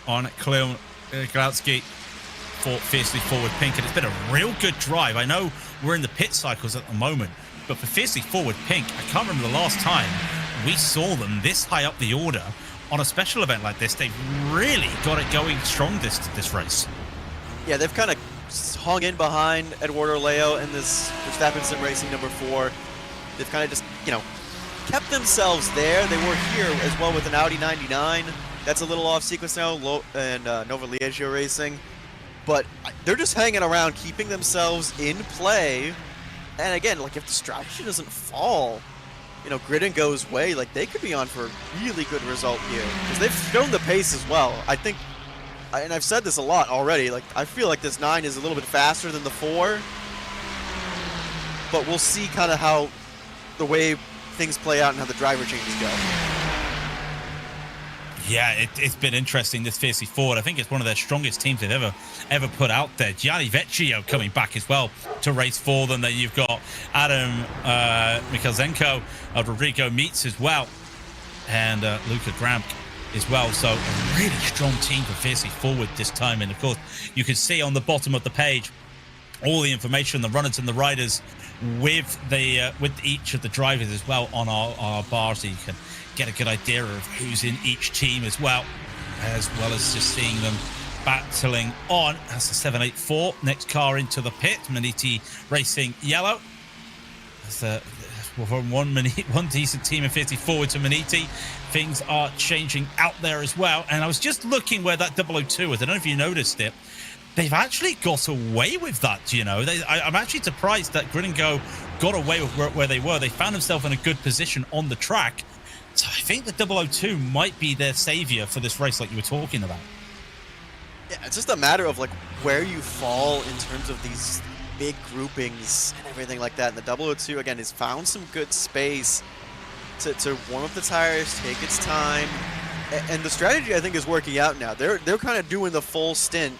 on Galowski for Fiercely Forward Pink, and it's been a real good drive. I know we're in the pit cycles at the moment, but for Fiercely Forward Pink, I can't remember the last time we saw them this high up the order on a special event like this. They've really got it going strong this race. Yeah, they've kind of hung in behind Eduardo Leo in this Verstappen Sim Racing number 4. They've kind of just, you know, kept themselves there. They were here as well with an Audi 99. That's a little off sequence now, and Nova Liegio Racing. But they're just hanging around, keeping themselves in play. And again, like, if the strategy doesn't fall, you know, Grid and Go's way, like, they could be on for a really good result here. Because they've shown the pace as well. I think, and I've said this a lot already, like, I feel like this 9 is a little bit faster than the 4. But we'll see kind of how the way things play out and how the driver changes go. Yeah, it's been interesting, this Fiercely Forward. I think it's one of their strongest teams they've ever put out there. Gianni Vecchio coming back as well to race for them. Then you've got Adam Mikhazenko, Rodrigo Meets as well, and Luca Gramp as well. So a really strong team for Fiercely Forward this time. And of course, you can see on the bottom of the page all the information, the runners and the riders with each of the drivers as well on our bar, so you can get a good idea of who's in each team as well as just seeing them battling on. That's the 784. Next car into the pit, Maniti Racing Yellow. That's from one decent team in 50 forward to Maniti. Things are changing out there as well. And I was just looking where that 002 was. I don't know if you noticed it. They've actually got away with that, you know. I'm actually surprised that Grid and Go got away with where they were. They found themselves in a good position on the track. So I think the 002 might be their savior for this race, like you were talking about. Yeah, it's just a matter of, like, where you fall in terms of these big groupings and everything like that. And the 002, again, has found some good space to warm up the tires, take its time. And the strategy, I think, is working out now. They're kind of doing the full stint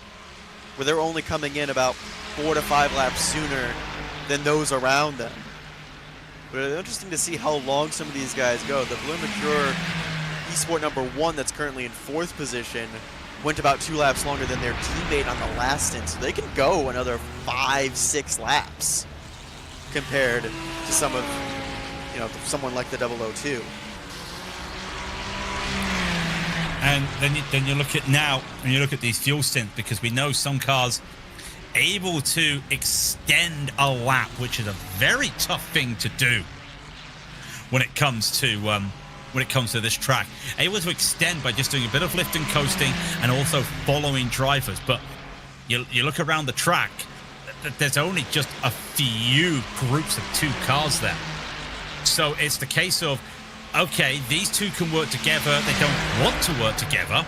where they're only coming in about 4 to 5 laps sooner than those around them. But it's interesting to see how long some of these guys go. The Blue Mercure eSport number 1 that's currently in 4th position went about 2 laps longer than their teammate on the last stint. So they can go another 5-6 laps compared to some of, you know, someone like the 002. And then you look at now, when you look at these fuel stints, because we know some cars able to extend a lap, which is a very tough thing to do when it comes to this track. Able to extend by just doing a bit of lift and coasting and also following drivers. But you look around the track, there's only just a few groups of 2 cars there. So it's the case of, okay, these 2 can work together. They don't want to work together.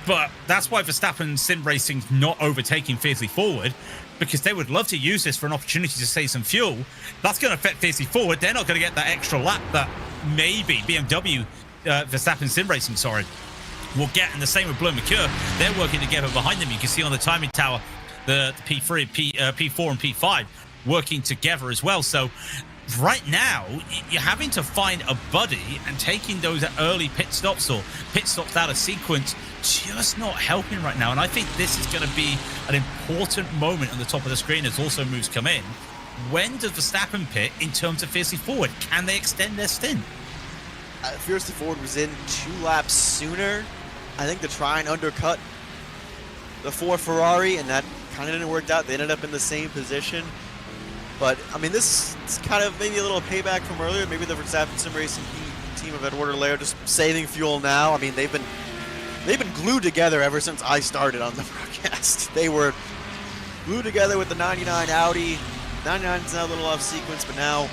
But that's why Verstappen Sim Racing's not overtaking Fiercely Forward, because they would love to use this for an opportunity to save some fuel. That's going to affect Fiercely Forward. They're not going to get that extra lap that maybe BMW, Verstappen Sim Racing, will get. And the same with Blue Mercure. They're working together behind them. You can see on the timing tower the P3, P4 and P5 working together as well. So right now, you're having to find a buddy, and taking those early pit stops or pit stops out of sequence just not helping right now. And I think this is going to be an important moment on the top of the screen as also moves come in. When does Verstappen pit in terms of Fiercely Forward? Can they extend their stint? Fiercely Forward was in 2 laps sooner, I think, to try and undercut the 4 Ferrari, and that kind of didn't work out. They ended up in the same position. But, I mean, this is kind of maybe a little payback from earlier. Maybe the Verstappen Sim Racing team of Eduardo Leo just saving fuel now. I mean, they've been glued together ever since I started on the broadcast. They were glued together with the 99 Audi. 99 is now a little off sequence, but now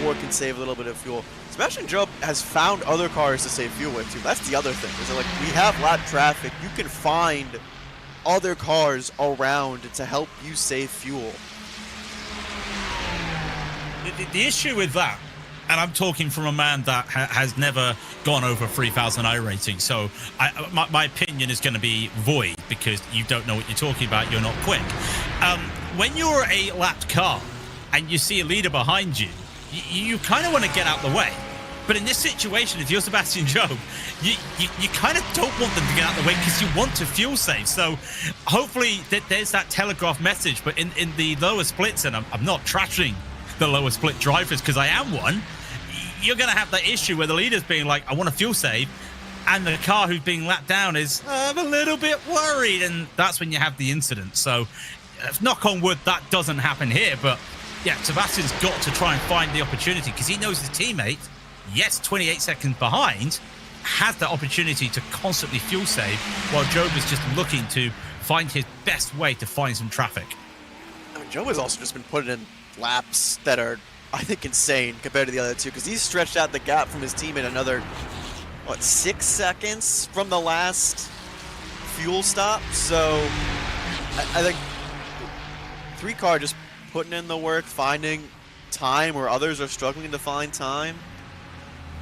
4 can save a little bit of fuel. Sebastian Job has found other cars to save fuel with, too. That's the other thing. Is that, like, we have lap traffic. You can find other cars around to help you save fuel. The issue with that, and I'm talking from a man that has never gone over 3,000 iRating, so my opinion is going to be void because you don't know what you're talking about. You're not quick. When you're a lapped car and you see a leader behind you, you kind of want to get out the way. But in this situation, if you're Sebastian Job, you kind of don't want them to get out of the way because you want to fuel save. So hopefully there's that telegraph message. But in the lower splits, and I'm not trashing the lower split drivers because I am one, you're going to have that issue where the leader's being like, I want to fuel save, and the car who's being lapped down is I'm a little bit worried, and that's when you have the incident. So knock on wood, that doesn't happen here. But yeah, Sebastian's got to try and find the opportunity because he knows his teammate, yes, 28 seconds behind, has that opportunity to constantly fuel save, while Job is just looking to find his best way to find some traffic. I mean, Job has also just been putting in laps that are, I think, insane compared to the other two, because he's stretched out the gap from his teammate another, what, 6 seconds from the last fuel stop. So I think 3-car just putting in the work, finding time where others are struggling to find time.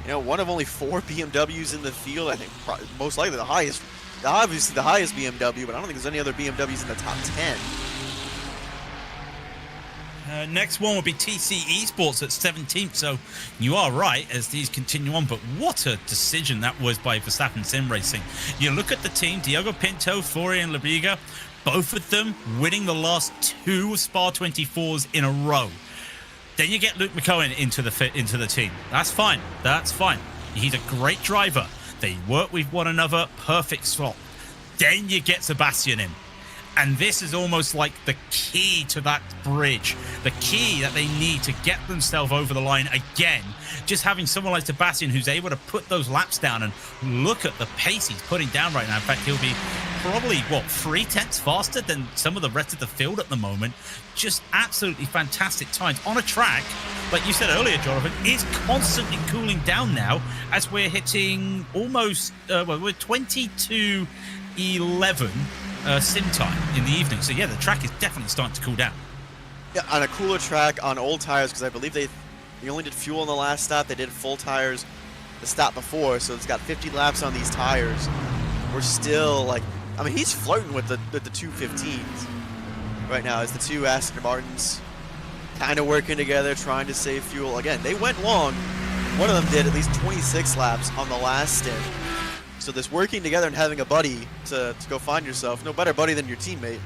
You know, one of only 4 BMWs in the field. I think most likely the highest, obviously the highest BMW, but I don't think there's any other BMWs in the top 10. Next one will be TC Esports at 17th, so you are right as these continue on, but what a decision that was by Verstappen Sim Racing. You look at the team, Diogo Pinto, Florian Labiga, both of them winning the last 2 Spa 24s in a row. Then you get Luke McCohen into the team. That's fine. That's fine. He's a great driver. They work with one another. Perfect swap. Then you get Sebastian in. And this is almost like the key to that bridge, the key that they need to get themselves over the line again. Just having someone like Sebastian who's able to put those laps down and look at the pace he's putting down right now. In fact, he'll be probably, what, 3/10 faster than some of the rest of the field at the moment. Just absolutely fantastic times on a track, like you said earlier, Jonathan, is constantly cooling down now as we're hitting almost, we're 22:11. Sim time in the evening. So yeah, the track is definitely starting to cool down. Yeah, on a cooler track on old tires, because I believe they only did fuel on the last stop. They did full tires the stop before, so it's got 50 laps on these tires. We're still like, I mean, he's flirting with the 215s right now as the 2 Aston Martins kind of working together, trying to save fuel. Again, they went long. One of them did at least 26 laps on the last stint. So this working together and having a buddy to go find yourself, no better buddy than your teammate.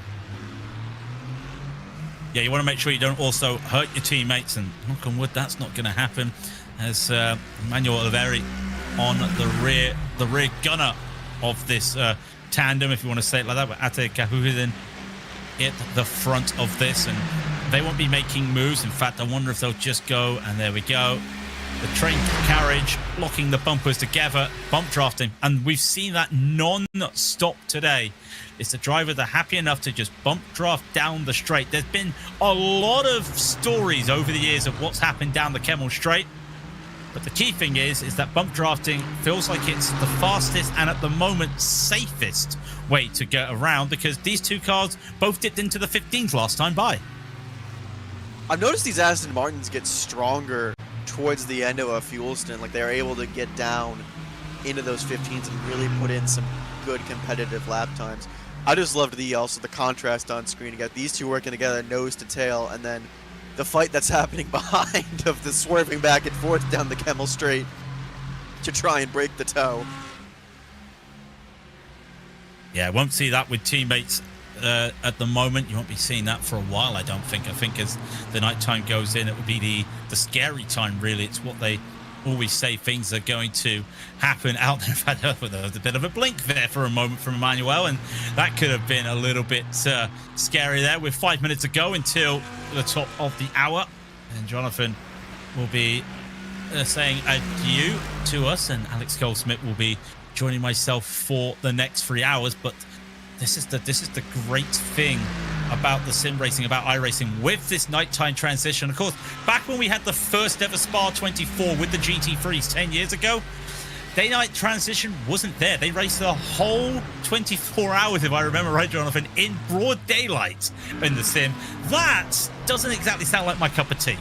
Yeah, you want to make sure you don't also hurt your teammates, and knock on wood, that's not going to happen. As Emmanuel Oliveri on the rear gunner of this tandem, if you want to say it like that, but Ate Kahuhidin at the front of this, and they won't be making moves. In fact, I wonder if they'll just go, and there we go. The train carriage locking the bumpers together, bump drafting, and we've seen that non-stop today. It's the driver that happy enough to just bump draft down the straight. There's been a lot of stories over the years of what's happened down the Kemmel Straight, but the key thing is that bump drafting feels like it's the fastest and at the moment safest way to get around, because these 2 cars both dipped into the 15s last time by. I've noticed these Aston Martins get stronger towards the end of a fuel stint. Like, they're able to get down into those 15s and really put in some good competitive lap times. I just loved the contrast on screen. You got these 2 working together nose to tail, and then the fight that's happening behind of the swerving back and forth down the Kemmel Straight to try and break the toe. Yeah, won't see that with teammates at the moment. You won't be seeing that for a while, I don't think. I think as the night time goes in, it will be the scary time, really. It's what they always say, things are going to happen out there. In fact, there was a bit of a blink there for a moment from Emmanuel, and that could have been a little bit scary there with 5 minutes to go until the top of the hour. And Jonathan will be saying adieu to us, and Alex Goldsmith will be joining myself for the next 3 hours. But this is the great thing about the sim racing, about iRacing, with this nighttime transition. Of course, back when we had the first ever Spa 24 with the GT3s 10 years ago, day-night transition wasn't there. They raced the whole 24 hours, if I remember right, Jonathan, in broad daylight in the sim. That doesn't exactly sound like my cup of tea.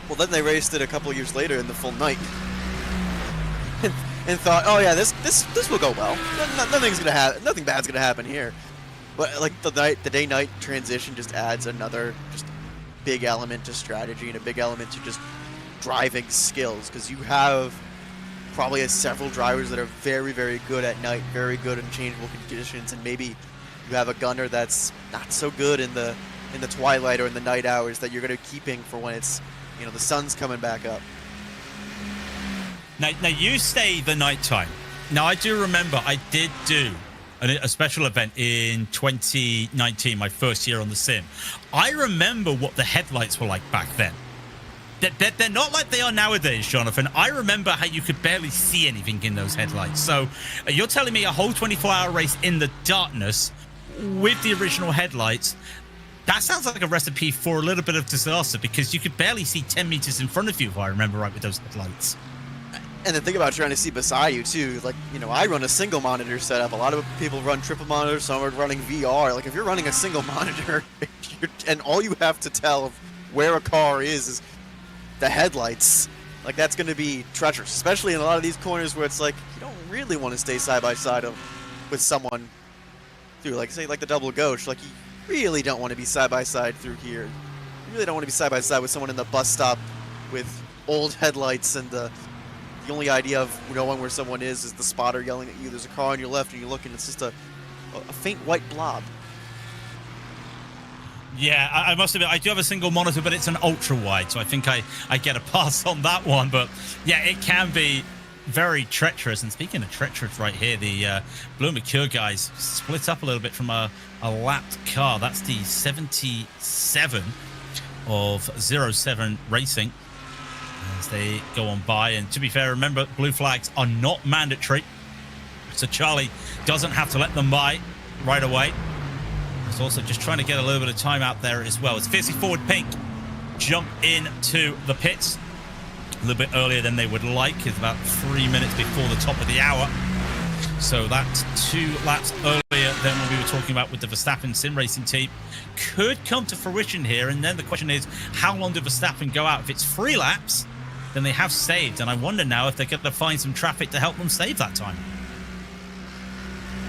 Well, then they raced it a couple years later in the full night. And thought, oh yeah, this will go well. Nothing bad's gonna happen here. But like the day-night transition just adds another just big element to strategy and a big element to just driving skills, because you have probably several drivers that are very, very good at night, very good in changeable conditions, and maybe you have a gunner that's not so good in the twilight or in the night hours that you're going to be keeping for when it's, you know, the sun's coming back up. Now you say the nighttime. Now, I do remember I did do a special event in 2019, my first year on the sim. I remember what the headlights were like back then. They're not like they are nowadays, Jonathan. I remember how you could barely see anything in those headlights. So you're telling me a whole 24-hour race in the darkness with the original headlights, that sounds like a recipe for a little bit of disaster, because you could barely see 10 meters in front of you, if I remember right, with those headlights. And the thing about trying to see beside you, too, like, you know, I run a single monitor setup. A lot of people run triple monitors, some are running VR. Like, if you're running a single monitor and all you have to tell of where a car is the headlights, like, that's going to be treacherous, especially in a lot of these corners where it's like you don't really want to stay side by side with someone through, like, say, like the double gauche. Like, you really don't want to be side by side through here. You really don't want to be side by side with someone in the bus stop with old headlights, and the only idea of knowing where someone is the spotter yelling at you. There's a car on your left and you look and it's just a faint white blob. Yeah, I must admit, I do have a single monitor, but it's an ultra wide, so I think I get a pass on that one. But yeah, it can be very treacherous. And speaking of treacherous right here, the Blue Mercure guys split up a little bit from a lapped car. That's the 77 of 07 Racing as they go on by. And to be fair, remember, blue flags are not mandatory, so Charlie doesn't have to let them by right away. It's also just trying to get a little bit of time out there as well. It's Fiercely Forward Pink jump into the pits a little bit earlier than they would like. It's about 3 minutes before the top of the hour, so that's 2 laps earlier than what we were talking about with the Verstappen sim racing team. Could come to fruition here, and then the question is, how long do Verstappen go out? If it's 3 laps, then they have saved, and I wonder now if they're going to find some traffic to help them save that time.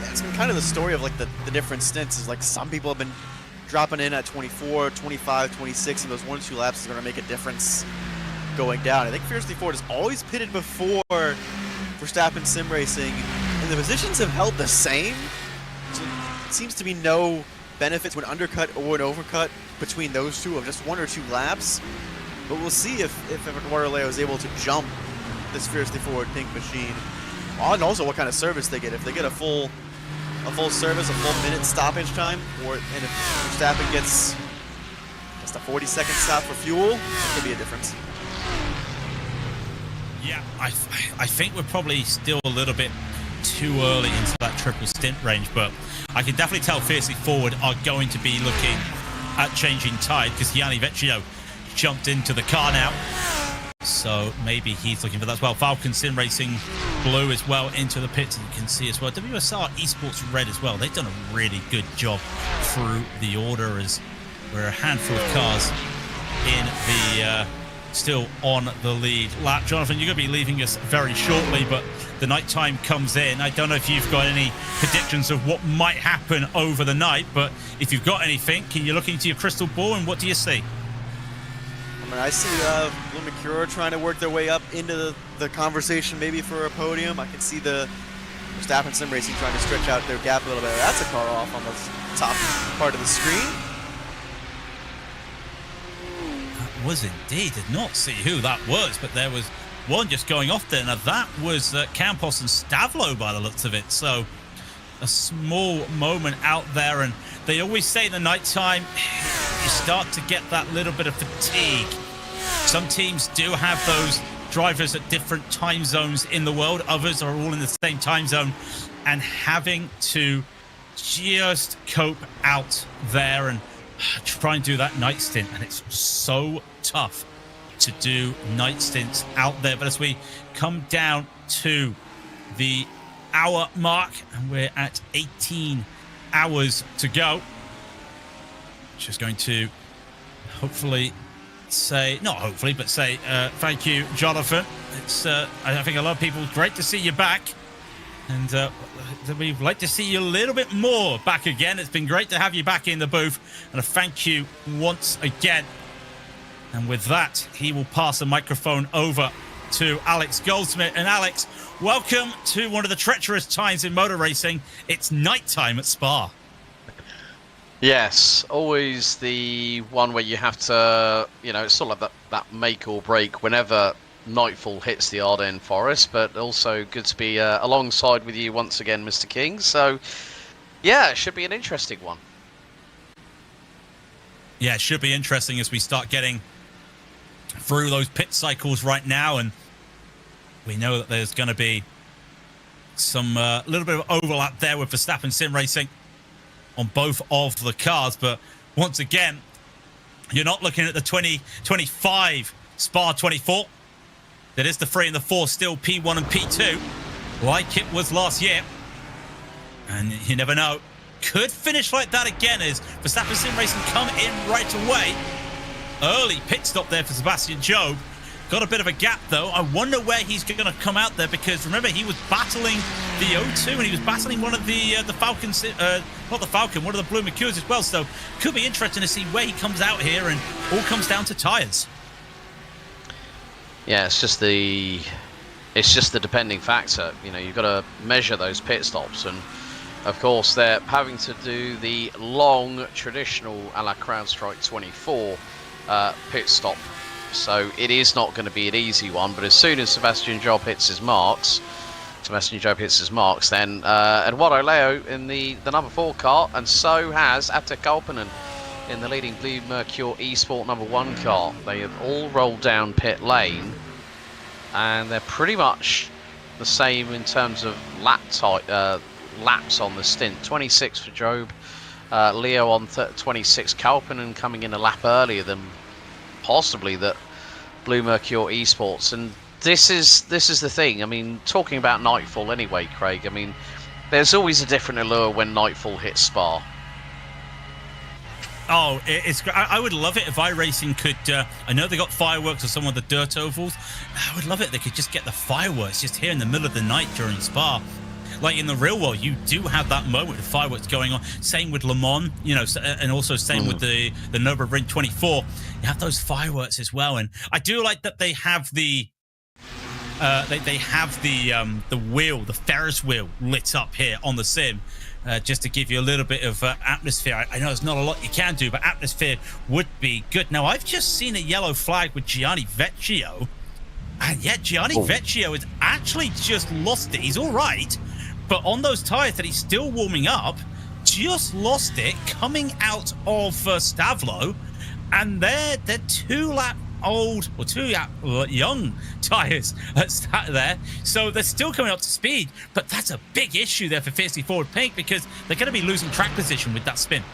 Yeah, it's been kind of the story of, like, the different stints. Is like some people have been dropping in at 24, 25, 26, and those 1 or 2 laps is going to make a difference going down. I think Fiercely Forward is always pitted before Verstappen sim racing, and the positions have held the same. So it seems to be no benefit to an undercut or an overcut between those two of just 1 or 2 laps. But we'll see if Eduardo Leo is able to jump this Fiercely Forward Pink machine, and also what kind of service they get. If they get a full service, a full minute stoppage time, and if Verstappen gets just a 40-second stop for fuel, it could be a difference. Yeah, I think we're probably still a little bit too early into that triple stint range, but I can definitely tell Fiercely Forward are going to be looking at changing tide, because Gianni Vecchio jumped into the car now, so maybe he's looking for that as well. Falken Sim Racing Blue as well into the pits, and you can see as well WSR Esports Red as well. They've done a really good job through the order, as we're a handful of cars in the still on the lead lap. Jonathan, you're going to be leaving us very shortly, but the nighttime comes in. I don't know if you've got any predictions of what might happen over the night, but if you've got anything, can you look into your crystal ball, and what do you see? I mean, I see Blue Mercure trying to work their way up into the conversation, maybe for a podium. I can see the Verstappen Sim Racing trying to stretch out their gap a little bit. That's a car off on the top part of the screen. That was indeed. Did not see who that was, but there was one just going off there. Now that was Campos and Stavlo by the looks of it. So a small moment out there, and they always say in the nighttime you start to get that little bit of fatigue. Some teams do have those drivers at different time zones in the world. Others are all in the same time zone, and having to just cope out there and try and do that night stint. And it's so tough to do night stints out there. But as we come down to the hour mark, and we're at 18 hours to go, just going to hopefully say, not hopefully, but say thank you, Jonathan. It's I think a lot of people, great to see you back, and we'd like to see you a little bit more back again. It's been great to have you back in the booth, and a thank you once again And with that, he will pass the microphone over to Alex Goldsmith. And Alex, welcome to one of the treacherous times in motor racing. It's nighttime at Spa. Yes, always the one where you have to, it's sort of like that make or break whenever nightfall hits the Ardennes Forest, but also good to be alongside with you once again, Mr. King. So, yeah, it should be an interesting one. Yeah, it should be interesting as we start getting through those pit cycles right now, and we know that there's going to be some little bit of overlap there with Verstappen Sim Racing on both of the cars. But once again, you're not looking at the 2025 Spa 24. That is the 3 and the 4 still P1 and P2 like it was last year. And you never know, could finish like that again as Verstappen Sim Racing come in right away. Early pit stop there for Sebastian Job. Got a bit of a gap though. I wonder where he's going to come out there, because remember he was battling the O2 and he was battling one of the Falcons, not the Falcon, one of the Blue Mercures as well. So could be interesting to see where he comes out here, and all comes down to tyres. Yeah, it's just the depending factor. You've got to measure those pit stops, and of course they're having to do the long traditional a la CrowdStrike 24 pit stop. So it is not going to be an easy one, but as soon as Sebastian Job hits his marks, then Eduardo Leo in the number 4 car, and so has Atte Kalpanen in the leading Blue Mercure eSport number 1 car. They have all rolled down pit lane, and they're pretty much the same in terms of laps on the stint. 26 for Job, Leo on 26, Kalpanen coming in a lap earlier than possibly that Blue Mercure eSports. And this is the thing. I mean, talking about Nightfall anyway, Craig, I mean, there's always a different allure when Nightfall hits Spa. Oh, it's great. I would love it if iRacing could, I know they got fireworks on some of the dirt ovals. I would love it if they could just get the fireworks just here in the middle of the night during Spa. Like in the real world, you do have that moment of fireworks going on. Same with Le Mans, and also same with the Nürburgring 24. You have those fireworks as well, and I do like that they have the wheel, the Ferris wheel, lit up here on the sim, just to give you a little bit of atmosphere. I know there's not a lot you can do, but atmosphere would be good. Now I've just seen a yellow flag with Gianni Vecchio, and yet Gianni Vecchio has actually just lost it. He's all right, but on those tyres that he's still warming up, just lost it coming out of Stavlo, and they're 2 lap old or 2 young tyres there, so they're still coming up to speed. But that's a big issue there for Fiercely Forward Pink, because they're going to be losing track position with that spin.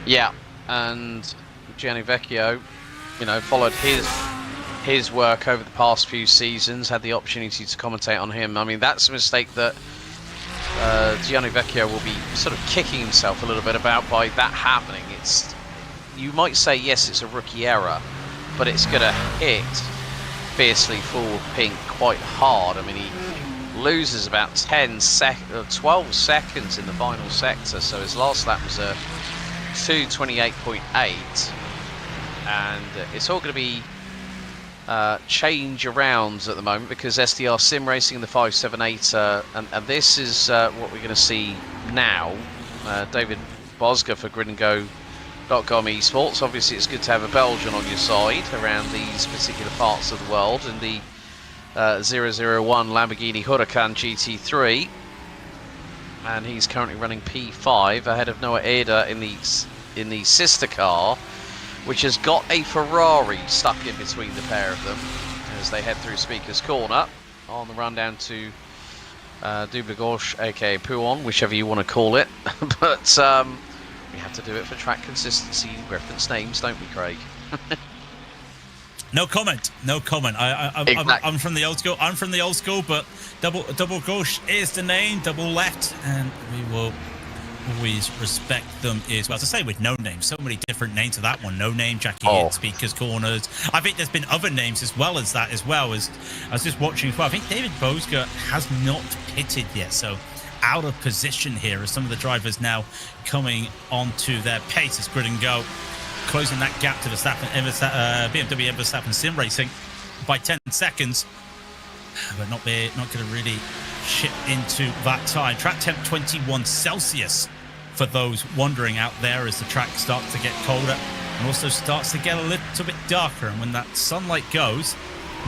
Yeah, and Gianni Vecchio, followed his work over the past few seasons, had the opportunity to commentate on him. I mean, that's a mistake that Gianni Vecchio will be sort of kicking himself a little bit about by that happening. You might say, yes, it's a rookie error, but it's going to hit Fiercely Forward Pink quite hard. I mean, he loses about 12 seconds in the final sector, so his last lap was a 2:28.8, and it's all going to be change arounds at the moment, because SDR Sim Racing in the 578, and this is what we're going to see now. David Bosger for GridandGo.com eSports. Obviously, it's good to have a Belgian on your side around these particular parts of the world. In the 001 Lamborghini Huracan GT3, and he's currently running P5 ahead of Noah Eder in the sister car, which has got a Ferrari stuck in between the pair of them as they head through Speaker's Corner on the run down to Double Gauche, aka Pouon, whichever you want to call it. But we have to do it for track consistency and reference names, don't we, Craig? No comment. Exactly. I'm from the old school. But double gauche is the name, double left, and we will always respect them as well. As I say, with no name, so many different names to that one. No name, Jackie in Speaker's Corners. I think there's been other names as well as that, as well as I was just watching as well. I think David Bosger has not pitted yet, so out of position here as some of the drivers now coming onto their pace as Grid and Go closing that gap to BMW Verstappen Sim Racing by 10 seconds, but not going to really chip into that time. Track temp 21 Celsius for those wondering out there, as the track starts to get colder and also starts to get a little bit darker. And when that sunlight goes,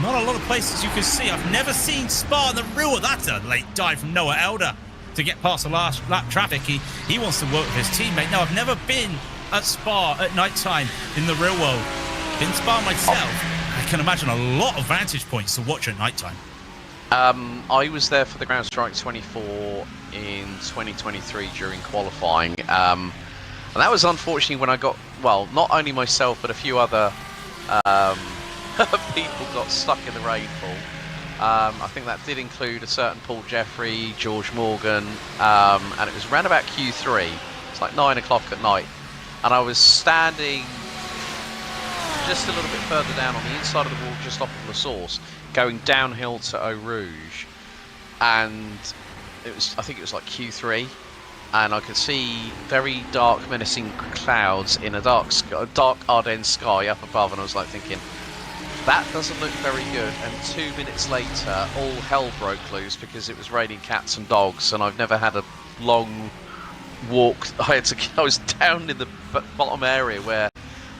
not a lot of places you can see. I've never seen Spa in the real. That's a late dive from Noah Elder to get past the last lap traffic. He wants to work with his teammate. No, I've never been at Spa at night time in the real world. Been Spa myself. I can imagine a lot of vantage points to watch at night time. I was there for the Ground Strike 24 in 2023 during qualifying, and that was unfortunately when I got, well, not only myself but a few other people got stuck in the rainfall. I think that did include a certain Paul Jeffrey, George Morgan, and it was around about Q3. It's like 9 o'clock at night, and I was standing just a little bit further down on the inside of the wall, just off of the source, going downhill to Eau Rouge, and I think it was like Q3, and I could see very dark, menacing clouds in a dark Ardennes sky up above, and I was like thinking, that doesn't look very good. And 2 minutes later, all hell broke loose because it was raining cats and dogs, and I've never had a long walk. I was down in the bottom area where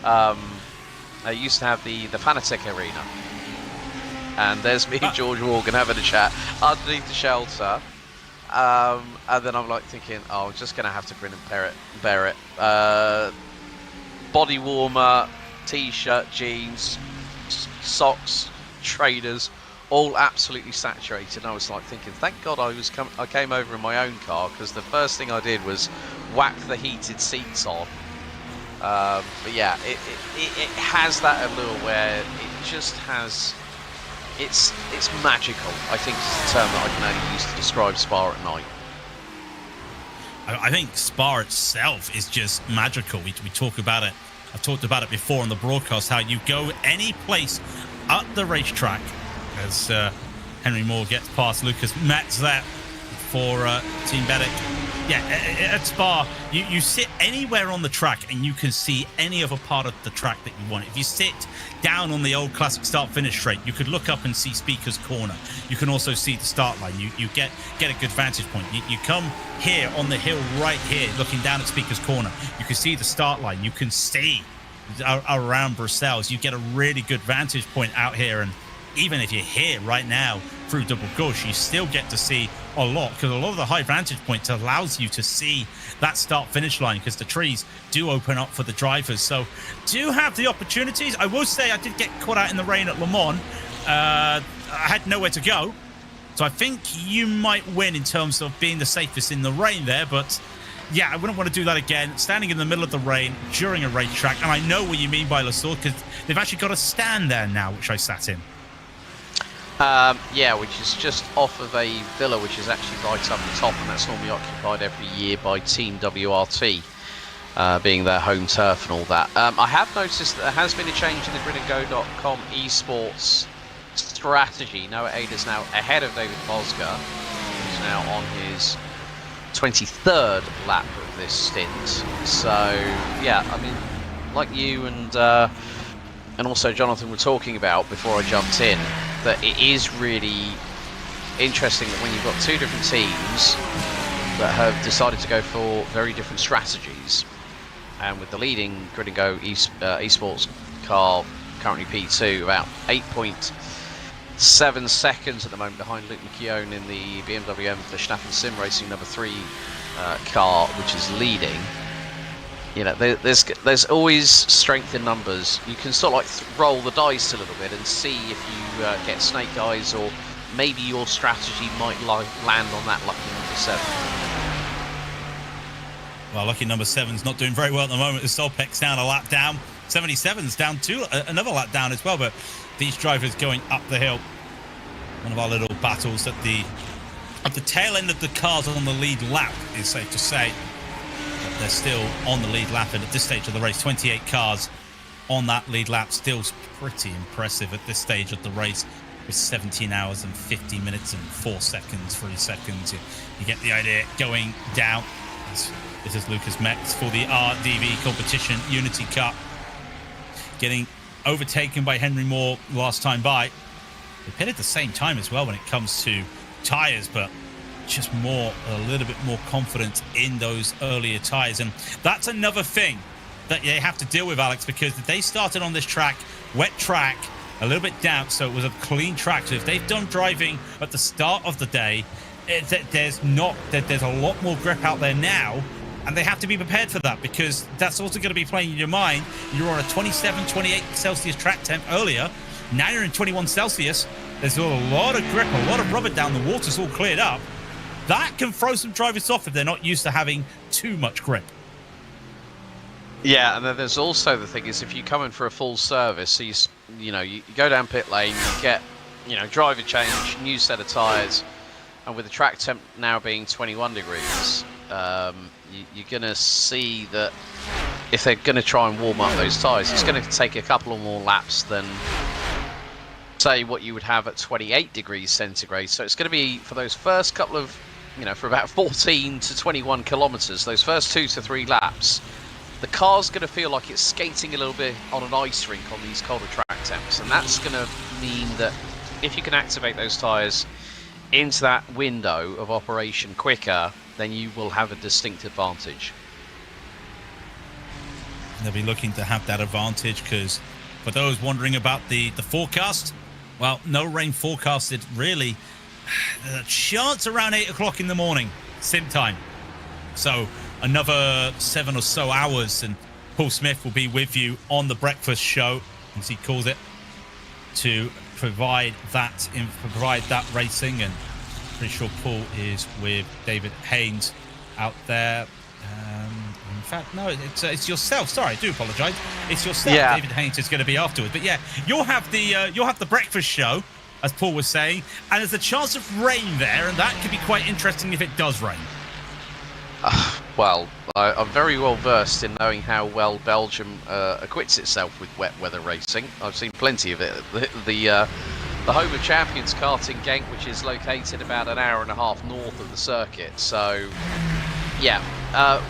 I used to have the Fanatec Arena, and there's me and George Morgan having a chat underneath the shelter, and then I'm like thinking, oh, I'm just going to have to grin and bear it. Body warmer, t-shirt, jeans, socks, trainers, all absolutely saturated. And I was like thinking, thank God I came over in my own car, because the first thing I did was whack the heated seats on. But yeah, it has that allure where it just has, it's magical, I think is the term that I can only use to describe Spa at night. I think Spa itself is just magical. We talk about it. I've talked about it before on the broadcast, how you go any place at the racetrack, as Henry Moore gets past Lucas Metz there for Team Bedick. Yeah, at Spa, you sit anywhere on the track and you can see any other part of the track that you want. If you sit down on the old classic start-finish straight, you could look up and see Speaker's Corner. You can also see the start line. You get a good vantage point. You come here on the hill right here, looking down at Speaker's Corner. You can see the start line. You can see around Brussels. You get a really good vantage point out here, and even if you're here right now through Double Gauche, you still get to see a lot, because a lot of the high vantage points allows you to see that start finish line, because the trees do open up for the drivers. So do have the opportunities. I will say I did get caught out in the rain at Le Mans. I had nowhere to go, so I think you might win in terms of being the safest in the rain there. But yeah, I wouldn't want to do that again, standing in the middle of the rain during a racetrack. And I know what you mean by Le Sourd, because they've actually got a stand there now, which I sat in. Yeah, which is just off of a villa, which is actually right up the top, and that's normally occupied every year by Team WRT, being their home turf and all that. I have noticed that there has been a change in the gridandgo.com esports strategy. Noah Ada's now ahead of David Bosger, who's now on his 23rd lap of this stint. So yeah, I mean, like you and also Jonathan were talking about before I jumped in, that it is really interesting that when you've got two different teams that have decided to go for very different strategies, and with the leading Grid and Go esports car currently P2, about 8.7 seconds at the moment behind Luke McKeown in the BMW M Verstappen Sim Racing number 3 car, which is leading. You know, there's always strength in numbers. You can sort of like roll the dice a little bit and see if you get snake eyes, or maybe your strategy might land on that lucky number 7. Well, lucky number 7's not doing very well at the moment. Solpek's down a lap down. 77's down another lap down as well. But these drivers going up the hill. One of our little battles at the tail end of the cars on the lead lap, is safe to say. But they're still on the lead lap, and at this stage of the race, 28 cars on that lead lap. Still pretty impressive at this stage of the race, with 17 hours and 50 minutes and 4 seconds, 3 seconds. You get the idea. Going down. This is Lucas Metz for the RDV Competition Unity Cup. getting overtaken by Henry Moore last time by. They pitted at the same time as well when it comes to tyres, but just a little bit more confidence in those earlier tyres. And that's another thing that they have to deal with, Alex, because they started on this track, wet track, a little bit damp, so it was a clean track. So if they've done driving at the start of the day, there's a lot more grip out there now, and they have to be prepared for that, because that's also going to be playing in your mind. You're on a 27, 28 Celsius track temp earlier. Now you're in 21 Celsius. There's a lot of grip, a lot of rubber down. The water's all cleared up. That can throw some drivers off if they're not used to having too much grip. Yeah, and then there's also the thing is, if you come in for a full service, so you go down pit lane, you get driver change, new set of tyres, and with the track temp now being 21 degrees, you're going to see that if they're going to try and warm up those tyres, it's going to take a couple of more laps than, say, what you would have at 28 degrees centigrade. So it's going to be, for those first couple of, for about 14 to 21 kilometres, those first 2 to 3 laps, the car's going to feel like it's skating a little bit on an ice rink on these colder track temps. And that's going to mean that if you can activate those tyres into that window of operation quicker, then you will have a distinct advantage. They'll be looking to have that advantage, because for those wondering about the forecast, well, no rain forecasted really. There's a chance around 8 o'clock in the morning, sim time. So another 7 or so hours, and Paul Smith will be with you on the breakfast show, as he calls it, to provide that racing. And pretty sure Paul is with David Haynes out there. In fact, no, it's yourself. Sorry, I do apologise. It's yourself. Yeah. David Haynes is going to be afterwards. But yeah, you'll have the breakfast show, as Paul was saying, and there's a chance of rain there, and that could be quite interesting if it does rain. Well, I'm very well versed in knowing how well Belgium acquits itself with wet weather racing. I've seen plenty of it. The home of champions karting Genk, which is located about an hour and a half north of the circuit. So, yeah,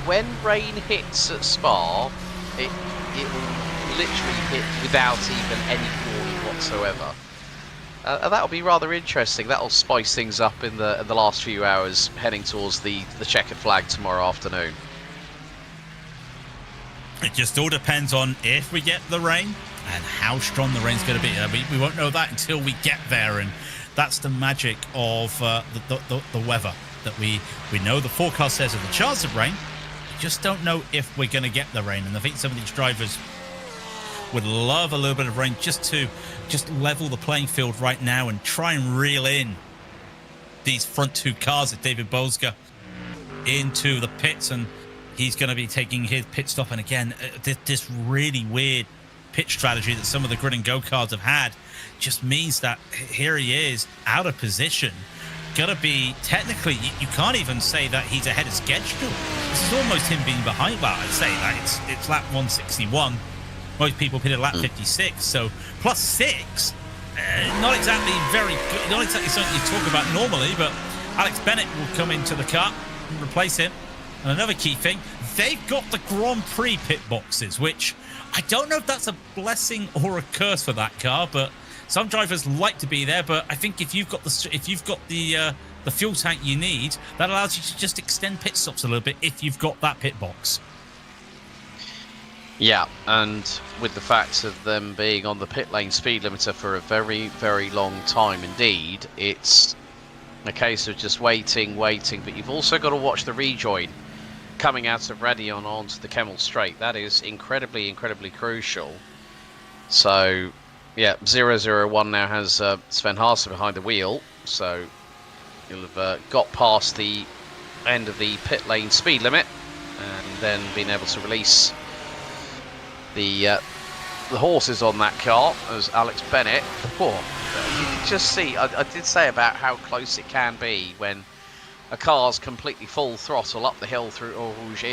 when rain hits at Spa, it will literally hit without even any warning whatsoever. That'll be rather interesting. That'll spice things up in the last few hours, heading towards the checkered flag tomorrow afternoon. It just all depends on if we get the rain and how strong the rain's going to be. We won't know that until we get there, and that's the magic of the weather. That we know the forecast says there's a chance of rain. We just don't know if we're going to get the rain, and I think some of these drivers would love a little bit of rain just to level the playing field right now and try and reel in these front two cars of David Bolzger into the pits, and he's going to be taking his pit stop. And again, this really weird pit strategy that some of the grid and go cars have had just means that here he is out of position. Gotta be, technically, you can't even say that he's ahead of schedule. This is almost him being behind. Well, I'd say that it's lap 161. Most people pitted lap 56, so plus 6. Not exactly very good. Not exactly something you talk about normally, but Alex Bennett will come into the car and replace him. And another key thing, they've got the Grand Prix pit boxes, which I don't know if that's a blessing or a curse for that car, but some drivers like to be there. But I think if you've got the fuel tank you need, that allows you to just extend pit stops a little bit if you've got that pit box. Yeah, and with the fact of them being on the pit lane speed limiter for a very, very long time indeed, it's a case of just waiting, but you've also got to watch the rejoin coming out of Radion onto the Kemmel Straight. That is incredibly, incredibly crucial. So, yeah, 001 now has Sven Haase behind the wheel, so you'll have got past the end of the pit lane speed limit and then been able to release the horses on that car as Alex Bennett. You can just see, I did say about how close it can be when a car's completely full throttle up the hill through Eau Rouge,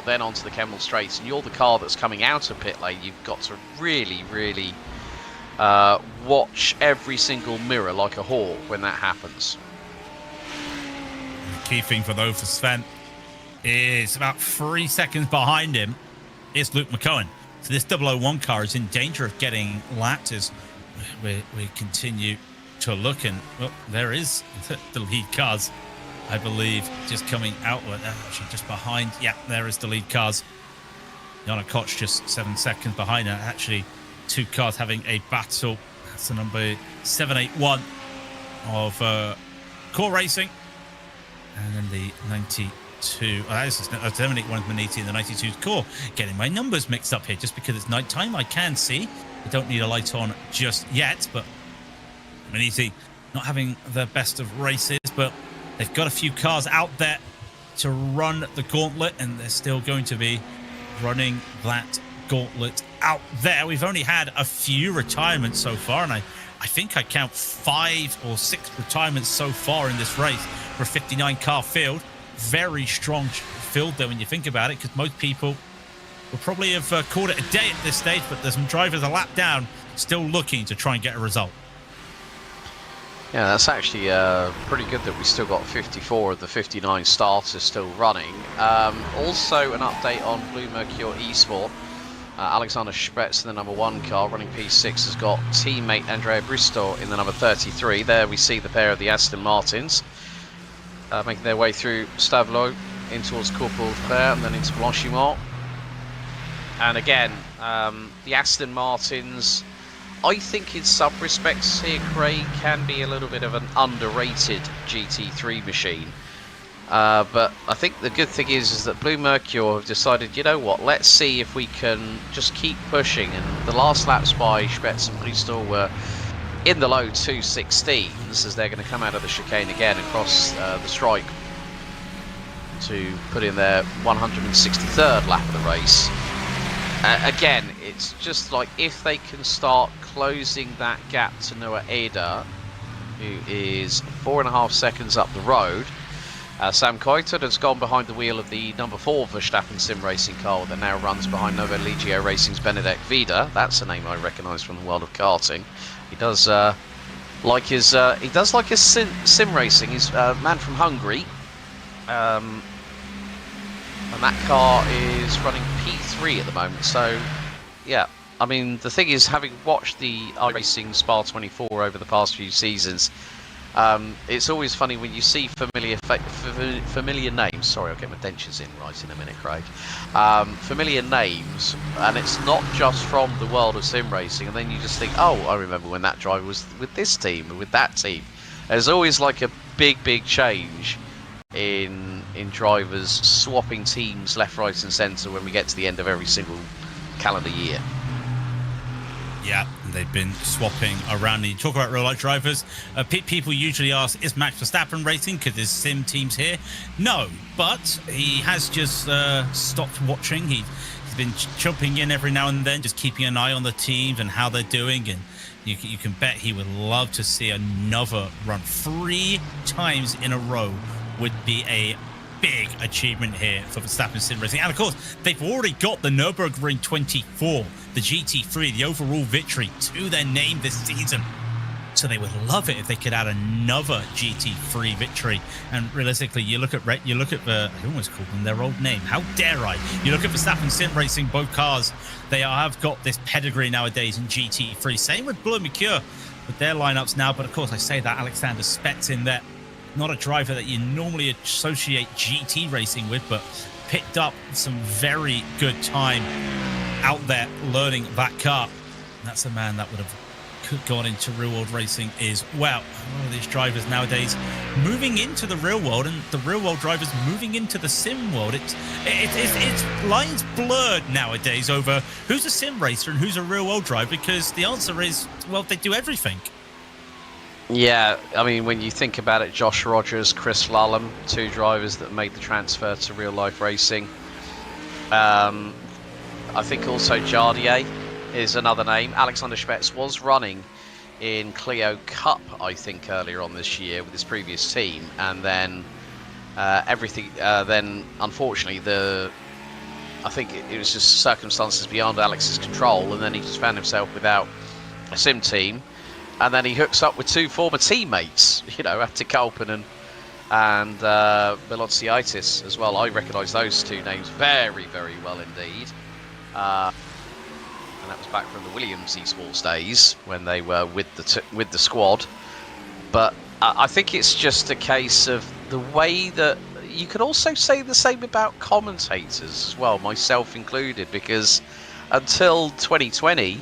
then onto the Kemmel Straights, and you're the car that's coming out of pit lane. You've got to really, really watch every single mirror like a hawk when that happens. The key thing for Sven is about 3 seconds behind him is Luke McCohen. So this 001 car is in danger of getting lapped as we continue to look, and there is the lead cars, I believe, just coming outward. Actually, just behind. Yeah, there is the lead cars. Yana Koch just 7 seconds behind her. Actually, 2 cars having a battle. That's the number 781 of Core Racing, and then the 92. This is 781 of Maniti and the 92 Core. Getting my numbers mixed up here just because it's nighttime. I can see. I don't need a light on just yet, but Maniti not having the best of races, but they've got a few cars out there to run the gauntlet, and they're still going to be running that gauntlet out there. We've only had a few retirements so far, and I think I count 5 or 6 retirements so far in this race for a 59 car field. Very strong field though when you think about it, because most people will probably have called it a day at this stage, but there's some drivers a lap down still looking to try and get a result. Yeah, that's actually pretty good that we still got 54 of the 59 starters still running. Also an update on Blue Mercure Esport. Alexander Spetz in the number 1 car running P6 has got teammate Andrea Bristow in the number 33. There we see the pair of the Aston Martins making their way through Stavelot in towards Corporal Claire and then into Blanchimont. And again, the Aston Martins, I think in some respects here, Craig, can be a little bit of an underrated GT3 machine. But I think the good thing is that Blue Mercure have decided, you know what, let's see if we can just keep pushing. And the last laps by Spetz and Bristol were in the low 216s as they're going to come out of the chicane again and cross the stripe to put in their 163rd lap of the race. Again, it's just like if they can start closing that gap to Noah Eder, who is 4.5 seconds up the road. Sam Koiter has gone behind the wheel of the number 4 Verstappen Sim Racing car that now runs behind Novo Ligio Racing's Benedek Vida. That's a name I recognise from the world of karting. He does like his sim racing. He's a man from Hungary, and that car is running P3 at the moment. So, yeah. I mean, the thing is, having watched the iRacing Spa 24 over the past few seasons, it's always funny when you see familiar names. Sorry, I'll get my dentures in right in a minute, Craig. Familiar names, and it's not just from the world of sim racing, and then you just think, oh, I remember when that driver was with this team or with that team. There's always like a big change in drivers swapping teams left, right, and centre when we get to the end of every single calendar year. Yeah, they've been swapping around. And you talk about real-life drivers. People usually ask, is Max Verstappen racing because there's sim teams here? No, but he has just stopped watching. He's been jumping in every now and then, just keeping an eye on the teams and how they're doing. And you can bet he would love to see another run. 3 times in a row would be a big achievement here for Verstappen Sim Racing. And of course, they've already got the Nürburgring 24, the GT3, the overall victory to their name this season. So they would love it if they could add another GT3 victory. And realistically, you look at I almost called them their old name. How dare I? You look at Verstappen Sim Racing, both cars, they have got this pedigree nowadays in GT3. Same with Blue Mercure with their lineups now. But of course, I say that Alexander Spetz in there. Not a driver that you normally associate GT racing with, but picked up some very good time out there learning that car. And that's a man that would have gone into real world racing as well. A lot of these drivers nowadays moving into the real world, and the real world drivers moving into the sim world. It's lines blurred nowadays over who's a sim racer and who's a real world driver, because the answer is, well, they do everything. Yeah, I mean, when you think about it, Josh Rogers, Chris Lallam, 2 drivers that made the transfer to real-life racing. I think also Jardier is another name. Alexander Spetz was running in Clio Cup, I think, earlier on this year with his previous team, and then then unfortunately I think it was just circumstances beyond Alex's control, and then he just found himself without a sim team. And then he hooks up with 2 former teammates, Attic Kalpen and Milotsiaitis as well. I recognise those 2 names very, very well indeed. and that was back from the Williams Esports days when they were with the squad. But I think it's just a case of the way that you could also say the same about commentators as well, myself included, because until 2020,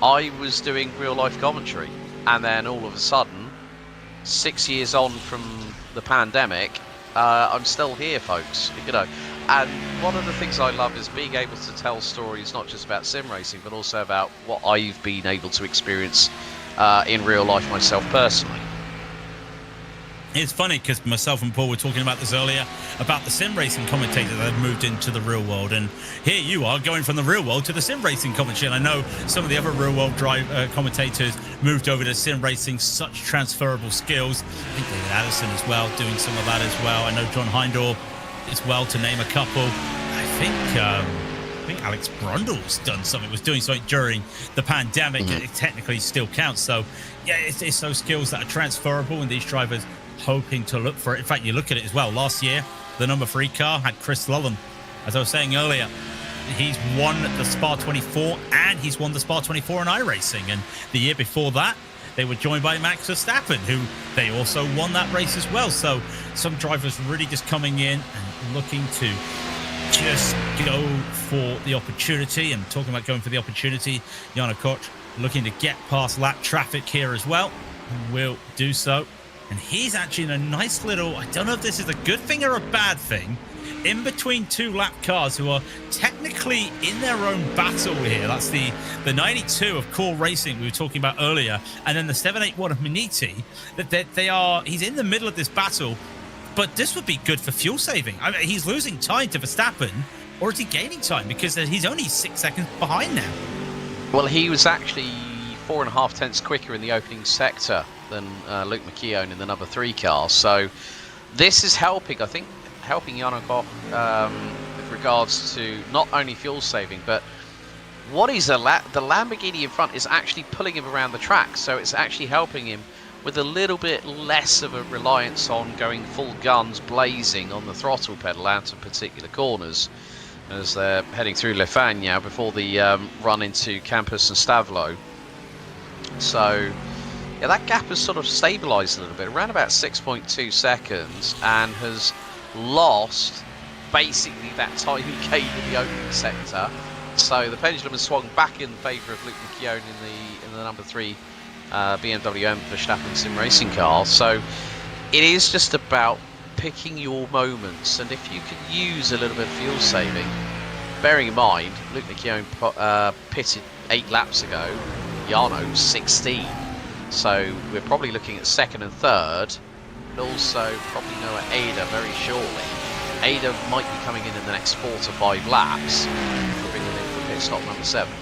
I was doing real-life commentary, and then all of a sudden, 6 years on from the pandemic, I'm still here, folks. You know, and one of the things I love is being able to tell stories not just about sim racing, but also about what I've been able to experience in real life myself personally. It's funny because myself and Paul were talking about this earlier about the sim racing commentator that have moved into the real world, and here you are going from the real world to the sim racing commentary. And I know some of the other real world commentators moved over to sim racing, such transferable skills. I think David Addison as well, doing some of that as well. I know John Heindorf as well, to name a couple. I think Alex Brundle's done something, was doing something during the pandemic. It technically still counts. So yeah, it's those skills that are transferable, and these drivers hoping to look for it. In fact, you look at it as well. Last year, the number 3 car had Chris Lullen. As I was saying earlier, he's won the Spa 24 and he's won the Spa 24 in iRacing. And the year before that, they were joined by Max Verstappen, who they also won that race as well. So some drivers really just coming in and looking to just go for the opportunity. And talking about going for the opportunity, Jarno Koch looking to get past lap traffic here as well. Will do so. And he's actually in a nice little, I don't know if this is a good thing or a bad thing, in between 2 lap cars who are technically in their own battle here. That's the 92 of Core Racing we were talking about earlier, and then the 781 of Maniti. He's in the middle of this battle, but this would be good for fuel saving. I mean, he's losing time to Verstappen, or is he gaining time? Because he's only 6 seconds behind now. Well, he was actually 4.5 tenths quicker in the opening sector than Luke McKeown in the number 3 car. So this is helping, I think, helping Jarno Koch with regards to not only fuel saving, but what is the Lamborghini in front is actually pulling him around the track. So it's actually helping him with a little bit less of a reliance on going full guns blazing on the throttle pedal out of particular corners as they're heading through Le Fagna before the run into Campus and Stavlo. So yeah, that gap has sort of stabilised a little bit, around about 6.2 seconds, and has lost basically that tiny gain in the opening sector. So the pendulum has swung back in favour of Luke McKeown in the number 3 BMW M Verstappen sim racing car. So it is just about picking your moments, and if you can use a little bit of fuel saving, bearing in mind Luke McKeown pitted 8 laps ago, Jarno 16. So we're probably looking at 2nd and 3rd, but also probably Noah Ada very shortly. Ada might be coming in the next 4 to 5 laps, bringing in for pit stop number 7.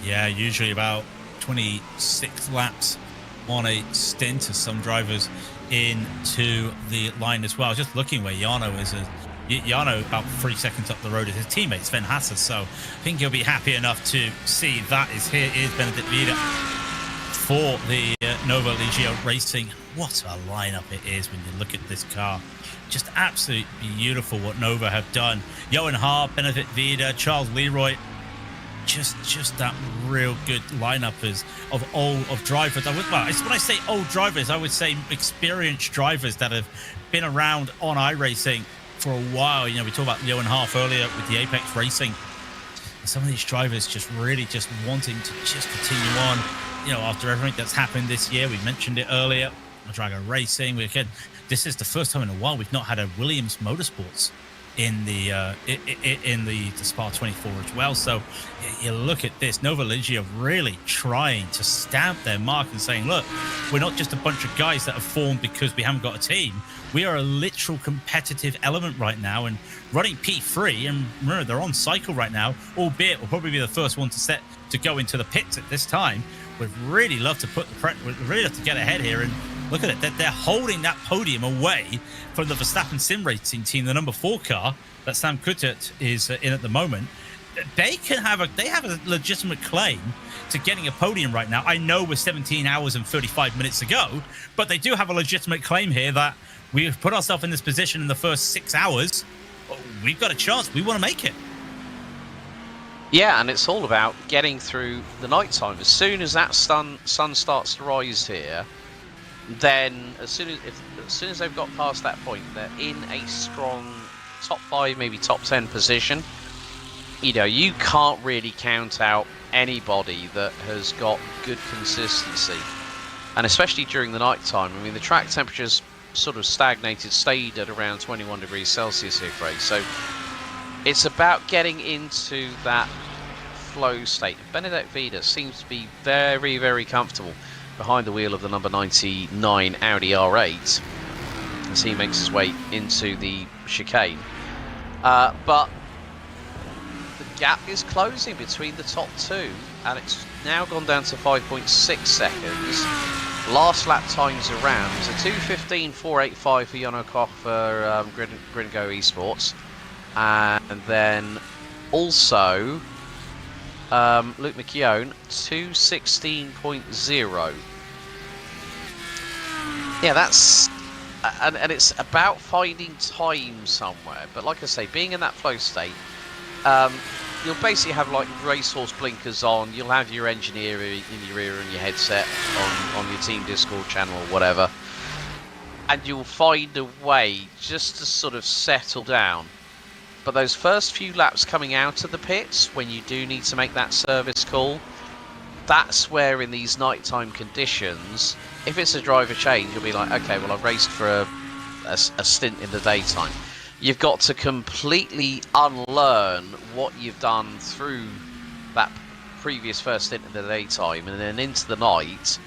Yeah, usually about 26 laps on a stint as some drivers into the line as well. I was just looking where Jarno is. Jarno about 3 seconds up the road is his teammate Sven Hasse, so I think he'll be happy enough to see that. Here is Benedict Vida for the Nova Legio Racing. What a lineup it is when you look at this car. Just absolutely beautiful what Nova have done. Johan Haar, Benedict Vida, Charles Leroy. Just that real good lineup of drivers. When I say old drivers, I would say experienced drivers that have been around on iRacing for a while. You know, we talked about Johan Half earlier with the Apex Racing. Some of these drivers just really just wanting to just continue on, you know, after everything that's happened this year. We mentioned it earlier, Drago Racing. This is the first time in a while we've not had a Williams Motorsports in the Spa 24 as well. So you look at this, Nova Legio really trying to stamp their mark and saying, look, we're not just a bunch of guys that have formed because we haven't got a team. We are a literal competitive element right now, and running P3, and remember they're on cycle right now, albeit we'll probably be the first one to go into the pits at this time. We'd really love to we'd really love to get ahead here, and look at it. They're holding that podium away from the Verstappen sim racing team, the number 4 car that Sam Kutert is in at the moment. They have a legitimate claim to getting a podium right now. I know we're 17 hours and 35 minutes ago, but they do have a legitimate claim here that we've put ourselves in this position in the first 6 hours. We've got a chance. We want to make it. Yeah, and it's all about getting through the night time. As soon as that sun starts to rise here, then as soon as they've got past that point, they're in a strong top 5, maybe top 10 position. You know, you can't really count out anybody that has got good consistency, and especially during the night time. I mean, the track temperatures sort of stayed at around 21 degrees Celsius here, Craig. So it's about getting into that flow state. Benedek Vida seems to be very, very comfortable behind the wheel of the number 99 Audi R8 as he makes his way into the chicane. But the gap is closing between the top two, and it's now gone down to 5.6 seconds. Last lap times around is a 2:15.485 for Jono Koch for Gringo Esports, and then also Luke McKeown 2:16.0. Yeah, that's and it's about finding time somewhere. But like I say, being in that flow state, you'll basically have like racehorse blinkers on. You'll have your engineer in your ear and your headset on your team Discord channel or whatever, and you'll find a way just to sort of settle down. But those first few laps coming out of the pits, when you do need to make that service call, that's where in these nighttime conditions, if it's a driver change, you'll be like, okay, well, I've raced for a stint in the daytime. You've got to completely unlearn what you've done through that previous first stint in the daytime, and then into the night,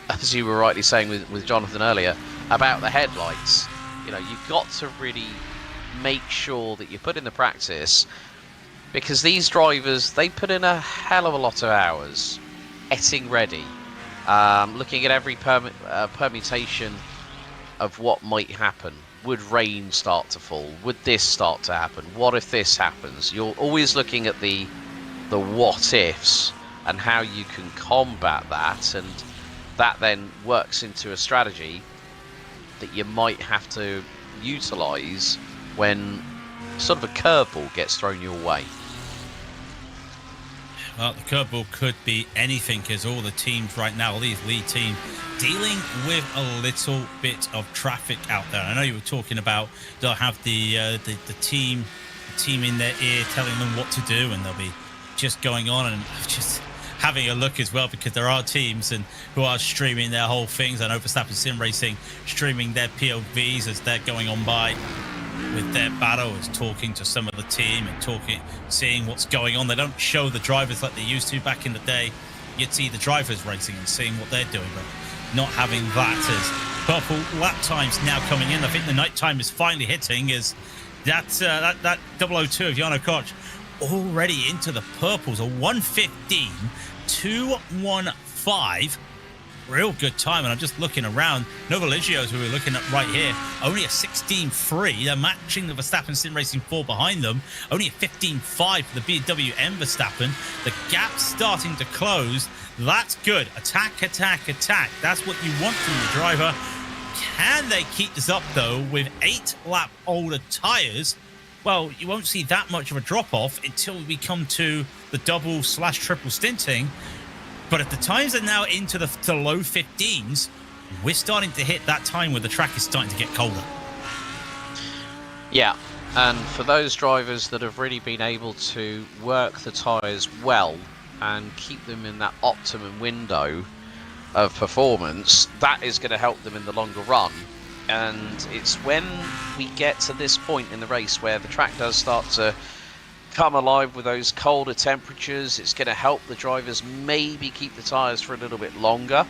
as you were rightly saying with Jonathan earlier, about the headlights. You know, you've got to really make sure that you put in the practice, because these drivers, they put in a hell of a lot of hours getting ready, looking at every permutation of what might happen. Would rain start to fall? Would this start to happen? What if this happens? You're always looking at the what ifs and how you can combat that, and that then works into a strategy that you might have to utilize when sort of a curveball gets thrown your way. Well, the curveball could be anything, because all the teams right now, all these lead teams, dealing with a little bit of traffic out there. I know you were talking about they'll have the team in their ear telling them what to do, and they'll be just going on and just having a look as well, because there are teams and who are streaming their whole things. I know Verstappen Sim Racing streaming their POVs as they're going on by with their battle, is talking to some of the team and seeing what's going on. They don't show the drivers like they used to back in the day. You'd see the drivers racing and seeing what they're doing, but not having that as purple lap times now coming in. I think the night time is finally hitting, as that 002 of Jono Koch already into the purples. A 1:15.215. Real good time, and I'm just looking around. Nova Ligios, who we're looking at right here, only a 16.3. They're matching the Verstappen Sim Racing 4 behind them. Only a 15.5 for the BWM Verstappen. The gap's starting to close. That's good. Attack, attack, attack. That's what you want from the driver. Can they keep this up, though, with 8-lap older tyres? Well, you won't see that much of a drop-off until we come to the double/triple stinting. But if the times are now into the low 15s, we're starting to hit that time where the track is starting to get colder. Yeah, and for those drivers that have really been able to work the tyres well and keep them in that optimum window of performance, that is going to help them in the longer run. And it's when we get to this point in the race where the track does start to come alive with those colder temperatures, it's going to help the drivers maybe keep the tyres for a little bit longer,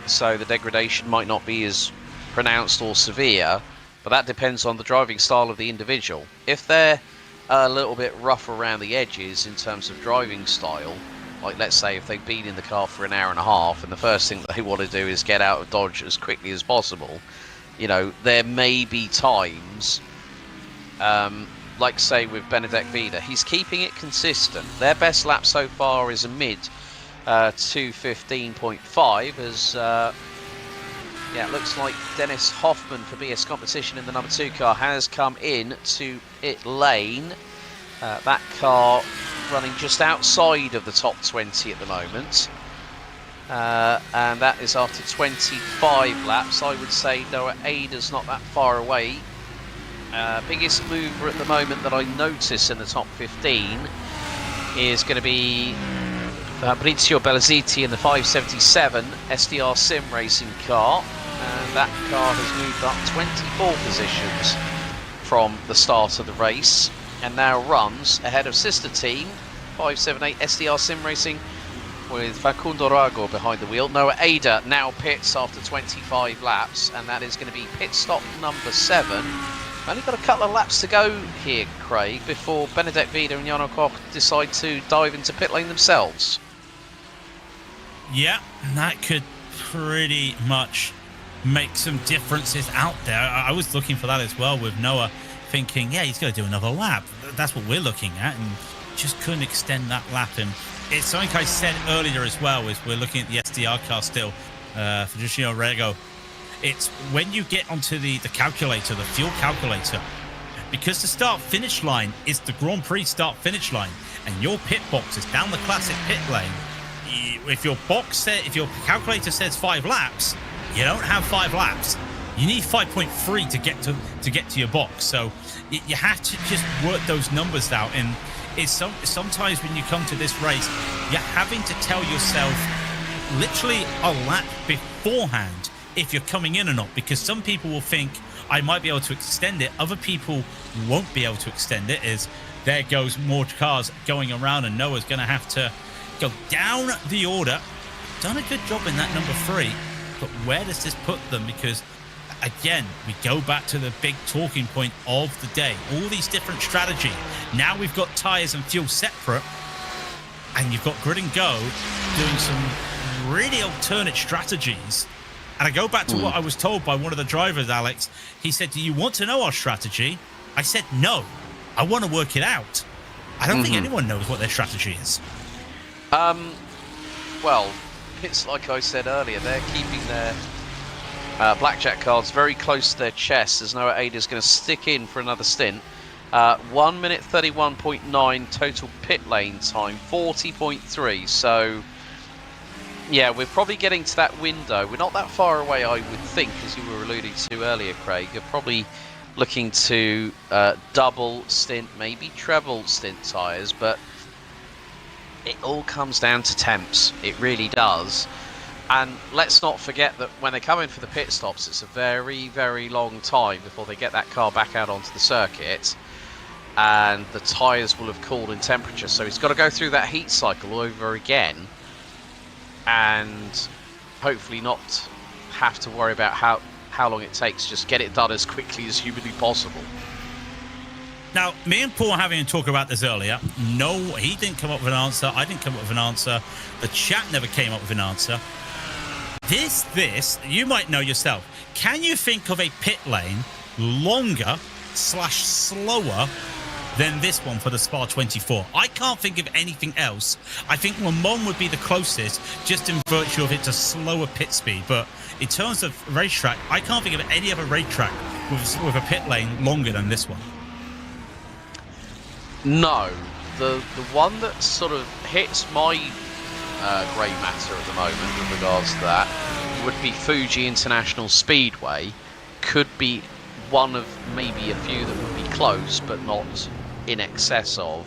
so the degradation might not be as pronounced or severe, but that depends on the driving style of the individual. If they're a little bit rough around the edges in terms of driving style, like let's say if they've been in the car for an hour and a half and the first thing that they want to do is get out of Dodge as quickly as possible, you know, there may be times like say with Benedek Vida, he's keeping it consistent. Their best lap so far is a mid 2:15.5, as yeah, it looks like Dennis Hoffman for BS Competition in the number 2 car has come in to pit lane. That car running just outside of the top 20 at the moment. And that is after 25 laps. I would say Noah Ada's not that far away. Biggest mover at the moment that I notice in the top 15 is going to be Fabrizio Belaziti in the 577 SDR Sim Racing car. And that car has moved up 24 positions from the start of the race and now runs ahead of sister team 578 SDR Sim Racing with Facundo Rago behind the wheel. Noah Ada now pits after 25 laps, and that is going to be pit stop number 7. Only got a couple of laps to go here, Craig, before Benedek Vida and Jarno Koch decide to dive into pit lane themselves. Yeah, that could pretty much make some differences out there. I was looking for that as well with Noah, thinking, yeah, he's going to do another lap. That's what we're looking at, and just couldn't extend that lap. And it's something I said earlier as well, is we're looking at the SDR car still, for Giuliano Rego. It's when you get onto the calculator, the fuel calculator, because the start-finish line is the Grand Prix start-finish line, and your pit box is down the classic pit lane. If your calculator says 5 laps, you don't have 5 laps. You need 5.3 to get to your box. So you have to just work those numbers out. And it's sometimes when you come to this race, you're having to tell yourself literally a lap beforehand if you're coming in or not, because some people will think I might be able to extend it. Other people won't be able to extend it, as there goes more cars going around, and Noah's going to have to go down the order. Done a good job in that number 3, but where does this put them? Because again, we go back to the big talking point of the day, all these different strategy. Now we've got tires and fuel separate, and you've got Grid and Go doing some really alternate strategies. And I go back to what I was told by one of the drivers, Alex. He said, do you want to know our strategy? I said, no, I want to work it out. I don't think anyone knows what their strategy is. Well, it's like I said earlier, they're keeping their blackjack cards very close to their chest, as Noah Ada is going to stick in for another stint. 1 minute 31.9 total pit lane time, 40.3. So yeah, we're probably getting to that window. We're not that far away, I would think, as you were alluding to earlier, Craig. You're probably looking to double stint, maybe treble stint tyres, but it all comes down to temps. It really does. And let's not forget that when they come in for the pit stops, it's a very, very long time before they get that car back out onto the circuit, and the tyres will have cooled in temperature. So he's got to go through that heat cycle all over again, and hopefully not have to worry about how long it takes. Just get it done as quickly as humanly possible. Now, me and Paul were having a talk about this earlier. No, he didn't come up with an answer. I didn't come up with an answer. The chat never came up with an answer. This, you might know yourself. Can you think of a pit lane longer / slower than this one for the Spa 24? I can't think of anything else. I think Le Mans would be the closest, just in virtue of it's a slower pit speed. But in terms of racetrack, I can't think of any other racetrack with a pit lane longer than this one. No, the one that sort of hits my grey matter at the moment with regards to that would be Fuji International Speedway. Could be one of maybe a few that would be close, but not in excess of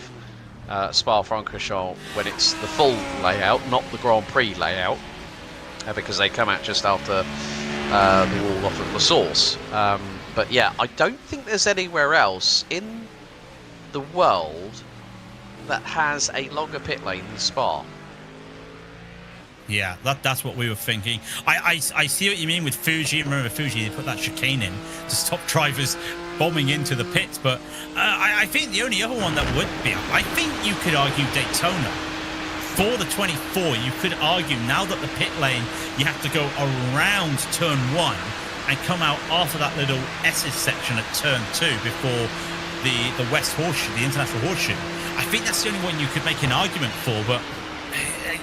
Spa-Francorchamps when it's the full layout, not the Grand Prix layout, because they come out just after the wall off of La Source. But yeah, I don't think there's anywhere else in the world that has a longer pit lane than Spa. Yeah, that's what we were thinking. I see what you mean with Fuji. Remember Fuji, they put that chicane in to stop drivers bombing into the pits. But I think the only other one that would be, I think you could argue Daytona. For the 24, you could argue now that the pit lane, you have to go around turn 1 and come out after that little S's section at turn 2 before the West Horseshoe, the International Horseshoe. I think that's the only one you could make an argument for, but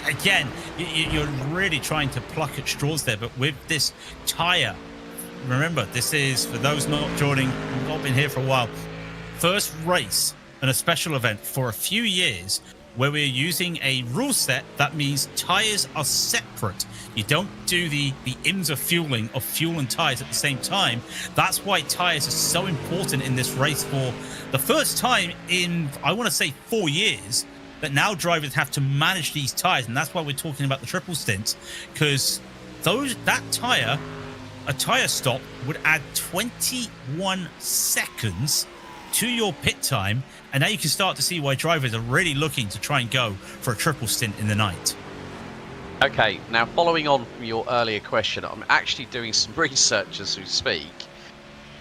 again, you're really trying to pluck at straws there. But with this tyre, remember, this is, for those not joining, not been here for a while, first race and a special event for a few years where we're using a rule set that means tires are separate. You don't do the IMSA fueling of fuel and tires at the same time. That's why tires are so important in this race for the first time in, I want to say, 4 years, that now drivers have to manage these tires. And that's why we're talking about the triple stints, because a tire stop would add 21 seconds to your pit time. And now you can start to see why drivers are really looking to try and go for a triple stint in the night. Okay, now following on from your earlier question, I'm actually doing some research as we speak.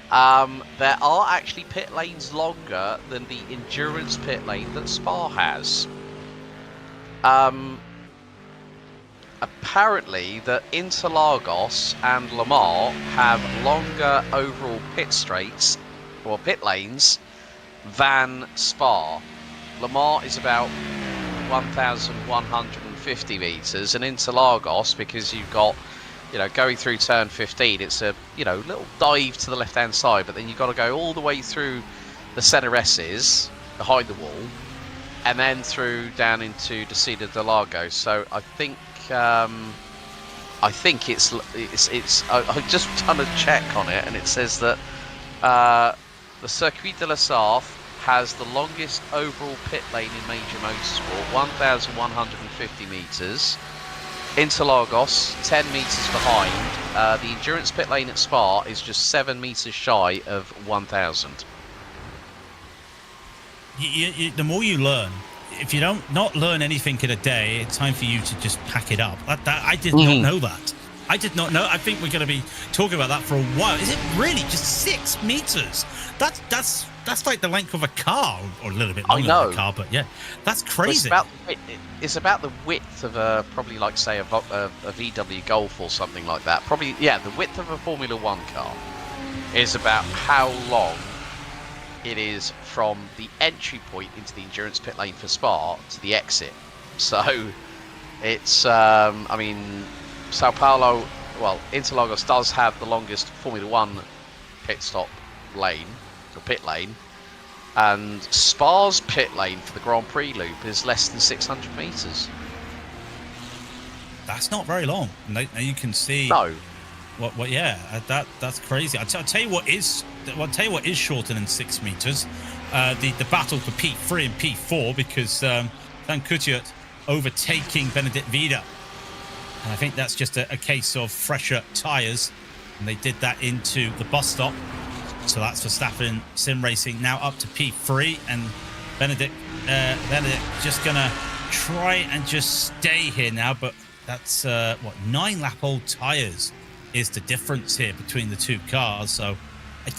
There are actually pit lanes longer than the endurance pit lane that Spa has. Apparently, the Interlagos and Le Mans have longer overall pit straights, or pit lanes, than Spa. Le Mans is about 1,150 meters, and Interlagos, because you've got, going through turn 15, it's a, little dive to the left-hand side, but then you've got to go all the way through the center S's behind the wall, and then through down into Descida de Lago. So I think it's I've just done a check on it, and it says that the Circuit de la Sarthe has the longest overall pit lane in major motorsport, 1,150 meters. Interlagos, 10 meters behind. The endurance pit lane at Spa is just 7 meters shy of 1,000. The more you learn, if you not learn anything in a day, it's time for you to just pack it up. I did not know that. I did not know. I think we're going to be talking about that for a while. Is it really just 6 meters? That's like the length of a car, or a little bit longer than a car. But yeah, that's crazy. It's about the width of probably like say a VW Golf or something like that. Probably, yeah, the width of a Formula One car is about how long it is from the entry point into the endurance pit lane for Spa to the exit. So it's, I mean, Sao Paulo, well, Interlagos does have the longest Formula One pit stop lane, or pit lane, and Spa's pit lane for the Grand Prix loop is less than 600 meters. That's not very long. Now you can see. No. What? Yeah, that's crazy. I'll tell you what is shorter than 6 meters. The battle for P3 and P4, because Van Coutiert overtaking Benedict Vida. And I think that's just a case of fresher tyres, and they did that into the bus stop. So that's Verstappen Sim Racing now up to P3, and Benedict just gonna try and just stay here now. But that's 9 lap old tyres is the difference here between the two cars. So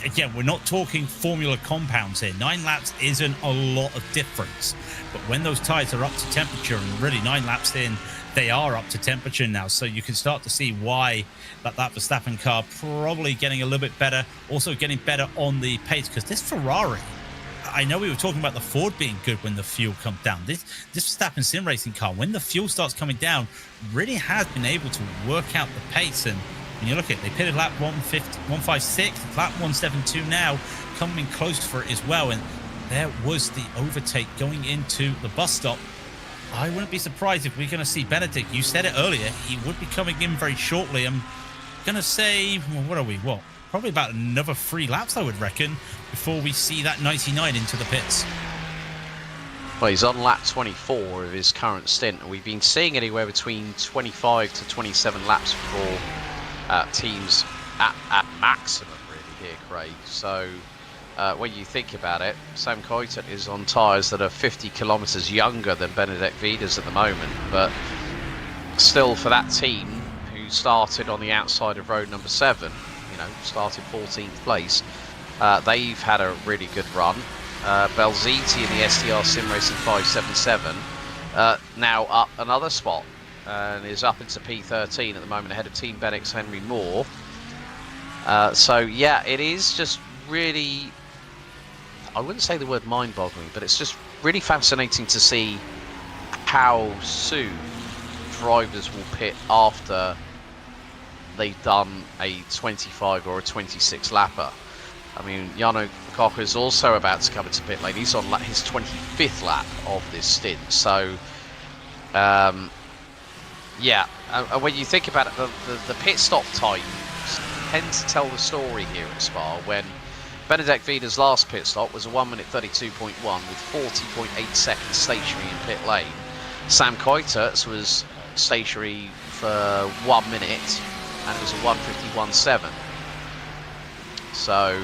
again, we're not talking formula compounds here. 9 laps isn't a lot of difference, but when those tyres are up to temperature, and really 9 laps in, they are up to temperature now. So you can start to see why that Verstappen car probably getting a little bit better, also getting better on the pace, because this Ferrari, I know we were talking about the Ford being good when the fuel comes down. This Verstappen Sim Racing car, when the fuel starts coming down, really has been able to work out the pace. And when you look at it, they pitted lap 156, lap 172 now, coming close for it as well. And there was the overtake going into the bus stop. I wouldn't be surprised if we're going to see Benedict. You said it earlier, he would be coming in very shortly. I'm going to say, well, what are we? What? Probably about another 3 laps, I would reckon, before we see that 99 into the pits. Well, he's on lap 24 of his current stint, and we've been seeing anywhere between 25 to 27 laps for teams at maximum, really, here, Craig. So when you think about it, Sam Coitet is on tyres that are 50 kilometres younger than Benedict Vida's at the moment, but still, for that team who started on the outside of road number 7, started 14th place, they've had a really good run. Belziti in the STR Sim Racing 577 now up another spot and is up into P13 at the moment, ahead of Team Bennett's Henry Moore. So yeah, it is just really, I wouldn't say the word mind-boggling, but it's just really fascinating to see how soon drivers will pit after they've done a 25 or a 26 lapper. I mean, Jarno Koch is also about to come into pit lane. He's on his 25th lap of this stint. So, yeah, and when you think about it, the pit stop times tend to tell the story here at Spa. When Benedek Vida's last pit stop was a 1 minute 32.1 with 40.8 seconds stationary in pit lane. Sam Kuitert's was stationary for 1 minute and it was a 1:51.7. So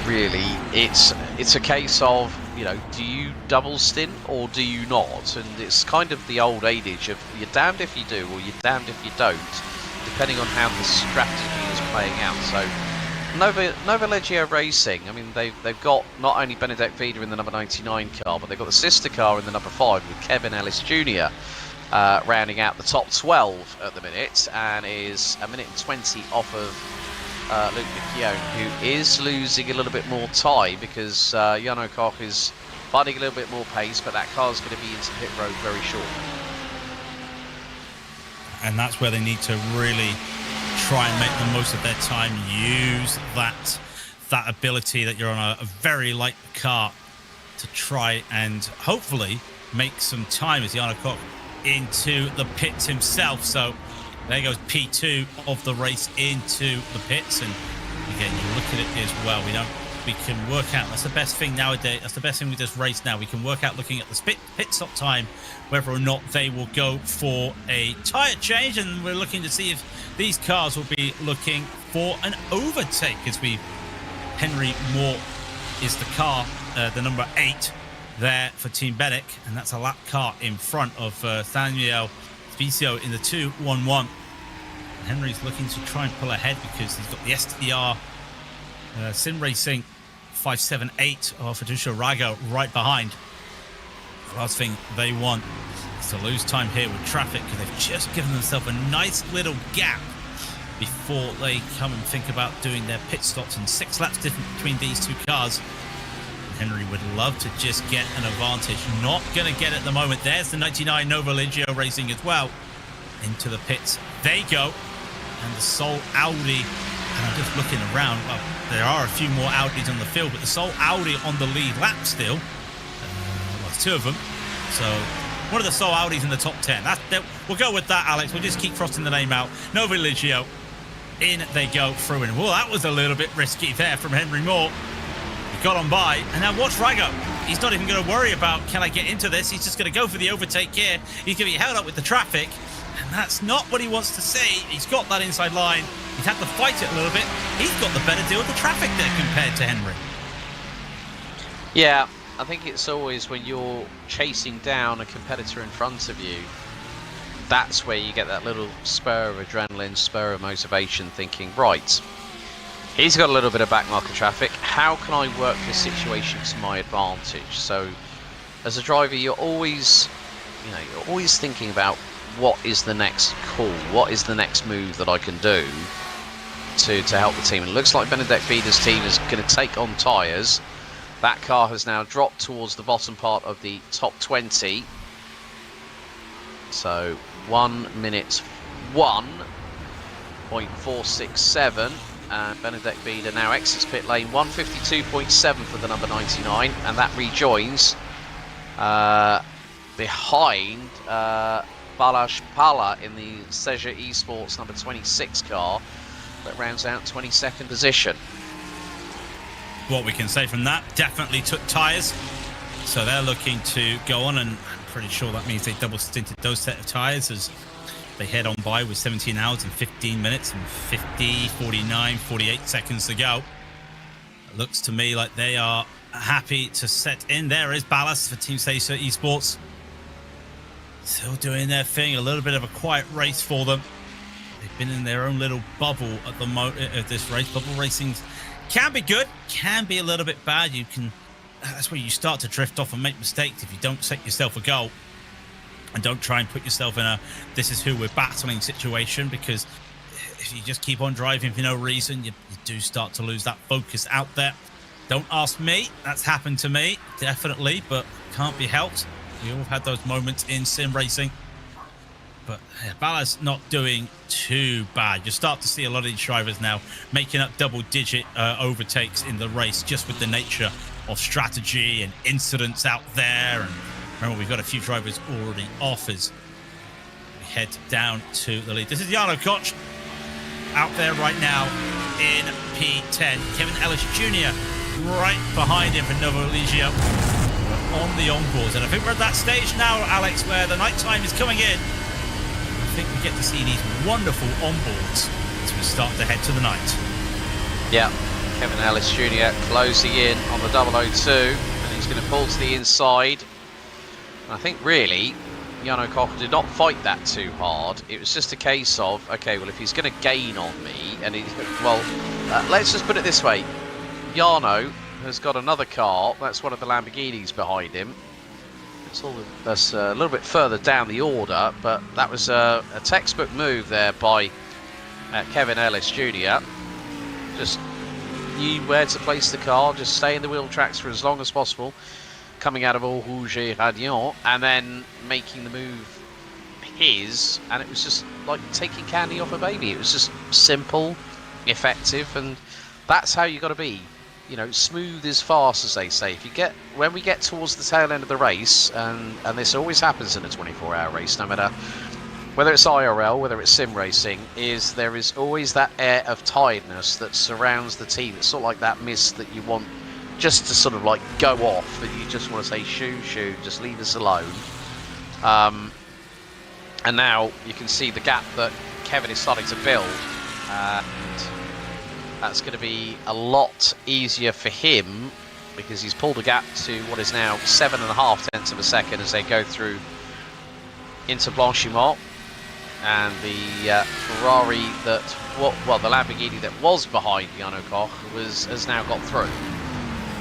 really, it's a case of, you know, do you double stint or do you not? And it's kind of the old adage of you're damned if you do or you're damned if you don't, depending on how the strategy is playing out. So Nova Leggio Racing, I mean, they've got not only Benedek Vida in the number 99 car, but they've got the sister car in the number 5 with Kevin Ellis Jr. Rounding out the top 12 at the minute, and is a minute and 20 off of Luke McKeown, who is losing a little bit more time because Jarno Koch is finding a little bit more pace, but that car's going to be into pit road very shortly. And that's where they need to really try and make the most of their time. Use that ability that you're on a very light car to try and hopefully make some time as Jarno Koch into the pits himself. So there goes P2 of the race into the pits, and again, you look at it as well. We can work out. That's the best thing nowadays. That's the best thing with this race now. We can work out looking at the pit stop time whether or not they will go for a tyre change, and we're looking to see if these cars will be looking for an overtake. As Henry Moore is the car, the number 8 there for Team Benetk, and that's a lap car in front of Daniel Vicio in the 2-1-1. Henry's looking to try and pull ahead because he's got the STR Sim Racing 578 of Fedusha Rago right behind. The last thing they want is to lose time here with traffic, because they've just given themselves a nice little gap before they come and think about doing their pit stops, and 6 laps different between these two cars. Henry would love to just get an advantage. Not going to get it at the moment. There's the 99 Nova Leggio Racing as well. Into the pits they go. And the sole Audi, and I'm just looking around. Well, there are a few more Audis on the field, but the sole Audi on the lead lap still. Well, it's 2 of them. So one of the sole Audis in the top 10. We'll go with that, Alex. We'll just keep crossing the name out. Nova Leggio. In they go through. And well, that was a little bit risky there from Henry Moore. Got on by, and now watch Rago. He's not even going to worry about, can I get into this? He's just going to go for the overtake here. He's going to be held up with the traffic, and that's not what he wants to see. He's got that inside line. He's had to fight it a little bit. He's got the better deal with the traffic there compared to Henry. Yeah, I think it's always when you're chasing down a competitor in front of you, that's where you get that little spur of adrenaline, spur of motivation, thinking, right, he's got a little bit of backmarker traffic. How can I work this situation to my advantage? So, as a driver, you're always thinking about what is the next call, what is the next move that I can do to help the team. And it looks like Benedek Vida's team is going to take on tyres. That car has now dropped towards the bottom part of the top 20. So 1 minute 1.467. And Benedek Vida now exits pit lane, 1:52.7 for the number 99, and that rejoins behind Balash Pala in the Seja Esports number 26 car that rounds out 22nd position. What we can say from that, definitely took tyres, so they're looking to go on, and I'm pretty sure that means they double stinted those set of tyres as they head on by with 17 hours and 15 minutes and 50, 49, 48 seconds to go. It looks to me like they are happy to set in. There is Ballas for Team Seja Esports. Still doing their thing. A little bit of a quiet race for them. They've been in their own little bubble at the moment of this race. Bubble racing can be good, can be a little bit bad. That's where you start to drift off and make mistakes if you don't set yourself a goal. And don't try and put yourself in a this is who we're battling situation, because if you just keep on driving for no reason, you do start to lose that focus out there. Don't ask me. That's happened to me, definitely, but can't be helped. We all had those moments in sim racing. But Ballas not doing too bad. You start to see a lot of these drivers now making up double-digit overtakes in the race, just with the nature of strategy and incidents out there. And remember, we've got a few drivers already off as we head down to the lead. This is Jarno Koch out there right now in P10. Kevin Ellis Jr. right behind him for Novo Ligia on the onboards. And I think we're at that stage now, Alex, where the night time is coming in. I think we get to see these wonderful onboards as we start to head to the night. Yeah, Kevin Ellis Jr. closing in on the 002, and he's going to pull to the inside. And I think really, Jarno Koch did not fight that too hard. It was just a case of, okay, well, if he's going to gain on me, and he's, well, let's just put it this way. Jarno has got another car. That's one of the Lamborghinis behind him. That's a little bit further down the order, but that was a textbook move there by Kevin Ellis Jr. Just knew where to place the car, just stay in the wheel tracks for as long as possible, coming out of Eau Rouge et Radiant, and then making the move his, and it was just like taking candy off a baby. It was just simple, effective, and that's how you got to be. You know, smooth is fast, as they say. When we get towards the tail end of the race, and this always happens in a 24-hour race, no matter whether it's IRL, whether it's sim racing, there is always that air of tiredness that surrounds the team. It's sort of like that mist that you want just to sort of like go off, and you just want to say, shoo, just leave us alone. And now you can see the gap that Kevin is starting to build, and that's going to be a lot easier for him because he's pulled a gap to what is now 7.5 tenths of a second as they go through into Blanchimont. And the Ferrari the Lamborghini that was behind Jarno Koch has now got through.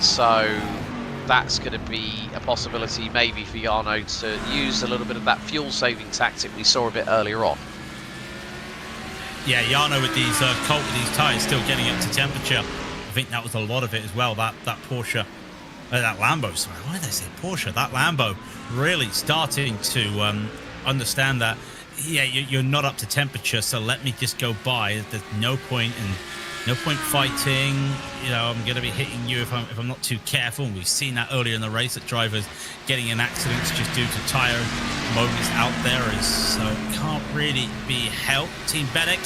So that's going to be a possibility maybe for Jarno to use a little bit of that fuel-saving tactic we saw a bit earlier on. Yeah, Jarno with these Colt with these tyres still getting up to temperature. I think that was a lot of it as well. That Porsche, that Lambo. Sorry, why did I say Porsche? That Lambo really starting to understand that. Yeah, you're not up to temperature, so let me just go by. There's no point fighting. You know, I'm going to be hitting you if I'm not too careful. And we've seen that earlier in the race that drivers getting in accidents just due to tyre moments out there, so it can't really be helped. Team Benek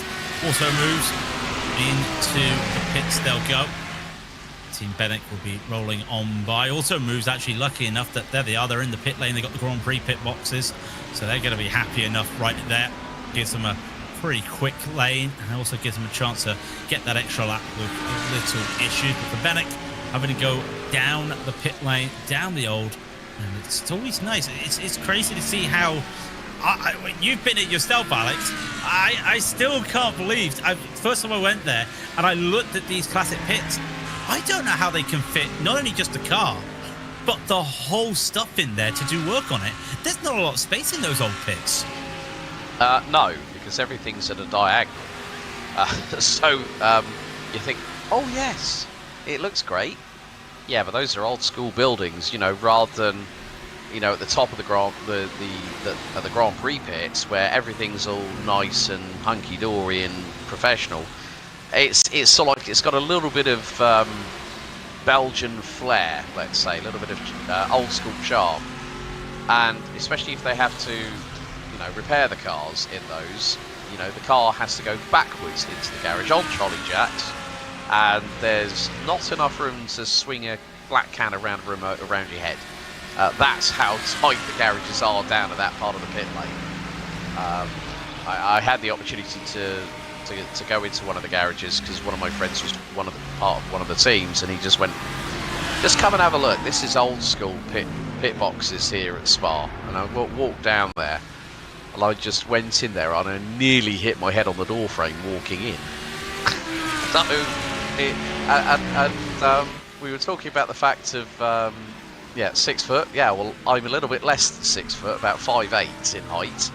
also moves into the pits. They'll go. Team Benek will be rolling on by. Also moves, actually lucky enough that there they are. They're in the pit lane. They got the Grand Prix pit boxes, so they're going to be happy enough right there. Gives them a pretty quick lane, and also gives them a chance to get that extra lap with little issues. But for Benek, having to go down the pit lane, down the old, and it's always nice. It's crazy to see how you've been it yourself, Alex. I still can't believe. First time I went there and I looked at these classic pits. I don't know how they can fit not only just a car, but the whole stuff in there to do work on it. There's not a lot of space in those old pits. No, because everything's at a diagonal. So you think, oh yes, it looks great. Yeah, but those are old school buildings, you know, rather than, you know, at the top of the Grand Prix pits where everything's all nice and hunky dory and professional. It's sort of like it's got a little bit of Belgian flair, let's say, a little bit of old school charm, and especially if they have to, you know, repair the cars in those, you know, the car has to go backwards into the garage on trolley jacks, and there's not enough room to swing a black can around a remote around your head. That's how tight the garages are down at that part of the pit lane. I had the opportunity to go into one of the garages because one of my friends was part of one of the teams, and he just went, just come and have a look. This is old school pit boxes here at Spa. And I walked down there, and I just went in there and I nearly hit my head on the door frame walking in. We were talking about the fact of 6 foot. Yeah, well, I'm a little bit less than 6 foot, about 5'8" in height,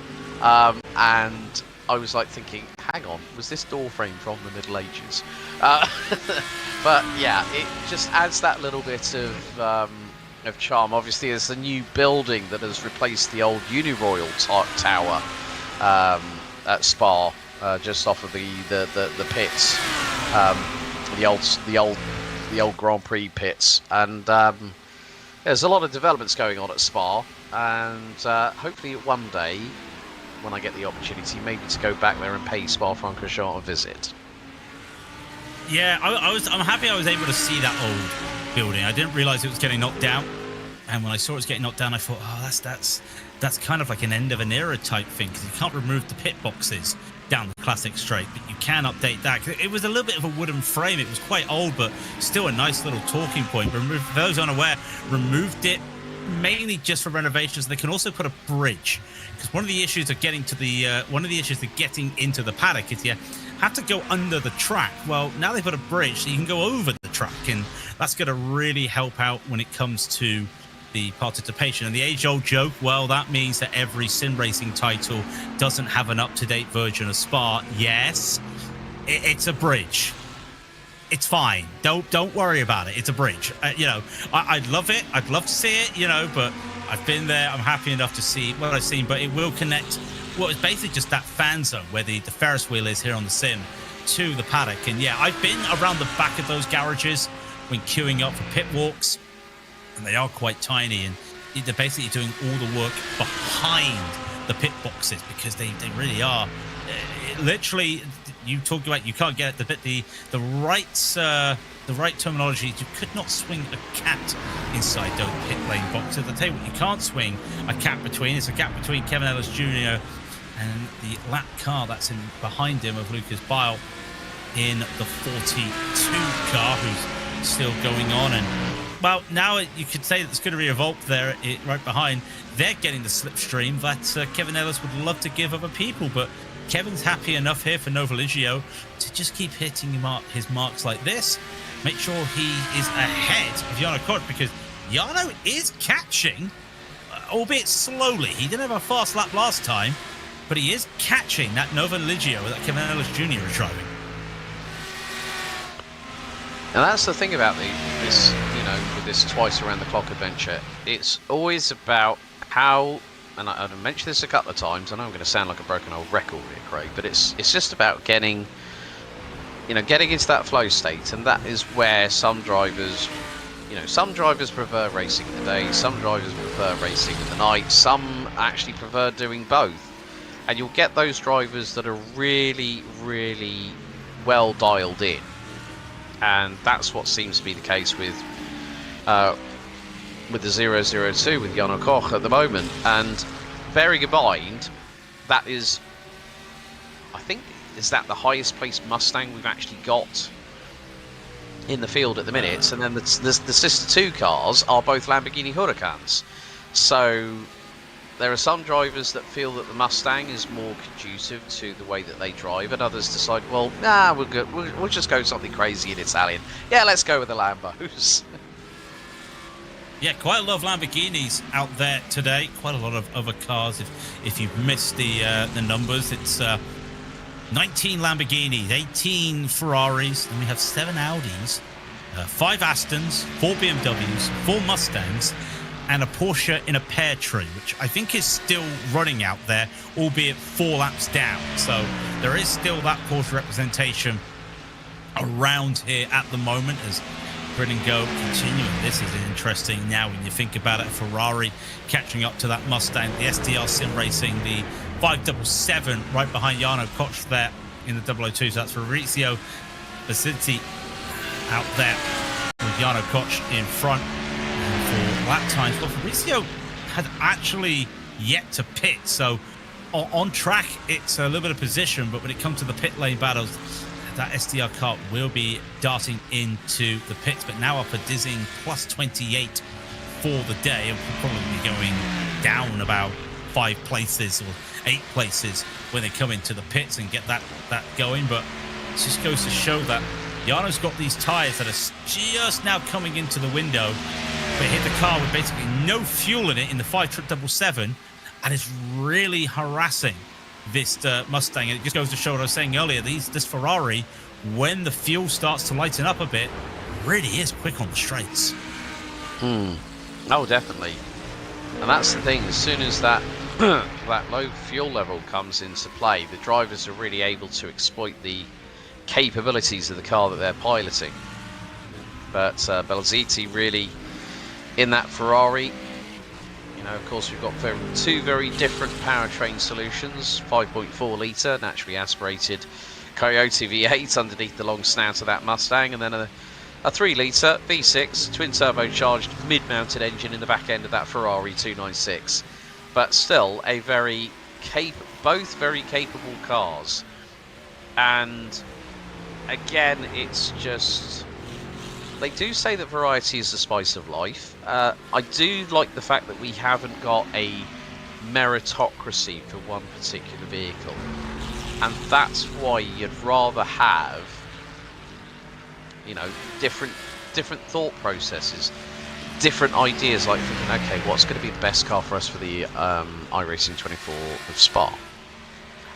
and I was like thinking, hang on, was this door frame from the Middle Ages? But yeah, it just adds that little bit of charm. Obviously, there's a new building that has replaced the old Uniroyal tower at Spa, just off of the pits, the old Grand Prix pits, and there's a lot of developments going on at Spa, and hopefully one day, when I get the opportunity, maybe to go back there and pay Spa-Francorchamps a visit. Yeah, I'm happy I was able to see that old building. I didn't realise it was getting knocked down, and when I saw it was getting knocked down, I thought, oh, that's kind of like an end of an era type thing, because you can't remove the pit boxes down the classic straight, but you can update that. It was a little bit of a wooden frame. It was quite old, but still a nice little talking point. For those unaware, removed it mainly just for renovations. They can also put a bridge, because one of the issues of getting into the paddock is you have to go under the track. Well, now they put a bridge so you can go over the track, and that's going to really help out when it comes to the participation. And the age-old joke, well, that means that every sim racing title doesn't have an up-to-date version of Spa. Yes, it's a bridge. It's fine. Don't worry about it. It's a bridge. I'd love it. I'd love to see it. But I've been there. I'm happy enough to see what I've seen. But it will connect. Well, it's basically just that fan zone where the Ferris wheel is here on the sim to the paddock. And yeah, I've been around the back of those garages when queuing up for pit walks. And they are quite tiny, and they're basically doing all the work behind the pit boxes, because they really are. Literally, you talked about you can't get the right terminology. You could not swing a cat inside those pit lane boxes. I'll tell you what, you can't swing a cat between. It's a gap between Kevin Ellis Jr. and the lap car that's in behind him of Lucas Bile in the 42 car, who's still going on. And well, now you could say that there's going to be a Revolt there right behind. They're getting the slipstream that Kevin Ellis would love to give other people, but Kevin's happy enough here for Novaligio to just keep hitting his marks like this. Make sure he is ahead of Jarno Koch, because Jarno is catching, albeit slowly. He didn't have a fast lap last time, but he is catching that Novaligio that Kevin Ellis Jr. is driving. And that's the thing about this, with this twice around the clock adventure. It's always about how, and I've mentioned this a couple of times. I know I'm going to sound like a broken old record here, Craig, but it's just about getting into that flow state, and that is where some drivers prefer racing in the day, some drivers prefer racing in the night, some actually prefer doing both. And you'll get those drivers that are really, really well dialed in. And that's what seems to be the case with the 002 with Jarno Koch at the moment. And bearing in mind, that is, I think, is that the highest placed Mustang we've actually got in the field at the minute? And then the sister two cars are both Lamborghini Huracans. So there are some drivers that feel that the Mustang is more conducive to the way that they drive, and others decide, well, nah, we'll just go something crazy in Italian. Yeah, let's go with the Lambos. Yeah, quite a lot of Lamborghinis out there today. Quite a lot of other cars. If you've missed the numbers, it's 19 Lamborghinis, 18 Ferraris, and we have 7 Audis, 5 Astons, 4 BMWs, 4 Mustangs, and a Porsche in a pear tree, which I think is still running out there, albeit 4 laps down. So there is still that Porsche representation around here at the moment as Grid and Go continuing. This is interesting now when you think about it. Ferrari catching up to that Mustang, the STR Sim Racing, the 577 right behind Jarno Koch there in the 002. So that's Fabrizio Bassetti out there with Jarno Koch in front. For lap times, well, Fabrizio had actually yet to pit, so on track it's a little bit of position, but when it comes to the pit lane battles, that SDR car will be darting into the pits, but now up a dizzying plus 28 for the day, and will probably be going down about 5 places or 8 places when they come into the pits and get that going. But it just goes to show that Jarno's got these tyres that are just now coming into the window, but hit the car with basically no fuel in it in the 577, and it's really harassing this Mustang. And it just goes to show what I was saying earlier, this Ferrari, when the fuel starts to lighten up a bit, really is quick on the straights. Oh, definitely. And that's the thing, as soon as that that low fuel level comes into play, the drivers are really able to exploit the capabilities of the car that they're piloting. But Belzitti really in that Ferrari. You know, of course, we've got two very different powertrain solutions. 5.4 litre naturally aspirated Coyote V8 underneath the long snout of that Mustang, and then a 3 litre V6 twin turbocharged mid-mounted engine in the back end of that Ferrari 296. But still a both very capable cars. And again, it's just, they do say that variety is the spice of life. I do like the fact that we haven't got a meritocracy for one particular vehicle, and that's why you'd rather have, you know, different thought processes, different ideas, like thinking, okay, what's going to be the best car for us for the iRacing 24 of Spa?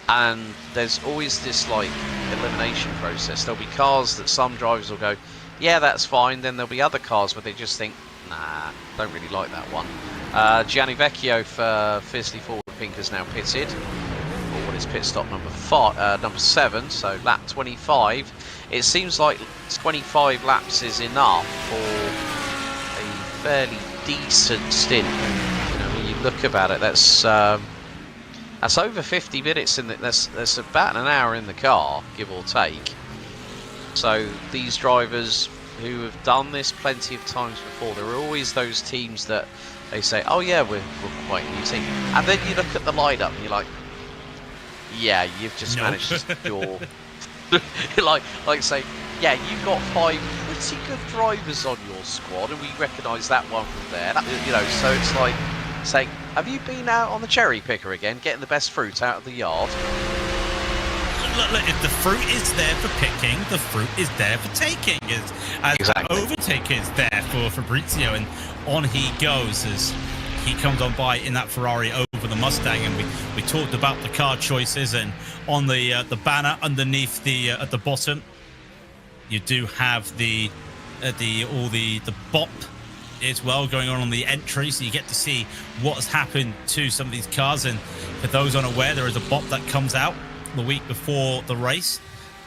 And there's always this like elimination process. There'll be cars that some drivers will go, yeah, that's fine. Then there'll be other cars where they just think, nah, don't really like that one. Gianni Vecchio for Fiercely Forward Pink has now pitted for what is pit stop number 7, so lap 25. It seems like 25 laps is enough for a fairly decent stint. You know, when you look about it, that's over 50 minutes in that's about an hour in the car, give or take. So these drivers who have done this plenty of times before, there are always those teams that they say, oh yeah, we're quite a new team, and then you look at the lineup and you're like, yeah, you've just managed to secure like say, yeah, you've got 5 pretty good drivers on your squad, and we recognise that one from there. You know, so it's like saying, have you been out on the cherry picker again, getting the best fruit out of the yard? Look, if the fruit is there for picking, the fruit is there for taking. Exactly. Overtake is there for Fabrizio, and on he goes as he comes on by in that Ferrari over the Mustang. And we talked about the car choices, and on the banner underneath the at the bottom, you do have the bop as well going on the entry, so you get to see what has happened to some of these cars. And for those unaware, there is a bop that comes out the week before the race,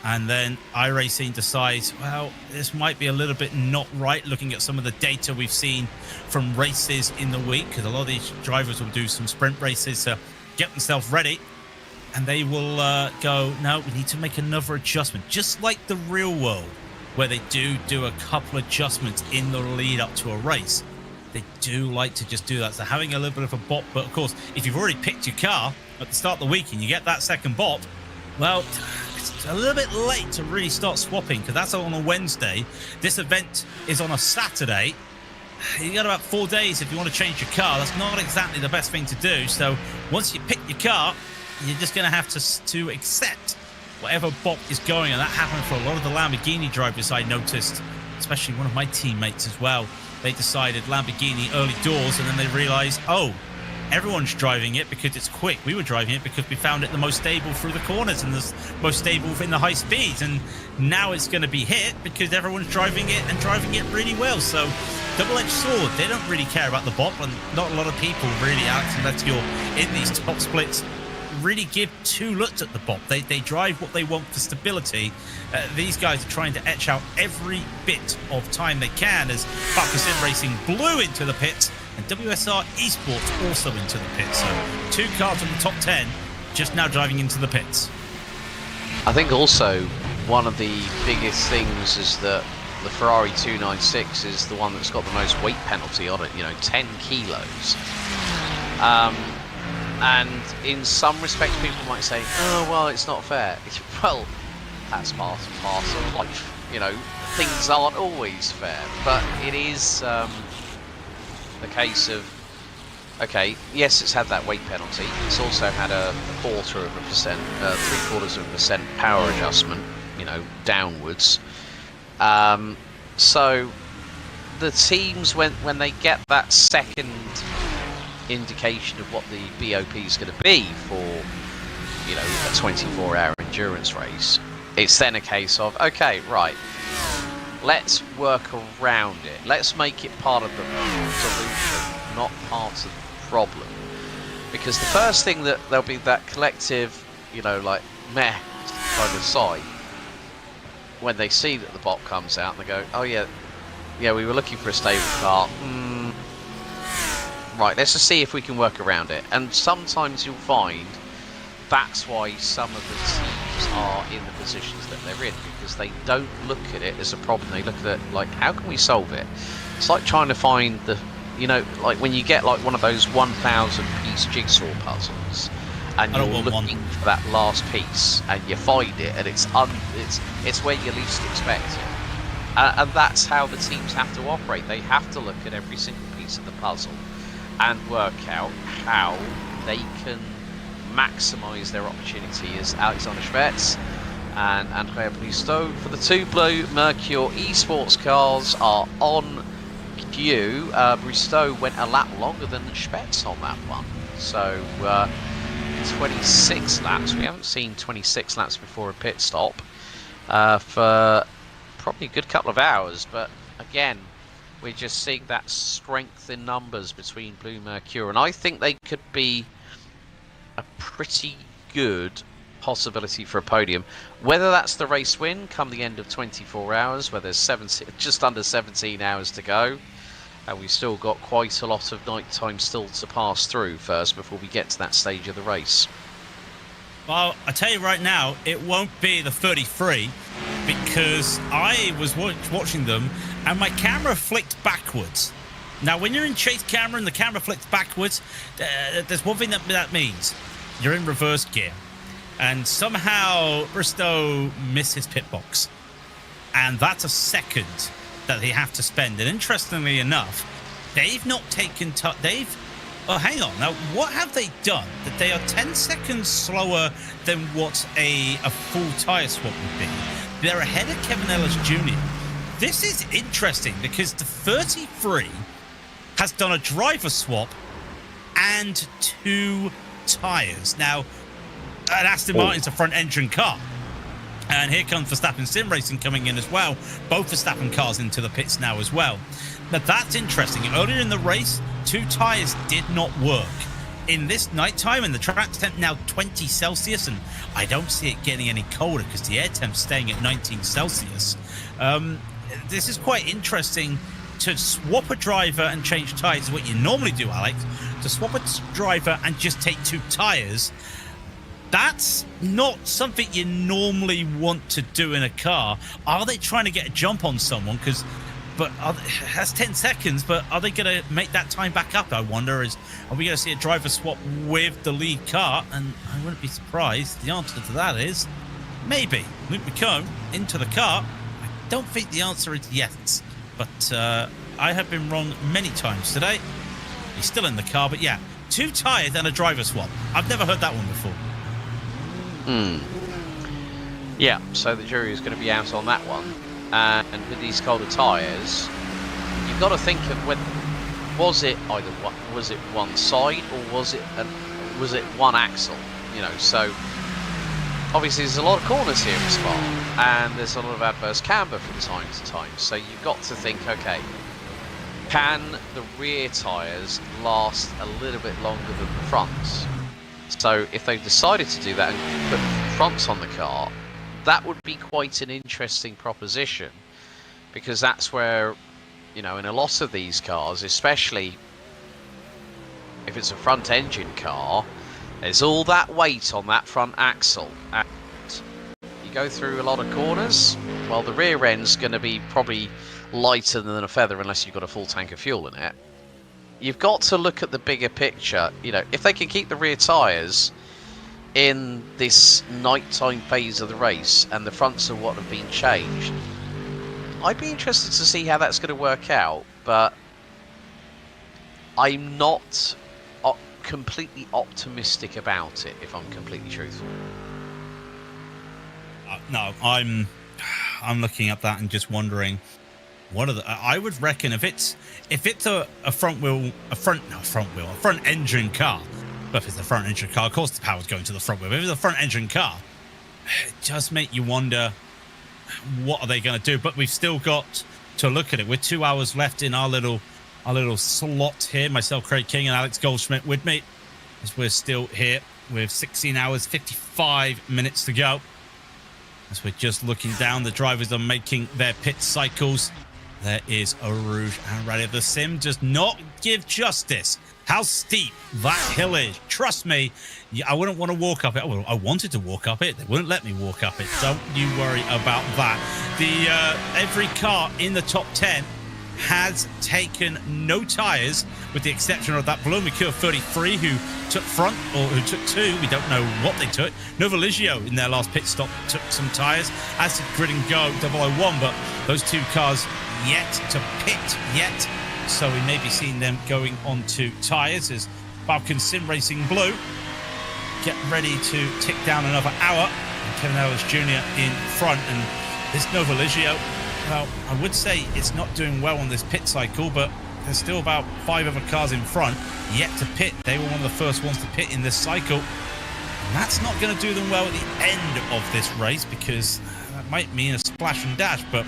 and then iRacing decides, well, this might be a little bit not right, looking at some of the data we've seen from races in the week, because a lot of these drivers will do some sprint races to get themselves ready, and they will go, no, we need to make another adjustment, just like the real world, where they do a couple adjustments in the lead up to a race. They do like to just do that. So having a little bit of a bop, but of course, if you've already picked your car at the start of the week and you get that second bop, well, it's a little bit late to really start swapping, because that's on a Wednesday. This event is on a Saturday. You got about 4 days if you want to change your car. That's not exactly the best thing to do. So once you pick your car, you're just going to have to accept whatever bop is going. And that happened for a lot of the Lamborghini drivers, I noticed, especially one of my teammates as well. They decided Lamborghini early doors, and then they realized, oh, everyone's driving it because it's quick. We were driving it because we found it the most stable through the corners and the most stable in the high speeds. And now it's going to be hit because everyone's driving it and driving it really well. So double-edged sword. They don't really care about the bop, and not a lot of people really, Alex, unless you're in these top splits, really give 2 looks at the bop. They drive what they want for stability. These guys are trying to etch out every bit of time they can, as Falken Sim Racing blew into the pits and WSR Esports also into the pits. So 2 cars in the top 10 just now driving into the pits. I think also one of the biggest things is that the Ferrari 296 is the one that's got the most weight penalty on it, 10 kilos. And in some respects, people might say, oh, well, it's not fair. Well, that's part and parcel of life. Things aren't always fair. But it is the case of, okay, yes, it's had that weight penalty. It's also had a 0.75% power adjustment, downwards. So the teams, when they get that second indication of what the BOP is going to be for a 24-hour endurance race, it's then a case of, okay, right, let's work around it, let's make it part of the solution, not part of the problem. Because the first thing that there'll be that collective, you know, like meh kind of sigh when they see that the bot comes out and they go, oh yeah, we were looking for a stable car. Right, let's just see if we can work around it. And sometimes you'll find that's why some of the teams are in the positions that they're in, because they don't look at it as a problem. They look at it like, how can we solve it? It's like trying to find the, you know, like when you get like one of those 1,000 piece jigsaw puzzles and you're looking for that last piece and you find it and it's where you least expect it. And that's how the teams have to operate. They have to look at every single piece of the puzzle and work out how they can maximise their opportunity, as Alexander Schwartz and Andrea Bristow for the two Blue Mercure esports cars are on queue. Bristow went a lap longer than Schwartz on that one, so 26 laps. We haven't seen 26 laps before a pit stop for probably a good couple of hours, but again, we're just seeing that strength in numbers between Blue Mercure, and I think they could be a pretty good possibility for a podium. Whether that's the race win come the end of 24 hours, where there's just under 17 hours to go, and we've still got quite a lot of night time still to pass through first before we get to that stage of the race. Well, I tell you right now, it won't be the 33, because I was watching them and my camera flicked backwards. Now, when you're in chase camera and the camera flicks backwards, there's one thing that means. You're in reverse gear. And somehow Bristow missed his pit box. And that's a second that they have to spend. And interestingly enough, they've not taken... Oh, hang on. Now, what have they done that they are 10 seconds slower than what a full tyre swap would be? They're ahead of Kevin Ellis Jr. This is interesting because the 33 has done a driver swap and 2 tyres. Now, an Aston Martin's a front-engine car. And here comes Verstappen Sim Racing coming in as well. Both Verstappen cars into the pits now as well. But that's interesting. Earlier in the race, 2 tyres did not work. In this nighttime, and the track temp now 20 Celsius, and I don't see it getting any colder because the air temp's staying at 19 Celsius. This is quite interesting. To swap a driver and change tyres is what you normally do, Alex. To swap a driver and just take 2 tyres, that's not something you normally want to do in a car. Are they trying to get a jump on someone? That's 10 seconds, but are they going to make that time back up, I wonder? Are we going to see a driver swap with the lead car? And I wouldn't be surprised. The answer to that is maybe. Luke McComb into the car. I don't think the answer is yes. But I have been wrong many times today. He's still in the car, but yeah, 2 tyres and a driver swap. I've never heard that one before. Yeah, so the jury is going to be out on that one. And with these colder tyres, you've got to think of whether was it one side or was it one axle? You know, so obviously there's a lot of corners here in Spa, and there's a lot of adverse camber from time to time. So you've got to think, okay, can the rear tyres last a little bit longer than the fronts? So if they've decided to do that and put fronts on the car, that would be quite an interesting proposition, because that's where, you know, in a lot of these cars, especially if it's a front engine car, there's all that weight on that front axle, and you go through a lot of corners. Well, the rear end's going to be probably lighter than a feather unless you've got a full tank of fuel in it. You've got to look at the bigger picture. You know, if they can keep the rear tyres in this nighttime phase of the race and the fronts are what have been changed, I'd be interested to see how that's going to work out, but I'm not completely optimistic about it, if I'm completely truthful. No, I'm looking at that and just wondering, what are the? I would reckon if it's a front engine car. But if it's a front engine car, of course the power's going to the front wheel. If it's a front engine car, it does make you wonder, what are they going to do? But we've still got to look at it. We're 2 hours left in our little slot here. Myself, Craig King, and Alex Goldschmidt with me. as we're still here with 16 hours, 55 minutes to go. As we're just looking down, the drivers are making their pit cycles. There is a Rouge and Rally. The sim does not give justice how steep that hill is. Trust me, I wouldn't want to walk up it. Well, I wanted to walk up it. They wouldn't let me walk up it. Don't you worry about that. Every car in the top 10 has taken no tyres, with the exception of that Blue Mercure 33 who took front, or who took two. We don't know what they took. Nova Ligio in their last pit stop took some tyres, as did Grid and Go 001, but those two cars yet to pit yet. So we may be seeing them going on to tyres as Falken Sim Racing Blue get ready to tick down another hour. And Kevin Ellis Jr. in front. And this Nova Ligio, well, I would say it's not doing well on this pit cycle, but there's still about 5 other cars in front yet to pit. They were one of the first ones to pit in this cycle. And that's not going to do them well at the end of this race, because that might mean a splash and dash, but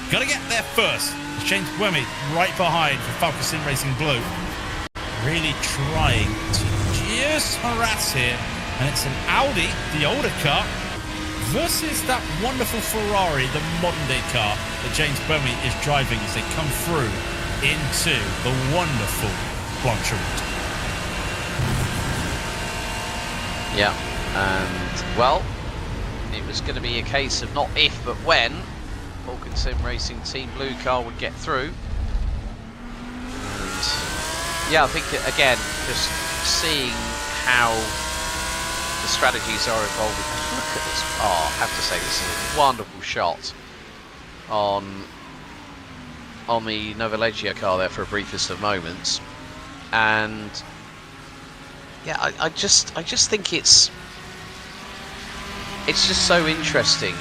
got to get there first. James Buemi right behind for Falken Sim Racing Blue. Really trying to just harass here. And it's an Audi, the older car, versus that wonderful Ferrari, the modern day car that James Buemi is driving as they come through into the wonderful Blanchard. Yeah, and well, it was going to be a case of not if but when Falken Sim Racing Team Blue car would get through. And yeah, I think again, just seeing how the strategies are evolving. Look at this. Oh, I have to say, this is a wonderful shot on the Nova Leggio car there for a briefest of moments. And yeah, I just think it's just so interesting.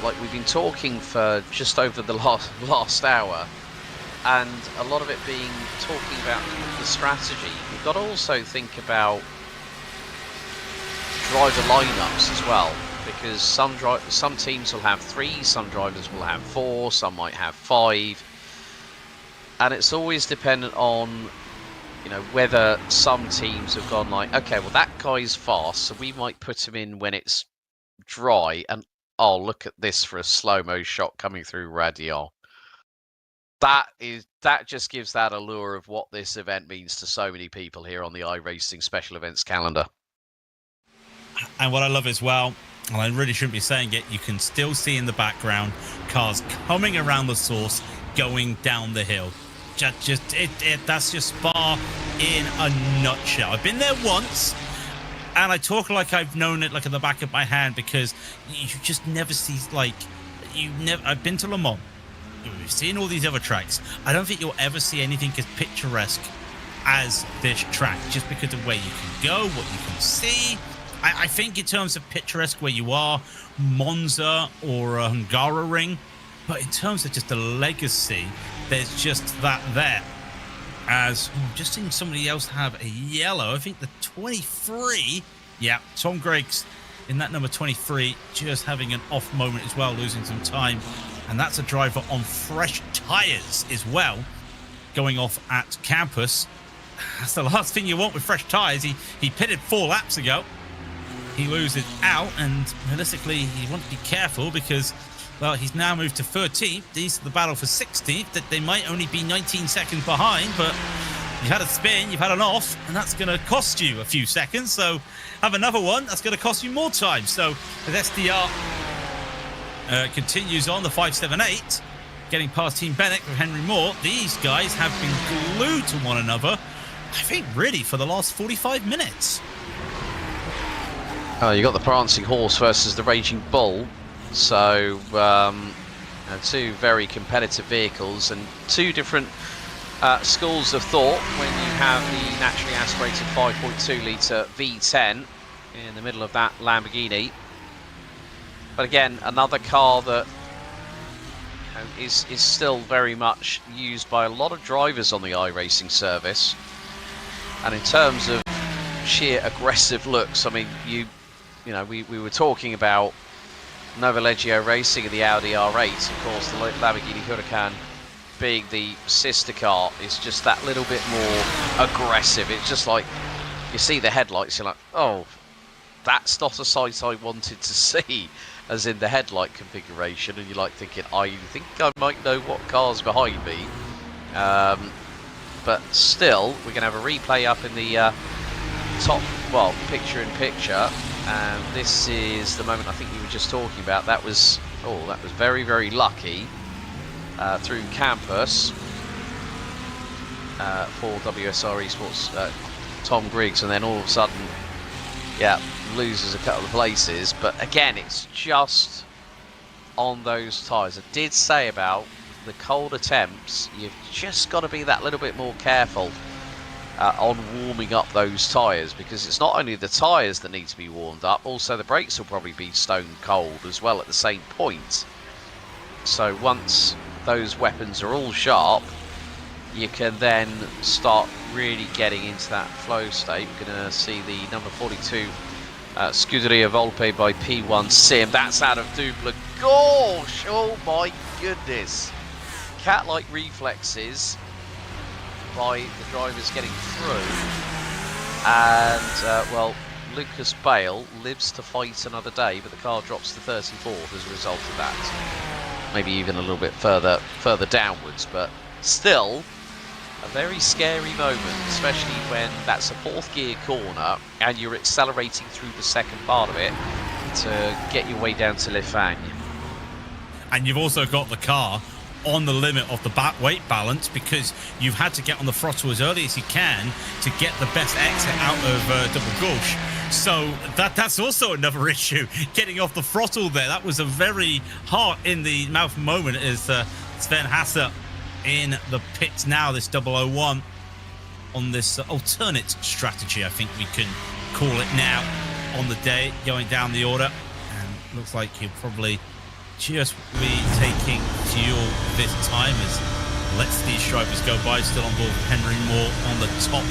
Like, we've been talking for just over the last hour, and a lot of it being talking about the strategy. We've got to also think about driver lineups as well, because some teams will have 3, some drivers will have 4, some might have 5, and it's always dependent on, you know, whether some teams have gone like, okay, well, that guy's fast, so we might put him in when it's dry, and oh, look at this for a slow-mo shot coming through Radial. That just gives that allure of what this event means to so many people here on the iRacing special events calendar. And what I love as well, and I really shouldn't be saying it, you can still see in the background cars coming around the source, going down the hill. That's just Spa in a nutshell. I've been there once, and I talk like I've known it like at the back of my hand, because you just never see, like, I've been to Le Mans. We've seen all these other tracks. I don't think you'll ever see anything as picturesque as this track, just because of where you can go, what you can see. I think in terms of picturesque where you are, Monza or Hungaroring, but in terms of just the legacy, there's just that there. As just seen somebody else have a yellow, I think the 23, yeah, Tom Griggs in that number 23, just having an off moment as well, losing some time. And that's a driver on fresh tyres as well, going off at campus. That's the last thing you want with fresh tyres. He pitted 4 laps ago. He loses out, and realistically, you want to be careful because, well, he's now moved to 13th. These are the battle for 16th. That they might only be 19 seconds behind, but you've had a spin, you've had an off, and that's going to cost you a few seconds. So have another one, that's going to cost you more time. So as SDR continues on the 578, getting past Team Bennett with Henry Moore, these guys have been glued to one another, I think, really for the last 45 minutes. Oh, you got the Prancing Horse versus the Raging Bull. So, two very competitive vehicles and 2 different schools of thought when you have the naturally aspirated 5.2 litre V10 in the middle of that Lamborghini. But again, another car that is still very much used by a lot of drivers on the iRacing service. And in terms of sheer aggressive looks, I mean, you know, we were talking about Nova Leggio Racing and the Audi R8. Of course, the Lamborghini Huracan being the sister car is just that little bit more aggressive. It's just like, you see the headlights, you're like, oh, that's not a sight I wanted to see, as in the headlight configuration, and you're like thinking, I think I might know what car's behind me. But still, we're going to have a replay up in the top, well, picture-in-picture, and this is the moment I think you were just talking about. That was very, very lucky through campus for WSR Esports Tom Griggs, and then all of a sudden, yeah, loses a couple of places. But again, it's just on those tyres. I did say about the cold attempts, you've just got to be that little bit more careful on warming up those tyres, because it's not only the tyres that need to be warmed up, also the brakes will probably be stone cold as well at the same point. So once those weapons are all sharp, you can then start really getting into that flow state. We're going to see the number 42 Scuderia Volpe by P1 Sim. That's out of Double Gosh! Oh my goodness! Cat-like reflexes by the drivers getting through, and well, Lucas Bale lives to fight another day, but the car drops to 34th as a result of that. Maybe even a little bit further downwards, but still a very scary moment, especially when that's a fourth gear corner and you're accelerating through the second part of it to get your way down to Le Fagne. And you've also got the car on the limit of the back weight balance, because you've had to get on the throttle as early as you can to get the best exit out of Double Gauche. So that's also another issue, getting off the throttle there. That was a very heart in the mouth moment as Sven Hasse in the pits now, this 001 on this alternate strategy, I think we can call it now, on the day, going down the order. And looks like he'll probably just be taking fuel this time as lets these drivers go by. Still on board with Henry Moore on the top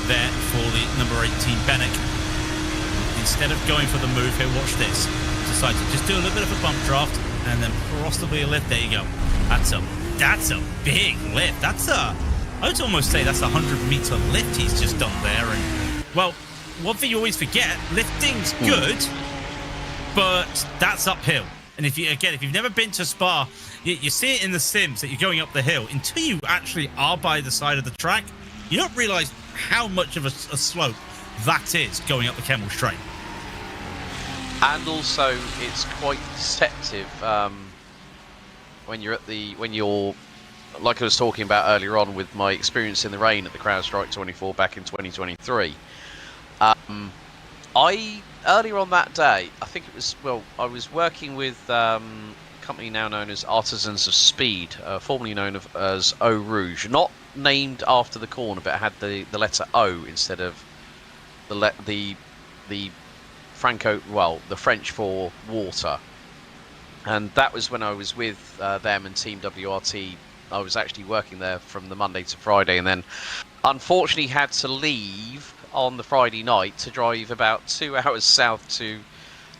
there for the number 18 Bennick. Instead of going for the move here, watch this. Decide to just do a little bit of a bump draft and then possibly a lift. There you go. That's a big lift. I would almost say that's a 100-meter lift he's just done there. And well, one thing you always forget, lifting's good, but that's uphill. And if you've never been to Spa, you see it in the sims that you're going up the hill. Until you actually are by the side of the track, you don't realize how much of a slope that is going up the Kemmel Straight. And also, it's quite deceptive when you're like I was talking about earlier on with my experience in the rain at the CrowdStrike 24 back in 2023. Earlier on that day, I think it was, well, I was working with a company now known as Artisans of Speed, formerly known as Eau Rouge, not named after the corner, but it had the letter O instead of the French for water. And that was when I was with them and Team WRT. I was actually working there from the Monday to Friday, and then unfortunately had to leave on the Friday night to drive about 2 hours south to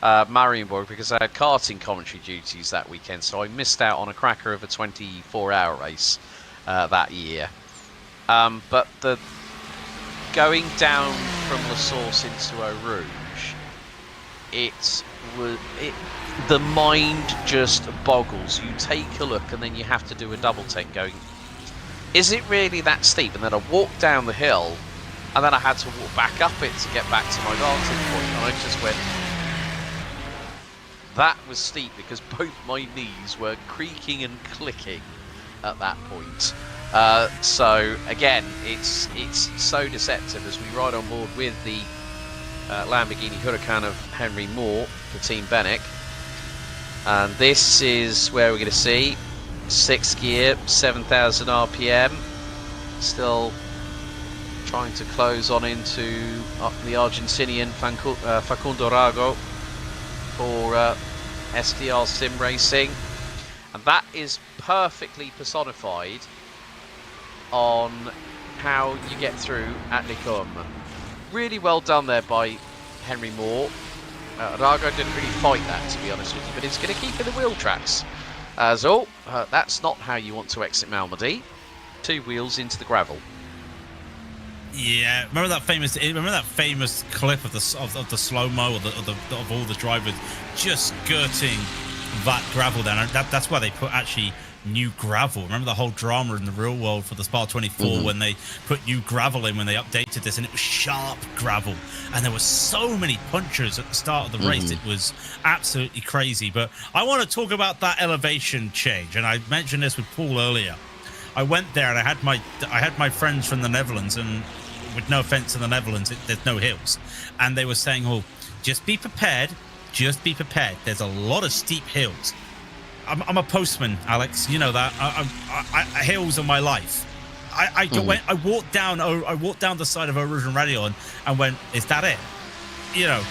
Marienburg because I had karting commentary duties that weekend. So I missed out on a cracker of a 24-hour race that year. But the going down from La Source into Eau Rouge, the mind just boggles. You take a look and then you have to do a double take going, is it really that steep? And then I walked down the hill and then I had to walk back up it to get back to my vantage point. And I just went, that was steep, because both my knees were creaking and clicking at that point. So again, it's so deceptive as we ride on board with the Lamborghini Huracan of Henry Moore for Team Bennick. And this is where we're going to see 6th gear, 7,000 RPM, still trying to close on into the Argentinian Facundo Rago for SDR Sim Racing. And that is perfectly personified on how you get through at Les Combes. Really well done there by Henry Moore. Rago didn't really fight that, to be honest with you, but it's going to keep in the wheel tracks. So, that's not how you want to exit Malmedy. 2 wheels into the gravel. Yeah, remember that famous clip of the slow mo of all the drivers just skirting that gravel down. That's why they put actually new gravel. Remember the whole drama in the real world for the Spa 24 when they put new gravel in when they updated this, and it was sharp gravel, and there were so many punchers at the start of the race. It was absolutely crazy. But I want to talk about that elevation change, and I mentioned this with Paul earlier. I went there and I had my friends from the Netherlands, and with no offense to the Netherlands, there's no hills, and they were saying, "Oh, just be prepared. Just be prepared. There's a lot of steep hills." I'm a postman, Alex. You know that. Hills are my life. I walked down the side of Eau Radion and went, "Is that it?" You know,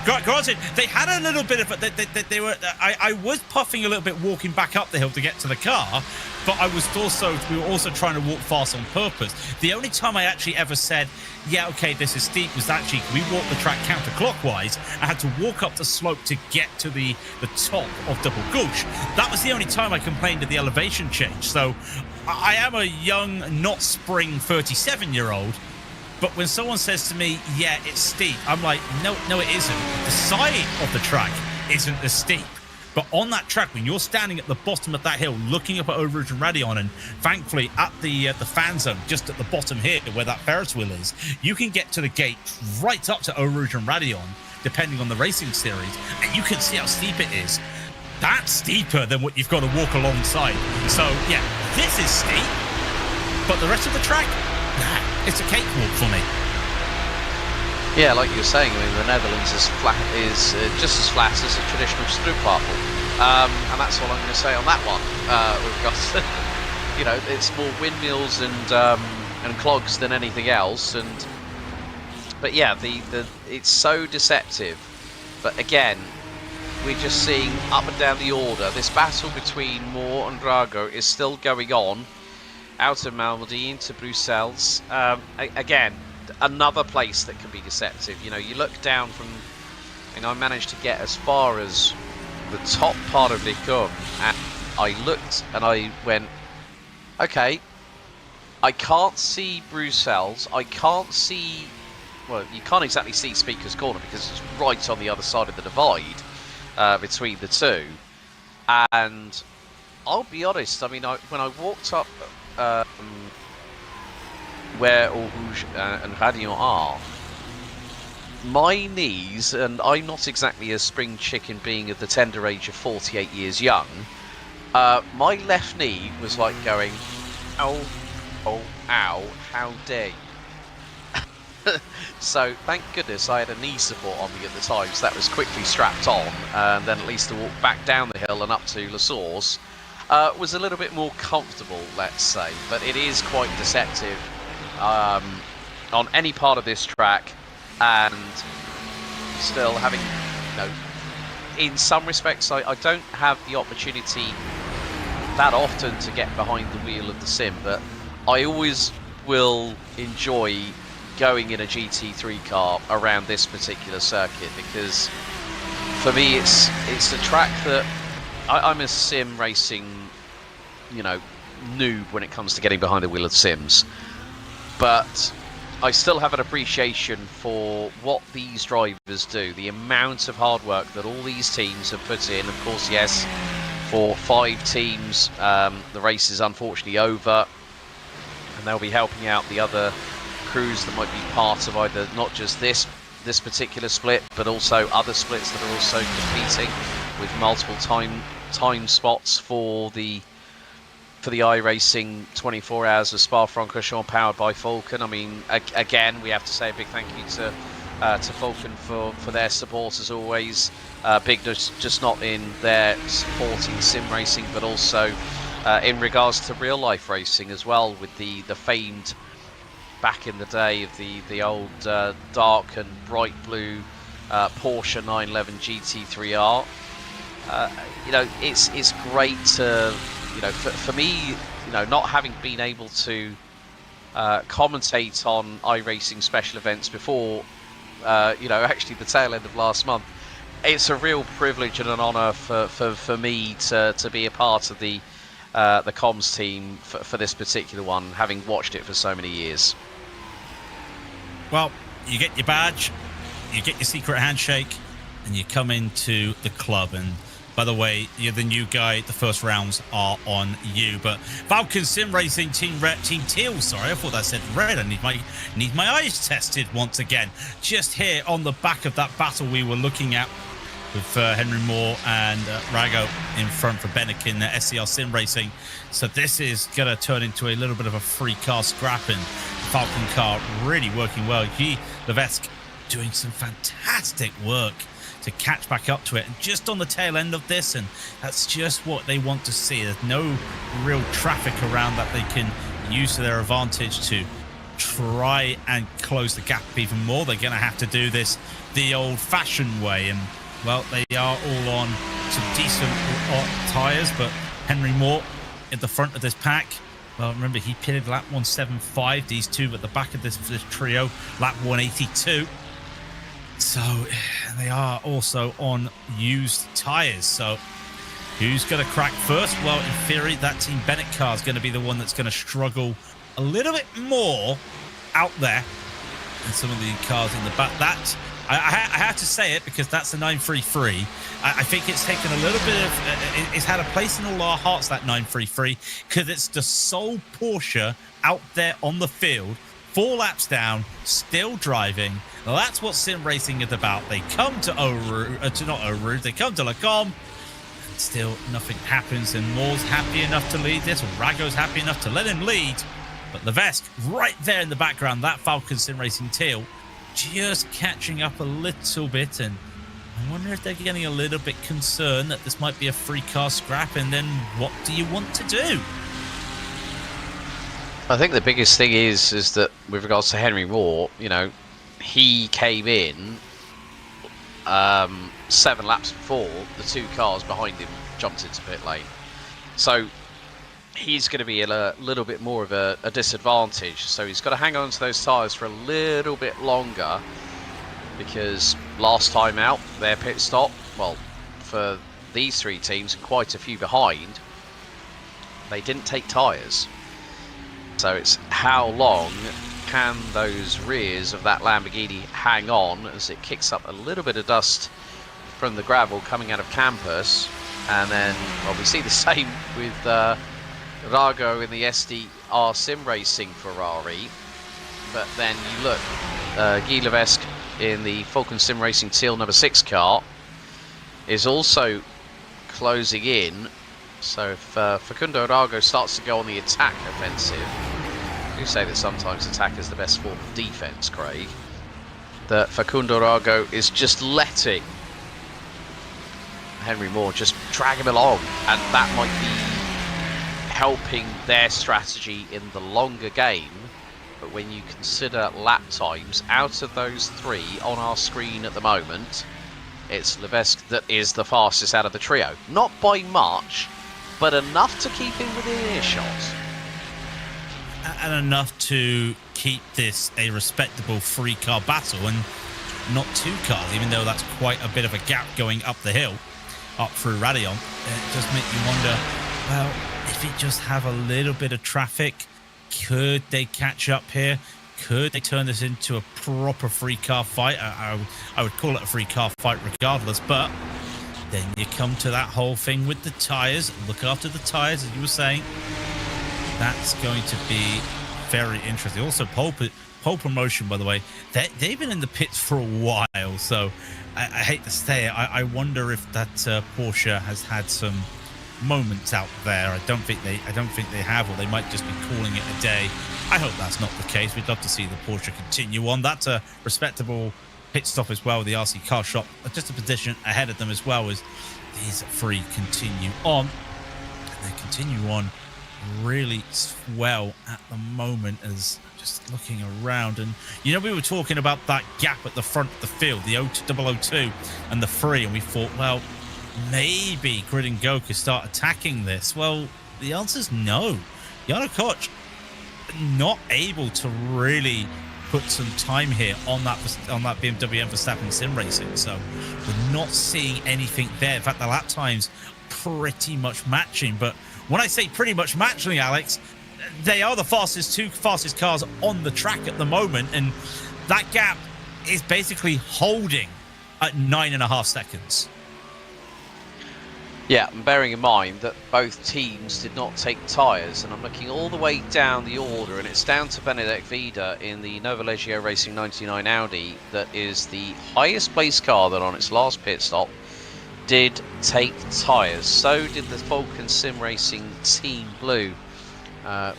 granted, they had a little bit of it. They were. I was puffing a little bit walking back up the hill to get to the car, but we were also trying to walk fast on purpose. The only time I actually ever said, "Yeah, okay, this is steep," was actually we walked the track counterclockwise. I had to walk up the slope to get to the top of Double Gulch. That was the only time I complained of the elevation change. So I am a young, not spring 37-year-old. But when someone says to me, "Yeah, it's steep," I'm like, no, it isn't. The side of the track isn't as steep. But on that track, when you're standing at the bottom of that hill, looking up at Eau Radion, and thankfully at the fan zone, just at the bottom here, where that Ferris wheel is, you can get to the gate right up to Eau Radion, depending on the racing series, and you can see how steep it is. That's steeper than what you've got to walk alongside. So yeah, this is steep, but the rest of the track, nah, it's a cakewalk for me. Yeah, like you were saying, I mean, the Netherlands is just as flat as a traditional Stroopwafel. And that's all I'm going to say on that one. We've got, you know, it's more windmills and clogs than anything else. But yeah, it's so deceptive. But again, we're just seeing up and down the order. This battle between Moore and Drago is still going on. Out of Malmedy into Brussels. Again, another place that can be deceptive. You know, you look down from, and I managed to get as far as the top part of Licum, and I looked and I went, okay, I can't see Brussels, I can't see, well, you can't exactly see Speaker's Corner because it's right on the other side of the divide between the two. And I'll be honest, I mean, when I walked up where Eau Rouge and Radion are, my knees, and I'm not exactly a spring chicken being of the tender age of 48 years young, my left knee was like going, ow, oh, ow, how dare you. So thank goodness I had a knee support on me at the time, so that was quickly strapped on, and then at least to walk back down the hill and up to La Source was a little bit more comfortable, let's say. But it is quite deceptive on any part of this track, and still having, you know, in some respects I don't have the opportunity that often to get behind the wheel of the sim, but I always will enjoy going in a GT3 car around this particular circuit, because for me it's a track that I'm a sim racing, you know, noob when it comes to getting behind the wheel of sims, but I still have an appreciation for what these drivers do, the amount of hard work that all these teams have put in. Of course, yes, for 5 teams, the race is unfortunately over, and they'll be helping out the other crews that might be part of either not just this particular split, but also other splits that are also competing with multiple time spots for the iRacing 24 Hours of Spa-Francorchamps powered by Falken. I mean, again, we have to say a big thank you to Falken for their support as always. Big just not in their supporting sim racing, but also in regards to real life racing as well, with the famed back in the day of the old dark and bright blue Porsche 911 GT3R. You know, it's great to, you know, for me, you know, not having been able to commentate on iRacing special events before, you know, actually the tail end of last month, it's a real privilege and an honour for me to be a part of the comms team for this particular one, having watched it for so many years. well, you get your badge, you get your secret handshake, and you come into the club. And by the way, you're the new guy. The first rounds are on you. But Falken Sim Racing Team Teal. Sorry, I thought that said red. I need my eyes tested once again. Just here on the back of that battle we were looking at with Henry Moore and Rago in front for Bennekin, SCR Sim Racing. So this is going to turn into a little bit of a free car scrap, and Falcon car really working well. Guy Levesque doing some fantastic work to catch back up to it, and just on the tail end of this, and that's just what they want to see. There's no real traffic around that they can use to their advantage to try and close the gap even more. They're going to have to do this the old-fashioned way, and well, they are all on some decent tyres, but Henry Moore at the front of this pack. Well, remember, he pitted lap 175. These two at the back of this trio, lap 182. So they are also on used tyres. So who's going to crack first? Well, in theory, that Team Bennett car is going to be the one that's going to struggle a little bit more out there than some of the cars in the back. That I have to say it because that's a 933. I think it's taken a little bit of it's had a place in all our hearts, that 933, because it's the sole Porsche out there on the field, 4 laps down, still driving. Well, that's what sim racing is about. They come to they come to Lacombe, and still nothing happens. And Moore's happy enough to lead this, or Rago's happy enough to let him lead. But Levesque, right there in the background, that Falcon Sim Racing Teal, just catching up a little bit. And I wonder if they're getting a little bit concerned that this might be a free car scrap. And then what do you want to do? I think the biggest thing is that with regards to Henry Moore, you know, he came in 7 laps before the 2 cars behind him jumped into pit lane. So he's going to be a little bit more of a disadvantage. So he's got to hang on to those tyres for a little bit longer, because last time out, their pit stop, well, for these 3 teams, quite a few behind, they didn't take tyres. So it's how long can those rears of that Lamborghini hang on as it kicks up a little bit of dust from the gravel coming out of campus. And then, well, we see the same with Rago in the SDR Sim Racing Ferrari. But then you look, Guy Levesque in the Falcon Sim Racing Teal number 6 car is also closing in. So if Facundo Rago starts to go on the attack offensive, I do say that sometimes attack is the best form of defense, Craig, that Facundo Rago is just letting Henry Moore just drag him along, and that might be helping their strategy in the longer game. But when you consider lap times, out of those 3 on our screen at the moment, it's Levesque that is the fastest out of the trio. Not by much, but enough to keep him within earshot. And enough to keep this a respectable 3-car battle, and not 2 cars, even though that's quite a bit of a gap going up the hill, up through Radion. It does make you wonder, well, if it just have a little bit of traffic, could they catch up here? Could they turn this into a proper 3-car fight? I would call it a 3-car fight regardless, but then you come to that whole thing with the tyres. Look after the tyres, as you were saying. That's going to be very interesting. Also, pole promotion, by the way, they've been in the pits for a while, so I hate to say it. I wonder if that Porsche has had some moments out there. I don't think they have, or they might just be calling it a day. I hope that's not the case. We'd love to see the Porsche continue on. That's a respectable pit stop as well. The RC car shop just a position ahead of them as well, as these 3 continue on, and they continue on really well at the moment. As just looking around, and you know, we were talking about that gap at the front of the field, the 002 and the 3, and we thought, well, maybe Grid and Go could start attacking this. Well, the answer is no. Jano Koch not able to really put some time here on that BMW and Verstappen Sim Racing, so we're not seeing anything there. In fact, the lap times pretty much matching. But when I say pretty much matching, Alex, they are the 2 fastest cars on the track at the moment, and that gap is basically holding at 9.5 seconds. Yeah, and bearing in mind that both teams did not take tyres, and I'm looking all the way down the order, and it's down to Benedek Vida in the Novolegio Racing 99 Audi that is the highest placed car that on its last pit stop did take tyres. So did the Falken Sim Racing Team Blue,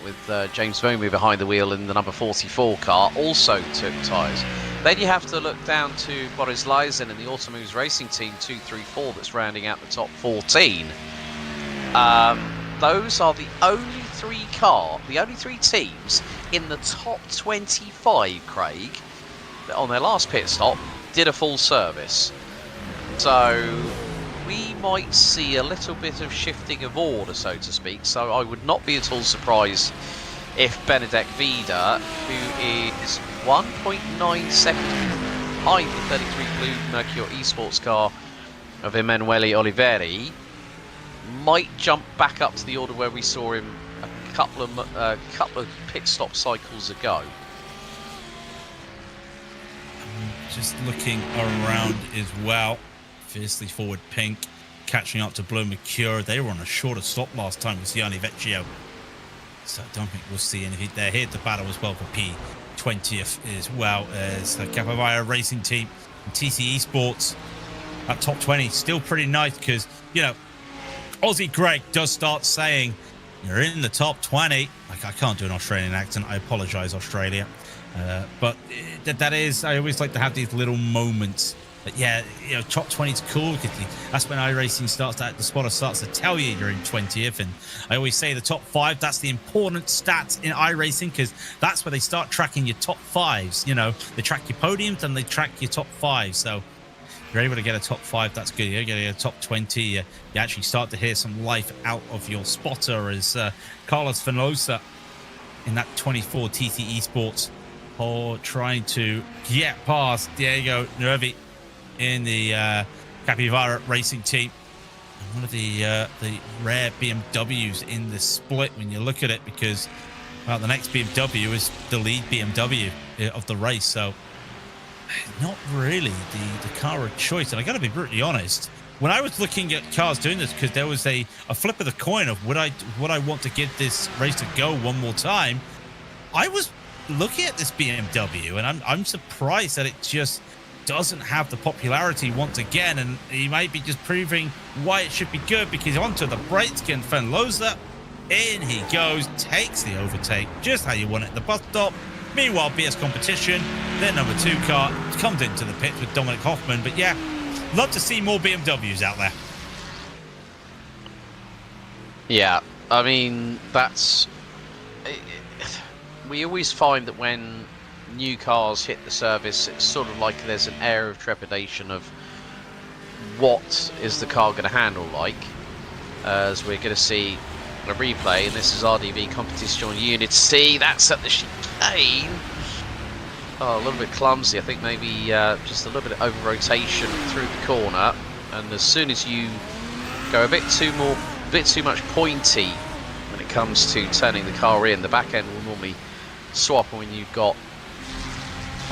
with James Mooney behind the wheel in the number 44 car, also took tyres. Then you have to look down to Boris Leisen in the Automoves Racing Team 234 that's rounding out the top 14. Those are the only three teams in the top 25, Craig, that on their last pit stop did a full service. So we might see a little bit of shifting of order, so to speak. So I would not be at all surprised if Benedek Vida, who is 1.9 seconds behind the 33 Blue Mercury Esports car of Emanuele Oliveri, might jump back up to the order where we saw him a couple of pit stop cycles ago. Just looking around as well. Fiercely forward Pink catching up to Blue Mercure. They were on a shorter stop last time with Gianni Vecchio. So I don't think we'll see anything. They're here to battle as well for P20th as well as the Capovaya Racing Team and TC Esports at top 20. Still pretty nice because, you know, Aussie Greg does start saying, you're in the top 20. Like, I can't do an Australian accent. I apologize, Australia. But that is, I always like to have these little moments. But yeah, you know, top 20 is cool because that's when iRacing starts, the spotter starts to tell you you're in 20th. And I always say the top 5, that's the important stats in iRacing because that's where they start tracking your top 5s. You know, they track your podiums and they track your top 5. So if you're able to get a top 5, that's good. You're getting a top 20. You actually start to hear some life out of your spotter as Carlos Fenosa in that 24 TC Esports trying to get past Diego Nervi in the Capivara Racing Team. And one of the rare BMWs in the split when you look at it, because well, the next BMW is the lead BMW of the race. So not really the car of choice. And I got to be brutally honest, when I was looking at cars doing this, because there was a flip of the coin of would I want to give this race a go one more time, I was looking at this BMW and I'm surprised that it just doesn't have the popularity once again, and he might be just proving why it should be good, because onto the bright skin Fenloza, in he goes, takes the overtake just how you want it at the bus stop. Meanwhile, BS Competition, their number 2 car, comes into the pits with Dominic Hoffman. But yeah, love to see more BMWs out there. Yeah, I mean, that's... We always find that when new cars hit the service, it's sort of like there's an air of trepidation of what is the car going to handle like, as we're going to see a replay, and this is RDV Competition Unit C. That's at the chicane. Oh, a little bit clumsy. I think maybe just a little bit of over rotation through the corner, and as soon as you go a bit too much pointy when it comes to turning the car in, the back end will normally swap when you've got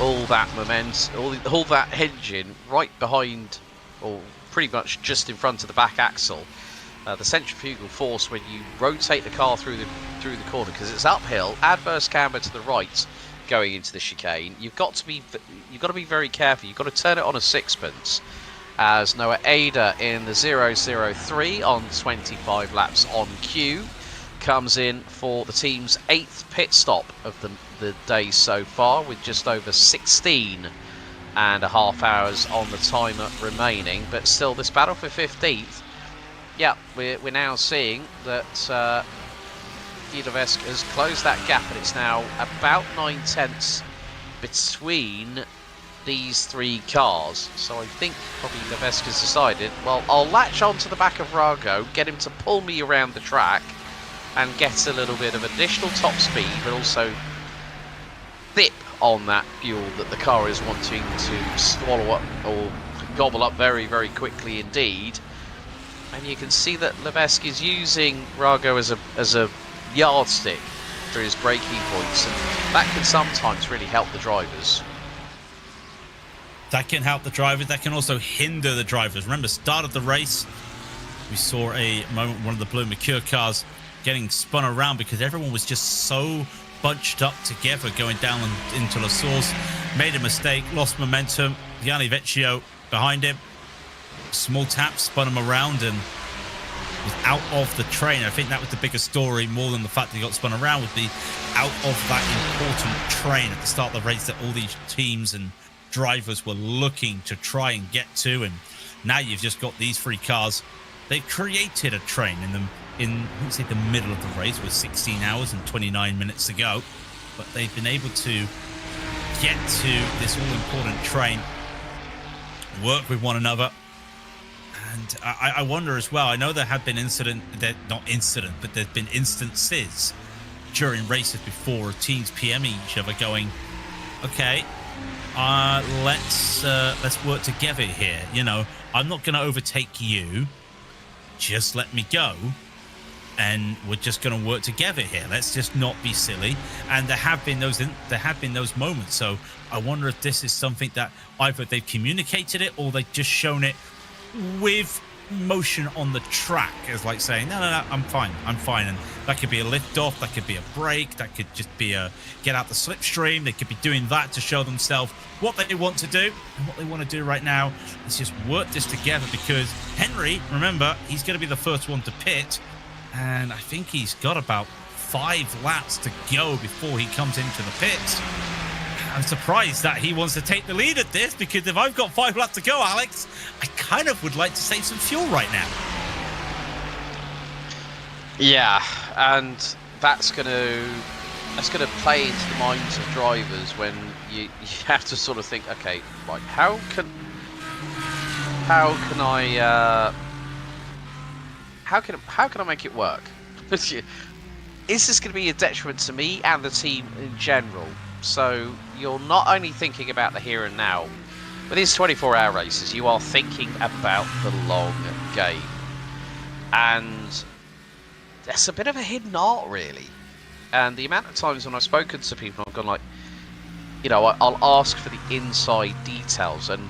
all that momentum, all that engine right behind, or pretty much just in front of the back axle. The centrifugal force when you rotate the car through the corner, because it's uphill, adverse camber to the right going into the chicane. You've got to be very careful. You've got to turn it on a sixpence. As Noah Ada in the 003 on 25 laps on cue comes in for the team's 8th pit stop of the day so far, with just over 16 and a half hours on the timer remaining. But still, this battle for 15th, yeah, we're now seeing that Guidovesk has closed that gap, and it's now about 9/10 between these 3 cars. So I think probably Guidovesk has decided, well, I'll latch onto the back of Rago, get him to pull me around the track and get a little bit of additional top speed, but also dip on that fuel that the car is wanting to swallow up or gobble up very, very quickly indeed. And you can see that Levesque is using Rago as a yardstick for his braking points, and that can sometimes really help the drivers. that can help the drivers. That can also hinder the drivers. Remember, start of the race, we saw a moment, one of the blue Mercure cars getting spun around because everyone was just so bunched up together going down into La Source. Made a mistake, lost momentum. Gianni Vecchio behind him. Small tap, spun him around and was out of the train. I think that was the biggest story, more than the fact that he got spun around, would be out of that important train at the start of the race that all these teams and drivers were looking to try and get to. And now you've just got these three cars. They've created a train let's say the middle of the race with 16 hours and 29 minutes to go, but they've been able to get to this all-important train, work with one another. And I wonder as well, I know there have been but there's been instances during races before teams PM each other going, okay, let's work together here. You know, I'm not going to overtake you. Just let me go. And we're just going to work together here. Let's just not be silly. And there have been those moments. So I wonder if this is something that either they've communicated it or they've just shown it with motion on the track, as like saying, no, I'm fine. And that could be a lift off, that could be a brake, that could just be a get out the slipstream. They could be doing that to show themselves what they want to do. And what they want to do right now is just work this together, because Henry, remember, he's going to be the first one to pit, and I think he's got about 5 laps to go before he comes into the pits. I'm surprised that he wants to take the lead at this, because if I've got 5 laps to go, Alex, I kind of would like to save some fuel right now. Yeah, and that's gonna play into the minds of drivers when you have to sort of think, okay, like how can I make it work? Is this going to be a detriment to me and the team in general? So you're not only thinking about the here and now. With these 24-hour races, you are thinking about the long game. And that's a bit of a hidden art, really. And the amount of times when I've spoken to people, I've gone like, you know, I'll ask for the inside details, and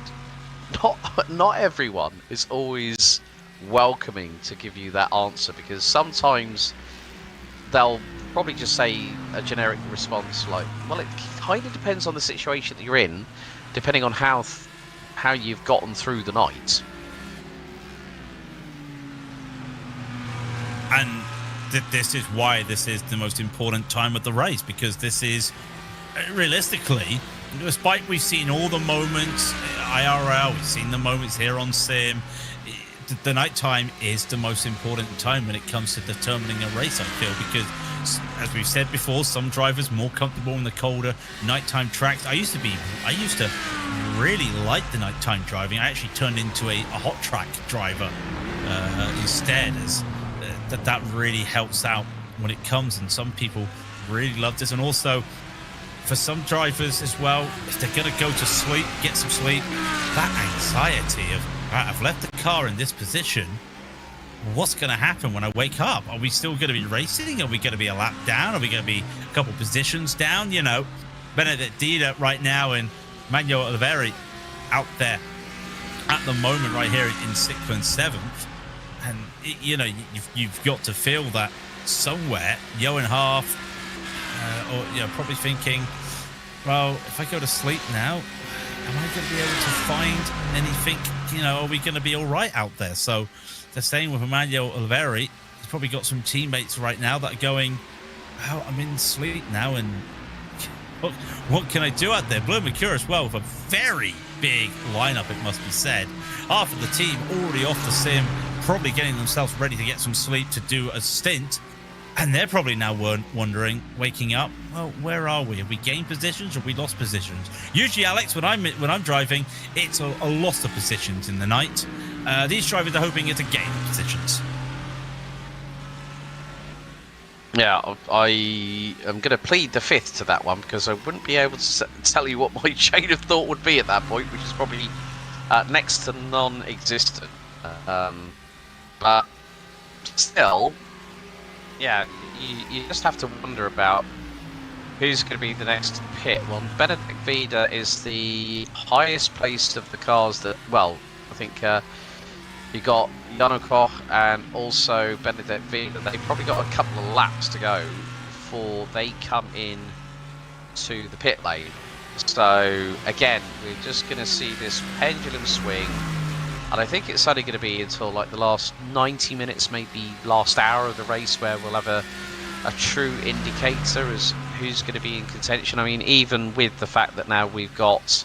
not everyone is always welcoming to give you that answer, because sometimes they'll probably just say a generic response like, well, it kind of depends on the situation that you're in, depending on how you've gotten through the night. And this is why this is the most important time of the race, because this is realistically, despite we've seen all the moments IRL, we've seen the moments here on Sim, the night time is the most important time when it comes to determining a race, I feel, because as we've said before, some drivers more comfortable in the colder nighttime tracks. I used to really like the nighttime driving. I actually turned into a hot track driver instead, as that really helps out when it comes, and some people really love this. And also for some drivers as well, if they're going to go to sleep, get some sleep, that anxiety of, I've left the car in this position, what's going to happen when I wake up? Are we still going to be racing? Are we going to be a lap down? Are we going to be a couple positions down? You know, Benedict Dida right now and Manuel Oliveri out there at the moment right here in 6th and 7th. And, you know, you've got to feel that somewhere, Johan Half, or, you know, probably thinking, well, if I go to sleep now, am I going to be able to find anything? You know, are we going to be all right out there? So they're staying with Emmanuel Oliveri. He's probably got some teammates right now that are going, well, I'm in sleep now, and what can I do out there? Blue Mercure as well, with a very big lineup, it must be said. Half of the team already off the sim, probably getting themselves ready to get some sleep to do a stint. And they're probably now wondering, waking up, well, where are we? Have we gained positions or have we lost positions? Usually, Alex, when I'm driving, it's a loss of positions in the night. These drivers are hoping it's a gain of positions. Yeah, I am going to plead the fifth to that one, because I wouldn't be able to tell you what my chain of thought would be at that point, which is probably next to non-existent. But still, yeah, you just have to wonder about who's going to be the next pit? Well, Benedict Vida is the highest placed of the cars that, well, I think you got Jano Koch and also Benedict Vida. They've probably got a couple of laps to go before they come in to the pit lane. So again, we're just going to see this pendulum swing, and I think it's only going to be until like the last 90 minutes, maybe last hour of the race, where we'll have a true indicator as who's going to be in contention. I mean, even with the fact that now we've got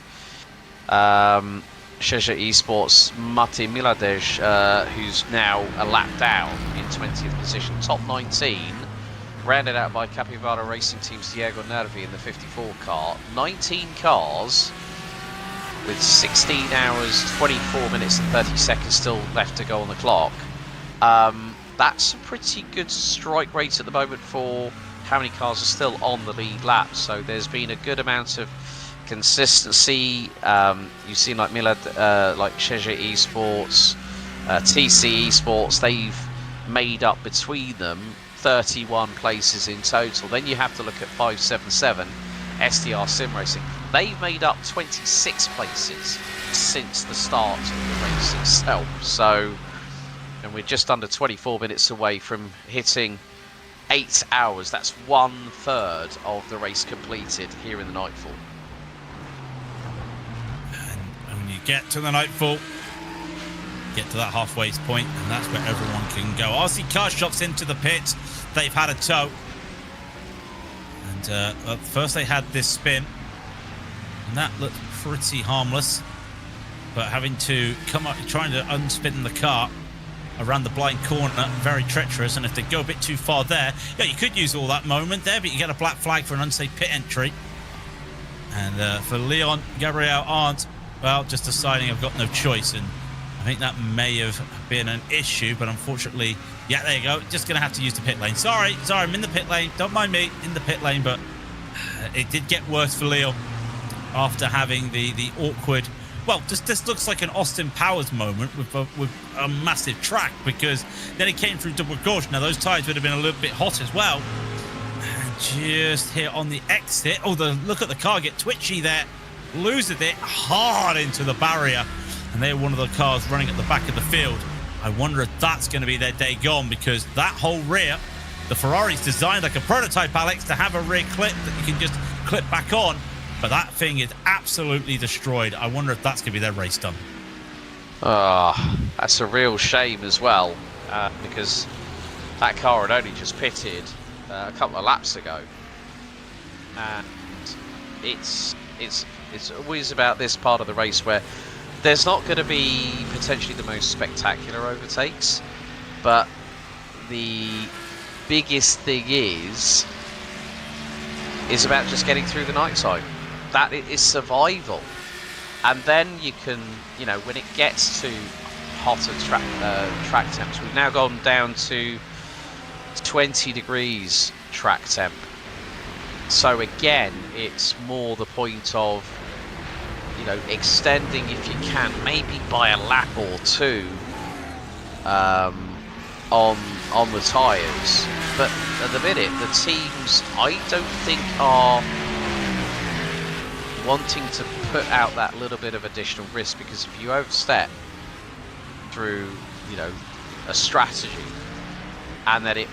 Szczerze Esports Mate Miladej, who's now a lap down in 20th position, top 19, rounded out by Capivara Racing Team's Diego Nervi in the 54 car. 19 cars with 16 hours, 24 minutes and 30 seconds still left to go on the clock. That's a pretty good strike rate at the moment for how many cars are still on the lead lap. So there's been a good amount of consistency. You've seen like like Szczerze Esports, TC Esports, they've made up between them 31 places in total. Then you have to look at 577 STR Sim Racing. They've made up 26 places since the start of the race itself. So, and we're just under 24 minutes away from hitting 8 hours. That's 1/3 of the race completed here in the Nightfall. And when you get to the Nightfall, get to that halfway point, and that's where everyone can go. RC Car Shop's into the pit. They've had a tow. And first they had this spin, and that looked pretty harmless. But having to come up, trying to unspin the car around the blind corner, very treacherous. And if they go a bit too far there, yeah, you could use all that moment there, but you get a black flag for an unsafe pit entry. And for Leon Gabriel Arndt, well, just deciding I've got no choice. And I think that may have been an issue, but unfortunately, yeah, there you go. Just going to have to use the pit lane. Sorry, I'm in the pit lane. Don't mind me, in the pit lane, but it did get worse for Leon after having the awkward, well, this looks like an Austin Powers moment with a massive track, because then it came through double gorge. Now, those tyres would have been a little bit hot as well. And just here on the exit, oh, look at the car get twitchy there. Loses it hard into the barrier. And they're one of the cars running at the back of the field. I wonder if that's going to be their day gone, because that whole rear, the Ferrari's designed like a prototype, Alex, to have a rear clip that you can just clip back on. But that thing is absolutely destroyed. I wonder if that's going to be their race done. That's a real shame as well, because that car had only just pitted a couple of laps ago. And it's always about this part of the race where there's not going to be potentially the most spectacular overtakes, but the biggest thing is about just getting through the night time. That is survival. And then you can, you know, when it gets to hotter track temps, we've now gone down to 20 degrees track temp. So again, it's more the point of, you know, extending if you can, maybe by a lap or two on the tyres. But at the minute, the teams, I don't think, are wanting to put out that little bit of additional risk, because if you overstep through, you know, a strategy and then it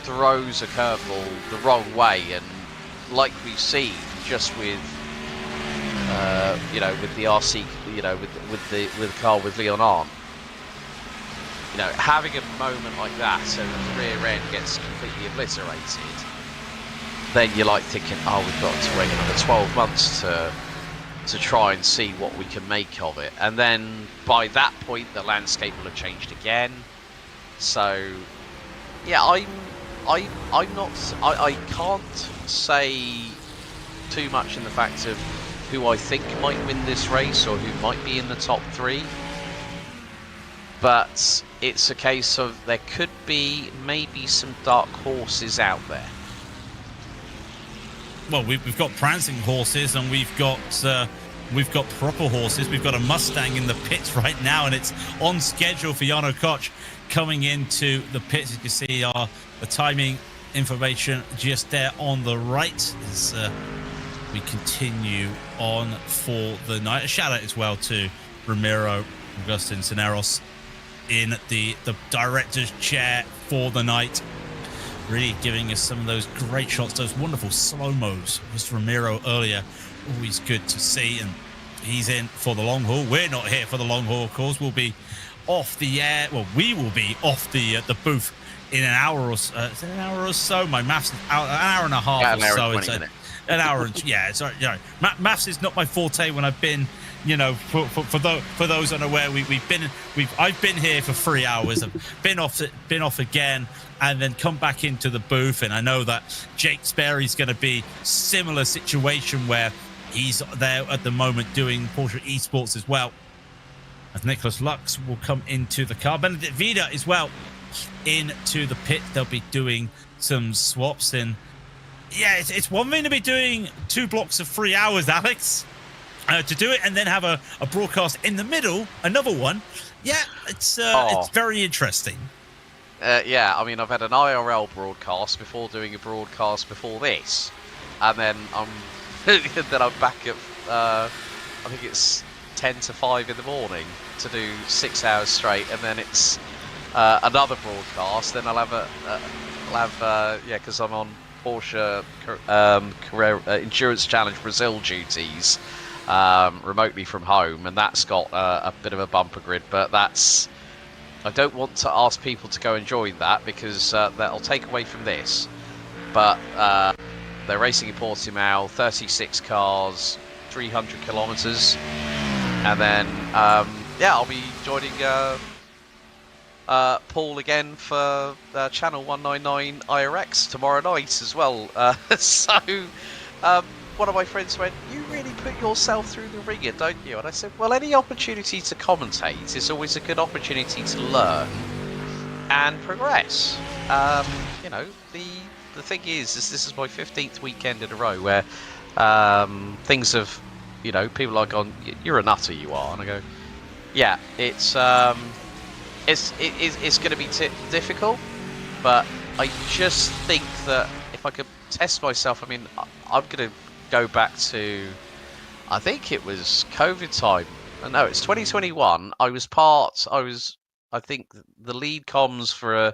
throws a curveball the wrong way, and like we've seen just with you know, with the RC, you know, with the car with Leon Arndt, you know, having a moment like that so the rear end gets completely obliterated, then you're like thinking, oh, we've got to wait another 12 months to try and see what we can make of it. And then by that point, the landscape will have changed again. So yeah, I can't say too much in the fact of who I think might win this race or who might be in the top 3. But it's a case of there could be maybe some dark horses out there. Well, we've got prancing horses, and we've got proper horses. We've got a Mustang in the pits right now, and it's on schedule for Jano Koch coming into the pits. As you can see, the timing information just there on the right as we continue on for the night. A shout out as well to Ramiro, Augustin, Cineros in the director's chair for the night, really giving us some of those great shots, those wonderful slow-mos. Was Ramiro earlier, always good to see, and he's in for the long haul. We're not here for the long haul, of course. We'll be off the air. Well, we will be off the booth in an hour or so. Is it an hour or so? My maths, an hour and a half yeah, or so. It's an hour and yeah. Sorry, you know, maths is not my forte. When I've been, you know, for those unaware, I've been here for 3 hours. I've been off again, and then come back into the booth. And I know that Jake Sperry's going to be similar situation where he's there at the moment doing Porsche Esports as well. As Nicholas Lux will come into the car, Benedict Vida as well into the pit. They'll be doing some swaps, and yeah, it's one thing to be doing 2 blocks of 3 hours, Alex, to do it and then have a broadcast in the middle, another one. Yeah, it's very interesting. Yeah, I mean, I've had an IRL broadcast before doing a broadcast before this, and then I'm back at I think it's 10 to 5 in the morning to do 6 hours straight, and then it's another broadcast. Then I'll have yeah, because I'm on Porsche Endurance Challenge Brazil duties remotely from home, and that's got a bit of a bumper grid, but I don't want to ask people to go and join that because that'll take away from this. But they're racing in Portimao, 36 cars, 300 kilometers, and then yeah, I'll be joining Paul again for channel 199 IRX tomorrow night as well. So one of my friends went, "You really put yourself through the ringer, don't you?" And I said, well, any opportunity to commentate is always a good opportunity to learn and progress. You know, the thing is this is my 15th weekend in a row where things have, you know, people are gone, "You're a nutter, you are." And I go, yeah, it's going to be difficult, but I just think that if I could test myself, I mean, I'm going to go back to, I think it was COVID time. No, it's 2021. I think the lead comms for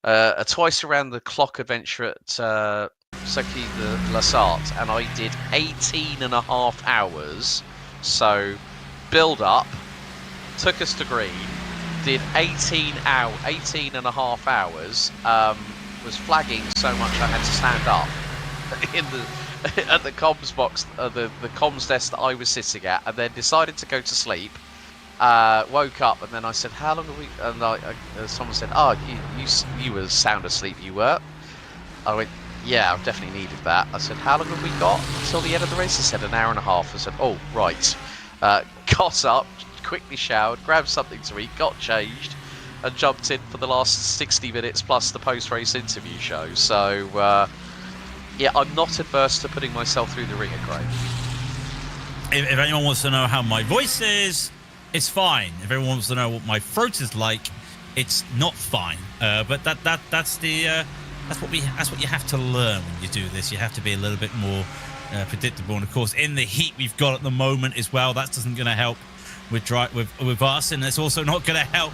a twice around the clock adventure at Circuit de la Sarthe, and I did 18.5 hours. So build up, took us to green, did 18.5 hours, was flagging so much I had to stand up in at the comms box, the comms desk that I was sitting at, and then decided to go to sleep. Woke up, and then I said, "How long are we?" And someone said, "Oh, you were sound asleep. You were." I went, "Yeah, I've definitely needed that." I said, "How long have we got until the end of the race?" He said, "1.5 hours." I said, "Oh, right." Got up, quickly showered, grabbed something to eat, got changed, and jumped in for the last 60 minutes plus the post-race interview show. So, yeah, I'm not adverse to putting myself through the ringer, Craig. If anyone wants to know how my voice is, it's fine. If everyone wants to know what my throat is like, it's not fine. But that's what you have to learn when you do this. You have to be a little bit more predictable. And of course, in the heat we've got at the moment as well, that isn't going to help with us, and it's also not going to help.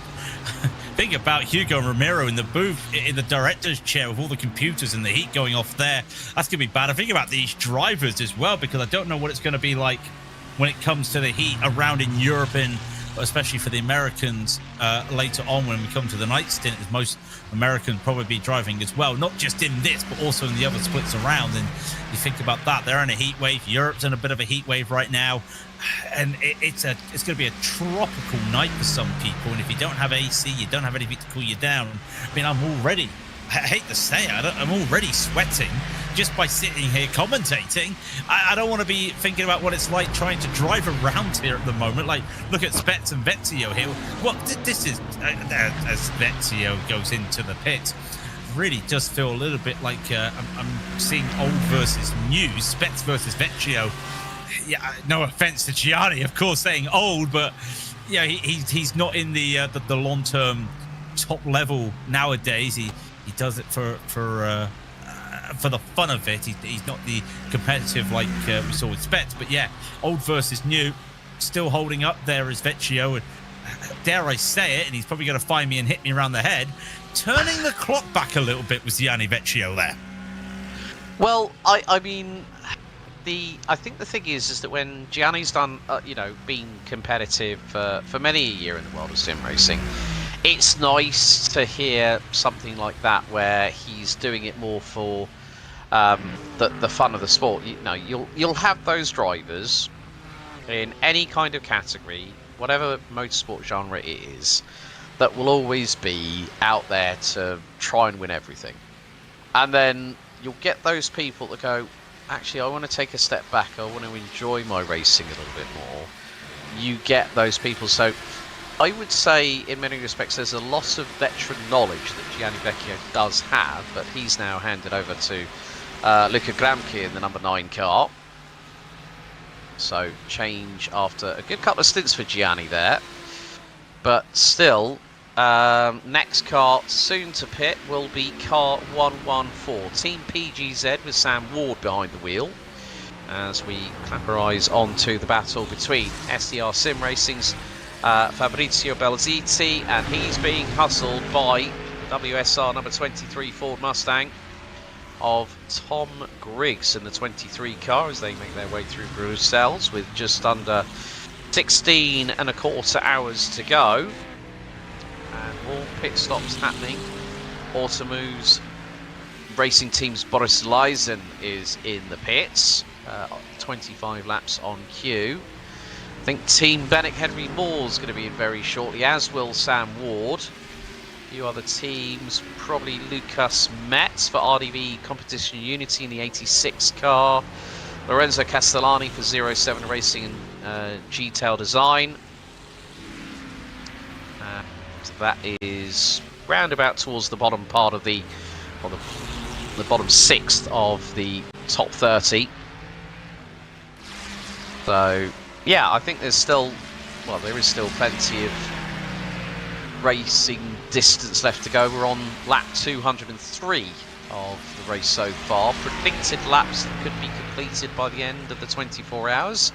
Think about Hugo and Ramiro in the booth, in the director's chair with all the computers and the heat going off there. That's going to be bad. I think about these drivers as well, because I don't know what it's going to be like when it comes to the heat around in Europe, and especially for the Americans later on when we come to the night stint, as most Americans probably be driving as well, not just in this, but also in the other splits around. And you think about that, they're in a heat wave. Europe's in a bit of a heat wave right now, and it's going to be a tropical night for some people. And if you don't have AC, you don't have anything to cool you down. I mean, I hate to say it, I'm already sweating just by sitting here commentating. I don't want to be thinking about what it's like trying to drive around here at the moment. Like, look at Spets and Vezio here. Well, this is, as Vezio goes into the pit, really does feel a little bit like I'm seeing old versus new, Spets versus Vezio. Yeah, no offense to Gianni, of course, saying old, but yeah, he's not in the long-term top level nowadays. He does it for for the fun of it. He's not the competitive like we saw with Spets. But yeah, old versus new, still holding up there is Vecchio. And dare I say it, and he's probably going to find me and hit me around the head. Turning the clock back a little bit was Gianni Vecchio there. Well, I mean, I think the thing is that when Gianni's done, been competitive for many a year in the world of sim racing, it's nice to hear something like that where he's doing it more for the fun of the sport. You'll have those drivers in any kind of category, whatever motorsport genre it is, that will always be out there to try and win everything. And then you'll get those people that go, actually, I want to take a step back. I want to enjoy my racing a little bit more. You get those people. So I would say, in many respects, there's a lot of veteran knowledge that Gianni Vecchio does have, but he's now handed over to Luca Gramke in the number 9 car. So change after a good couple of stints for Gianni there. But still, next car soon to pit will be car 114. Team PGZ with Sam Ward behind the wheel. As we clap our eyes onto the battle between SDR Sim Racing's Fabrizio Belziti, and he's being hustled by WSR number 23 Ford Mustang of Tom Griggs in the 23 car as they make their way through Brussels with just under 16 and a quarter hours to go. And all pit stops happening. Automoves Racing Team's Boris Leisen is in the pits. 25 laps on cue. I think Team Bennett Henry Moore's going to be in very shortly, as will Sam Ward. A few other teams, probably Lucas Metz for RDV Competition Unity in the 86 car. Lorenzo Castellani for 07 Racing and G-Tail Design. So that is roundabout towards the bottom part of the bottom 6th of the top 30. So yeah, I think there is still plenty of racing distance left to go. We're on lap 203 of the race so far. Predicted laps that could be completed by the end of the 24 hours.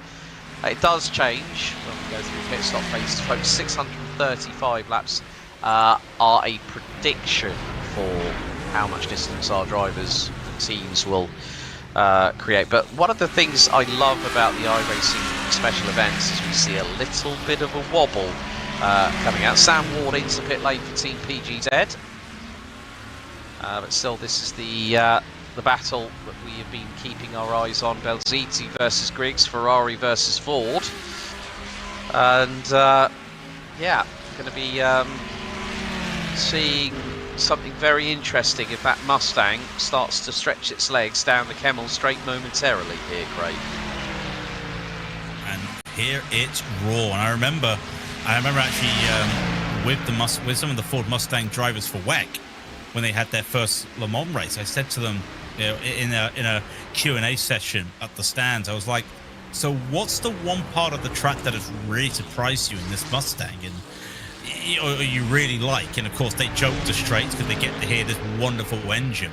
It does change when we go through pit stop phase, folks. 635 laps are a prediction for how much distance our drivers and teams will create. But one of the things I love about the iRacing special events is we see a little bit of a wobble coming out. Sam Ward into pit lane for Team PGZ. But still, this is the battle that we have been keeping our eyes on. Belziti versus Griggs, Ferrari versus Ford. And yeah, going to be seeing something very interesting if that Mustang starts to stretch its legs down the Kemmel Straight momentarily here, Craig. And here it's raw. And I remember actually with some of the Ford Mustang drivers for WEC, when they had their first Le Mans race, I said to them, in a Q&A session at the stands, I was like, so what's the one part of the track that has really surprised you in this Mustang and or you really like? And of course they joked the straights because they get to hear this wonderful engine.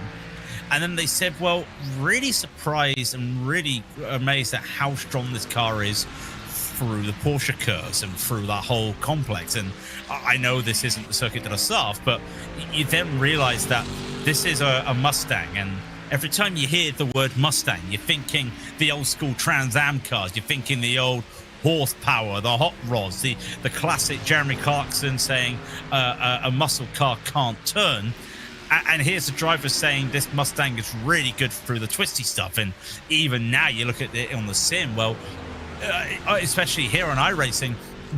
And then they said, well, really surprised and really amazed at how strong this car is through the Porsche curves and through that whole complex. And I know this isn't the Circuit de la Sarthe, but you then realize that this is a Mustang, and every time you hear the word Mustang, you're thinking the old school Trans Am cars, you're thinking the old horsepower, the hot rods, the classic Jeremy Clarkson saying a muscle car can't turn. And here's the driver saying this Mustang is really good through the twisty stuff. And even now you look at it on the sim, well, especially here on iRacing,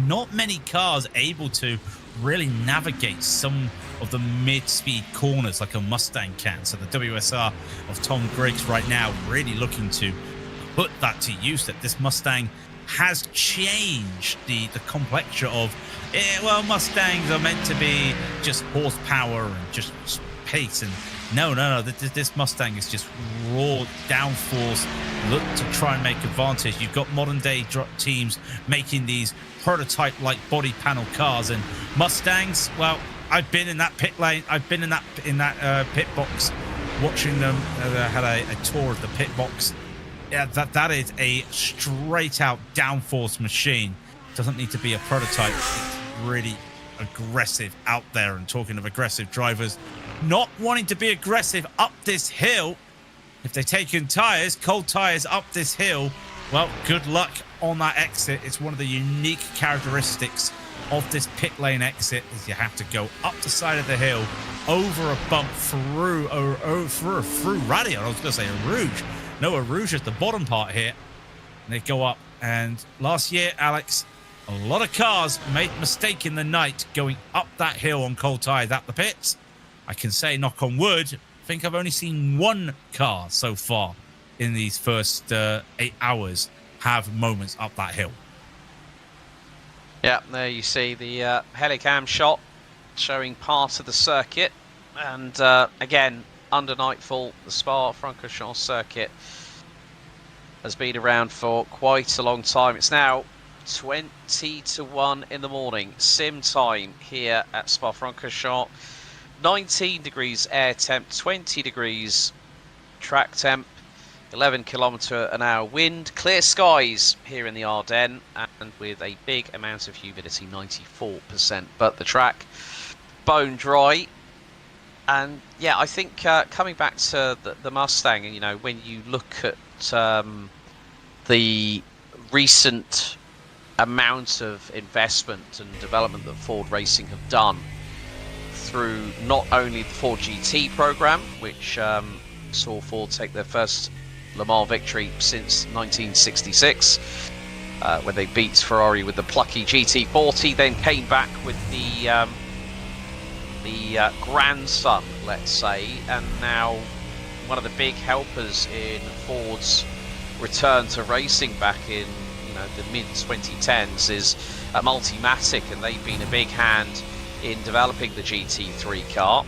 not many cars able to really navigate some of the mid-speed corners like a Mustang can. So the WSR of Tom Griggs right now really looking to put that to use, that this Mustang has changed the complexure of, well, Mustangs are meant to be just horsepower and just pace, and no, this Mustang is just raw downforce, look to try and make advantage. You've got modern day teams making these prototype like body panel cars, and Mustangs, well, I've been in that pit lane, I've been in that pit box watching them. Had a tour of the pit box. Yeah, that is a straight out downforce machine. Doesn't need to be a prototype. It's really aggressive out there. And talking of aggressive drivers, not wanting to be aggressive up this hill. If they're taking tires, cold tires up this hill, well, good luck on that exit. It's one of the unique characteristics of this pit lane exit is you have to go up the side of the hill, over a bump, through radio. I was going to say a rouge. No, a rouge at the bottom part here. And they go up. And last year, Alex, a lot of cars made a mistake in the night going up that hill on cold tires at the pits. I can say, knock on wood, I think I've only seen one car so far in these first 8 hours have moments up that hill. Yeah, there you see the helicam shot showing part of the circuit. And again, under nightfall, the Spa-Francorchamps circuit has been around for quite a long time. It's now 20 to 1 in the morning. Sim time here at Spa-Francorchamps. 19 degrees air temp, 20 degrees track temp, 11 km/h wind, clear skies here in the Ardennes, and with a big amount of humidity, 94%. But the track bone dry. And yeah, I think coming back to the Mustang, you know, when you look at the recent amount of investment and development that Ford Racing have done through not only the Ford GT program, which saw Ford take their first Le Mans victory since 1966, when they beat Ferrari with the plucky GT40, then came back with the grandson, let's say, and now one of the big helpers in Ford's return to racing back in the mid 2010s is a Multimatic, and they've been a big hand in developing the GT3 car.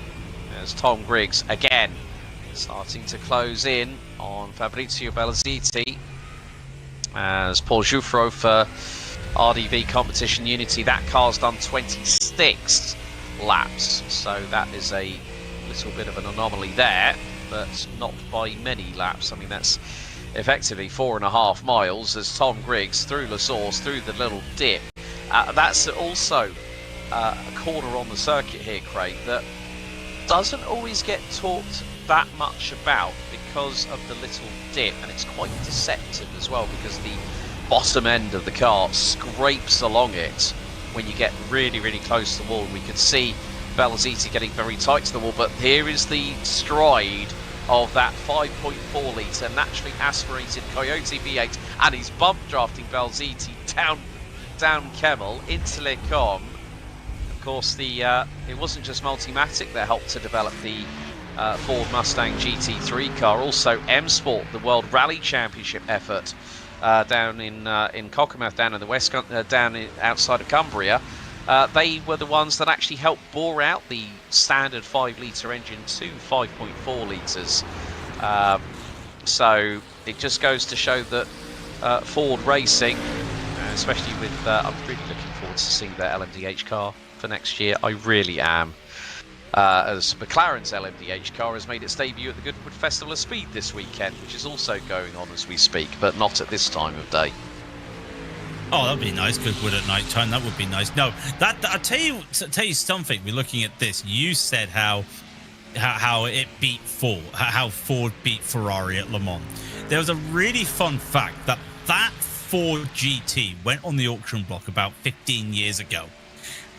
As Tom Griggs again starting to close in on Fabrizio Bellaziti, as Paul Jouffreau for RDV Competition Unity, that car's done 26 laps, so that is a little bit of an anomaly there, but not by many laps. I mean, that's effectively 4.5 miles as Tom Griggs through La Source, through the little dip. That's also a corner on the circuit here, Craig, that doesn't always get talked that much about because of the little dip, and it's quite deceptive as well because the bottom end of the car scrapes along it when you get really, really close to the wall. We could see Bellaziti getting very tight to the wall, but here is the stride of that 5.4 litre naturally aspirated Coyote V8, and he's bump drafting Bellaziti down Kemmel into Le Combe. Of course, it wasn't just Multimatic that helped to develop the Ford Mustang GT3 car. Also, M Sport, the World Rally Championship effort down in Cockermouth, down in the west, outside of Cumbria. They were the ones that actually helped bore out the standard 5-litre engine to 5.4 litres. So it just goes to show that Ford Racing, especially with, I'm really looking forward to seeing their LMDH car for next year. I really am. As McLaren's LMDH car has made its debut at the Goodwood Festival of Speed this weekend, which is also going on as we speak, but not at this time of day. Oh, that'd be nice. Goodwood at night time. That would be nice. No, I'll tell you something. We're looking at this. You said how it beat Ford, how Ford beat Ferrari at Le Mans. There was a really fun fact that Ford GT went on the auction block about 15 years ago.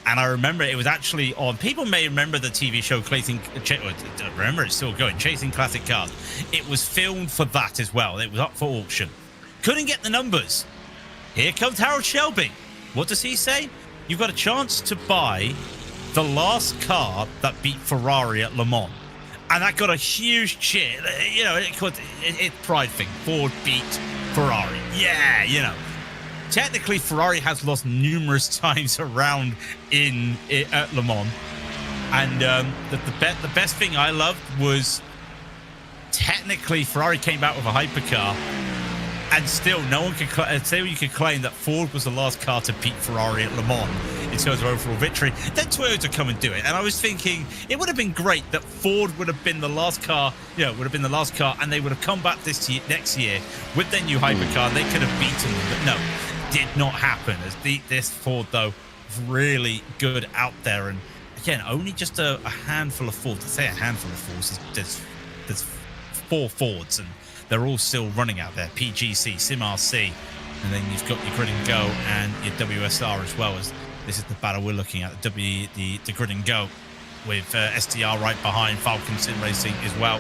And I remember it was actually on. People may remember the TV show remember it's still going, Chasing Classic Cars. It was filmed for that as well. It was up for auction. Couldn't get the numbers. Here comes Harold Shelby. What does he say? You've got a chance to buy the last car that beat Ferrari at Le Mans. And that got a huge cheer. You know, it's pride thing. Ford beat Ferrari. Yeah, Technically, Ferrari has lost numerous times around at Le Mans. And the best thing I loved was technically Ferrari came back with a hypercar. And still, no one can say you could claim that Ford was the last car to beat Ferrari at Le Mans in terms of overall victory. Then Toyota come and do it. And I was thinking it would have been great that Ford would have been the last car, and they would have come back next year with their new hypercar. They could have beaten them, but no, did not happen. As this Ford, though, really good out there. And again, only just a handful of Fords. I say a handful of Fords. There's 4 Fords, and they're all still running out there. PGC, Sim RC, and then you've got your Grid and Go and your WSR as well. As this is the battle we're looking at, the Grid and Go with STR right behind, Falken Sim Racing as well.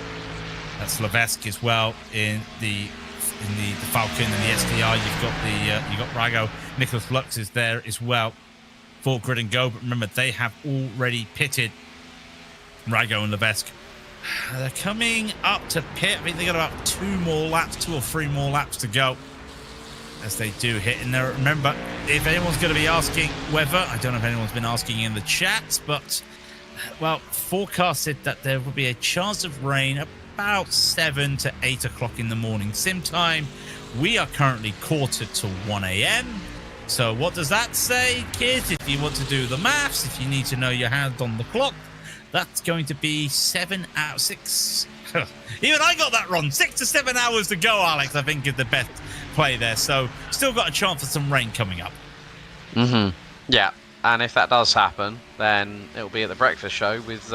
That's Levesque as well in the Falcon and the STR. You've got Rago. Nicholas Lux is there as well for Grid and Go, but remember they have already pitted. Rago and Levesque. They're coming up to pit. I think they got about 2 or 3 more laps to go as they do hit. And there, remember, if anyone's going to be asking whether, I don't know if anyone's been asking in the chat, but well, forecasted that there will be a chance of rain about 7 to 8 o'clock in the morning sim time. We are currently quarter to 1 a.m. So what does that say, kids? If you want to do the maths, if you need to know your hand on the clock, that's going to be 7 out 6. Even I got that wrong. 6 to 7 hours to go, Alex, I think is the best play there. So still got a chance for some rain coming up. Yeah, and if that does happen, then it'll be at the breakfast show with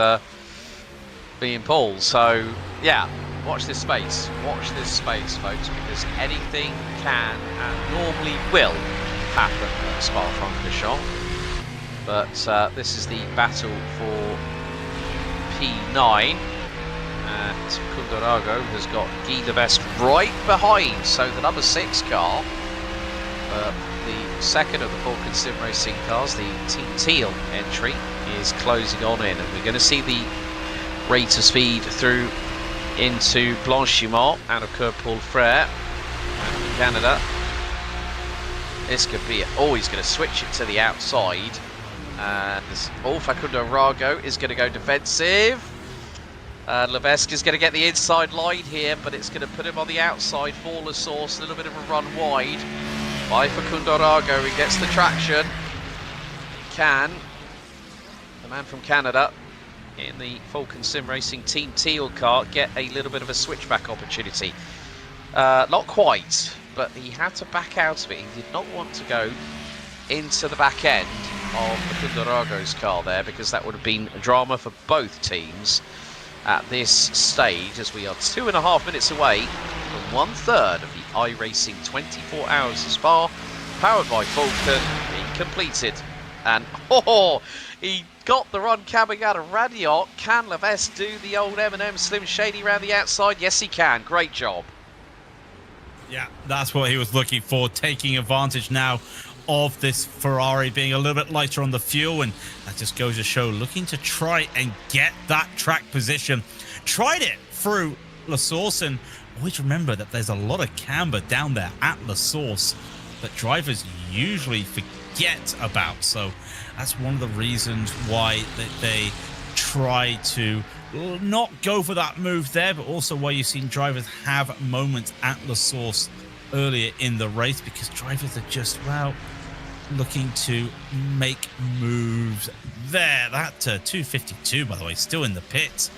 me and Paul. So yeah, watch this space. Watch this space, folks, because anything can and normally will happen at Spa-Francorchamps. But this is the battle for P9, and Cundarago has got Guy Levesque right behind, so the number 6 car, the second of the Falken Sim Racing cars, the Team Teal entry, is closing on in, and we're going to see the rate of speed through into Blanchimont out of Curb Paul Frere in Canada. This could be, he's going to switch it to the outside. Facundo Rago is going to go defensive. Levesque is going to get the inside line here, but it's going to put him on the outside for La Source. A little bit of a run wide by Facundo Rago. He gets the traction. Can the man from Canada in the Falken Sim Racing Team Teal car get a little bit of a switchback opportunity? Not quite, but he had to back out of it. He did not want to go into the back end of Facundo Rago's car there, because that would have been a drama for both teams at this stage, as we are 2.5 minutes away from 1/3 of the iRacing 24 Hours of Spa, powered by Falken, being completed. And he got the run coming out of Radiot. Can Levesque do the old M&M Slim Shady around the outside? Yes, he can. Great job. Yeah, that's what he was looking for, taking advantage now of this Ferrari being a little bit lighter on the fuel, and that just goes to show, looking to try and get that track position. Tried it through La Source, and always remember that there's a lot of camber down there at La Source that drivers usually forget about. So that's one of the reasons why they try to not go for that move there, but also why you've seen drivers have moments at La Source earlier in the race, because drivers are just, well, looking to make moves there. That 252, by the way, still in the pits.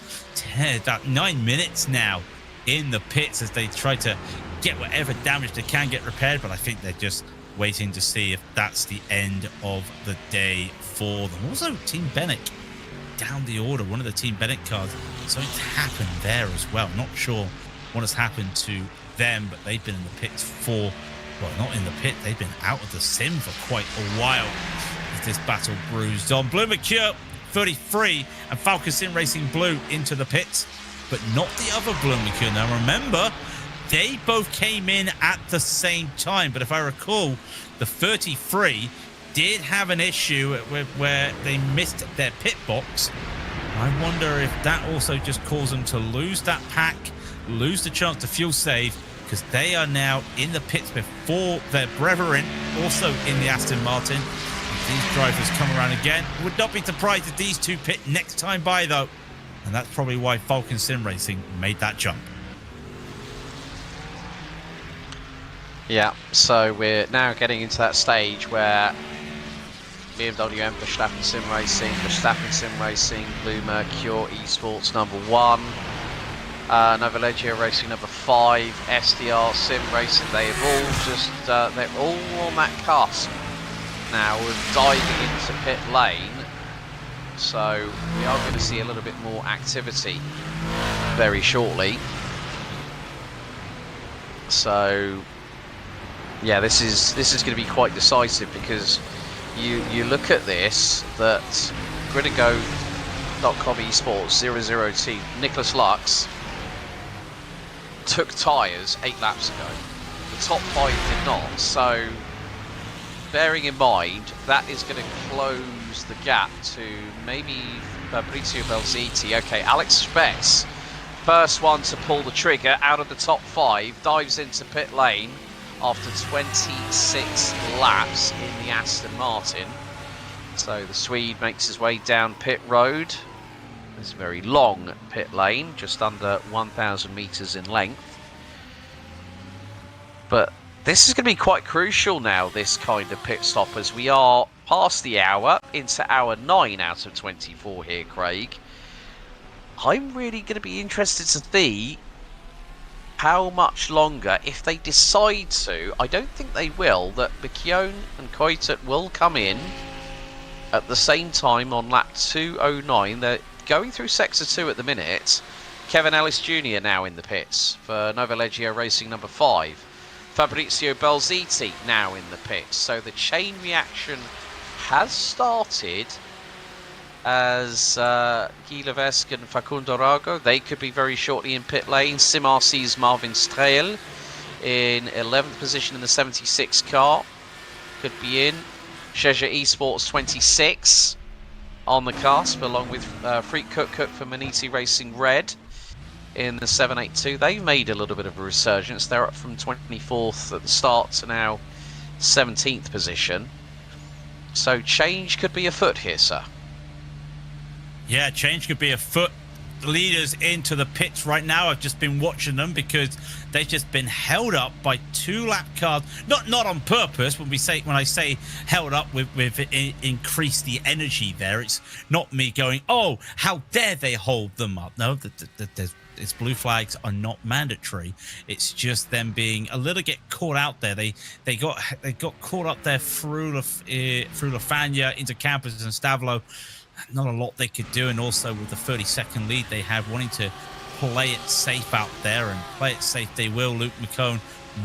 That 9 minutes now in the pits as they try to get whatever damage they can get repaired, but I think they're just waiting to see if that's the end of the day for them. Also, Team Bennett down the order. One of the Team Bennett cars, something's happened there as well. Not sure what has happened to them, but they've been in the pits for, well, not in the pit, they've been out of the sim for quite a while as this battle brews on. Blue Mercure 33 and Falken Sim Racing Blue into the pits, but not the other Blue Mercure. Now remember, they both came in at the same time, but if I recall, the 33 did have an issue where they missed their pit box. I wonder if that also just caused them to lose that pack, lose the chance to fuel save, because they are now in the pits before their brethren, also in the Aston Martin. If these drivers come around again, would not be surprised if these two pit next time by, though. And that's probably why Falken Sim Racing made that jump. Yeah, so we're now getting into that stage where BMW M Verstappen Sim Racing, Verstappen Sim Racing, Blue Mercure Esports #1, Nova Leggio Racing #5, SDR Sim Racing. They have all just they're all on that cusp now of diving into pit lane. So we are going to see a little bit more activity very shortly. So yeah, this is going to be quite decisive, because you look at this, that Grid&Go.com Esports 00T Nicholas Lux took tyres 8 laps ago. The top 5 did not. So bearing in mind, that is going to close the gap to maybe Fabrizio Belziti. Okay, Alex Spetz, first one to pull the trigger out of the top 5, dives into pit lane after 26 laps in the Aston Martin. So the Swede makes his way down pit road. It's a very long pit lane, just under 1,000 metres in length. But this is going to be quite crucial now, this kind of pit stop, as we are past the hour, into hour 9 out of 24 here, Craig. I'm really going to be interested to see how much longer, if they decide to. I don't think they will, that Bicchione and Coitet will come in at the same time on lap 209. They're going through sector 2 at the minute. Kevin Ellis Jr. now in the pits for Nova Leggio Racing number 5. Fabrizio Belziti now in the pits. So the chain reaction has started, as Guy Levesque and Facundo Rago, they could be very shortly in pit lane. Sim RC's Marvin Strael in 11th position in the 76 car could be in. Cheja Esports 26 on the cusp, along with Freak Cook for Maniti Racing Red in the 782. They've made a little bit of a resurgence. They're up from 24th at the start to now 17th position. So change could be afoot here, sir. Yeah, change could be afoot. Leaders into the pits right now. I've just been watching them because they've just been held up by 2 lap cars. Not on purpose. When I say held up with increased the energy there, it's not me going, oh, how dare they hold them up. No, its blue flags are not mandatory. It's just them being a little get caught out there. They got caught up there through Lafanya into Campos and Stavlo. Not a lot they could do, and also with the 30-second lead they have, wanting to play it safe out there, and play it safe they will. Luke McCone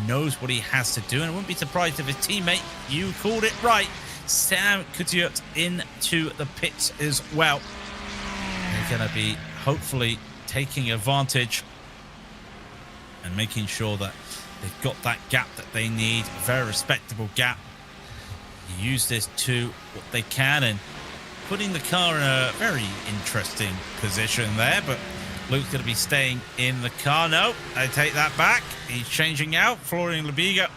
knows what he has to do, and I wouldn't be surprised if his teammate, you called it right, Sam Coutiot, into the pits as well. They're going to be hopefully taking advantage and making sure that they've got that gap that they need, a very respectable gap. Use this to what they can, and putting the car in a very interesting position there, but Luke's going to be staying in the car. No, I take that back. He's changing out. Florian Lebiga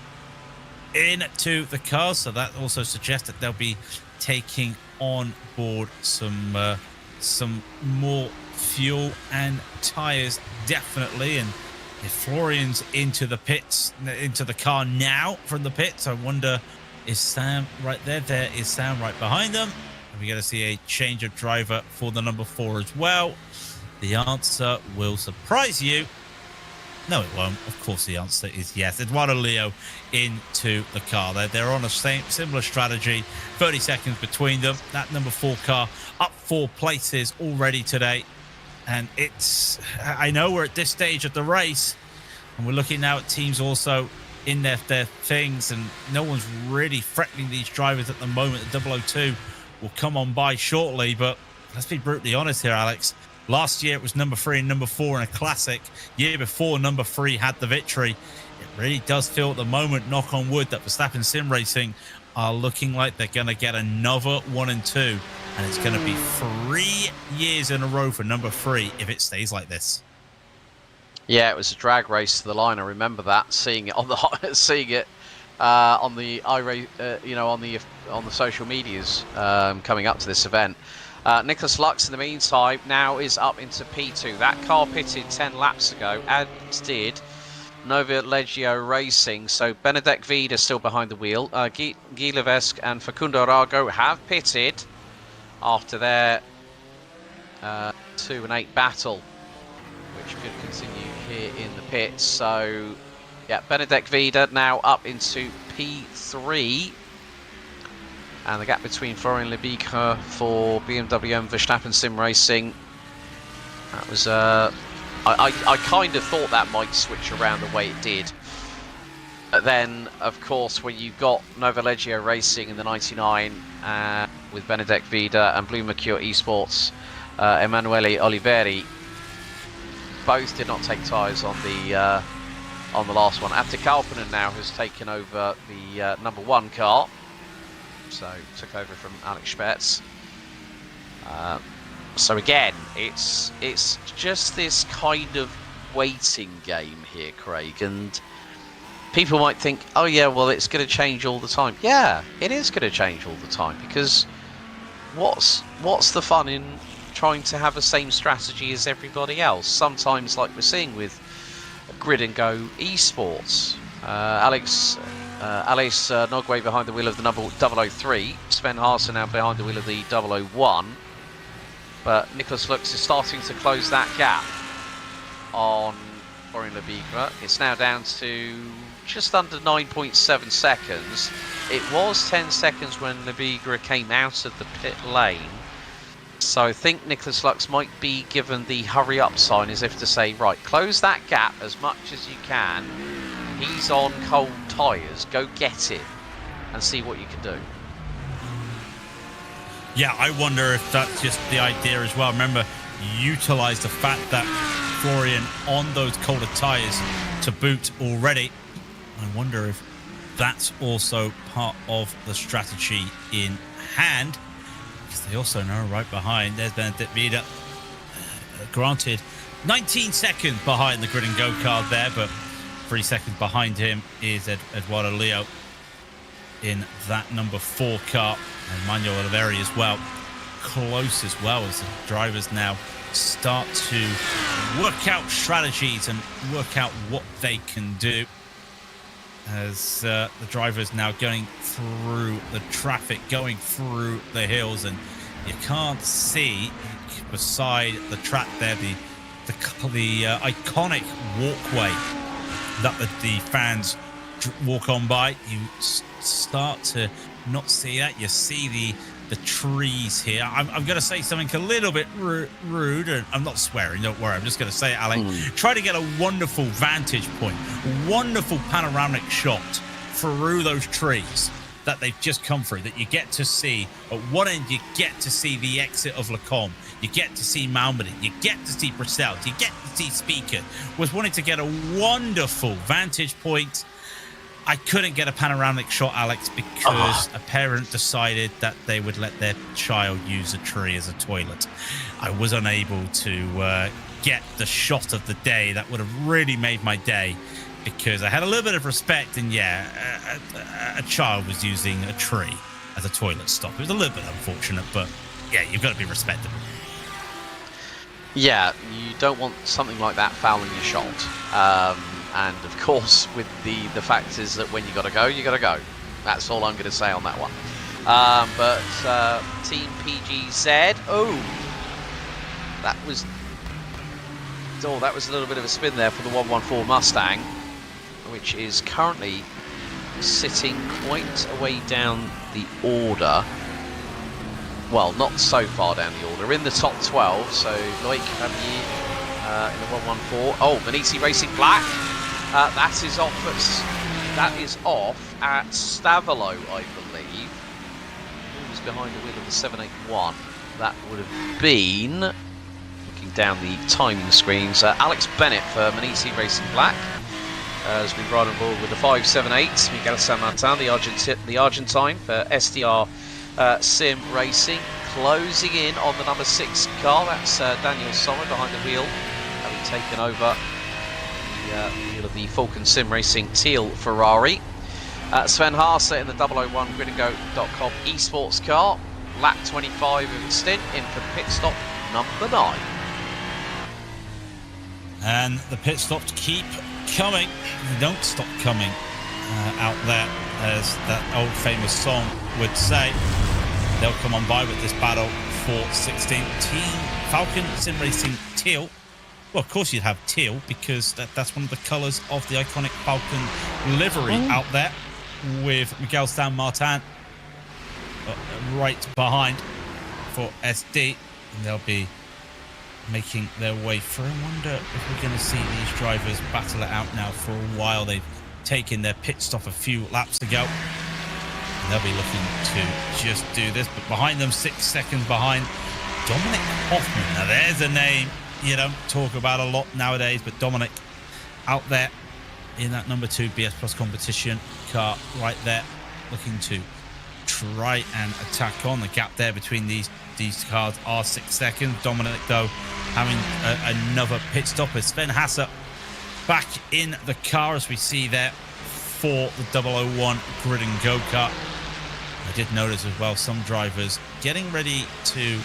into the car, so that also suggests that they'll be taking on board some more fuel and tyres, definitely. And if Florian's into the pits, into the car now from the pits, I wonder, is Sam right there? There is Sam right behind them. We're going to see a change of driver for the number 4 as well. The answer will surprise you. No, it won't. Of course, the answer is yes. Eduardo Leo into the car. They're on a similar strategy. 30 seconds between them. That number 4 car up 4 places already today. And I know we're at this stage of the race, and we're looking now at teams also in their things, and no one's really threatening these drivers at the moment. The 002 will come on by shortly, but let's be brutally honest here, Alex. Last year it was number 3 and number 4 in a classic. Year before, number 3 had the victory. It really does feel at the moment, knock on wood, that Verstappen Sim Racing are looking like they're going to get another 1 and 2, and it's going to be 3 years in a row for number 3 if it stays like this. Yeah, it was a drag race to the line. I remember that, seeing it on the on the social medias coming up to this event. Nicholas Lux, in the meantime, now is up into P2. That car pitted 10 laps ago, as did Nova Leggio Racing. So Benedek Vida still behind the wheel. Guy Levesque and Facundo Arago have pitted after their 2 and 8 battle, which could continue here in the pits. So yeah, Benedek Vida now up into P3. And the gap between Florian Lebigre for BMW and Verstappen Sim Racing. That was, I kind of thought that might switch around the way it did. But then, of course, when you got Nova Leggio Racing in the 99 with Benedek Vida and Blue Mercure Esports, Emanuele Oliveri, both did not take tyres on the last one. Atte Kalpinen now has taken over the number 1 car. So took over from Alex Spetz. So again, it's just this kind of waiting game here, Craig, and people might think, oh yeah, well it's going to change all the time. Yeah, it is going to change all the time, because what's the fun in trying to have the same strategy as everybody else? Sometimes, like we're seeing with Grid and Go Esports, Alex Nogwe behind the wheel of the number 003, Sven Haase now behind the wheel of the 001, but Nicholas Lux is starting to close that gap on Florian Lebigre. It's now down to just under 9.7 seconds. It was 10 seconds when Lebigre came out of the pit lane, so I think Nicholas Lux might be given the hurry up sign, as if to say, right, close that gap as much as you can. He's on cold tyres. Go get him and see what you can do. Yeah, I wonder if that's just the idea as well. Remember, utilise the fact that Florian on those colder tyres to boot already. I wonder if that's also part of the strategy in hand. Because they also know right behind, there's Benedikt Vida. Granted, 19 seconds behind the Grid and Go card there, but 3 seconds behind him is Eduardo Leo in that number 4 car, and Manuel Oliveri as well, close as well, as the drivers now start to work out strategies and work out what they can do, as the drivers now going through the traffic, going through the hills, and you can't see beside the track there the iconic walkway that the fans walk on by. You start to not see that. You see the trees here. I'm going to say something a little bit rude, and I'm not swearing, don't worry. I'm just going to say it, Alex. Try to get a wonderful vantage point, wonderful panoramic shot through those trees that they've just come through, that you get to see. At one end, you get to see the exit of Lecombe. You get to see Malmedy. You get to see Bristol. You get to see Speaker. Was wanting to get a wonderful vantage point. I couldn't get a panoramic shot, Alex, because a parent decided that they would let their child use a tree as a toilet. I was unable to get the shot of the day that would have really made my day, because I had a little bit of respect, and yeah, a child was using a tree as a toilet stop. It was a little bit unfortunate, but yeah, you've got to be respectable. Yeah, you don't want something like that fouling your shot. And of course, with the fact is that when you got to go, you got to go. That's all I'm going to say on that one. But Team PGZ, that was a little bit of a spin there for the 114 Mustang, which is currently sitting quite a way down the order. Well, not so far down the order. In the top 12, so Loic Fabier in the 114. Oh, Manisi Racing Black. That is off at Stavolo, I believe. Who was behind the wheel of the 781? That would have been, looking down the timing screens, Alex Bennett for Manisi Racing Black. Has been riding on board with the 578. Miguel San Martin, the Argentine, for SDR Sim Racing, closing in on the number 6 car. That's Daniel Sommer behind the wheel, having taken over the wheel of the Falken Sim Racing Teal Ferrari. Sven Haase in the 001 GridandGo.com esports car, lap 25 of its stint, in for pit stop number 9. And the pit stop to keep coming. They don't stop coming out there, as that old famous song would say. They'll come on by with this battle for 16. Team Falken Sim Racing Teal. Well, of course you'd have teal, because that's one of the colours of the iconic Falken livery out there, with Miguel San Martin right behind for SD. And they'll be making their way through. I wonder if we're going to see these drivers battle it out now. For a while they've taken their pit stop a few laps ago, and they'll be looking to just do this. But behind them, 6 seconds behind, Dominic Hoffman. Now there's a name you don't talk about a lot nowadays, but Dominic out there in that number 2 BS Plus competition car right there, looking to try and attack on. The gap there between these cars are 6 seconds. Dominic, though, having another pit stop as Sven Hasser back in the car, as we see there for the 001 Grid and Go kart. I did notice as well some drivers getting ready to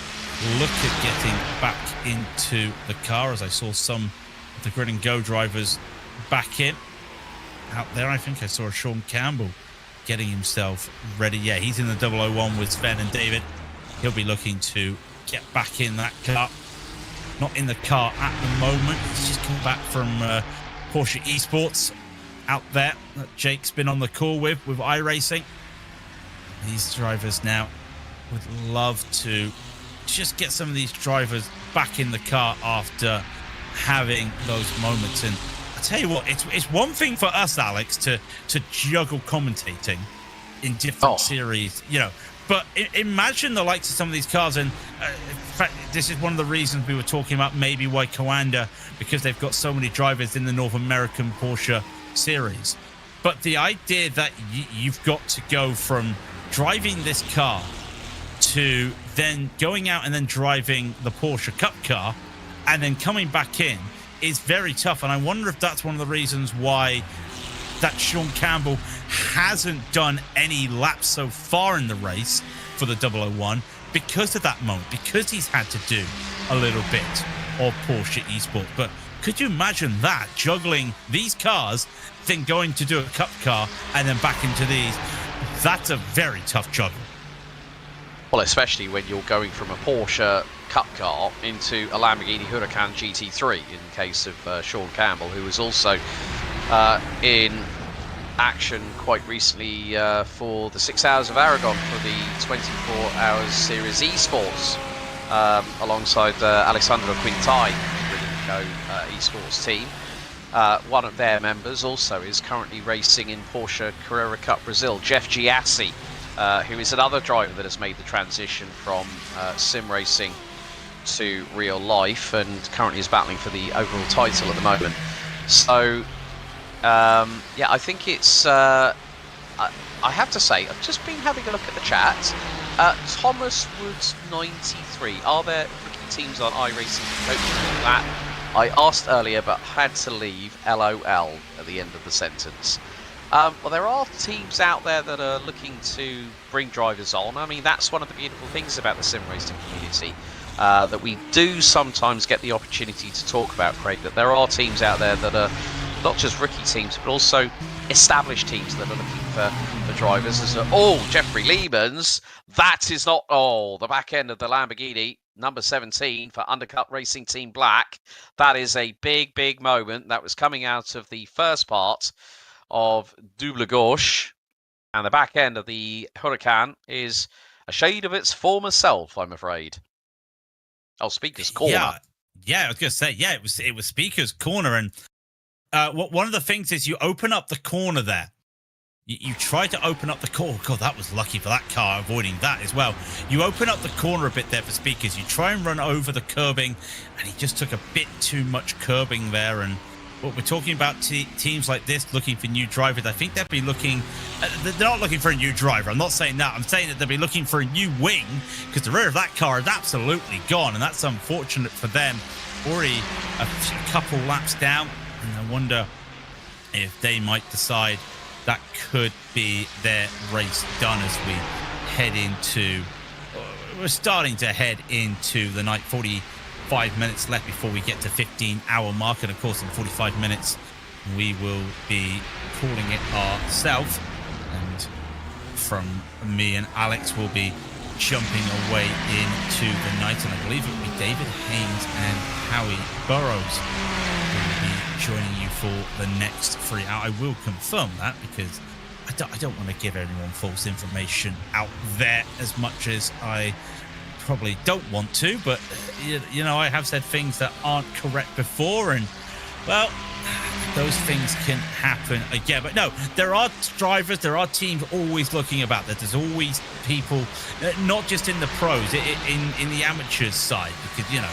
look at getting back into the car, as I saw some of the Grid and Go drivers back in. Out there, I think I saw Sean Campbell getting himself ready. Yeah, he's in the 001 with Sven and David. He'll be looking to get back in that car. Not in the car at the moment. He's just come back from Porsche Esports out there that Jake's been on the call with iRacing. These drivers now would love to just get some of these drivers back in the car after having those moments. And I tell you what, it's one thing for us, Alex, to juggle commentating in different series, you know. But imagine the likes of some of these cars, and in fact, this is one of the reasons we were talking about maybe why Coanda, because they've got so many drivers in the North American Porsche series. But the idea that you've got to go from driving this car to then going out and then driving the Porsche Cup car and then coming back in is very tough. And I wonder if that's one of the reasons why that Sean Campbell hasn't done any laps so far in the race for the 001, because of that moment, because he's had to do a little bit of Porsche Esports. But could you imagine that, juggling these cars, then going to do a cup car and then back into these? That's a very tough juggle. Well, especially when you're going from a Porsche Cup car into a Lamborghini Huracan GT3, in the case of Sean Campbell, who was also in action quite recently for the 6 Hours of Aragon for the 24 Hours Series Esports, alongside Alessandro Quintai, Go Esports team. One of their members also is currently racing in Porsche Carrera Cup Brazil, Jeff Giassi, who is another driver that has made the transition from sim racing to real life, and currently is battling for the overall title at the moment. So yeah, I think it's I have to say, I've just been having a look at the chat. Thomas Woods 93, are there rookie teams on iRacing coaching that? I asked earlier but had to leave LOL at the end of the sentence. Well, there are teams out there that are looking to bring drivers on. I mean, that's one of the beautiful things about the sim racing community, that we do sometimes get the opportunity to talk about, Craig, that there are teams out there that are not just rookie teams, but also established teams that are looking for drivers. Jeffrey Lehmans, that is not the back end of the Lamborghini number 17 for Undercut Racing Team Black. That is a big moment that was coming out of the first part of Double Gauche, and the back end of the Huracan is a shade of its former self, I'm afraid. Oh, Speaker's Corner. Yeah, I was going to say, yeah, it was Speaker's Corner, and one of the things is you open up the corner there. You try to open up the corner. God, that was lucky for that car, avoiding that as well. You open up the corner a bit there for Speakers. You try and run over the curbing, and he just took a bit too much curbing there. And what we're talking about, teams like this looking for new drivers, I think they'd be looking, they're not looking for a new driver. I'm not saying that. I'm saying that they'll be looking for a new wing, because the rear of that car is absolutely gone, and that's unfortunate for them. Already a couple laps down, and I wonder if they might decide that could be their race done as we head into, we're starting to head into the night. 45 minutes left before we get to 15-hour mark, and of course in 45 minutes we will be calling it ourselves. And from me and Alex will be jumping away into the night, and I believe it will be David Haynes and Howie Burrows who will be joining you for the next 3 hours. I will confirm that because I don't want to give everyone false information out there as much as I probably don't want to, but you know, I have said things that aren't correct before, and well, those things can happen again. But no, there are drivers, there are teams always looking about that. There's always people, not just in the pros, in the amateurs side, because, you know,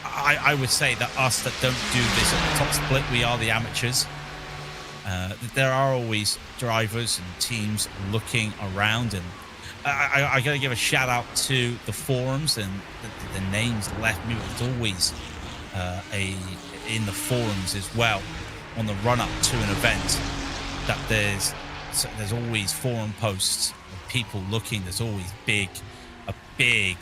I would say that us that don't do this at the top split, we are the amateurs. There are always drivers and teams looking around, and I got to give a shout out to the forums and the names left me. There's always in the forums as well, on the run up to an event, that there's always forum posts of people looking. There's always a big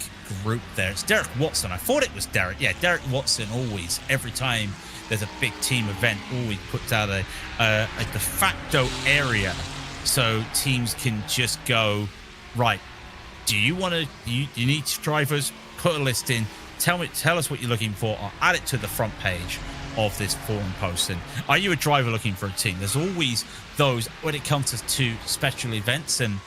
group there. It's Derek Watson. I thought it was Derek. Yeah, Derek Watson always, every time there's a big team event, always puts out a de facto area so teams can just go, right, do you want to, you need drivers, put a list in, tell us what you're looking for, I'll add it to the front page of this forum post. And are you a driver looking for a team? There's always those when it comes to special events, and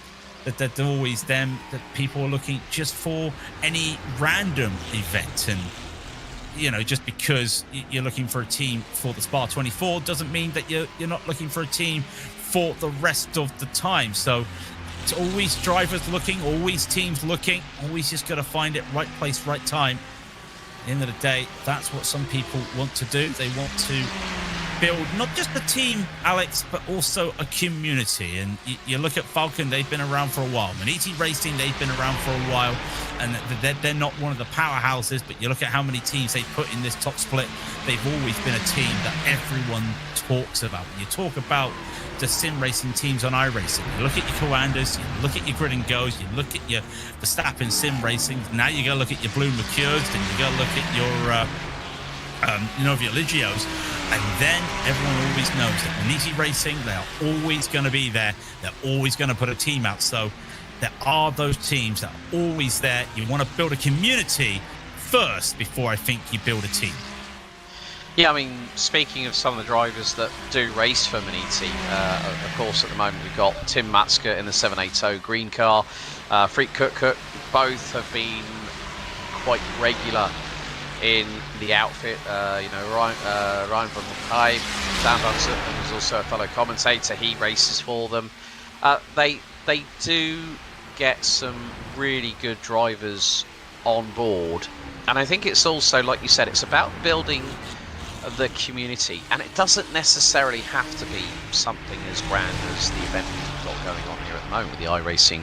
that always them that people are looking just for any random event. And you know, just because you're looking for a team for the Spa 24 doesn't mean that you're not looking for a team for the rest of the time. So it's always drivers looking, always teams looking, always just got to find it, right place, right time. At the end of the day, that's what some people want to do. They want to build not just a team, Alex, but also a community. And you look at Falken, they've been around for a while. Maniti Racing, they've been around for a while, and they're not one of the powerhouses, but you look at how many teams they put in this top split, they've always been a team that everyone talks about. When you talk about the sim racing teams on iRacing, you look at your Coanders, you look at your Grid and Goes, you look at your Verstappen sim racing, now you gotta look at your Blue Mercures, then you gotta look at your your Ligios, and then everyone always knows that Maniti Racing, they're always going to be there, they're always going to put a team out. So there are those teams that are always there. You want to build a community first before I think you build a team. Yeah, I mean, speaking of some of the drivers that do race for Maniti, of course, at the moment we've got Tim Matska in the 780 green car, Freak Cook, both have been quite regular in the outfit. Ryan von Hyde, Dan Bunsen, who's also a fellow commentator, he races for them. They do get some really good drivers on board, and I think it's also, like you said, it's about building the community, and it doesn't necessarily have to be something as grand as the event we've got going on here at the moment with the iRacing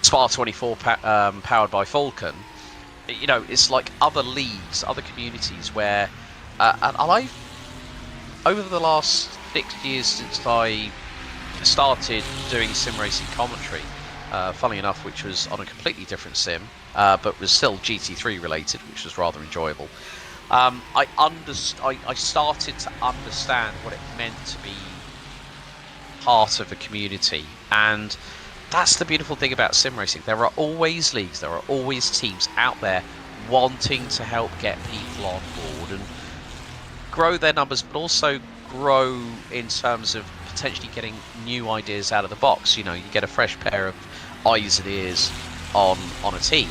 Spa 24 powered by Falken. You know, it's like other leagues, other communities where, and I've, over the last 6 years since I started doing sim racing commentary, funnily enough, which was on a completely different sim, but was still GT3 related, which was rather enjoyable. I started to understand what it meant to be part of a community, and that's the beautiful thing about sim racing. There are always leagues, there are always teams out there wanting to help get people on board and grow their numbers, but also grow in terms of potentially getting new ideas out of the box. You know, you get a fresh pair of eyes and ears on a team,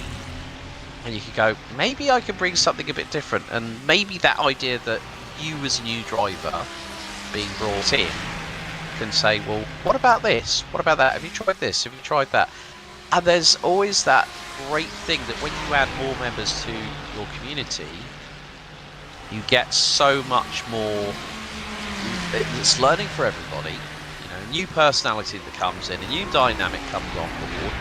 and you can go, maybe I can bring something a bit different, and maybe that idea that you as a new driver being brought in can say, well, what about this? What about that? Have you tried this? Have you tried that? And there's always that great thing that when you add more members to your community, you get so much more. It's learning for everybody. You know, a new personality that comes in, a new dynamic comes on board,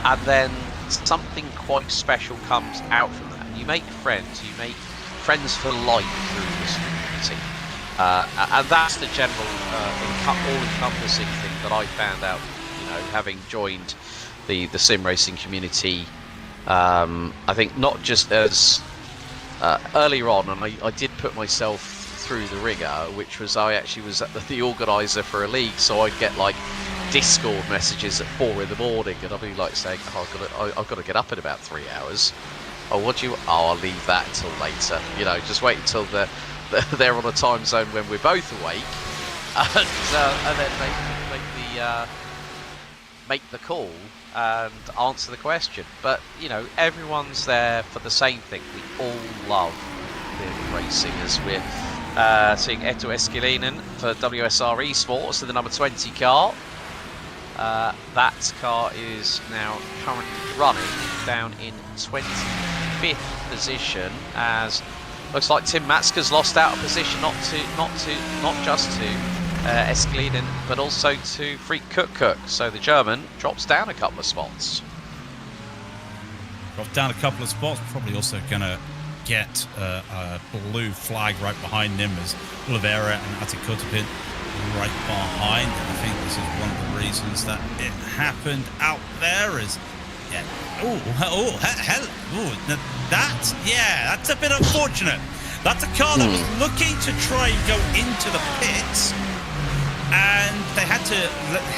and then something quite special comes out from that. You make friends. You make friends for life through this community. And that's the general all-encompassing thing that I found out, you know, having joined the sim racing community. I think not just as earlier on, and I did put myself through the ringer, which was I actually was the organizer for a league, so I'd get like Discord messages at 4 in the morning, and I'd be like saying, oh, I've got to get up in about 3 hours. Oh, what do you? Oh, I'll leave that until later. You know, just wait until they're on a time zone when we're both awake, and then make the call and answer the question. But you know, everyone's there for the same thing. We all love racing, as we're seeing Eto Eskelinen for WSR Esports in the number 20 car. That car is now currently running down in 25th position, as looks like Tim Matska's lost out of position, not just to Eskelinen, but also to Freak Cook. So the German drops down a couple of spots. Dropped down a couple of spots, probably also going to get a blue flag right behind him as Oliveira and Atikotopin right behind. And I think this is one of the reasons that it happened out there is, yeah, that's a bit unfortunate. That's a car that was looking to try and go into the pits, and they had to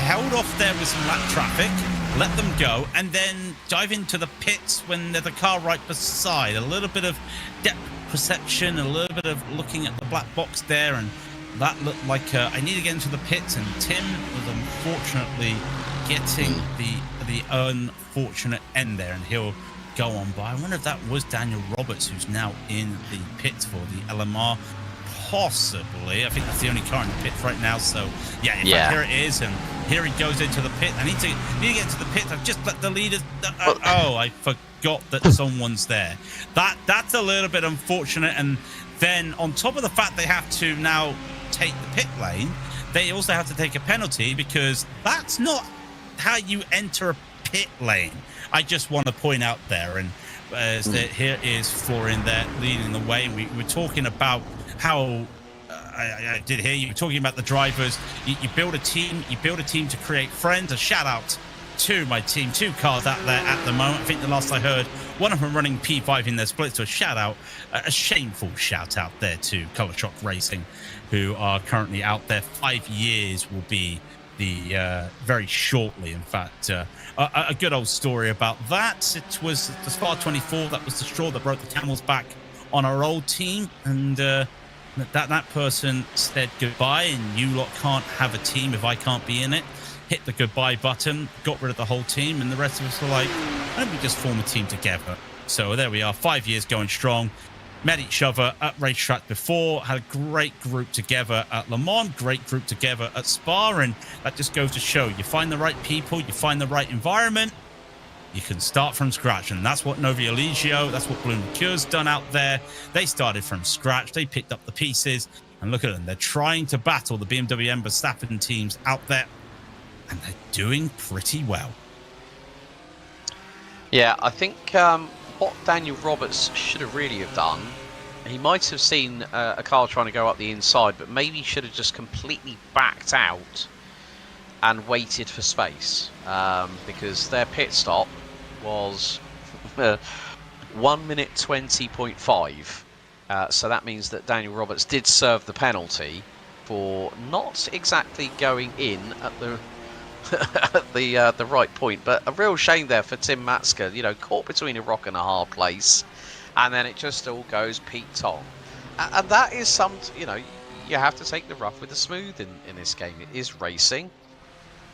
held off there with some lap traffic, let them go, and then dive into the pits when there's a car right beside. A little bit of depth perception, a little bit of looking at the black box there, and that looked like I need to get into the pits, and Tim was unfortunately getting the unfortunate end there, and he'll go on by. I wonder if that was Daniel Roberts, who's now in the pits for the LMR. Possibly. I think that's the only car in the pit right now. So yeah, here it is, and here he goes into the pit. I need to get to the pit. I've just let the leaders. I forgot that someone's there. That's a little bit unfortunate. And then on top of the fact they have to now take the pit lane, they also have to take a penalty, because that's not how you enter a pit lane. I just want to point out there, and here is Florian there leading the way. We were talking about how I did hear you talking about the drivers. You build a team. You build a team to create friends. A shout out to my team. 2 cars out there at the moment. I think the last I heard, one of them running P5 in their split. So a shout out, a shameful shout out there to Color Shock Racing, who are currently out there. 5 years will be the very shortly. In fact, a good old story about that. It was the Spa 24 that was the straw that broke the camel's back on our old team, and that person said goodbye, and you lot can't have a team if I can't be in it. Hit the goodbye button, got rid of the whole team, and the rest of us were like, why don't we just form a team together? So there we are, 5 years going strong. Met each other at racetrack before, had a great group together at Le Mans, great group together at Spa, and that just goes to show, you find the right people, you find the right environment, you can start from scratch. And that's what Novi Eligio, that's what Bloom Liqueur's done out there. They started from scratch, they picked up the pieces, and look at them, they're trying to battle the BMW and Verstappen teams out there, and they're doing pretty well. Yeah, I think what Daniel Roberts should have really have done, he might have seen a car trying to go up the inside, but maybe should have just completely backed out and waited for space, because their pit stop was 1 minute 20.5. So that means that Daniel Roberts did serve the penalty for not exactly going in at the at the right point. But a real shame there for Tim Matska, you know, caught between a rock and a hard place, and then it just all goes Pete Tong. And that is you know, you have to take the rough with the smooth in this game. It is racing.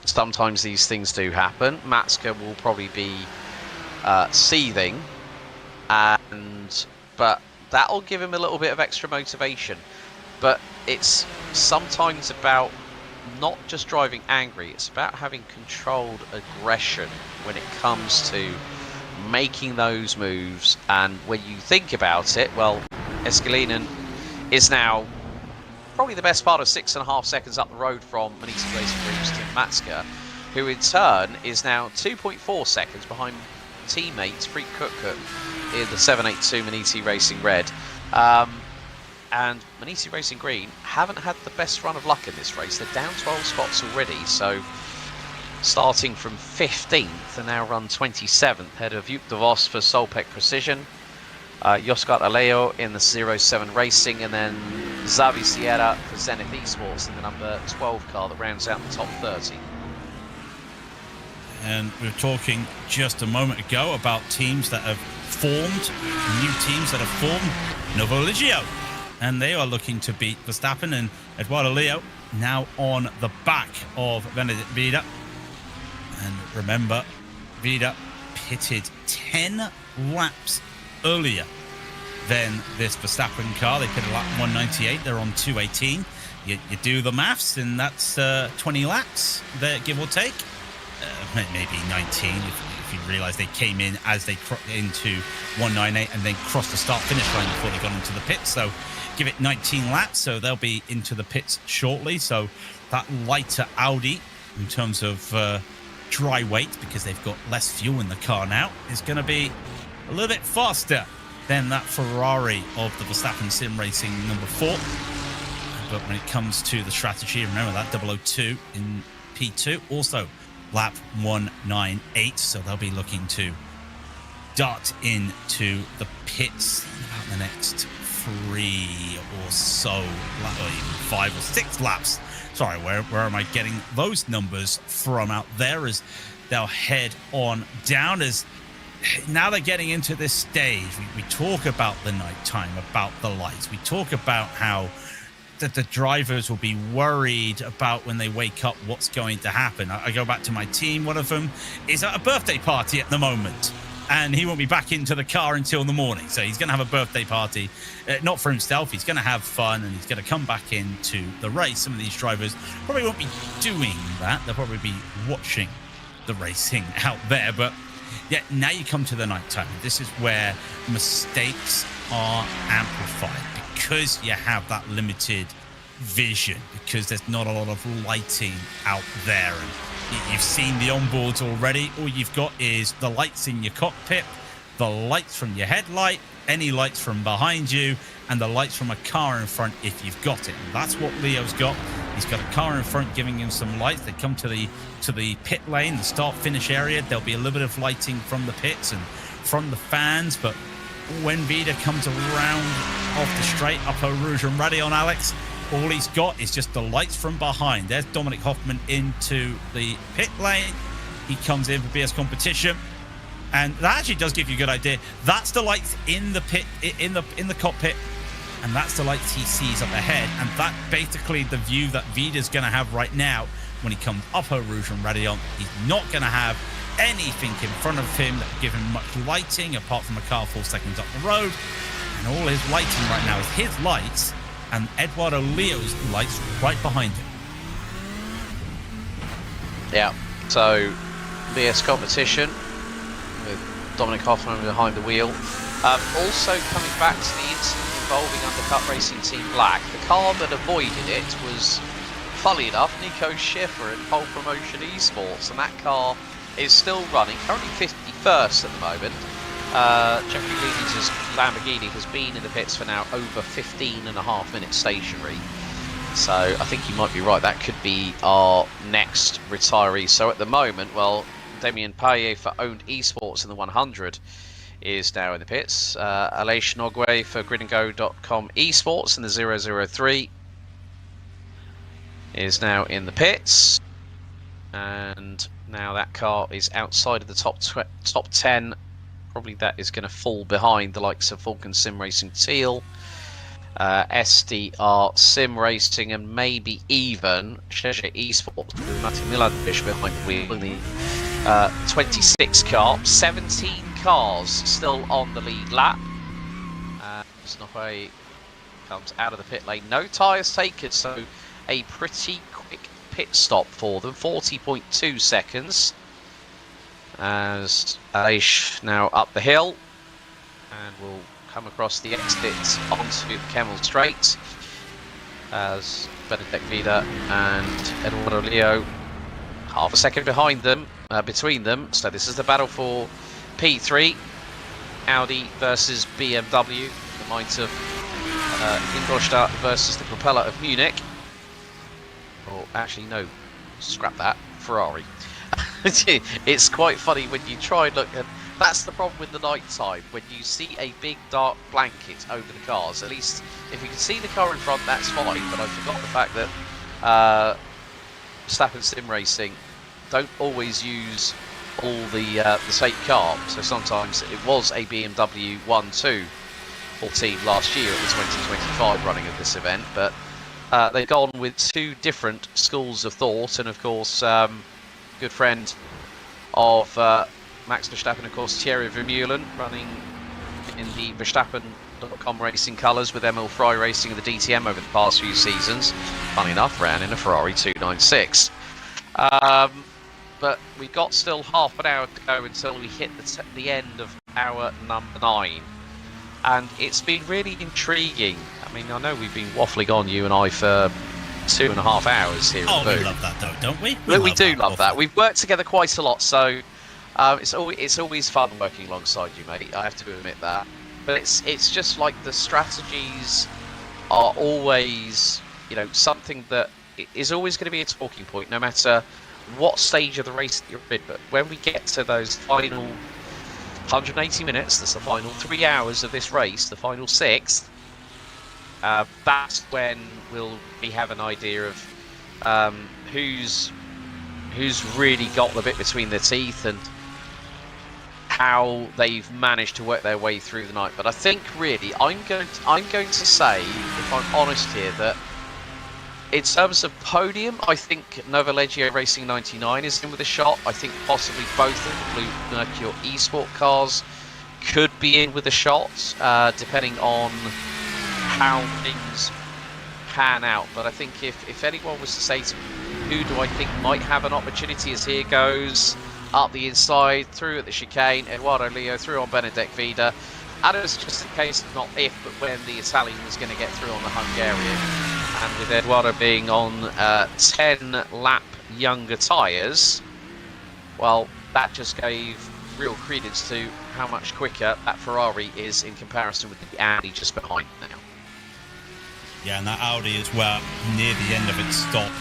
Sometimes these things do happen. Matska will probably be seething, but that'll give him a little bit of extra motivation. But it's sometimes about not just driving angry, it's about having controlled aggression when it comes to making those moves. And when you think about it, well, Eskelinen is now probably the best part of 6.5 seconds up the road from Manisi Racing Group's Tim Matska, who in turn is now 2.4 seconds behind teammates Freak Cook in the 782 Manisi Racing Red. And Manisi Racing Green haven't had the best run of luck in this race. They're down 12 spots already, so starting from 15th and now run 27th, ahead of Yuk de Vos for Solpec Precision. Yoscar Aleo in the 07 Racing, and then Xavi Sierra for Zenith Esports in the number 12 car that rounds out the top 30. And we were talking just a moment ago about teams that have formed, new teams that have formed. Novo Ligio, and they are looking to beat Verstappen and Eduardo Leo, now on the back of Benedict Vida. And remember, Vida pitted 10 laps earlier than this Verstappen car. They pitted lap 198, they're on 218. You do the maths, and that's 20 laps there, give or take. Maybe 19 if you realise they came in as they into 198 and then crossed the start-finish line before they got into the pits. So give it 19 laps, so they'll be into the pits shortly. So that lighter Audi, in terms of dry weight, because they've got less fuel in the car now, is going to be a little bit faster than that Ferrari of the Verstappen Sim Racing number 4. But when it comes to the strategy, remember that 002 in P2, also lap 198, so they'll be looking to dart into the pits about the next 3 or so, or even 5 or 6 laps. Sorry, where am I getting those numbers from out there, as they'll head on down. As now they're getting into this stage, we talk about the night time, about the lights, we talk about how that the drivers will be worried about when they wake up what's going to happen. I go back to my team. One of them is at a birthday party at the moment, and he won't be back into the car until the morning. So he's going to have a birthday party, not for himself. He's going to have fun, and he's going to come back into the race. Some of these drivers probably won't be doing that. They'll probably be watching the racing out there. But yeah, now you come to the night time. This is where mistakes are amplified, because you have that limited vision, because there's not a lot of lighting out there, and you've seen the onboards already. All you've got is the lights in your cockpit, the lights from your headlight, any lights from behind you, and the lights from a car in front if you've got it. And that's what Leo's got. He's got a car in front giving him some lights. They come to the pit lane, the start-finish area. There'll be a little bit of lighting from the pits and from the fans, but when Vida comes around off the straight, up Eau Rouge and Radion, Alex, all he's got is just the lights from behind. There's Dominic Hoffman into the pit lane. He comes in for BS competition, and that actually does give you a good idea. That's the lights in the pit, in the cockpit, and that's the lights he sees up ahead. And that basically the view that Vida's going to have right now when he comes up Eau Rouge and Radion. He's not going to have anything in front of him that will give him much lighting, apart from a car 4 seconds up the road. And all his lighting right now is his lights and Eduardo Leo's lights right behind him. Yeah, so BS competition with Dominic Hoffman behind the wheel. Also coming back to the incident involving Undercut Racing Team Black, the car that avoided it was, funnily enough, Nico Schiffer in Pole Promotion Esports, and that car is still running, currently 51st at the moment. Jeffrey Leeds' Lamborghini has been in the pits for now over 15.5 minutes stationary. So I think you might be right, that could be our next retiree. So at the moment, well, Damien Payet for Owned Esports in the 100 is now in the pits. Aleix Nogwe for gridandgo.com Esports in the 003 is now in the pits. And now that car is outside of the top 10. Probably that is going to fall behind the likes of Falken Sim Racing Teal, SDR Sim Racing, and maybe even Szczerze Esports with Martin Milanovic behind the wheel in the 26 car. 17 cars still on the lead lap. Snohei comes out of the pit lane. No tyres taken, so a pretty quick pit stop for them. 40.2 seconds. As Aleix now up the hill and will come across the exit onto the Kemmel Straight, as Benedict Vida and Eduardo Leo half a second behind them, between them. So this is the battle for P3, Audi versus BMW, the might of Ingolstadt versus the propeller of Munich. Or actually no, scrap that, Ferrari. It's quite funny when you try and look at That's the problem with the night time. When you see a big dark blanket over the cars, at least if you can see the car in front, that's fine. But I forgot the fact that Verstappen Sim Racing don't always use all the same car. So sometimes it was a BMW 1-2 14 last year at the 2025 running of this event, but they've gone with two different schools of thought, and of course, good friend of Max Verstappen, of course, Thierry Vermeulen, running in the Verstappen.com racing colours with Emil Fry racing in the DTM over the past few seasons. Funny enough, ran in a Ferrari 296. But we've got still half an hour to go until we hit the end of hour number 9. And it's been really intriguing. I mean, I know we've been waffling on, you and I, for 2.5 hours here. Oh, we love that though, don't we? We do love that. We've worked together quite a lot, so it's always fun working alongside you, mate. I have to admit that. But it's just like the strategies are always, you know, something that is always going to be a talking point, no matter what stage of the race that you're in. But when we get to those final 180 minutes, that's the final 3 hours of this race, the final 6, that's when we have an idea of who's really got the bit between their teeth and how they've managed to work their way through the night. But I think really I'm going to say, if I'm honest here, that in terms of podium, I think Nova Leggio Racing 99 is in with a shot. I think possibly both of the Blue Mercure Esport cars could be in with a shot, depending on how things pan out. But I think if anyone was to say to me, who do I think might have an opportunity, as here goes up the inside, through at the chicane, Eduardo Leo through on Benedek Vida. And it was just a case of not if, but when the Italian was going to get through on the Hungarian. And with Eduardo being on 10 lap younger tyres, well, that just gave real credence to how much quicker that Ferrari is in comparison with the Audi just behind now. Yeah, and that Audi as well, near the end of its stop,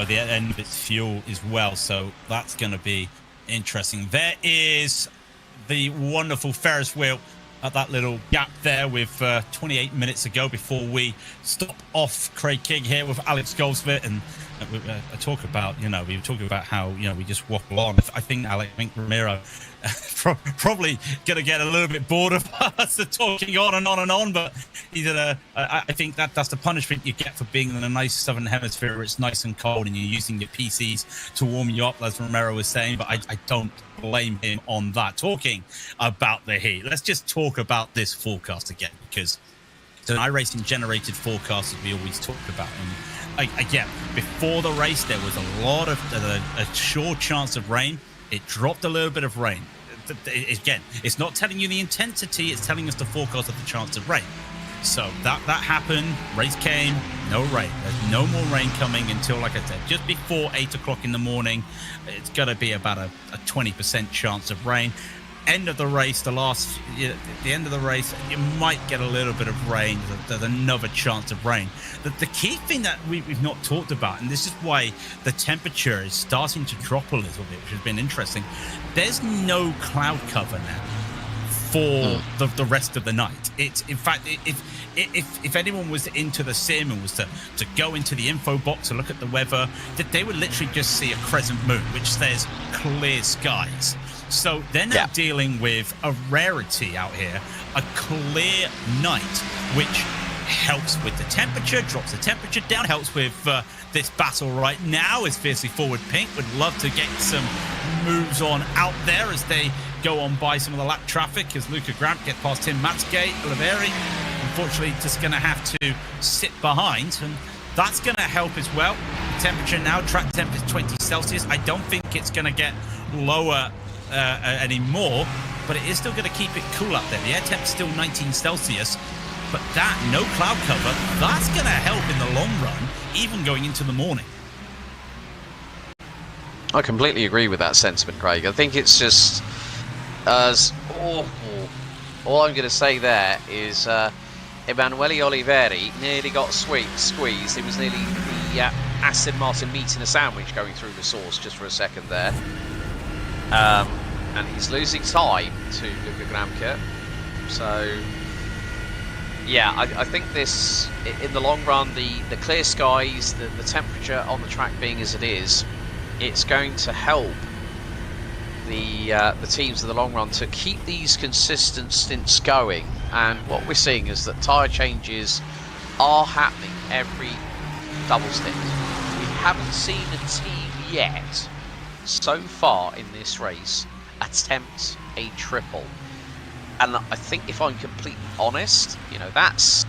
the end of its fuel as well. So that's going to be interesting. There is the wonderful Ferris wheel at that little gap there with 28 minutes to go before we stop off Craig King here with Alex Goldsmith. And I talk about, we were talking about how, we just waffle on. I think Ramiro probably going to get a little bit bored of us talking on and on and on, but I think that's the punishment you get for being in a nice southern hemisphere where it's nice and cold and you're using your PCs to warm you up, as Romero was saying. But I don't blame him on that. Talking about the heat, let's just talk about this forecast again, because it's an iRacing generated forecast that we always talk about. And again, before the race, there was a lot of a sure chance of rain. It dropped a little bit of rain. Again, it's not telling you the intensity, it's telling us the forecast of the chance of rain. So that happened, race came, no rain. There's no more rain coming until, like I said, just before 8 o'clock in the morning. It's going to be about a 20% chance of rain. End of the race, the end of the race, you might get a little bit of rain. There's another chance of rain. The key thing that we've not talked about, and this is why the temperature is starting to drop a little bit, which has been interesting. There's no cloud cover now for the rest of the night. It's, in fact, if anyone was into the sim and was to go into the info box and look at the weather, that they would literally just see a crescent moon, which says clear skies. So they're now dealing with a rarity out here, a clear night, which helps with the temperature, drops the temperature down, helps with this battle right now. Is Fiercely Forward Pink would love to get some moves on out there as they go on by some of the lap traffic, as Luca Grant get past Tim Matsgate. Oliveri, unfortunately, just going to have to sit behind, and that's going to help as well. The temperature now, track temp is 20 Celsius. I don't think it's going to get lower anymore, but it is still going to keep it cool up there. The air temp is still 19 Celsius, but that no cloud cover, that's going to help in the long run, even going into the morning. I completely agree with that sentiment, Craig. I think it's just as awful. All I'm going to say there is Emanuele Oliveri nearly got squeezed. It was nearly the Aston Martin meat in a sandwich going through the sauce just for a second there. and he's losing time to Luka Gramke. So, yeah, I think this, in the long run, the clear skies, the temperature on the track being as it is, it's going to help the teams in the long run to keep these consistent stints going. And what we're seeing is that tyre changes are happening every double stint. We haven't seen a team yet, so far in this race, attempt a triple. And I think, if I'm completely honest, you know, that's,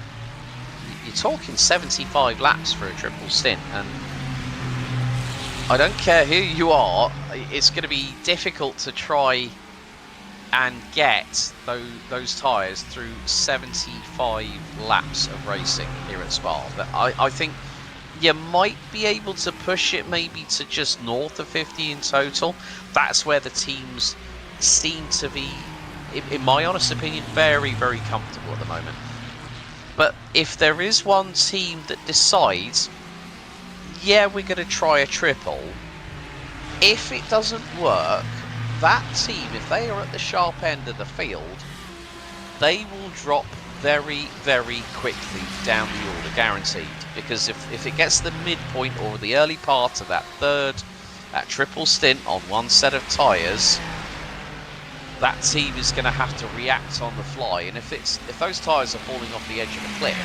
you're talking 75 laps for a triple stint, and I don't care who you are, it's going to be difficult to try and get those tyres through 75 laps of racing here at Spa. But I think you might be able to push it maybe to just north of 50 in total. That's where the teams seem to be, in my honest opinion, very, very comfortable at the moment. But if there is one team that decides, yeah, we're going to try a triple, if it doesn't work, that team, if they are at the sharp end of the field, they will drop very, very quickly down the order, guaranteed. Because if it gets the midpoint or the early part of that triple stint on one set of tyres, that team is going to have to react on the fly. And if those tyres are falling off the edge of a cliff,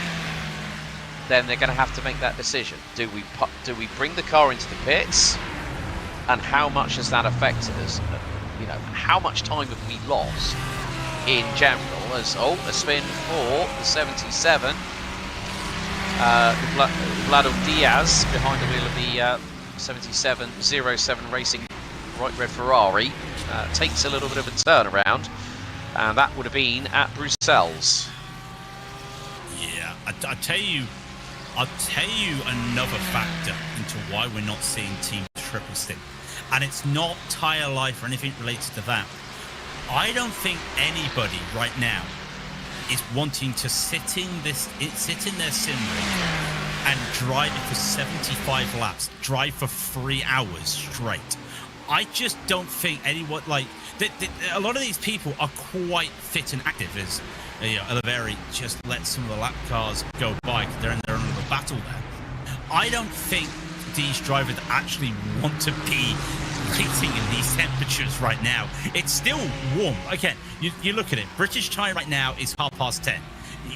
then they're going to have to make that decision. Do we bring the car into the pits? And how much has that affected us? You know, how much time have we lost in general? As a spin for the 77. Vlado Diaz behind the wheel of the 7707 Racing Right Red Ferrari takes a little bit of a turnaround, and that would have been at Bruxelles. Yeah, I'll tell you another factor into why we're not seeing team triple stint, and it's not tyre life or anything related to that. I don't think anybody right now is wanting to sit in their sim rig and drive for 75 laps, drive for 3 hours straight. I just don't think anyone, like, a lot of these people are quite fit and active, as Oliveri just let some of the lap cars go by because they're in their own little battle there. I don't think these drivers actually want to be racing in these temperatures right now. It's still warm. Again, you look at it. British time right now is 10:30.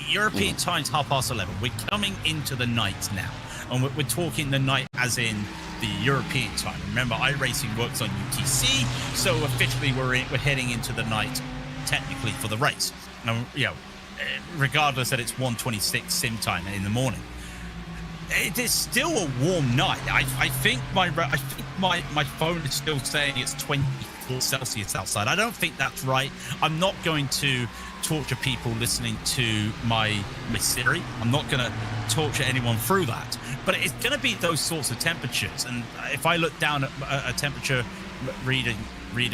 European time's 11:30. We're coming into the night now, and we're talking the night as in the European time. Remember, iRacing works on UTC, so officially we're heading into the night, technically, for the race. Regardless that it's 1:26 sim time in the morning. It is still a warm night. I think my phone is still saying it's 24 Celsius outside. I don't think that's right. I'm not going to torture people listening to my Siri. I'm not going to torture anyone through that. But it's going to be those sorts of temperatures. And if I look down at a temperature reader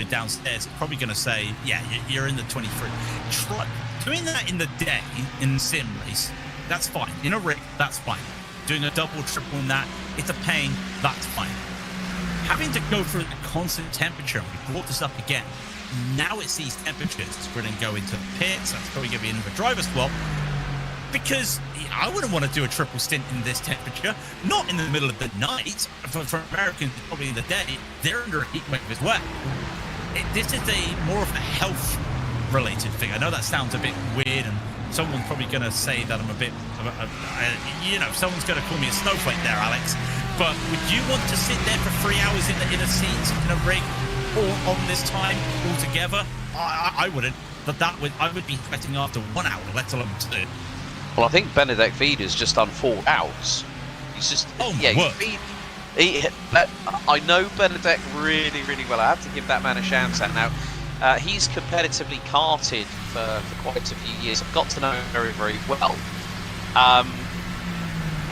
downstairs, it's probably going to say, yeah, you're in the 23. Try doing that in the day in the sim race. That's fine. In a rig, that's fine. Doing a double, triple in that, it's a pain, that's fine. Having to go through the constant temperature, and we brought this up again, now it's these temperatures. We're going to go into the pits, that's probably going to be another driver swap, because I wouldn't want to do a triple stint in this temperature, not in the middle of the night. For Americans, probably in the day, they're under a heat wave as well. This is more of a health-related thing. I know that sounds a bit weird, and someone's probably going to say that I'm a bit, someone's going to call me a snowflake there, Alex. But would you want to sit there for 3 hours in a seat in a rig, or on this time altogether? I wouldn't. But I would be sweating after 1 hour, let alone 2. Well, I think Benedek Vida's just done 4 hours. He's just, I know Benedek really, really well. I have to give that man a shout out now. He's competitively karted for quite a few years. I've got to know him very, very well.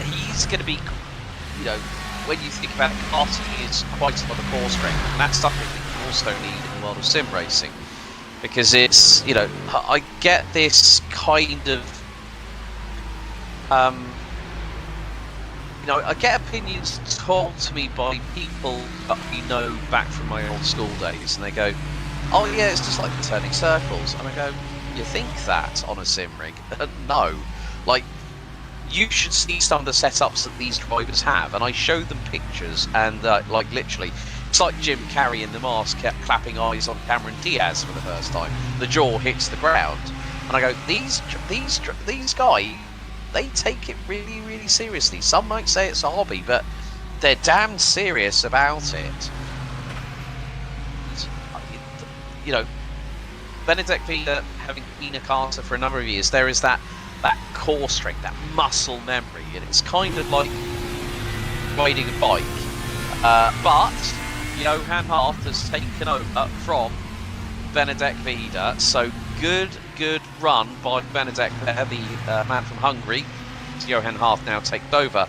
He's going to be, when you think about it, karting is quite a lot of core strength. And that's something that you also need in the world of sim racing. Because it's, I get this kind of, I get opinions told to me by people that we know back from my old school days. And they go, oh yeah, it's just like turning circles. And I go, you think that on a sim rig? No. Like, you should see some of the setups that these drivers have. And I showed them pictures, and like literally, it's like Jim Carrey in The Mask clapping eyes on Cameron Diaz for the first time. The jaw hits the ground. And I go, these guys, they take it really, really seriously. Some might say it's a hobby, but they're damn serious about it. You know, Benedek Vida, having been a karter for a number of years, there is that core strength, that muscle memory, and it's kind of like riding a bike. But Johan Hart has taken over from Benedek Vida, so good run by Benedek there, the man from Hungary. Johan Hart now takes over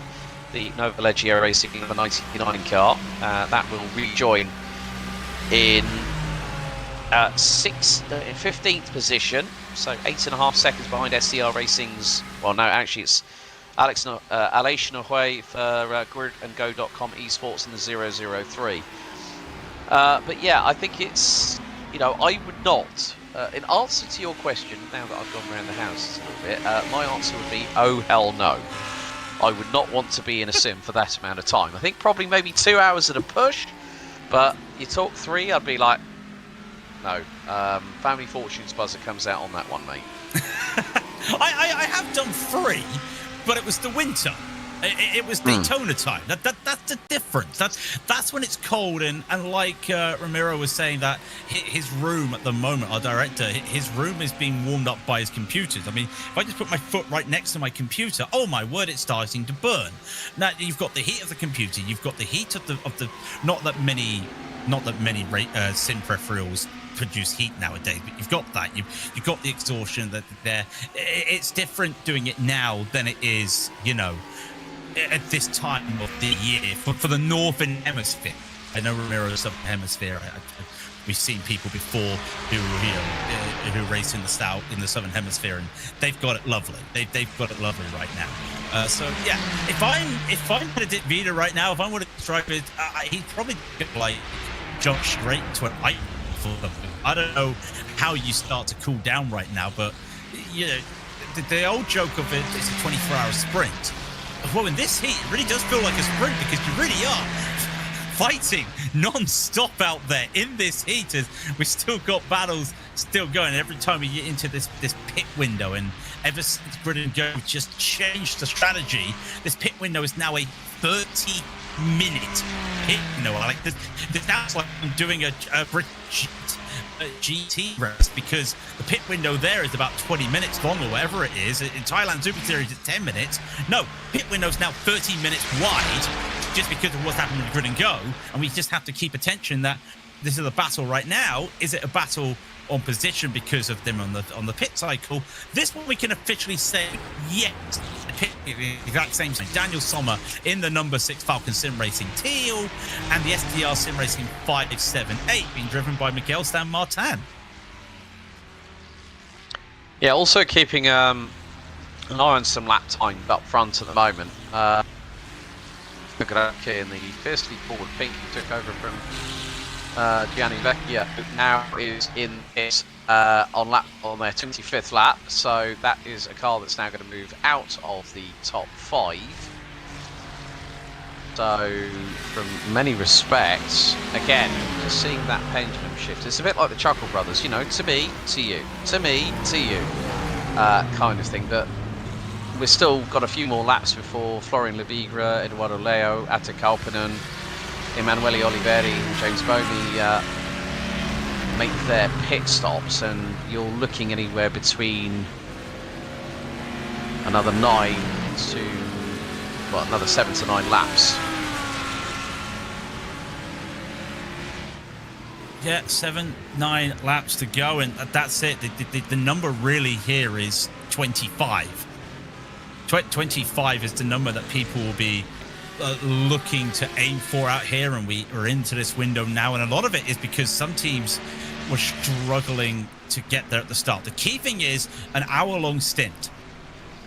the Nova Leggio Racing number 99 car. That will rejoin in 15th position, so 8.5 seconds behind SDR Racing's. Well, no, actually it's Aleix Nohue for gridandgo.com esports in the 003. But yeah, I think it's, I would not, in answer to your question, now that I've gone around the house a little bit, my answer would be, oh hell no. I would not want to be in a sim for that amount of time. I think probably maybe 2 hours at a push, but you talk 3, I'd be like, no. Family Fortunes buzzer comes out on that one, mate. I have done 3, but it was the winter. It was Daytona time. That's the difference. That's when it's cold, and like Ramiro was saying, that his room at the moment, our director, his room is being warmed up by his computers. I mean, if I just put my foot right next to my computer, oh my word, it's starting to burn. Now you've got the heat of the computer, you've got the heat of the not that many sim peripherals produce heat nowadays, but you've got that. You've got the exhaustion that there. It's different doing it now than it is, at this time of the year for the northern hemisphere. I know Ramiro's southern hemisphere. We've seen people before who race in the southern hemisphere, and they've got it lovely. They've got it lovely right now. So yeah, if I'm Benedek Vida right now, if I want to describe it, he'd probably jump straight to an ice. I don't know how you start to cool down right now, but the old joke of it is a 24-hour sprint. Well, in this heat, it really does feel like a sprint, because you really are fighting non-stop out there in this heat. As we've still got battles still going every time we get into this pit window, and ever since Grid and Go just changed the strategy, this pit window is now a 30-minute pit window. Like this now it's like I'm doing a GT race, because the pit window there is about 20 minutes long or whatever it is. In Thailand Super Series it's 10 minutes. No, pit window's now 30 minutes wide, just because of what's happening with Grid and Go, and we just have to keep attention that this is a battle right now. Is it a battle on position because of them on the pit cycle? This one we can officially say yes. The exact same thing. Daniel Sommer in the number 6 Falken Sim Racing Teal, and the SDR Sim Racing 578 being driven by Miguel Stan Martin. Yeah, also keeping an eye on some lap time up front at the moment. Look at that in the fiercely forward pink, who took over from Gianni Vecchia, who now is in it on their 25th lap, so that is a car that's now going to move out of the top 5. So from many respects, again, just seeing that pendulum shift, it's a bit like the Chuckle Brothers, to me, to you, to me, to you, kind of thing. But we've still got a few more laps before Florian Lebigre, Eduardo Leo, Atte Kalpinen, Emanuele Oliveri and James Boney make their pit stops, and you're looking anywhere between another 7 to 9 laps. Yeah, 7-9 laps to go, and that's it. The number really here is 25. 25 is the number that people will be looking to aim for out here, and we are into this window now, and a lot of it is because some teams were struggling to get there at the start. The key thing is an hour-long stint,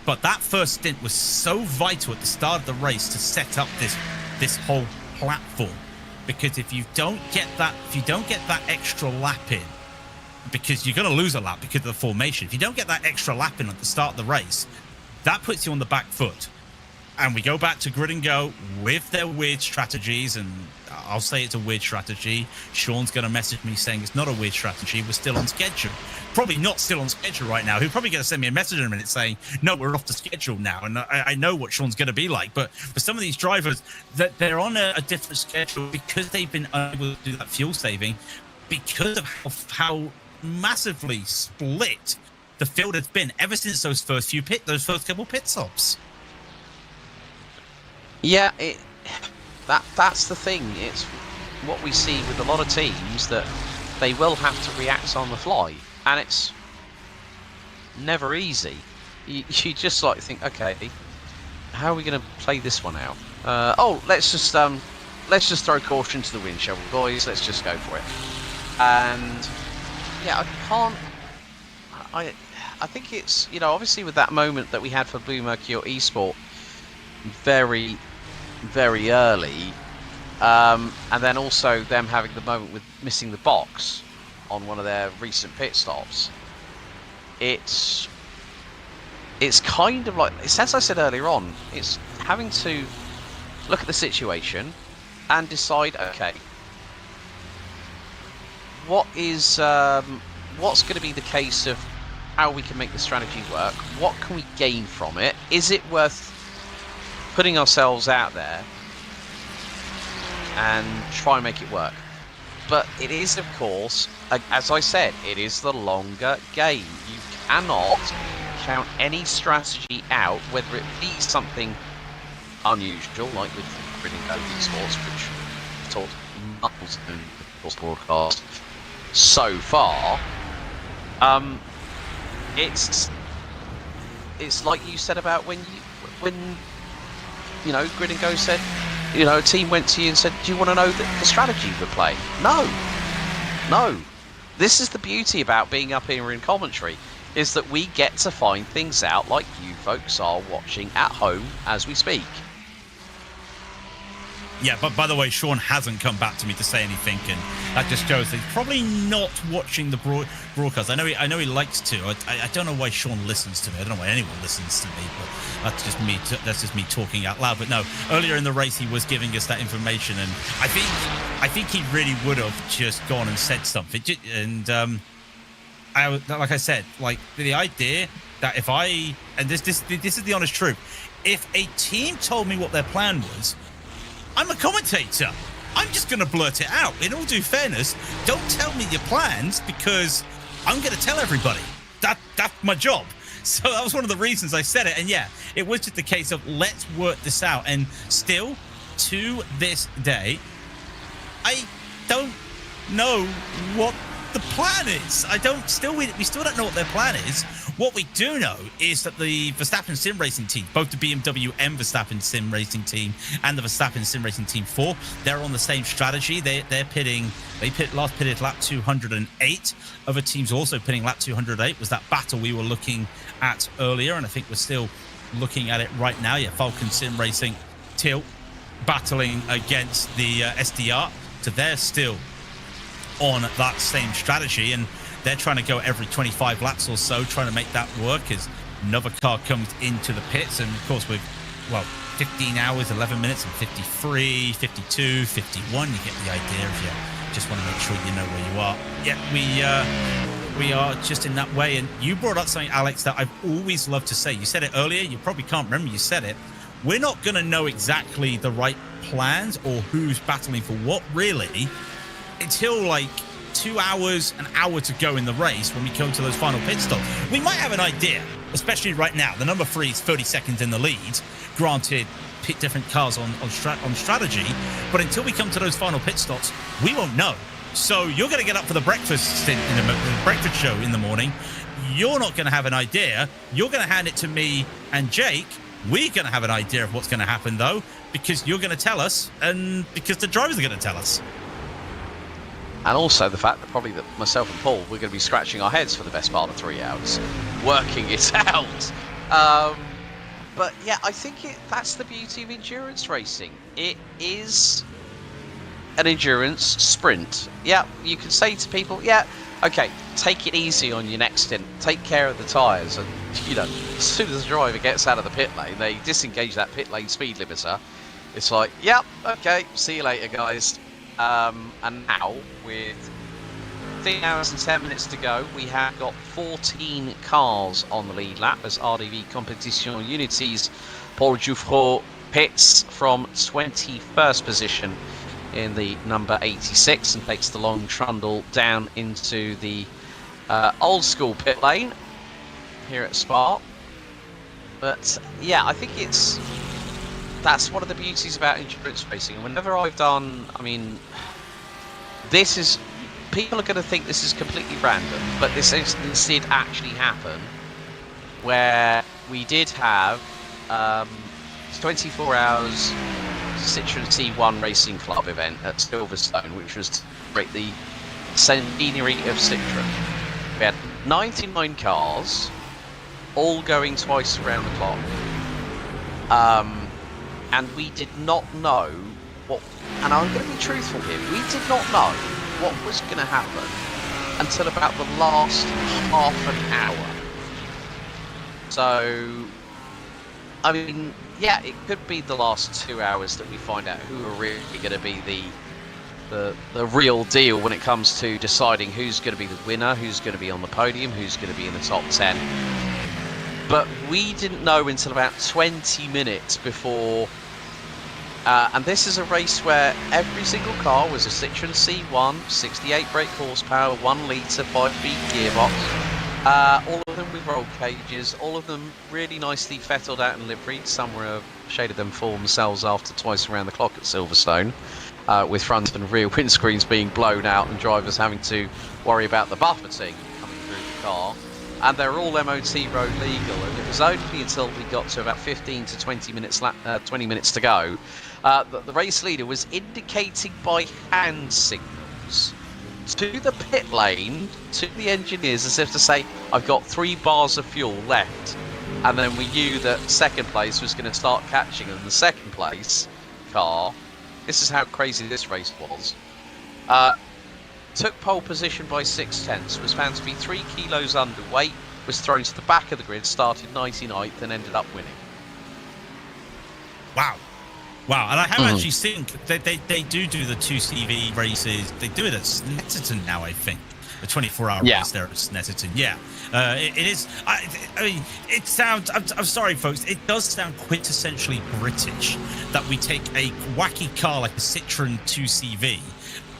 but that first stint was so vital at the start of the race to set up this whole platform, because if you don't get that extra lap in, because you're going to lose a lap because of the formation. If you don't get that extra lap in at the start of the race, that puts you on the back foot. And we go back to grid and go with their weird strategies, and I'll say it's a weird strategy. Sean's going to message me saying it's not a weird strategy. We're still on schedule. Probably not still on schedule right now. He'll probably going to send me a message in a minute saying, no, we're off the schedule now. And I know what Sean's going to be like. But for some of these drivers, that they're on a different schedule because they've been unable to do that fuel saving because of how massively split the field has been ever since those first couple pit stops. Yeah, that's the thing. It's what we see with a lot of teams, that they will have to react on the fly, and it's never easy. You just like think, okay, how are we going to play this one out? Let's just throw caution to the wind, shall we, boys? Let's just go for it. And yeah, I think it's, obviously with that moment that we had for Blue Mercury Esport very, very early, and then also them having the moment with missing the box on one of their recent pit stops. It's kind of like, as I said earlier on, it's having to look at the situation and decide, okay, what's going to be the case of how we can make the strategy work? What can we gain from it? Is it worth putting ourselves out there and try and make it work? But it is, of course, as I said, it is the longer game. You cannot count any strategy out, whether it be something unusual, like with Grid and Go Esports, which I've talked much in the broadcast so far. It's like you said about when Grid and Go said, a team went to you and said, do you want to know the strategy we're playing? No. This is the beauty about being up here in commentary, is that we get to find things out like you folks are watching at home as we speak. Yeah, but by the way, Sean hasn't come back to me to say anything, and that just shows that he's probably not watching the broadcast. I know he likes to. I don't know why Sean listens to me. I don't know why anyone listens to me, but that's just me. That's just me talking out loud. But no, earlier in the race he was giving us that information, and I think he really would have just gone and said something. And like I said, like the idea that this is the honest truth. If a team told me what their plan was, I'm a commentator. I'm just going to blurt it out. In all due fairness, don't tell me your plans, because I'm going to tell everybody. That's my job. So that was one of the reasons I said it. And yeah, it was just a case of let's work this out. And still, to this day, I don't know what the plan is. We still don't know what their plan is. What we do know is that the Verstappen Sim Racing team, both the BMW M Verstappen Sim Racing team and the Verstappen Sim Racing Team 4, they're on the same strategy. They last pitted lap 208. Other teams also pitting lap 208. Was that battle we were looking at earlier, and I think we're still looking at it right now. Yeah, Falken Sim Racing Tilt battling against the SDR. So they're still on that same strategy, and they're trying to go every 25 laps or so, trying to make that work as another car comes into the pits. And of course, with 15 hours, 11 minutes, and 53, 52, 51, you get the idea if you just want to make sure you know where you are. Yeah, we are just in that way. And you brought up something, Alex, that I've always loved to say. You said it earlier. You probably can't remember you said it. We're not going to know exactly the right plans or who's battling for what, really, until like 2 hours, an hour to go in the race when we come to those final pit stops. We might have an idea, especially right now. The number 3 is 30 seconds in the lead. Granted, pit different cars on strategy, but until we come to those final pit stops, we won't know. So you're going to get up for the breakfast stint in the breakfast show in the morning. You're not going to have an idea. You're going to hand it to me and Jake. We're going to have an idea of what's going to happen, though, because you're going to tell us, and because the drivers are going to tell us. And also the fact that probably that myself and Paul, we're going to be scratching our heads for the best part of 3 hours, working it out. But yeah, I think that's the beauty of endurance racing. It is an endurance sprint. Yeah, you can say to people, yeah, okay, take it easy on your next stint, take care of the tyres, and you know, as soon as the driver gets out of the pit lane, they disengage that pit lane speed limiter. It's like, yep, okay, see you later, guys. And now, with 3 hours and 10 minutes to go, we have got 14 cars on the lead lap as RDV Competition Unity's Paul Jouffreau pits from 21st position in the number 86 and takes the long trundle down into the old school pit lane here at Spa. But yeah, I think that's one of the beauties about endurance racing. And whenever I've done, I mean, this is, people are going to think this is completely random, but this did actually happen, where we did have 24 hours Citroen C1 Racing Club event at Silverstone, which was to celebrate the centenary of Citroen. We had 99 cars, all going twice around the clock, and we did not know what, and I'm going to be truthful here, we did not know what was going to happen until about the last half an hour. So, I mean, yeah, it could be the last 2 hours that we find out who are really going to be the real deal when it comes to deciding who's going to be the winner, who's going to be on the podium, who's going to be in the top 10. But we didn't know until about 20 minutes before, and this is a race where every single car was a Citroen C1, 68 brake horsepower, 1 litre, 5-speed gearbox. All of them with roll cages, all of them really nicely fettled out and liveried. Some were shaded them for themselves after twice around the clock at Silverstone, with front and rear windscreens being blown out and drivers having to worry about the buffeting coming through the car. And they're all MOT road legal, and it was only until we got to about 15 to 20 minutes, 20 minutes to go that the race leader was indicating by hand signals to the pit lane, to the engineers, as if to say, I've got 3 bars of fuel left. And then we knew that second place was going to start catching, and the second place car, this is how crazy this race was, took pole position by 6/10, was found to be 3 kilos underweight, was thrown to the back of the grid, started 99th and ended up winning. Wow, and I have actually seen, they do the 2CV races, they do it at Snetterton now, I think. A 24-hour race there at Snetterton, yeah. It is, I mean, it sounds, I'm sorry folks, it does sound quintessentially British that we take a wacky car like a Citroen 2CV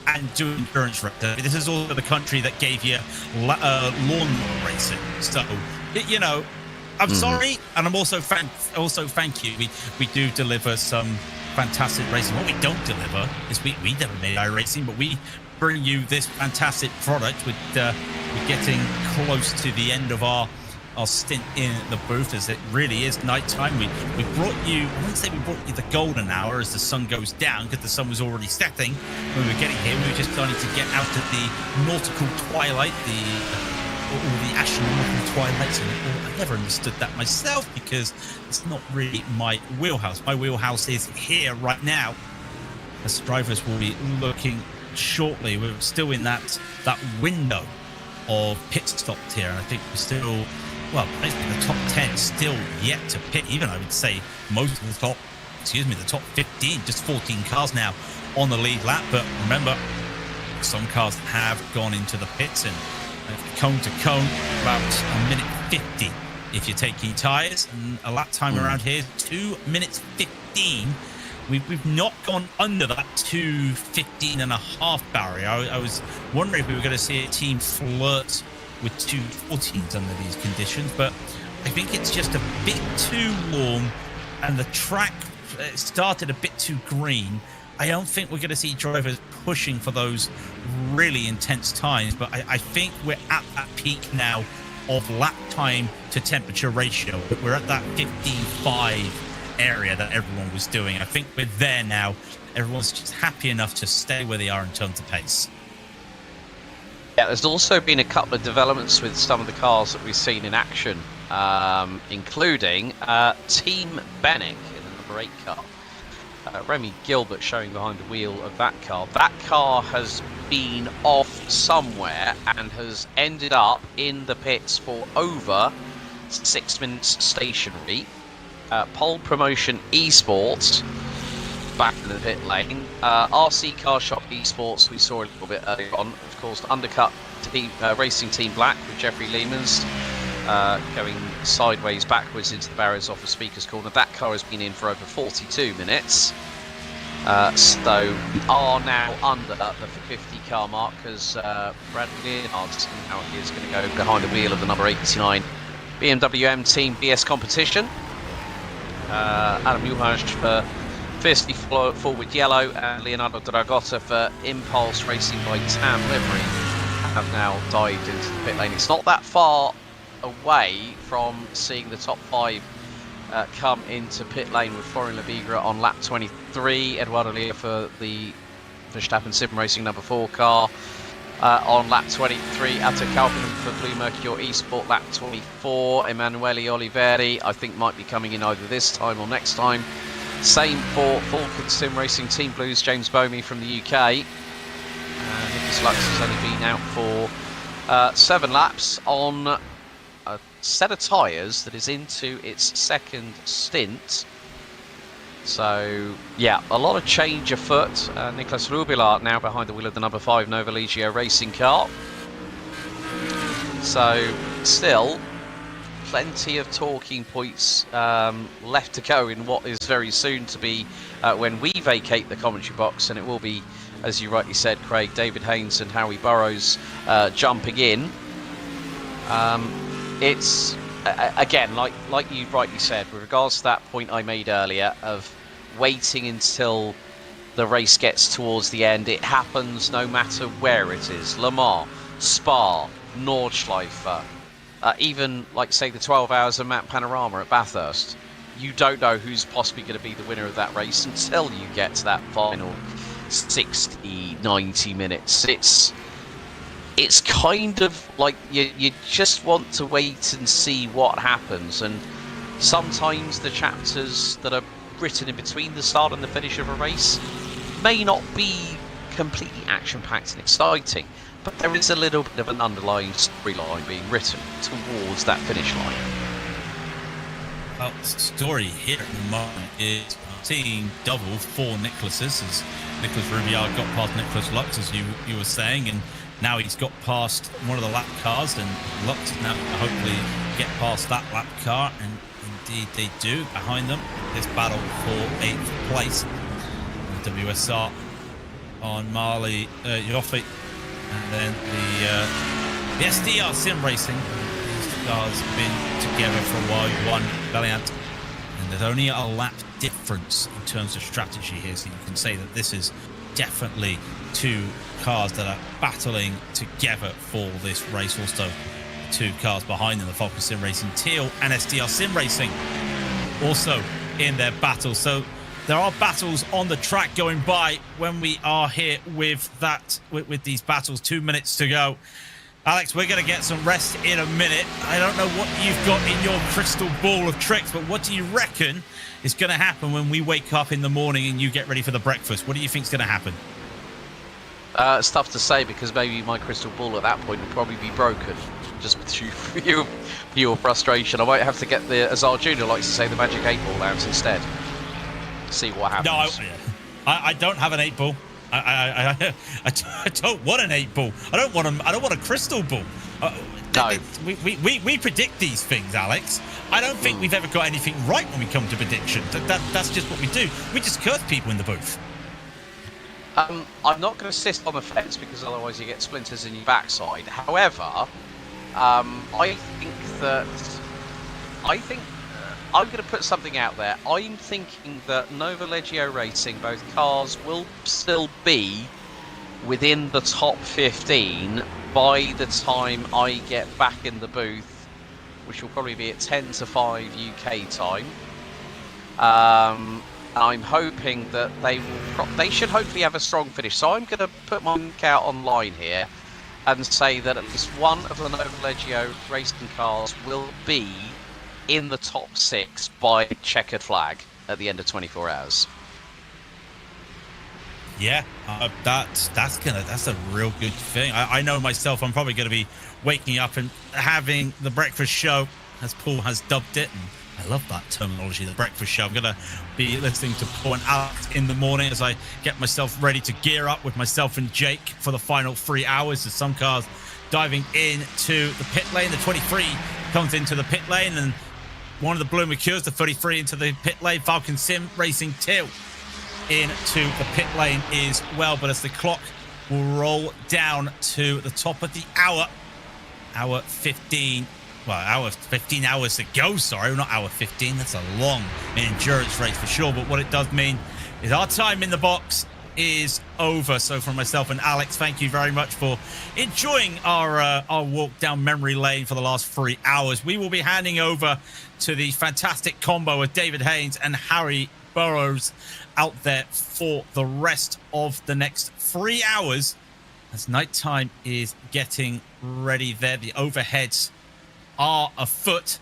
and do endurance racing. This is also the country that gave you lawnmower racing. So, you know, I'm sorry, and I'm also thank you. We do deliver some fantastic racing. What we don't deliver is we never made iRacing, but we bring you this fantastic product. We're getting close to the end of our stint in the booth, as it really is nighttime. We brought you, I wouldn't say we brought you the golden hour as the sun goes down, because the sun was already setting when we were getting here. We were just starting to get out of the nautical twilight, the astronomical twilight. I never understood that myself, because it's not really my wheelhouse. My wheelhouse is here right now, as drivers will be looking shortly. We're still in that window of pit stops here, and I think we're still, well, basically the top 10 still yet to pit. Even I would say most of the top 15, just 14 cars now on the lead lap. But remember, some cars have gone into the pits, and cone to cone, about a minute 50 if you're taking tyres, and a lap time around here 2 minutes 15. We've not gone under that 2:15.5 barrier. I was wondering if we were going to see a team flirt with 2:14s under these conditions, but I think it's just a bit too warm, and the track started a bit too green. I don't think we're going to see drivers pushing for those really intense times, but I think we're at that peak now of lap time to temperature ratio. We're at that 15.5 area that everyone was doing. I think we're there now. Everyone's just happy enough to stay where they are in terms of pace. Yeah, there's also been a couple of developments with some of the cars that we've seen in action, including Team Bennick in the number 8 car. Remy Gilbert showing behind the wheel of that car. That car has been off somewhere and has ended up in the pits for over 6 minutes stationary. Pole Promotion Esports back in the pit lane. RC Car Shop Esports we saw a little bit earlier on, of course, undercut team, Racing Team Black with Jeffrey Lehmans going sideways backwards into the barriers off the speaker's corner. That car has been in for over 42 minutes. So we are now under the 50 car mark because Brad Leonard now is going to go behind the wheel of the number 89 BMW M Team BS competition. Adam Muhaj for Fiercely Forward Yellow and Leonardo Dragotta for Impulse Racing by Tam Livery have now dived into the pit lane. It's not that far away from seeing the top 5 come into pit lane with Florian Lebigra on lap 23, Eduardo Lea for the Verstappen Sim Racing number 4 car on lap 23, Atta Kalpinen for Blue Mercure Esport lap 24, Emanuele Oliveri I think might be coming in either this time or next time. Same for Falken Sim Racing Team Blues, James Bomey from the UK. Nicholas Lux has only been out for 7 laps on a set of tyres that is into its second stint. So, yeah, a lot of change afoot. Nicolas Rubilar now behind the wheel of the number 5 Nova Legio racing car. So, still, plenty of talking points left to go in what is very soon to be when we vacate the commentary box, and it will be, as you rightly said, Craig, David Haynes and Howie Burrows jumping in. It's again, like you rightly said, with regards to that point I made earlier of waiting until the race gets towards the end. It happens no matter where it is. Le Mans, Spa, Nordschleife, even like say the 12 hours of Map Panorama at Bathurst. You don't know who's possibly going to be the winner of that race until you get to that final 60, 90 minutes. It's kind of like you just want to wait and see what happens, and sometimes the chapters that are written in between the start and the finish of a race may not be completely action-packed and exciting, but there is a little bit of an underlying storyline being written towards that finish line. Well, the story here at the moment is seeing double for Nicholas's, as Nicholas Rubiard got past Nicholas Lux, as you were saying, and now he's got past one of the lap cars, and Lux now hopefully get past that lap car, and indeed they do. Behind them, this battle for 8th place. The WSR on Marley Yoffe, and then the SDR Sim Racing. These cars have been together for a while. You won Valiant, and there's only a lap difference in terms of strategy here, so you can say that this is definitely 2 cars that are battling together for this race. Also 2 cars behind them, the Falken Sim Racing Teal and SDR Sim Racing also in their battle. So there are battles on the track going by when we are here with these battles. 2 minutes to go. Alex, we're going to get some rest in a minute. I don't know what you've got in your crystal ball of tricks, but what do you reckon is going to happen when we wake up in the morning and you get ready for the breakfast? What do you think is going to happen? It's tough to say, because maybe my crystal ball at that point will probably be broken, just through pure frustration. I might have to get the, as our junior likes to say, the magic 8 ball out instead. See what happens. No, I don't have an 8 ball. I don't want an 8 ball. I don't want a crystal ball. No. We predict these things, Alex. I don't think we've ever got anything right when we come to prediction. That's just what we do. We just curse people in the booth. I'm not going to sit on the fence, because otherwise you get splinters in your backside. However, I think I'm going to put something out there. I'm thinking that Nova Legio Racing, both cars, will still be within the top 15 by the time I get back in the booth, which will probably be at 10 to 5 UK time. I'm hoping that they should hopefully have a strong finish. So I'm going to put my link out online here and say that at least one of the Nova Legio racing cars will be in the top 6 by checkered flag at the end of 24 hours. Yeah, that's a real good thing. I know myself, I'm probably going to be waking up and having the breakfast show, as Paul has dubbed it, and I love that terminology, the breakfast show. I'm going to be listening to Paul and Alex in the morning as I get myself ready to gear up with myself and Jake for the final 3 hours. There's some cars diving into the pit lane. The 23 comes into the pit lane, and one of the Blue Mercures, the 33 into the pit lane. Falken Sim Racing 2 into the pit lane as well. But as the clock will roll down to the top of the hour 15 hours to go, sorry, not hour 15. That's a long endurance race for sure, but what it does mean is our time in the box is over. So from myself and Alex, thank you very much for enjoying our walk down memory lane for the last 3 hours. We will be handing over to the fantastic combo of David Haynes and Harry Burrows out there for the rest of the next 3 hours as nighttime is getting ready there. The overheads are afoot.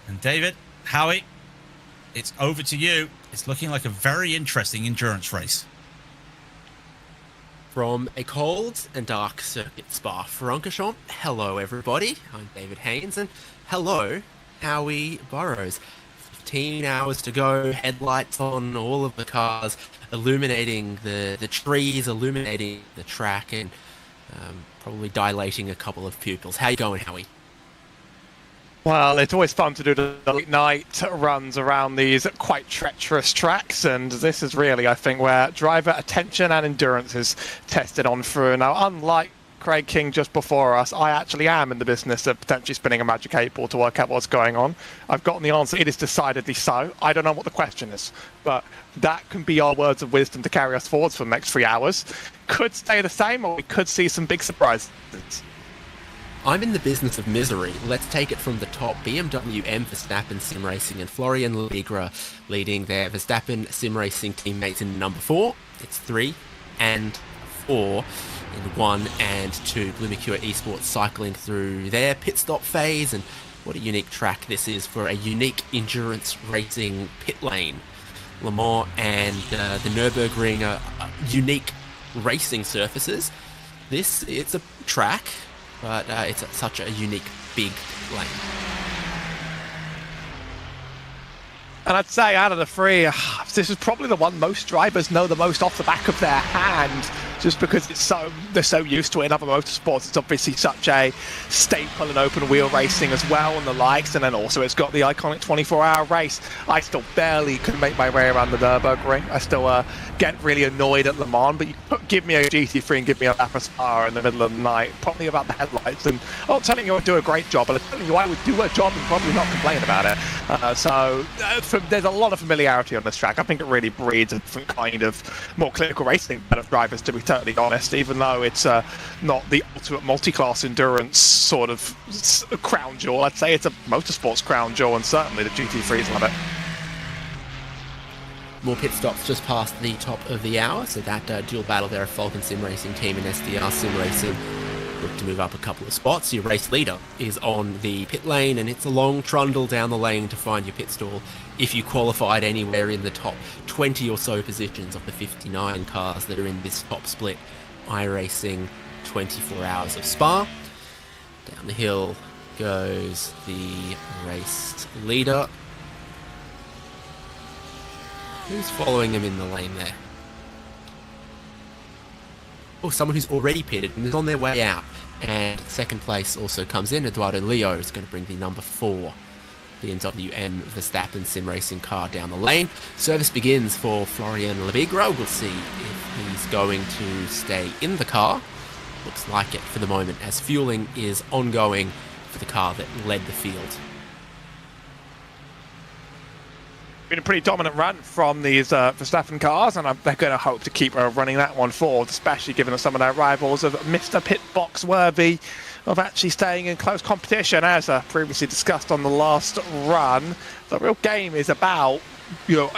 And David, Howie, it's over to you. It's looking like a very interesting endurance race. From a cold and dark circuit Spa-Francorchamps, hello everybody, I'm David Haynes, and hello Howie Burrows. 15 hours to go, headlights on all of the cars, illuminating the trees, illuminating the track, and probably dilating a couple of pupils. How you going, Howie? Well, it's always fun to do the late night runs around these quite treacherous tracks, and this is really, I think, where driver attention and endurance is tested on through. Now, unlike Craig King just before us, I actually am in the business of potentially spinning a magic 8-ball to work out what's going on. I've gotten the answer. It is decidedly so. I don't know what the question is, but that can be our words of wisdom to carry us forwards for the next 3 hours. Could stay the same, or we could see some big surprises. I'm in the business of misery. Let's take it from the top. BMW M Verstappen Sim Racing and Florian Legra leading their Verstappen Sim Racing teammates in number 4. It's 3 and 4 in 1 and 2. Blue Mercure Esports cycling through their pit stop phase, and what a unique track this is for a unique endurance racing pit lane. Le Mans and the Nürburgring are unique racing surfaces. It's a track, but it's such a unique big lane. And I'd say out of the three, this is probably the one most drivers know the most off the back of their hand, just because they're so used to it in other motorsports. It's obviously such a staple in open wheel racing as well, and the likes, and then also it's got the iconic 24-hour race. I still barely can make my way around the Nürburgring. I still get really annoyed at Le Mans, but you give me a GT3 and give me a lap of Spa in the middle of the night, probably about the headlights, and I'm telling you I would do a great job, but I'm telling you I would do a job and probably not complain about it. There's a lot of familiarity on this track. I think it really breeds a different kind of more clinical racing out of drivers, to be totally honest, even though it's not the ultimate multi-class endurance sort of crown jewel. I'd say it's a motorsports crown jewel, and certainly the GT3s love it. More pit stops just past the top of the hour, so that dual battle there of Falken Sim Racing team and SDR Sim Racing look to move up a couple of spots. Your race leader is on the pit lane, and it's a long trundle down the lane to find your pit stall if you qualified anywhere in the top 20 or so positions of the 59 cars that are in this top split iRacing 24 Hours of Spa. Down the hill goes the race leader. Who's following him in the lane there? Oh, someone who's already pitted and is on their way out. And second place also comes in. Eduardo Leo is going to bring the number 4 BMW M Verstappen Sim Racing car down the lane. Service begins for Florian Legra. We'll see if he's going to stay in the car. Looks like it for the moment, as fueling is ongoing for the car that led the field. Been a pretty dominant run from these Verstappen cars, and they're going to hope to keep running that one forward, especially given that some of their rivals have Mr. Pit Box worthy of actually staying in close competition. As previously discussed on the last run, the real game is about,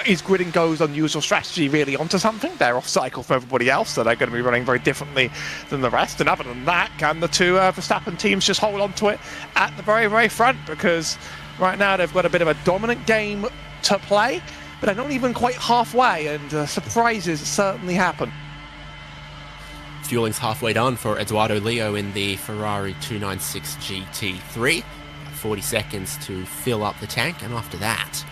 is Grid and Go's unusual strategy really onto something? They're off cycle for everybody else, so they're going to be running very differently than the rest. And other than that, can the two Verstappen teams just hold on to it at the very, very front? Because right now they've got a bit of a dominant game to play, but they're not even quite halfway, and surprises certainly happen. Fueling's halfway done for Eduardo Leo in the Ferrari 296 GT3. 40 seconds to fill up the tank, and after that,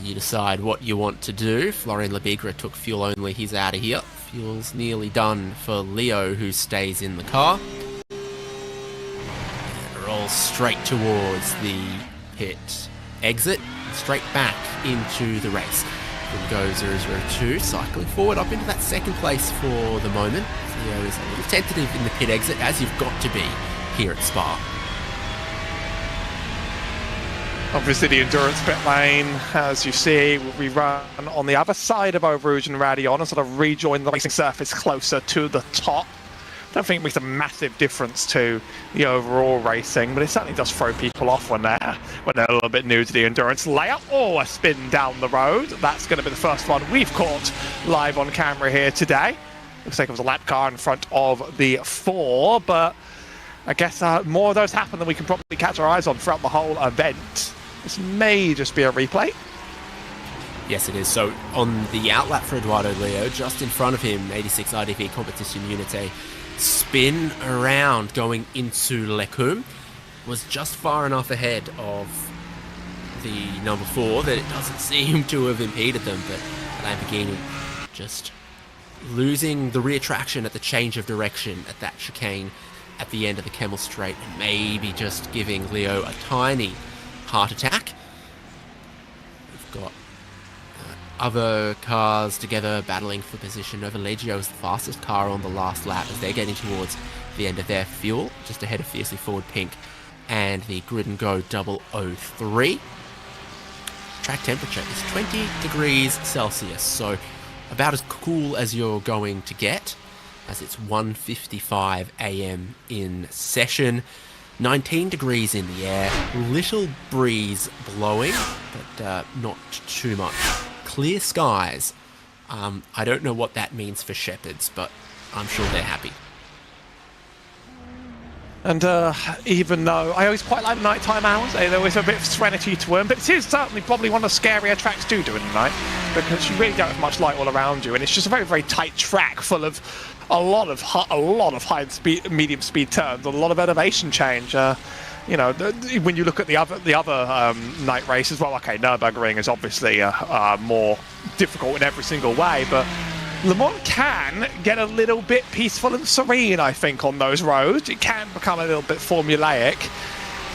you decide what you want to do. Florian Lebigra took fuel only, he's out of here. Fuel's nearly done for Leo, who stays in the car. And rolls straight towards the pit exit, straight back into the race. Then go 002, cycling forward up into that second place for the moment. Leo is a little tentative in the pit exit, as you've got to be here at Spa. Obviously, the endurance pit lane, as you see, we run on the other side of Eau Rouge and Radion and sort of rejoin the racing surface closer to the top. I don't think it makes a massive difference to the overall racing, but it certainly does throw people off when they're a little bit new to the endurance layout. Oh, a spin down the road. That's going to be the first one we've caught live on camera here today. Looks like it was a lap car in front of the 4, but I guess more of those happen than we can probably catch our eyes on throughout the whole event. This may just be a replay. Yes, it is. So on the outlap for Eduardo Leo, just in front of him, 86 IDV Competition Unité, spin around going into Lecum, was just far enough ahead of the number 4 that it doesn't seem to have impeded them, but Lamborghini just losing the rear traction at the change of direction at that chicane at the end of the Kemmel Straight, and maybe just giving Leo a tiny heart attack. We've got other cars together battling for position. Novalegio is the fastest car on the last lap as they're getting towards the end of their fuel, just ahead of Fiercely Forward Pink and the Grid and Go 003. Track temperature is 20 degrees Celsius, so about as cool as you're going to get, as it's 1:55 a.m. in session. 19 degrees in the air, little breeze blowing, but not too much. Clear skies. I don't know what that means for shepherds, but I'm sure they're happy. And even though I always quite like the nighttime hours, there always a bit of serenity to them, but it is certainly probably one of the scarier tracks to do in the night, because you really don't have much light all around you, and it's just a very, very tight track full of a lot of high speed, medium speed turns, a lot of elevation change. You know, when you look at the other night races, well, okay, Nürburgring is obviously more difficult in every single way, but Le Mans can get a little bit peaceful and serene, I think, on those roads. It can become a little bit formulaic.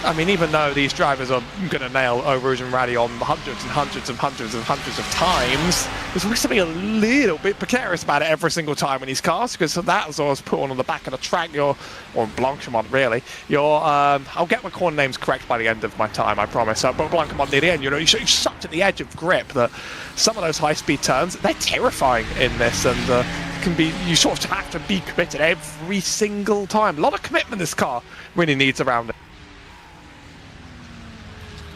I mean, even though these drivers are going to nail Eau Rouge and Radion hundreds and hundreds and hundreds and hundreds of times, there's always something a little bit precarious about it every single time in these cars, because that is always put on the back of the track. Or Blanchimont, really. I'll get my corner names correct by the end of my time, I promise. But Blanchimont near the end, you know, you're such at the edge of grip that some of those high-speed turns, they're terrifying in this, and you sort of have to be committed every single time. A lot of commitment this car really needs around it.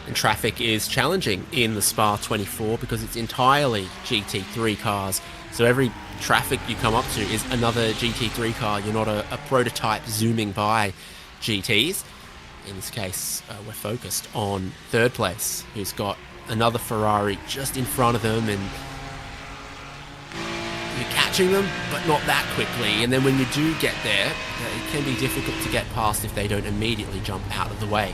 And traffic is challenging in the Spa 24 because it's entirely GT3 cars. So every traffic you come up to is another GT3 car. You're not a prototype zooming by GTs. In this case, we're focused on third place, who's got another Ferrari just in front of them, and you're catching them, but not that quickly. And then when you do get there, it can be difficult to get past if they don't immediately jump out of the way.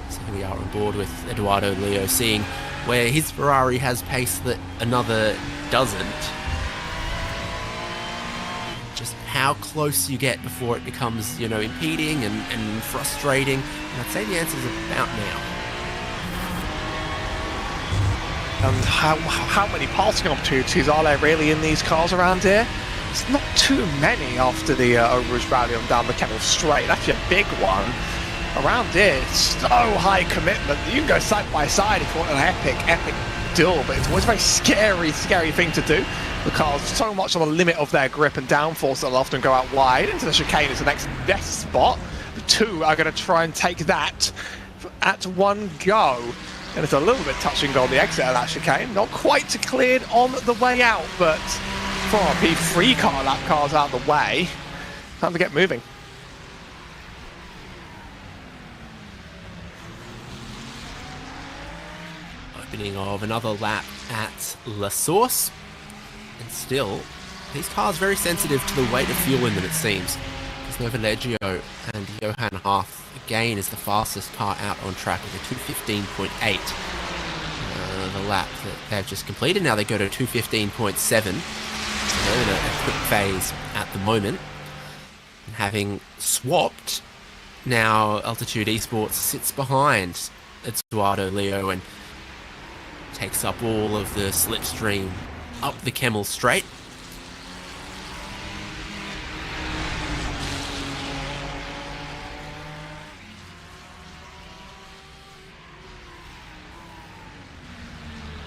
So here we are on board with Eduardo Leo, seeing where his Ferrari has pace that another doesn't. Just how close you get before it becomes, you know, impeding and frustrating. And I'd say the answer is about now. And how many passing opportunities are there really in these cars around here? It's not too many after the Eau Rouge Rally on down the Kemmel Straight. That's a big one. Around here, it's so high commitment that you can go side by side if you want an epic duel, but it's always a very scary thing to do. The cars so much on the limit of their grip and downforce that they'll often go out wide. Into the chicane is the next best spot. The two are going to try and take that at one go. And it's a little bit touch and go on the exit of that chicane. Not quite cleared on the way out, but for our P3 car, that car's out of the way. Time to get moving. Opening of another lap at La Source. And still, these cars very sensitive to the weight of fuel in them, it seems. Novileggio and Johan Haaf again is the fastest car out on track with a 2:15.8. The lap that they've just completed. Now they go to 2:15.7. So they're in a quick phase at the moment. And having swapped, now Altitude Esports sits behind Eduardo Leo and takes up all of the slipstream up the Kemmel Straight.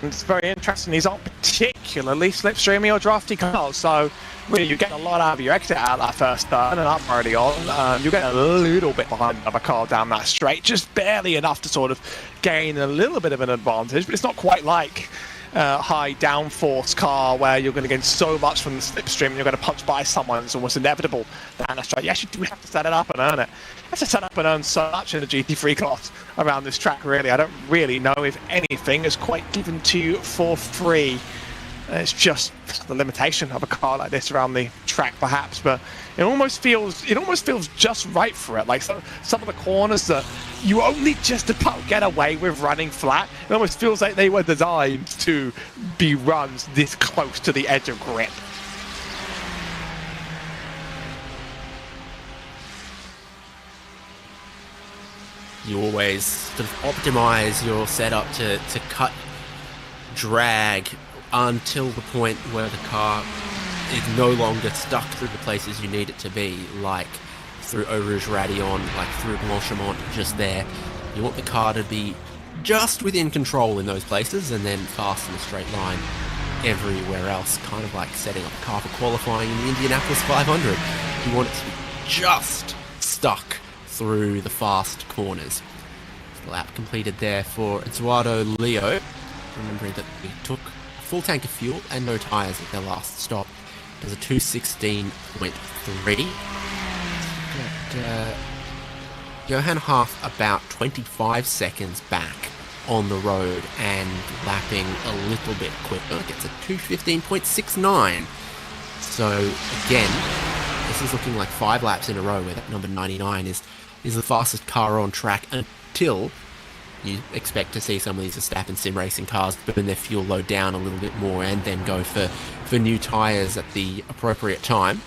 It's very interesting. These aren't particularly slipstreamy or drafty cars, so really you get a lot out of your exit out of that first turn and up early on. You get a little bit behind another car down that straight, just barely enough to sort of gain a little bit of an advantage, but it's not quite like high downforce car where you're going to gain so much from the slipstream and you're going to punch by someone. It's almost inevitable down that straight. You actually do have to set it up and earn it. You have to set up and earn so much in the GT3 class around this track, really. I don't really know if anything is quite given to you for free. It's just the limitation of a car like this around the track, perhaps, but it almost feels just right for it. Like some of the corners that you only just about get away with running flat. It almost feels like they were designed to be runs this close to the edge of grip. You always sort of optimize your setup to cut drag until the point where the car is no longer stuck through the places you need it to be, like through Eau Rouge Radillon, like through Blanchimont, just there. You want the car to be just within control in those places and then fast in a straight line everywhere else, kind of like setting up a car for qualifying in the Indianapolis 500. You want it to be just stuck through the fast corners. The lap completed there for Eduardo Leo, remembering that we took a full tank of fuel and no tyres at their last stop. There's a 2:16.3. Johan Haaf about 25 seconds back on the road and lapping a little bit quicker. Gets a 2:15.69. So again, this is looking like 5 laps in a row where that number 99 is the fastest car on track until you expect to see some of these Verstappen sim racing cars burn their fuel load down a little bit more and then go for new tyres at the appropriate time.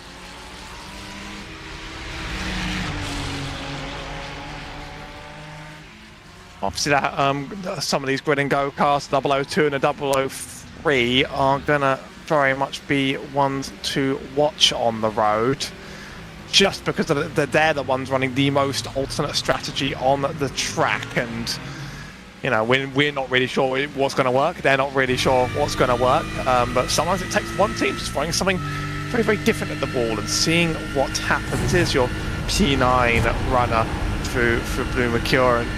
Obviously, that some of these grid and go cars, 002 and a 003, are gonna very much be ones to watch on the road, just because they're the ones running the most alternate strategy on the track, and you know, we're not really sure what's going to work. They're not really sure what's going to work. But sometimes it takes one team just throwing something very, very different at the ball and seeing what happens. Is your P9 runner through Blue Mercure, and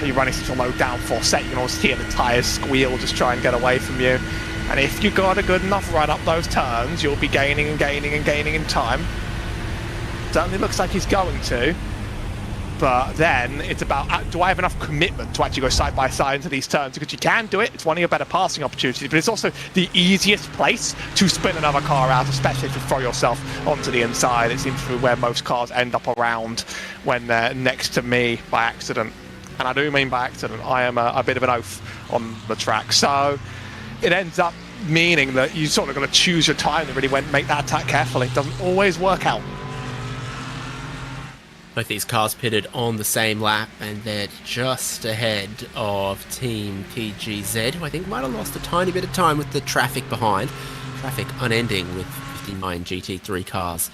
you're running such a low downforce set, you can always hear the tyres squeal, just try and get away from you. And if you got a good enough run up those turns, you'll be gaining and gaining and gaining in time. Certainly looks like he's going to. But then it's about, do I have enough commitment to actually go side by side into these turns? Because you can do it, it's one of your better passing opportunities, but it's also the easiest place to spin another car out, especially if you throw yourself onto the inside. It seems to be where most cars end up around when they're next to me by accident. And I do mean by accident, I am a bit of an oaf on the track. So it ends up meaning that you sort of got to choose your time and really make that attack carefully. It doesn't always work out. Both these cars pitted on the same lap, and they're just ahead of Team PGZ, who I think might have lost a tiny bit of time with the traffic behind. Traffic unending with 59 GT3 cars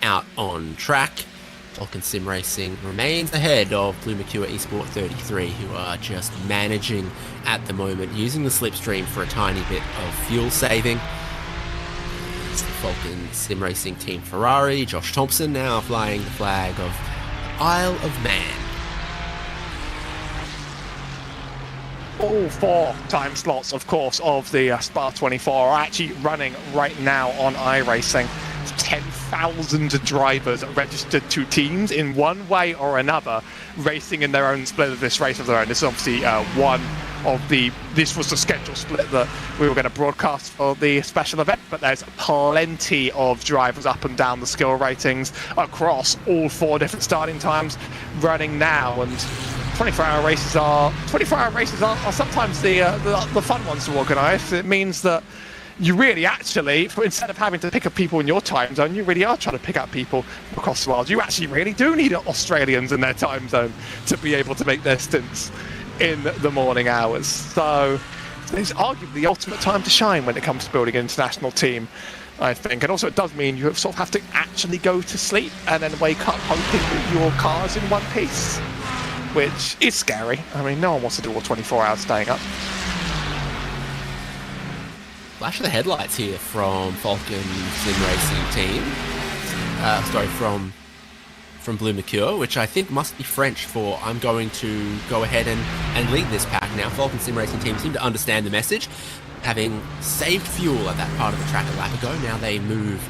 out on track. Falken Sim Racing remains ahead of Blue Mercure Esport 33, who are just managing at the moment, using the slipstream for a tiny bit of fuel saving. It's the Falken Sim Racing Team Ferrari, Josh Thompson now flying the flag of Isle of Man. All 4 time slots, of course, of the Spa 24 are actually running right now on iRacing. 10,000 drivers registered to teams in one way or another, racing in their own split of this race of their own. This is obviously one this was the schedule split that we were going to broadcast for the special event, but there's plenty of drivers up and down the skill ratings across all 4 different starting times running now, and 24-hour races are sometimes the fun ones to organise. It means that you really actually, instead of having to pick up people in your time zone, you really are trying to pick up people across the world. You actually really do need Australians in their time zone to be able to make their stints in the morning hours. So it's arguably the ultimate time to shine when it comes to building an international team, I think. And also it does mean you sort of have to actually go to sleep and then wake up hoping that your car's in one piece, which is scary. I mean, no one wants to do all 24 hours staying up. Flash of the headlights here from Falken Sim Racing team. From Blue Mercure, which I think must be French for I'm going to go ahead and lead this pack now. Falken Sim Racing team seem to understand the message. Having saved fuel at that part of the track a lap ago, now they move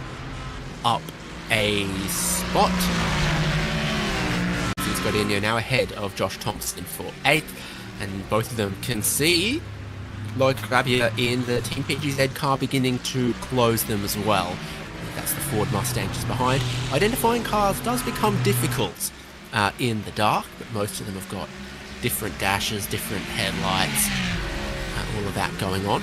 up a spot. Godinho now ahead of Josh Thompson for 8th, and both of them can see Lloyd Grabia in the Team PGZ car beginning to close them as well. That's the Ford Mustang just behind. Identifying cars does become difficult in the dark, but most of them have got different dashes, different headlights, all of that going on.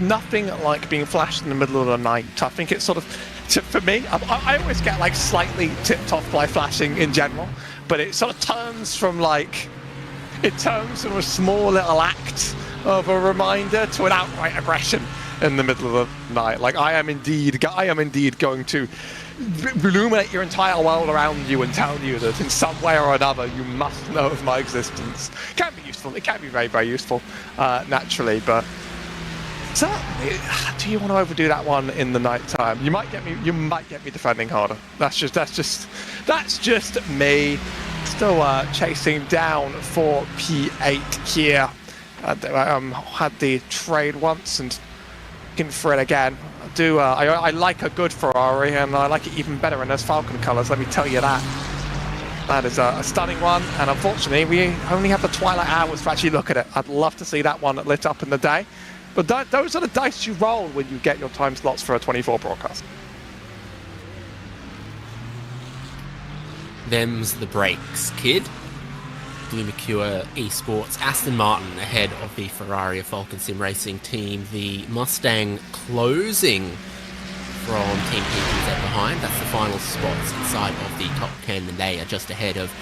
Nothing like being flashed in the middle of the night. I think it's sort of, for me, I always get like slightly tipped off by flashing in general, but it sort of turns from a small little act of a reminder to an outright aggression in the middle of the night. Like I am indeed going to illuminate your entire world around you and tell you that in some way or another you must know of my existence. It can be useful. It can be very, very useful, naturally, but certainly, do you want to overdo that one in the night time? You might get me defending harder. That's just me. Still chasing down for P8 here. Had the trade once and looking for it again. I like a good Ferrari, and I like it even better in those Falken colours, let me tell you that. That is a stunning one, and unfortunately we only have the twilight hours to actually look at it. I'd love to see that one lit up in the day. But those are the dice you roll when you get your time slots for a 24 broadcast. Them's the breaks, kid. Blue Mercure Esports, Aston Martin ahead of the Ferrari of Falken Sim Racing team. The Mustang closing from Team PGZ behind. That's the final spots inside of the top 10, and they are just ahead of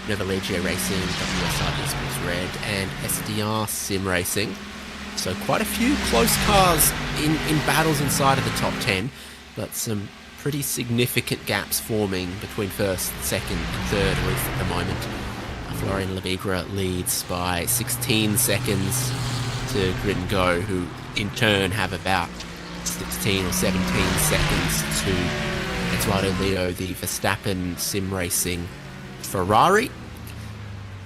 Novalegio Racing, WSR Esports Red, and SDR Sim Racing. So quite a few close cars in battles inside of the top 10, but some pretty significant gaps forming between first, second and third, at least at the moment. Florian Lebigra leads by 16 seconds to Grid and Go, who in turn have about 16 or 17 seconds to Eduardo Leo, the Verstappen Sim Racing Ferrari.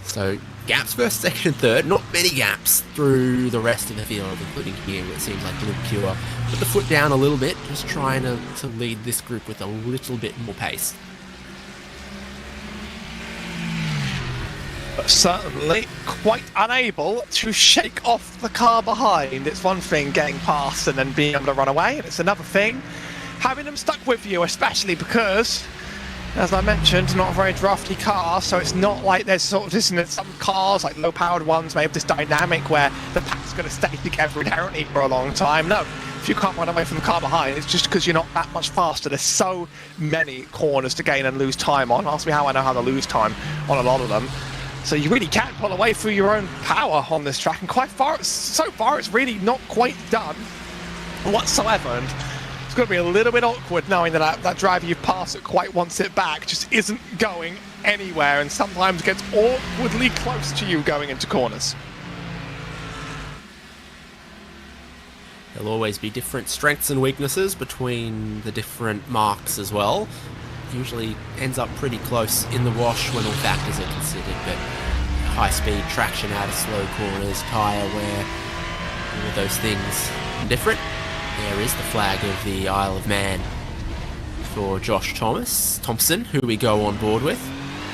So gaps first, second and third, not many gaps through the rest of the field, including here where it seems like Blue Pure put the foot down a little bit, just trying to lead this group with a little bit more pace. But certainly quite unable to shake off the car behind. It's one thing getting past and then being able to run away, and it's another thing having them stuck with you, especially because, as I mentioned, not a very drafty car, so it's not like there's sort of this, and some cars, like low-powered ones, may have this dynamic where the pack's going to stay together inherently for a long time. No, if you can't run away from the car behind, it's just because you're not that much faster. There's so many corners to gain and lose time on. Ask me how I know how to lose time on a lot of them. So you really can pull away through your own power on this track, and so far it's really not quite done whatsoever. And it's going to be a little bit awkward knowing that that driver you pass that quite wants it back just isn't going anywhere, and sometimes gets awkwardly close to you going into corners. There'll always be different strengths and weaknesses between the different marks as well. Usually ends up pretty close in the wash when all factors are considered, but high speed, traction out of slow corners, tyre wear, all of those things different. There is the flag of the Isle of Man for Josh Thompson, who we go on board with.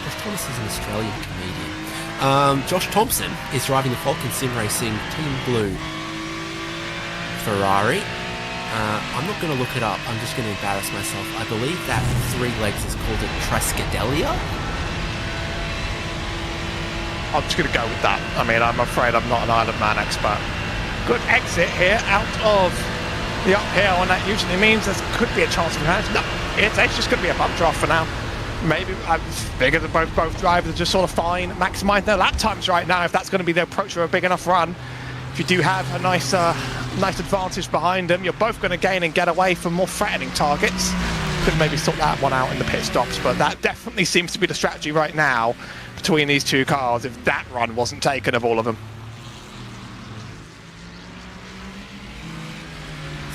Josh Thomas is an Australian comedian. Josh Thompson is driving the Falken Sim Racing Team Blue Ferrari. I'm not going to look it up. I'm just going to embarrass myself. I believe that 3 legs is called a Triscadelia. I'm just going to go with that. I mean, I'm afraid I'm not an Isle of Man expert. Good exit here out of the uphill, and that usually means there could be a chance of advantage. No, it's just going to be a bump draft for now. Maybe I figure that both drivers are just sort of fine, maximising their lap times right now if that's going to be the approach of a big enough run. If you do have a nice advantage behind them, you're both going to gain and get away from more threatening targets. Could maybe sort that one out in the pit stops, but that definitely seems to be the strategy right now between these two cars if that run wasn't taken of all of them.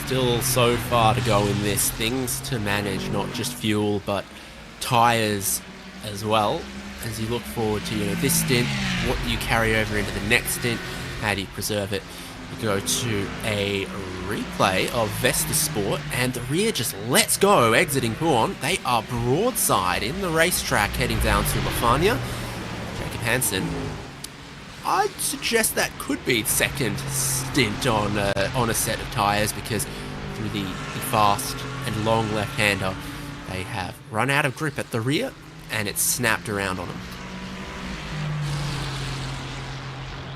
Still so far to go in this. Things to manage, not just fuel, but tyres as well. As you look forward to this stint, what do you carry over into the next stint? How do you preserve it? We go to a replay of Racespot, and the rear just lets go, exiting Puon. They are broadside in the racetrack, heading down to Lafania. Jacob Hansen. I'd suggest that could be second stint on a set of tyres, because through the fast and long left-hander, they have run out of grip at the rear, and it's snapped around on them.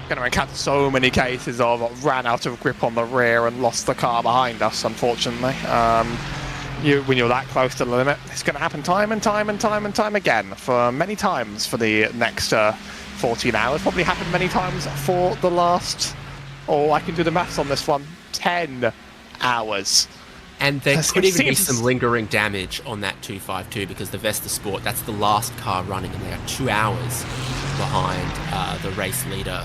Going to encounter so many cases of ran out of grip on the rear and lost the car behind us, unfortunately. When you're that close to the limit, it's going to happen time and time again for many times for the next 14 hours. Probably happened many times for the last, I can do the maths on this one, 10 hours. And there could even be some lingering damage on that 252, because the Racespot, that's the last car running, and they are 2 hours behind the race leader,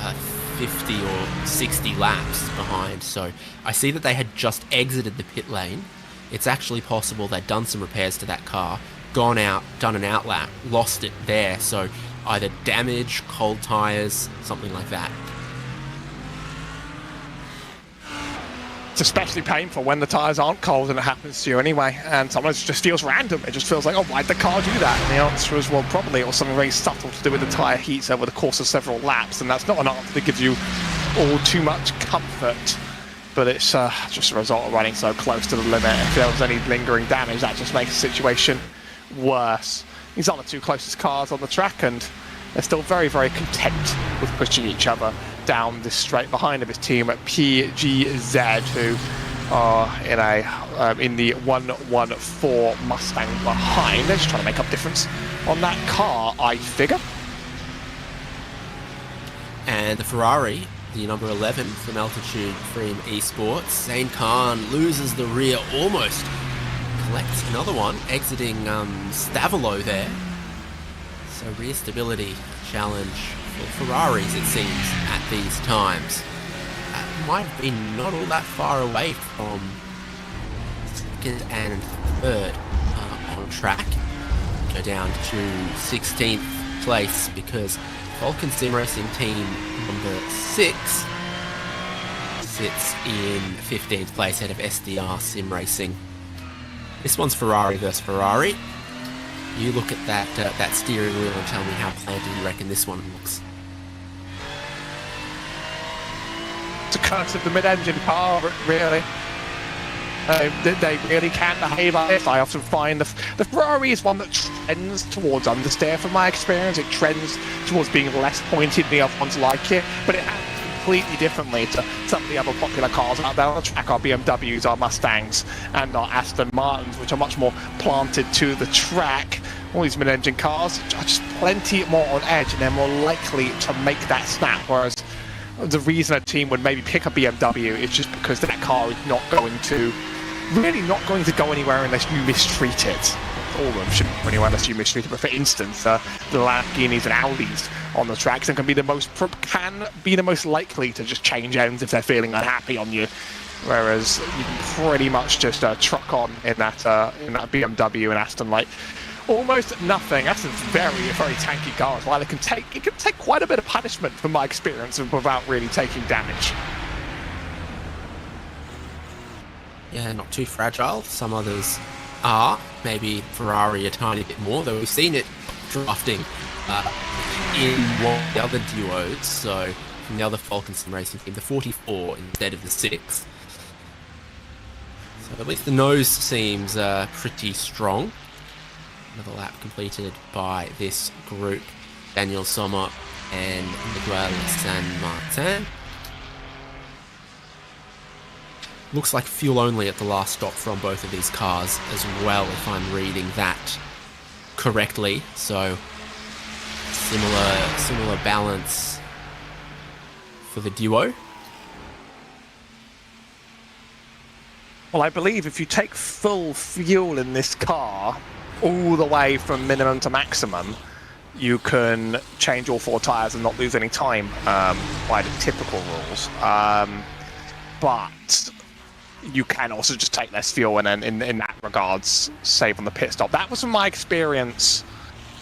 50 or 60 laps behind. So I see that they had just exited the pit lane. It's actually possible they'd done some repairs to that car, gone out, done an outlap, lost it there. So either damage, cold tyres, something like that. It's especially painful when the tyres aren't cold and it happens to you anyway, and sometimes it just feels random. It just feels like, why'd the car do that? And the answer is, well, probably it was something very subtle to do with the tyre heats over the course of several laps, and that's not an answer that gives you all too much comfort. But it's just a result of running so close to the limit. If there was any lingering damage, that just makes the situation worse. These are the two closest cars on the track, and they're still very, very content with pushing each other down this straight behind of his team at PGZ, who are in the 114 Mustang behind. They're just trying to make up difference on that car, I figure. And the Ferrari, the number 11 from Altitude Freem Esports, Zane Khan loses the rear almost. Collects another one, exiting Stavolo there. So rear stability challenge for Ferraris, it seems, at these times. Might have been not all that far away from second and third on track. Go down to 16th place, because Falken Sim Racing team number 6 sits in 15th place ahead of SDR Sim Racing. This one's Ferrari versus Ferrari. You look at that steering wheel and tell me how planted you reckon this one looks. It's a curse of the mid-engine car, really. They really can behave like this. I often find the Ferrari is one that trends towards understeer from my experience. It trends towards being less pointed than the other ones like it, but it acts completely differently to some of the other popular cars out there on the track. Our BMWs, our Mustangs, and our Aston Martins, which are much more planted to the track. All these mid-engine cars are just plenty more on edge, and they're more likely to make that snap, whereas the reason a team would maybe pick a BMW is just because that car is not going to go anywhere unless you mistreat it. All of them shouldn't go anywhere unless you mistreat it, but for instance, the Lamborghinis and Audis on the tracks can be the most likely to just change ends if they're feeling unhappy on you, whereas you can pretty much just truck on in that BMW and Aston like almost nothing. Aston's very, very tanky car as well. It can take quite a bit of punishment from my experience without really taking damage. Yeah, not too fragile. Some others are. Maybe Ferrari a tiny bit more, though we've seen it drafting in one of the other duos. So from the other Falken Sim Racing team, the 44 instead of the 6. So at least the nose seems pretty strong. Another lap completed by this group, Daniel Sommer and Miguel San Martin. Looks like fuel only at the last stop from both of these cars as well, if I'm reading that correctly. So similar balance for the duo. Well, I believe if you take full fuel in this car, all the way from minimum to maximum, you can change all 4 tyres and not lose any time by the typical rules. But you can also just take less fuel and then in that regards save on the pit stop. That was my experience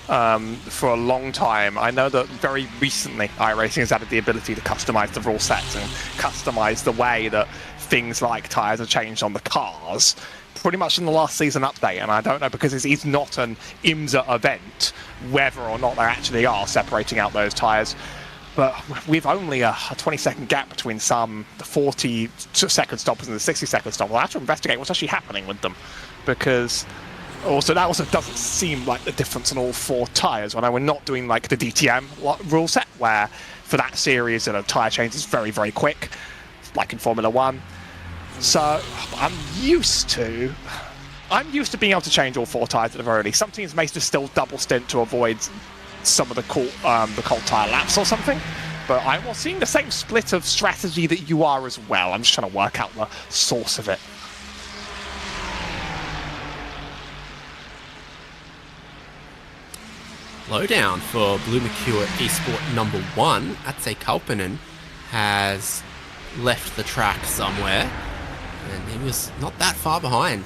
for a long time. I know that very recently iRacing has added the ability to customize the rule sets and customize the way that things like tyres are changed on the cars pretty much in the last season update, and I don't know, because it's not an IMSA event whether or not they actually are separating out those tyres. But with only a 20-second gap between the 40-second stoppers and the 60-second stoppers, I have to investigate what's actually happening with them, because that also doesn't seem like the difference on all 4 tyres. When we're not doing like the DTM rule set, where for that series a tyre change is very, very quick, like in Formula 1. So I'm used to being able to change all 4 tyres at the very least. Some teams may just still double stint to avoid some of the cold tyre laps or something, but I'm seeing the same split of strategy that you are as well. I'm just trying to work out the source of it. Lowdown for Blue Mercure Esport number 1. Atse Kalpinen has left the track somewhere, and he was not that far behind,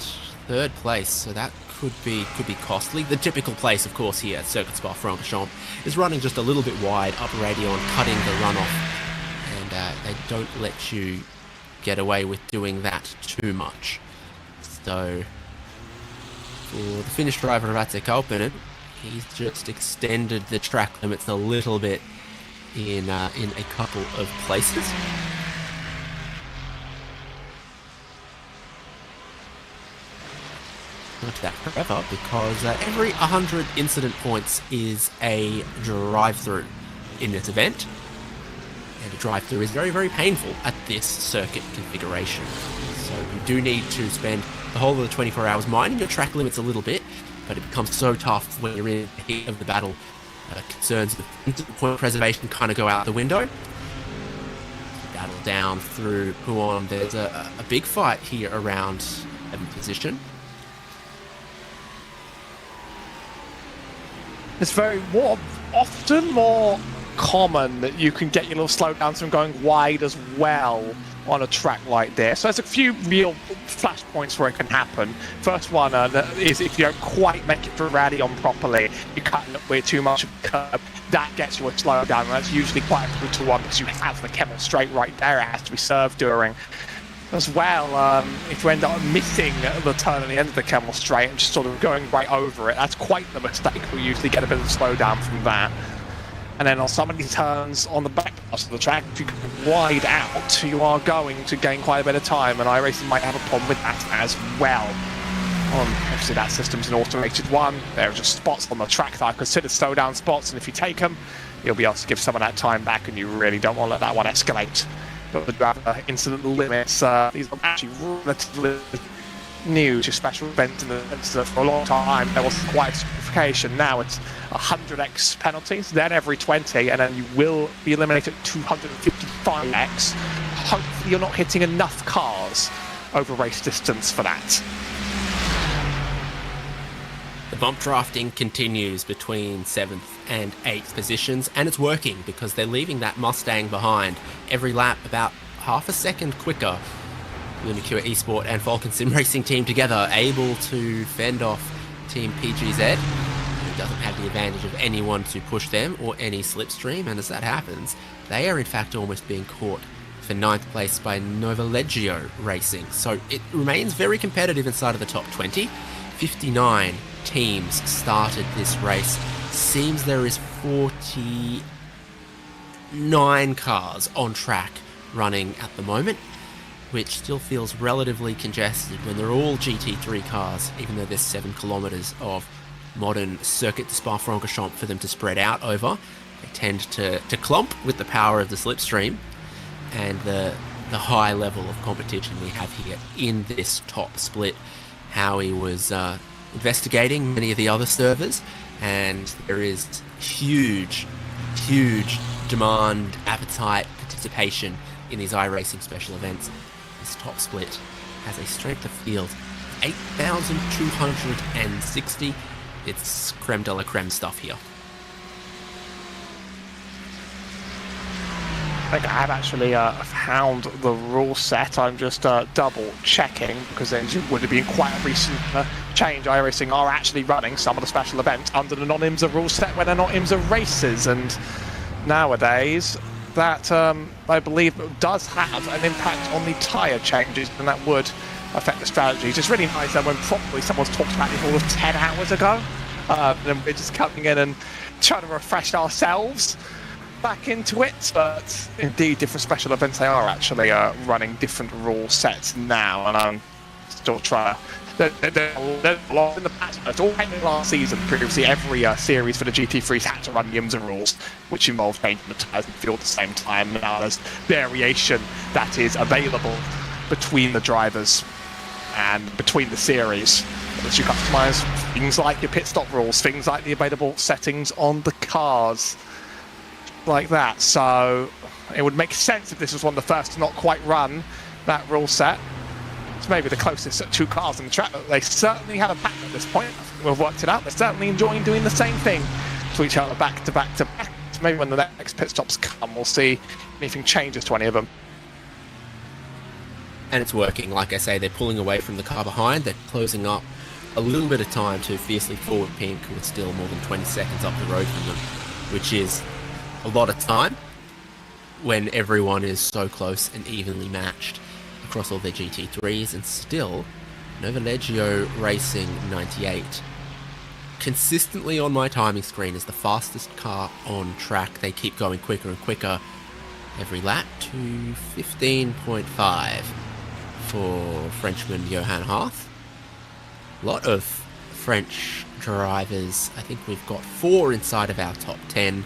3rd place, so that could be costly. The typical place, of course, here at Circuit Spa-Francorchamps is running just a little bit wide, up Radion, cutting the runoff, and they don't let you get away with doing that too much. So for the Finnish driver of Atse Kalpinen, he's just extended the track limits a little bit in a couple of places. Not that forever, because every 100 incident points is a drive-through in this event, and a drive-through is very, very painful at this circuit configuration. So you do need to spend the whole of the 24 hours minding your track limits a little bit, but it becomes so tough when you're in the heat of the battle. Concerns of incident point preservation kind of go out the window. Battle down through Puon. There's a big fight here around 7th position. It's often more common that you can get your little slowdowns from going wide as well on a track like this. So there's a few real flashpoints where it can happen. First one is if you don't quite make it through Radion properly, you cut it way too much of a curb. That gets you a slowdown, and that's usually quite a brutal one because you have the Kemmel straight right there. It has to be served during. As well, if you end up missing the turn at the end of the Kemmel straight and just sort of going right over it, that's quite the mistake. We usually get a bit of a slowdown from that. And then on some of these turns on the back part of the track, if you go wide out, you are going to gain quite a bit of time, and iRacing might have a problem with that as well. Obviously that system's an automated one. There are just spots on the track that I consider slowdown spots, and if you take them, you'll be able to give some of that time back, and you really don't want to let that one escalate. But the incident limits, these are actually relatively new to special events in the sense that for a long time there was quite simplification. Now it's 100x penalties, then every 20, and then you will be eliminated at 255x. Hopefully you're not hitting enough cars over race distance for that. The bump drafting continues between 7th and 8th positions, and it's working because they're leaving that Mustang behind every lap about half a second quicker. Blue Mercure Esport and Falken Sim Racing team together, able to fend off Team PGZ, who doesn't have the advantage of anyone to push them or any slipstream, and as that happens, they are in fact almost being caught for 9th place by Novalegio Racing. So it remains very competitive inside of the top 20. 59 teams started this race, seems there is 49 cars on track running at the moment, which still feels relatively congested when they're all GT3 cars, even though there's 7 kilometers of modern circuit de Spa-Francorchamps for them to spread out over. They tend to clump with the power of the slipstream and the high level of competition we have here in this top split. Howie was investigating many of the other servers, and there is huge demand, appetite, participation in these iRacing special events. This top split has a strength of field 8,260. It's creme de la creme stuff here. I think I have actually found the rule set. I'm just double checking, because then it would have been quite a recent change. iRacing are actually running some of the special events under the non-IMSA rule set when they're not IMSA races, and nowadays that I believe does have an impact on the tyre changes, and that would affect the strategies. It's really nice that when probably someone's talked about it all of 10 hours ago, and we're just coming in and trying to refresh ourselves back into it. But indeed, different special events, they are actually running different rule sets now, and I'm still trying to... They're a lot in the past. It's all happened last season. Previously, every series for the GT3s had to run the IMSA rules, which involved changing the tyres and fuel at the same time. Now there's variation that is available between the drivers and between the series. As you customise things like your pit stop rules, things like the available settings on the cars, like that. So it would make sense if this was one of the first to not quite run that rule set. It's maybe the closest 2 cars on the track. They certainly have a pattern at this point. We've worked it out. They're certainly enjoying doing the same thing to each other back to back to back. So maybe when the next pit stops come, we'll see if anything changes to any of them. And it's working. Like I say, they're pulling away from the car behind. They're closing up a little bit of time to fiercely forward pink, with still more than 20 seconds up the road from them, which is a lot of time when everyone is so close and evenly matched across all their GT3s. And still, Novalegio Racing 98 consistently on my timing screen is the fastest car on track. They keep going quicker and quicker every lap to 15.5 for Frenchman Johan Harth. A lot of French drivers. I think we've got 4 inside of our top 10.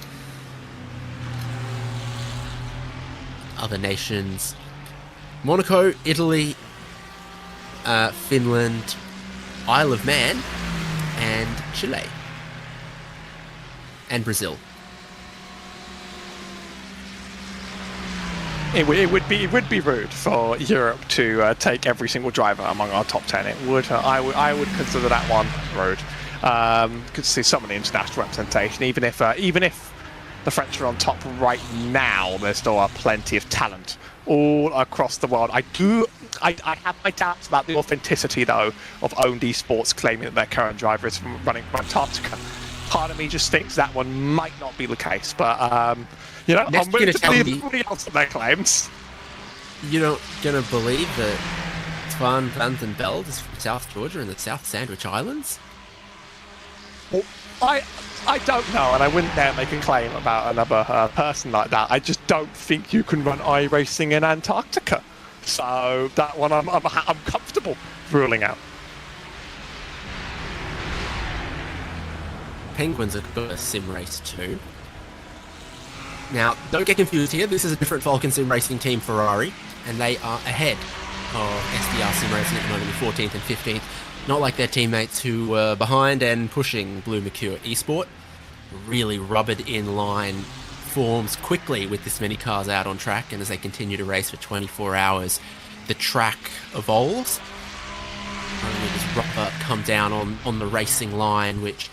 Other nations: Monaco, Italy, Finland, Isle of Man, and Chile, and Brazil. It would be rude for Europe to take every single driver among our top 10. It would. I would consider that one rude. Could see some of the international representation. Even if the French are on top right now, there's still plenty of talent all across the world. I have my doubts about the authenticity, though, of Owned Esports claiming that their current driver is from running from Antarctica. Part of me just thinks that one might not be the case, but I'm willing to believe everybody else on their claims. You're not gonna believe that Twan van den Belt is from South Georgia in the South Sandwich Islands? Well, I don't know, and I wouldn't dare make a claim about another person like that. I just don't think you can run iRacing in Antarctica. So that one I'm comfortable ruling out. Penguins have got a sim race too. Now, don't get confused here. This is a different Falken sim racing team, Ferrari, and they are ahead of SDR sim racing at the moment with 14th and 15th. Not like their teammates who were behind and pushing Blue Mercure Esport. Really rubbered in line forms quickly with this many cars out on track, and as they continue to race for 24 hours, the track evolves. Only does rubber come down on the racing line, which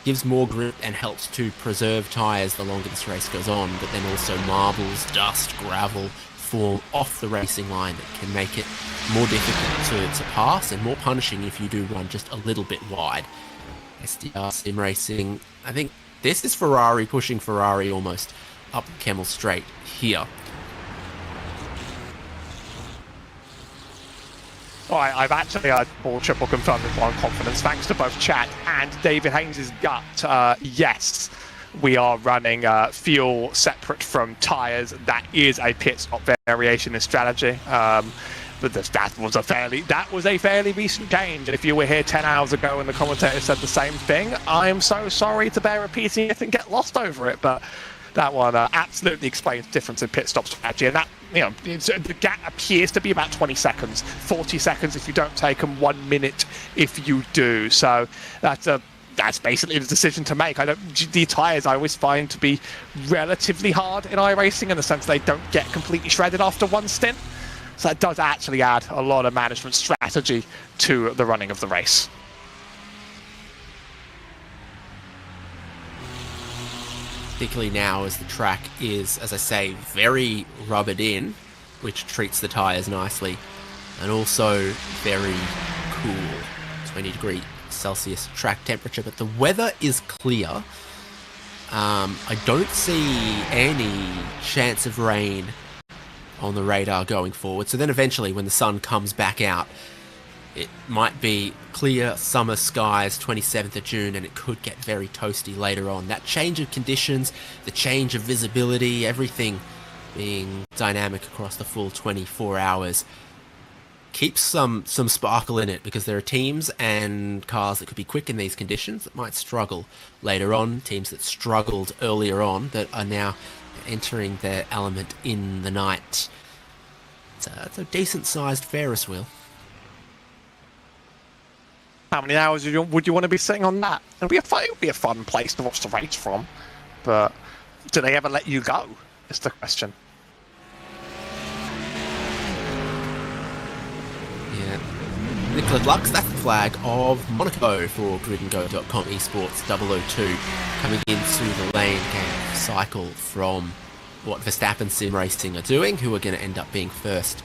gives more grip and helps to preserve tyres the longer this race goes on, but then also marbles, dust, gravel form off the racing line that can make it more difficult to pass and more punishing if you do run just a little bit wide. SDR sim racing, I think this is Ferrari pushing Ferrari almost up Kemmel Straight here. All right, I've actually triple confirmed with one confidence, thanks to both chat and David Haynes' gut. Yes, we are running fuel separate from tyres. That is a pit stop variation in strategy. But that was a fairly recent change. And if you were here 10 hours ago and the commentator said the same thing, I'm so sorry to bear repeating it and get lost over it. But that one absolutely explains the difference in pit stop strategy. And that, the gap appears to be about 20 seconds, 40 seconds if you don't take them, 1 minute if you do. So that's basically the decision to make. The tyres I always find to be relatively hard in iRacing in the sense they don't get completely shredded after one stint. So that does actually add a lot of management strategy to the running of the race. Particularly now as the track is, as I say, very rubbered in, which treats the tyres nicely, and also very cool, 20°C track temperature, but the weather is clear. I don't see any chance of rain on the radar going forward. So then eventually when the sun comes back out, it might be clear summer skies, 27th of June, and it could get very toasty later on. That change of conditions, the change of visibility, everything being dynamic across the full 24 hours keeps some sparkle in it, because there are teams and cars that could be quick in these conditions that might struggle later on, teams that struggled earlier on that are now entering their element in the night. It's a decent-sized Ferris wheel. How many hours would you want to be sitting on that? It would be a fun place to watch the race from, but do they ever let you go? Is the question. Yeah. Nicola Lux, that's the flag of Monaco for GridandGo.com Esports 002, coming into the lane game cycle from what Verstappen Sim Racing are doing, who are going to end up being first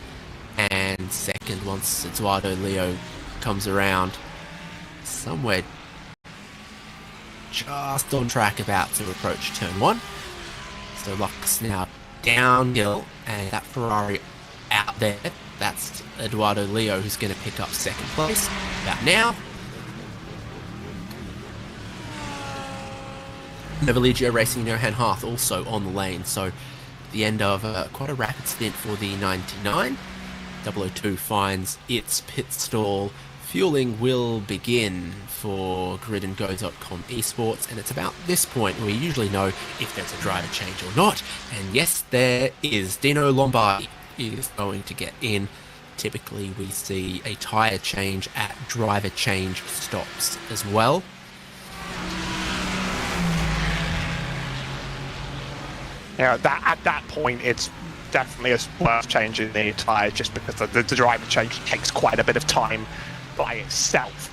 and second once Eduardo Leo comes around. Somewhere just on track, about to approach turn 1. So Lux now downhill, and that Ferrari out there, that's Eduardo Leo, who's going to pick up second place about now. Novaligio racing Johan Harth also on the lane, so the end of quite a rapid stint for the 99. 002 finds its pit stall. Fueling will begin for GridandGo.com Esports, and it's about this point where we usually know if there's a driver change or not, and yes, there is. Dino Lombardi is going to get in. Typically we see a tyre change at driver change stops as well. Yeah, at that point, it's definitely worth changing the tyre, just because the driver change takes quite a bit of time by itself.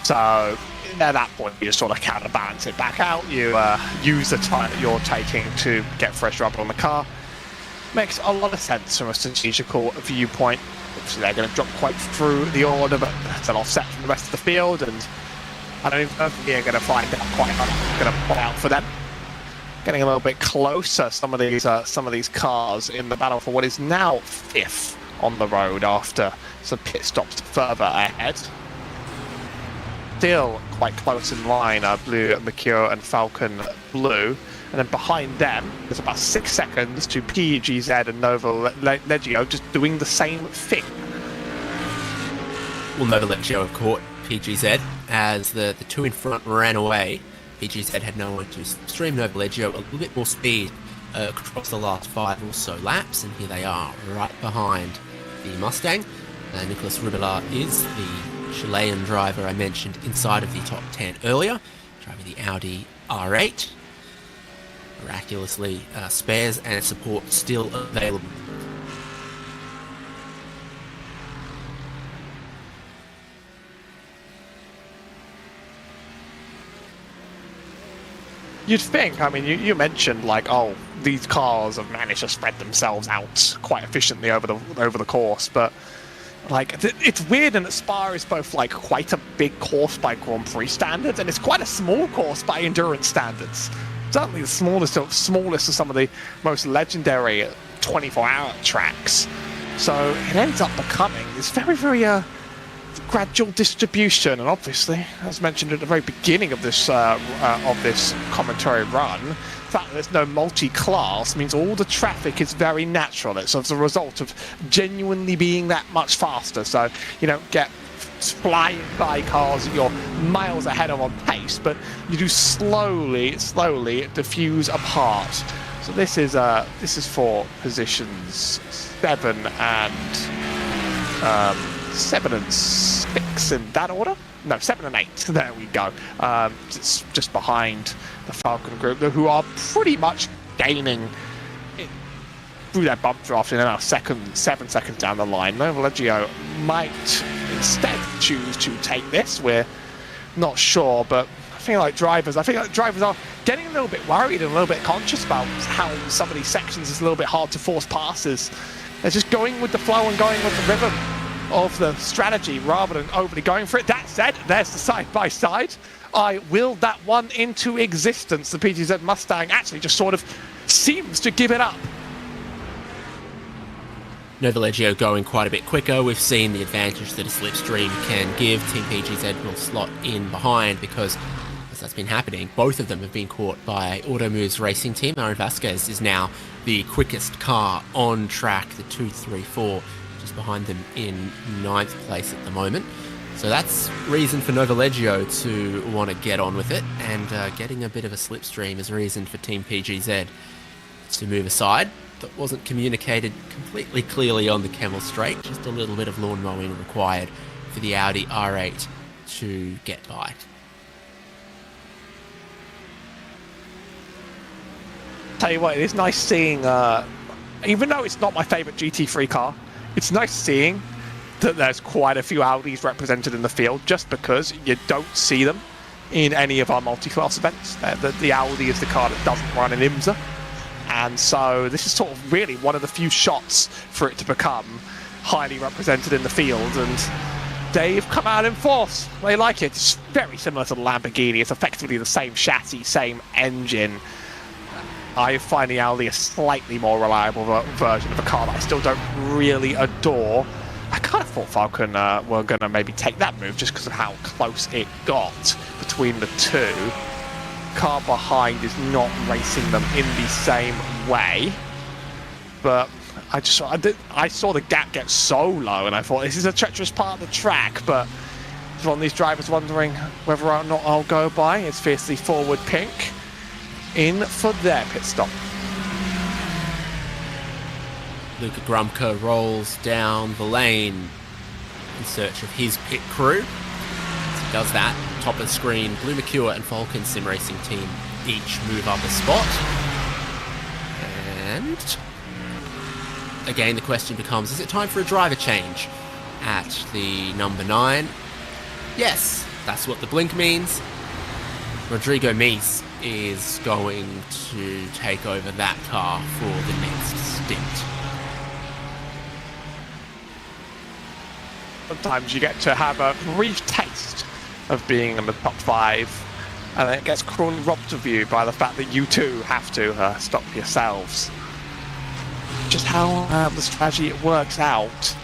So at that point, you just sort of counterbalance it back out. You use the time that you're taking to get fresh rubber on the car. Makes a lot of sense from a strategical viewpoint. Obviously, they're going to drop quite through the order, but it's an offset from the rest of the field, and I don't even know if we're going to find out quite how it's going to play out for them. Getting a little bit closer, some of these cars in the battle for what is now 5th on the road after some pit stops further ahead. Still quite close in line, Blue, Mercure and Falken Blue. And then behind them, there's about 6 seconds to PGZ and Nova Leggio just doing the same thing. Well, Nova Leggio have caught PGZ as the two in front ran away. PGZ had no one to stream. Nova Leggio a little bit more speed across the last 5 or so laps, and here they are right behind the Mustang. Nicolas Ribillard is the Chilean driver I mentioned inside of the top 10 earlier, driving the Audi R8. Miraculously, spares and support still available. You'd think, I mean, you mentioned like, oh, these cars have managed to spread themselves out quite efficiently over the course, but like it's weird in that Spa is both like quite a big course by Grand Prix standards, and it's quite a small course by endurance standards. Certainly the smallest of some of the most legendary 24-hour tracks. So it ends up becoming this very, very gradual distribution, and obviously, as mentioned at the very beginning of this commentary run, the fact that there's no multi-class means all the traffic is very natural. It's as a result of genuinely being that much faster. So you don't get flying by cars that you're miles ahead of on pace, but you do slowly diffuse apart. So this is for positions 7 and 6 in that order. No, 7 and 8. There we go. It's just behind the Falken group, who are pretty much gaining through their bump draft in about 7 seconds down the line. Novalegio might instead choose to take this. We're not sure, but I feel like drivers are getting a little bit worried and a little bit conscious about how some of these sections is a little bit hard to force passes. They're just going with the flow and going with the rhythm of the strategy rather than overly going for it. That said, there's the side-by-side. I willed that one into existence. The PTZ Mustang actually just sort of seems to give it up. Novalegio going quite a bit quicker. We've seen the advantage that a slipstream can give. Team PGZ will slot in behind because, as that's been happening, both of them have been caught by Automove's racing team. Aaron Vasquez is now the quickest car on track, the 234, just behind them in 9th place at the moment. So that's reason for Novalegio to want to get on with it, and getting a bit of a slipstream is reason for Team PGZ to move aside. That wasn't communicated completely clearly on the Camel Straight, just a little bit of lawn mowing required for the Audi R8 to get by. Tell you what, it is nice seeing, even though it's not my favourite GT3 car, it's nice seeing that there's quite a few Audis represented in the field, just because you don't see them in any of our multi-class events. The Audi is the car that doesn't run in IMSA. And so this is sort of really one of the few shots for it to become highly represented in the field, and they've come out in force. They like it. It's very similar to the Lamborghini. It's effectively the same chassis, same engine. I find the Audi a slightly more reliable version of a car that I still don't really adore. I kind of thought Falken were going to maybe take that move just because of how close it got between the two. Car behind is not racing them in the same way, but I saw the gap get so low, and I thought this is a treacherous part of the track. But it's one of these drivers wondering whether or not I'll go by. It's fiercely forward pink in for their pit stop. Luca Grumka rolls down the lane in search of his pit crew. As he does that, top of the screen, Blue Mercure and Falken Sim Racing Team each move up a spot. And again, the question becomes, is it time for a driver change at the number 9? Yes, that's what the blink means. Rodrigo Mies is going to take over that car for the next stint. Sometimes you get to have a brief taste of being in the top 5, and then it gets cruelly robbed of you by the fact that you too have to stop yourselves. Just how the strategy works out,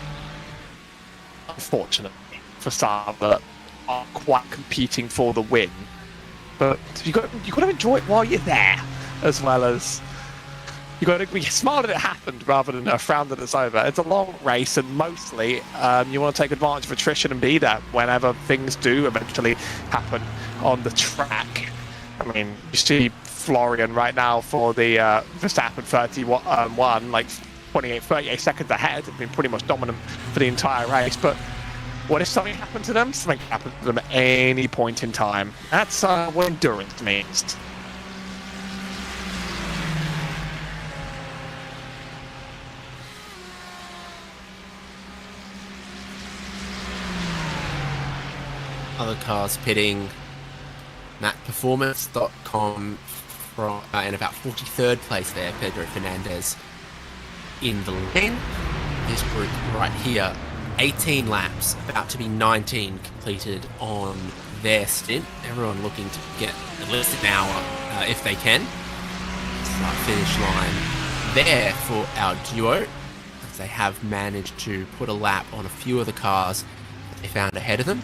unfortunately, for some that are quite competing for the win. But you got to enjoy it while you're there, as well as you got to be smart that it happened rather than frown that it's over. It's a long race, and mostly you want to take advantage of attrition and be there whenever things do eventually happen on the track. I mean, you see Florian right now for the Verstappen 31, like 38 seconds ahead. It's been pretty much dominant for the entire race. But what if something happened to them? Something can happen to them at any point in time. That's what endurance means. Other cars pitting. MatPerformance.com from in about 43rd place there. Pedro Fernandez in the lane. This group right here, 18 laps, about to be 19 completed on their stint. Everyone looking to get at least an hour if they can. Start finish line there for our duo. they have managed to put a lap on a few of the cars that they found ahead of them.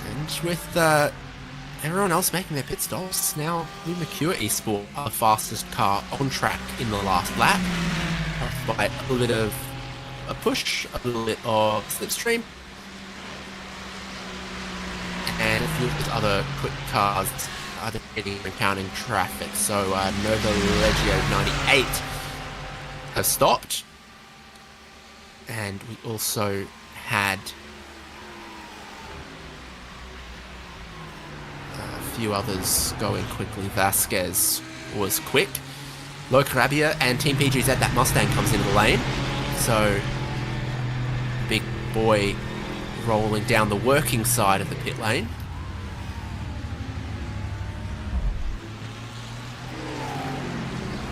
And with everyone else making their pit stops, now New Mercure Esport are the fastest car on track in the last lap, by a little bit of a push, a little bit of slipstream, and a few of the other quick cars are encountering traffic. So Nova Legio 98 has stopped, and we also had a few others going quickly. Vasquez was quick. Lo Carabia and Team PGZ, that Mustang comes into the lane. So big boy rolling down the working side of the pit lane.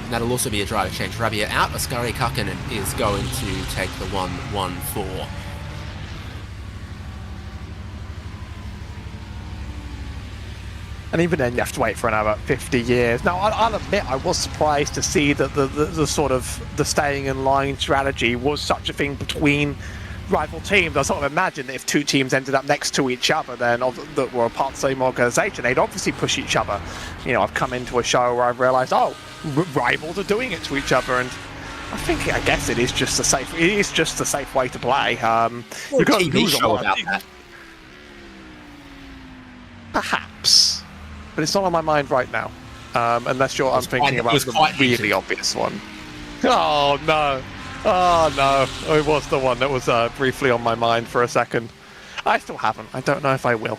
And that'll also be a driver change. Rabia out, Oskari Kakinen is going to take the 1-1-4. And even then, you have to wait for another 50 years. Now, I'll admit, I was surprised to see that the sort of the staying in line strategy was such a thing between rival teams. I sort of imagined that if two teams ended up next to each other, then that were part of the same organisation, they'd obviously push each other. You know, I've come into a show where I've realised, rivals are doing it to each other, and I guess it is just a safe way to play. You're going to lose a lot about that. Perhaps. But it's not on my mind right now, unless I'm thinking about the really obvious one. Oh no! It was the one that was briefly on my mind for a second. I still haven't. I don't know if I will.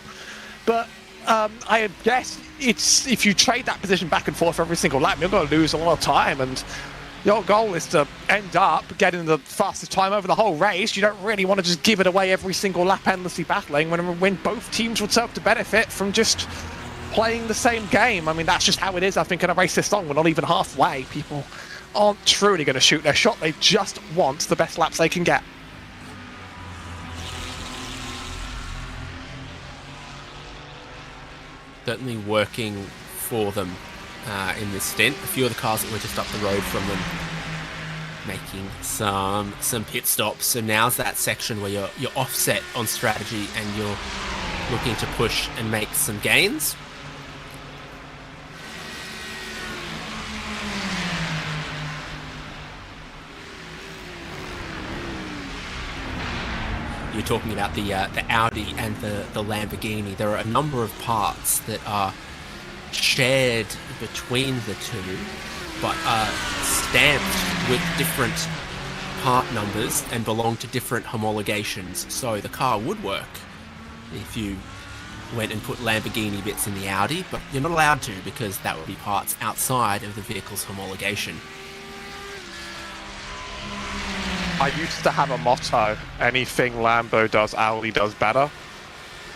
But I guess it's if you trade that position back and forth every single lap, you're going to lose a lot of time, and your goal is to end up getting the fastest time over the whole race. You don't really want to just give it away every single lap endlessly battling when both teams would serve to benefit from just playing the same game. I mean, that's just how it is, I think, in a race this long. We're not even halfway. People aren't truly going to shoot their shot. They just want the best laps they can get. Certainly working for them in this stint. A few of the cars that were just up the road from them making some pit stops. So now's that section where you're offset on strategy and you're looking to push and make some gains. You're talking about the Audi and the Lamborghini. There are a number of parts that are shared between the two, but are stamped with different part numbers and belong to different homologations. So the car would work if you went and put Lamborghini bits in the Audi, but you're not allowed to because that would be parts outside of the vehicle's homologation. I used to have a motto: anything Lambo does, Audi does better,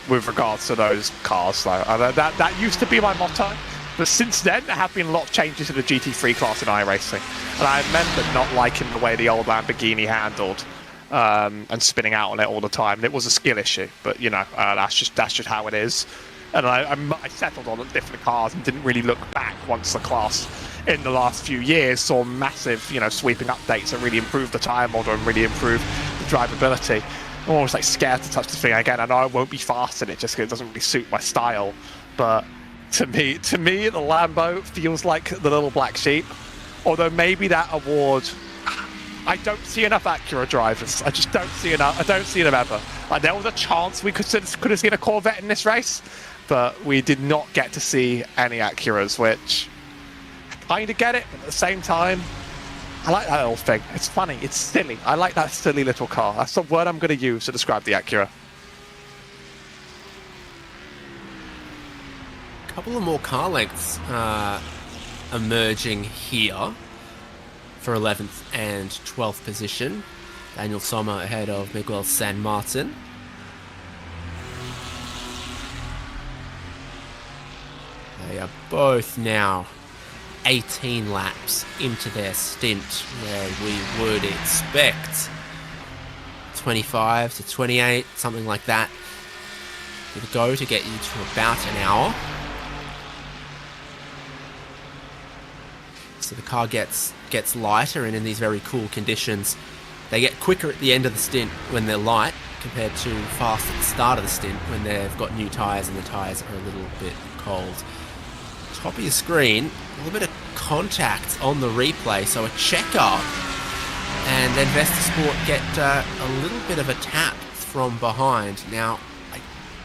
with regards to those cars. Though that used to be my motto, but since then there have been a lot of changes to the GT3 class in iRacing, and I remember not liking the way the old Lamborghini handled and spinning out on it all the time. And it was a skill issue, but you know, that's just how it is. And I settled on different cars and didn't really look back once the class in the last few years saw massive, sweeping updates that really improved the tire model and really improved the drivability. I'm almost like scared to touch the thing again. I know I won't be fast in it just because it doesn't really suit my style. But to me, the Lambo feels like the little black sheep. Although maybe that award, I don't see enough Acura drivers. I just don't see enough. I don't see them ever. Like, there was a chance we could have seen a Corvette in this race, but we did not get to see any Acuras, which I kind of get it, but at the same time, I like that little thing. It's funny. It's silly. I like that silly little car. That's the word I'm going to use to describe the Acura. A couple of more car lengths emerging here for 11th and 12th position. Daniel Sommer ahead of Miguel San Martin. They are both now 18 laps into their stint, where we would expect 25 to 28, something like that, to go to get you to about an hour. So the car gets lighter, and in these very cool conditions, They get quicker at the end of the stint when they're light compared to fast at the start of the stint when they've got new tyres and the tyres are a little bit cold. Top of your screen, a little bit of contact on the replay, so a check-up, and then RaceSpot get a little bit of a tap from behind. Now, I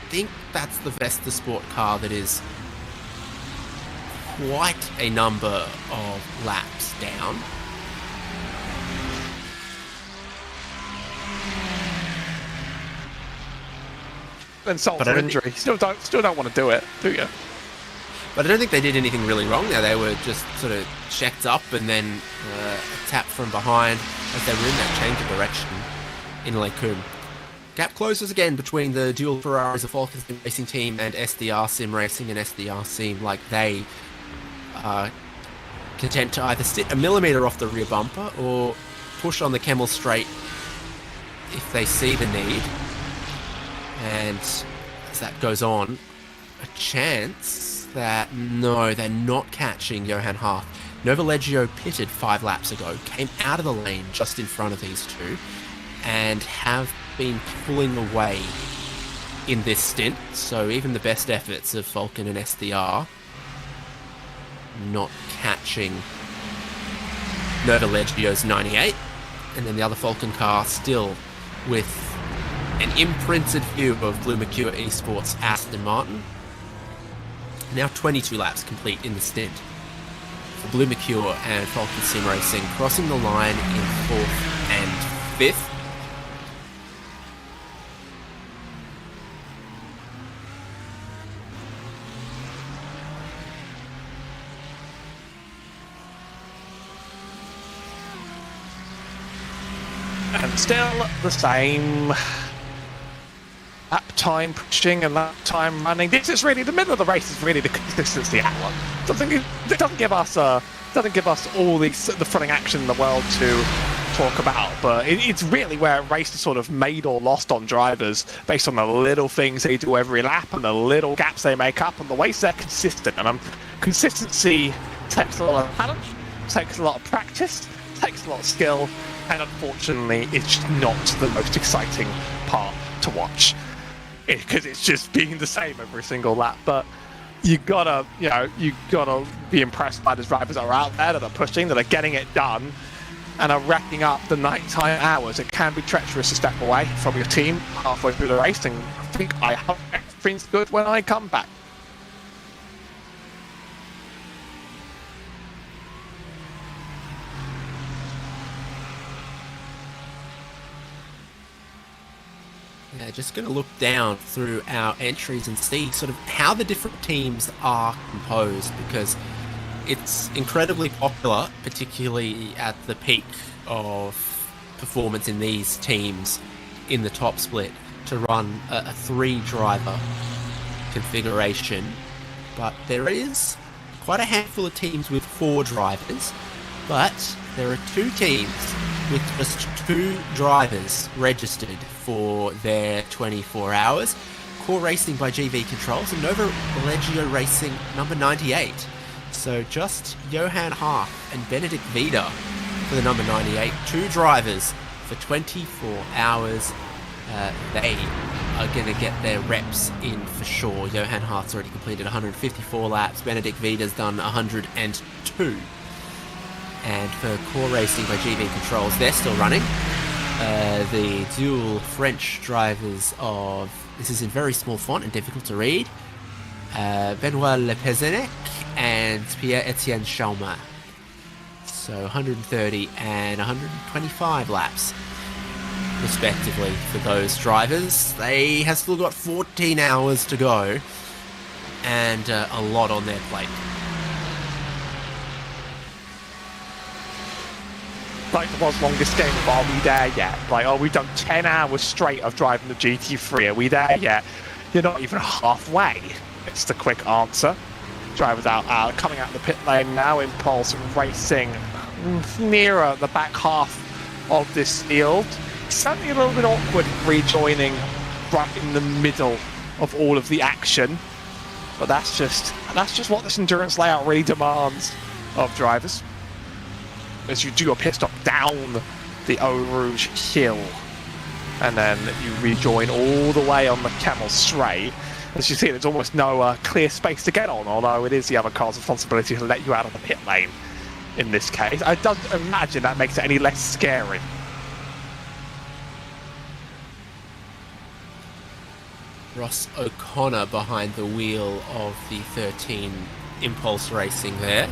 think that's the RaceSpot car that is quite a number of laps down. And solve But I for don't injury. Still don't want to do it, do you? But I don't think they did anything really wrong there. They were just sort of checked up and then a tap from behind as they were in that change of direction in Lecum. Gap closes again between the dual Ferraris, the Falken Sim Racing team, and SDR Sim Racing, and SDR seem like they are content to either sit a millimetre off the rear bumper or push on the Camel straight if they see the need. And as that goes on, a chance that, no, they're not catching Johan Hart. Novaleggio pitted 5 laps ago, came out of the lane just in front of these two, and have been pulling away in this stint. So even the best efforts of Falken and SDR not catching Novaleggio's 98, and then the other Falken car still with an imprinted view of Blue Mercure Esports Aston Martin. Now 22 laps complete in the stint for Blue Mercure and Falken Sim Racing, crossing the line in 4th and 5th. And still the same lap time pushing and lap time running. This is really the middle of the race. Is really the consistency hour. It doesn't give us all the thrilling action in the world to talk about, but it's really where race is sort of made or lost on drivers based on the little things they do every lap and the little gaps they make up and the ways they're consistent. And consistency takes a lot of talent, takes a lot of practice, takes a lot of skill, and unfortunately it's just not the most exciting part to watch because it's just being the same every single lap. But you gotta be impressed by the drivers that are out there, that are pushing, that are getting it done, and are racking up the nighttime hours. It can be treacherous to step away from your team halfway through the race, and I hope everything's good when I come back. Yeah, just going to look down through our entries and see sort of how the different teams are composed, because it's incredibly popular, particularly at the peak of performance in these teams in the top split, to run a 3-driver configuration. But there is quite a handful of teams with 4 drivers, but there are 2 teams with just 2 drivers registered for their 24 hours. Core Racing by GV Controls and Novaleggio Racing number 98. So just Johan Hart and Benedict Vida for the number 98. 2 drivers for 24 hours. They are going to get their reps in for sure. Johan Hart's already completed 154 laps. Benedict Vida's done 102. And for Core Racing by GV Controls, they're still running. The dual French drivers of, this is in very small font and difficult to read, Benoit Lepezenec and Pierre-Etienne Chalmin. So 130 and 125 laps, respectively, for those drivers. They have still got 14 hours to go and a lot on their plate. Like the world's longest game of, are we there yet? Like, oh, we've done 10 hours straight of driving the GT3. Are we there yet? You're not even halfway. It's the quick answer. Drivers out coming out of the pit lane now. Impulse Racing nearer the back half of this field. Certainly a little bit awkward rejoining right in the middle of all of the action. But that's just what this endurance layout really demands of drivers. As you do your pit stop down the Eau Rouge Hill, and then you rejoin all the way on the Camel Straight. As you see, there's almost no clear space to get on, although it is the other car's responsibility to let you out of the pit lane in this case. I don't imagine that makes it any less scary. Ross O'Connor behind the wheel of the 13 Impulse Racing there,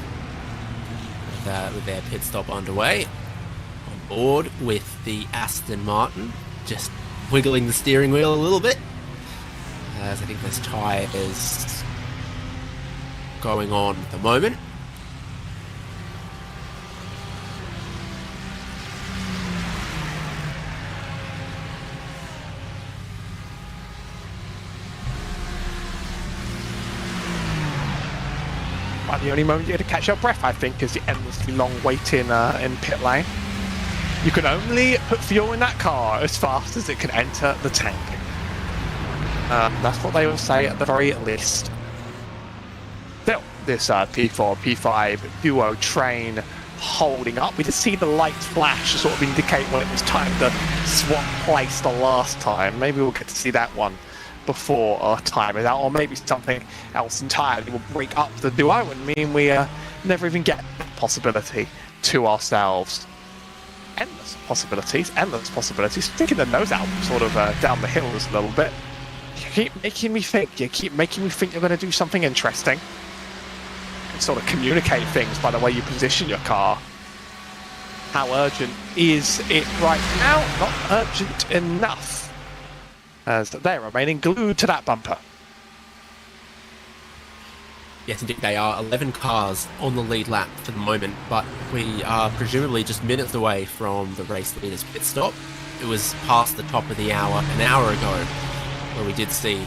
with their pit stop underway. On board with the Aston Martin, just wiggling the steering wheel a little bit, as I think there's tyres going on at the moment. But the only moment you get to catch your breath, I think, is the endlessly long wait in pit lane. You can only put fuel in that car as fast as it can enter the tank. That's what they will say at the very least. Still, this P4, P5 duo train holding up. We did see the lights flash to sort of indicate when it was time to swap place the last time. Maybe we'll get to see that one before our time is out, or maybe something else entirely will break up the duo and mean we never even get that possibility to ourselves. Endless possibilities. Sticking the nose out sort of down the hills a little bit. You keep making me think you're going to do something interesting. And sort of communicate things by the way you position your car. How urgent is it right now? Not urgent enough, as they're remaining glued to that bumper. Yes, indeed, they are 11 cars on the lead lap for the moment, but we are presumably just minutes away from the race leader's pit stop. It was past the top of the hour an hour ago, where we did see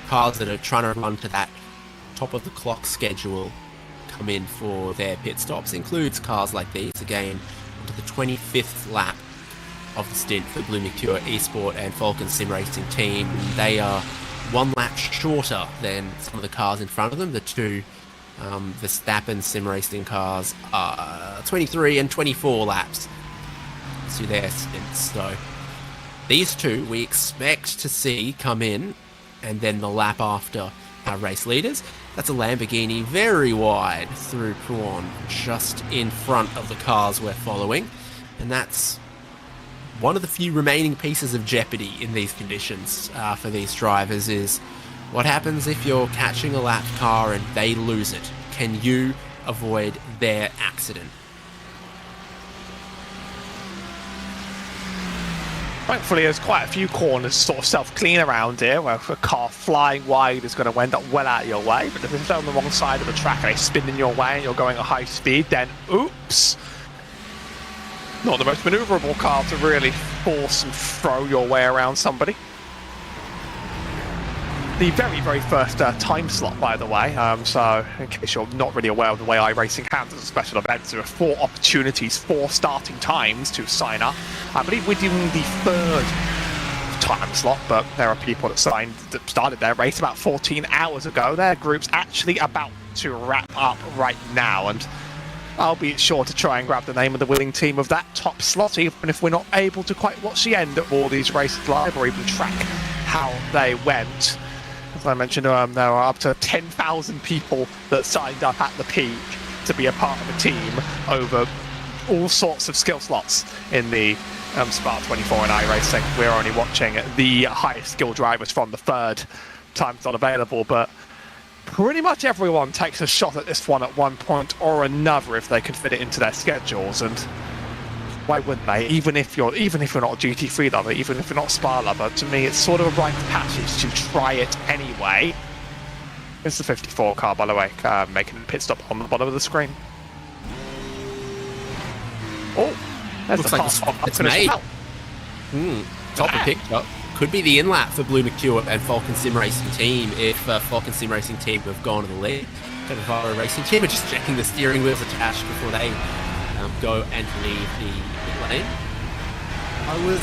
cars that are trying to run to that top of the clock schedule come in for their pit stops. Includes cars like these, again, onto the 25th lap of the stint for Blue Mercure Esport and Falken Sim Racing team. They are one lap shorter than some of the cars in front of them. The two Verstappen Sim Racing cars are 23 and 24 laps to their stints. So these two we expect to see come in, and then the lap after our race leaders. That's a Lamborghini very wide through Prawn, just in front of the cars we're following, and that's one of the few remaining pieces of jeopardy in these conditions for these drivers. Is what happens if you're catching a lap car and they lose it? Can you avoid their accident? Thankfully, there's quite a few corners sort of self-clean around here, where a car flying wide is going to end up well out of your way. But if it's on the wrong side of the track and they spin in your way and you're going at high speed, then oops! Not the most manoeuvrable car to really force and throw your way around somebody. The very, very first time slot, by the way, so in case you're not really aware of the way iRacing handles a special event, there are 4 opportunities, 4 starting times to sign up. I believe we're doing the 3rd time slot, but there are people that started their race about 14 hours ago. Their group's actually about to wrap up right now, and I'll be sure to try and grab the name of the winning team of that top slot, even if we're not able to quite watch the end of all these races live or even track how they went. As I mentioned, there are up to 10,000 people that signed up at the peak to be a part of the team over all sorts of skill slots in the Spa 24 and iRacing. We're only watching the highest skill drivers from the 3rd time slot available, but pretty much everyone takes a shot at this one at one point or another if they can fit it into their schedules, and why wouldn't they? Even if you're not a GT3 lover, even if you're not a Spa lover, to me it's sort of a rite of passage to try it anyway. It's the 54 car, by the way, making a pit stop on the bottom of the screen. Oh, there's looks the like car it's made. Top of picture. Could be the in-lap for Blue Mercure and Falken Sim Racing team if Falken Sim Racing team have gone to the lead. Cannavaro Racing team are just checking the steering wheels attached before they go and leave the pit lane. I was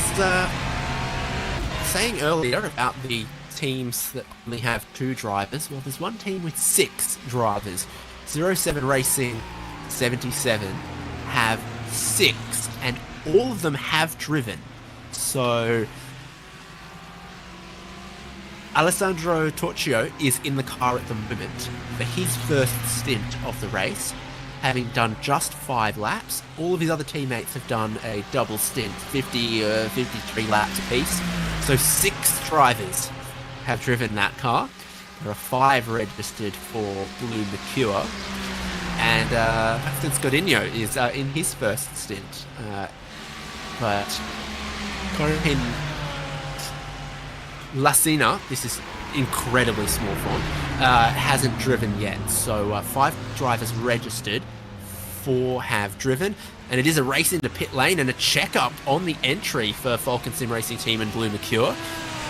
saying earlier about the teams that only have 2 drivers. Well, there's one team with 6 drivers. 07 Racing 77 have 6, and all of them have driven. So Alessandro Torchio is in the car at the moment for his first stint of the race, having done just 5 laps. All of his other teammates have done a double stint, 53 laps apiece. So 6 drivers have driven that car. There are 5 registered for Blue Mercure. And Aston Scodinho is in his first stint. But Corinne Lassina, this is incredibly small font, hasn't driven yet. So 5 drivers registered, 4 have driven. And it is a race into pit lane and a checkup on the entry for Falken Sim Racing Team and Blue Mercure.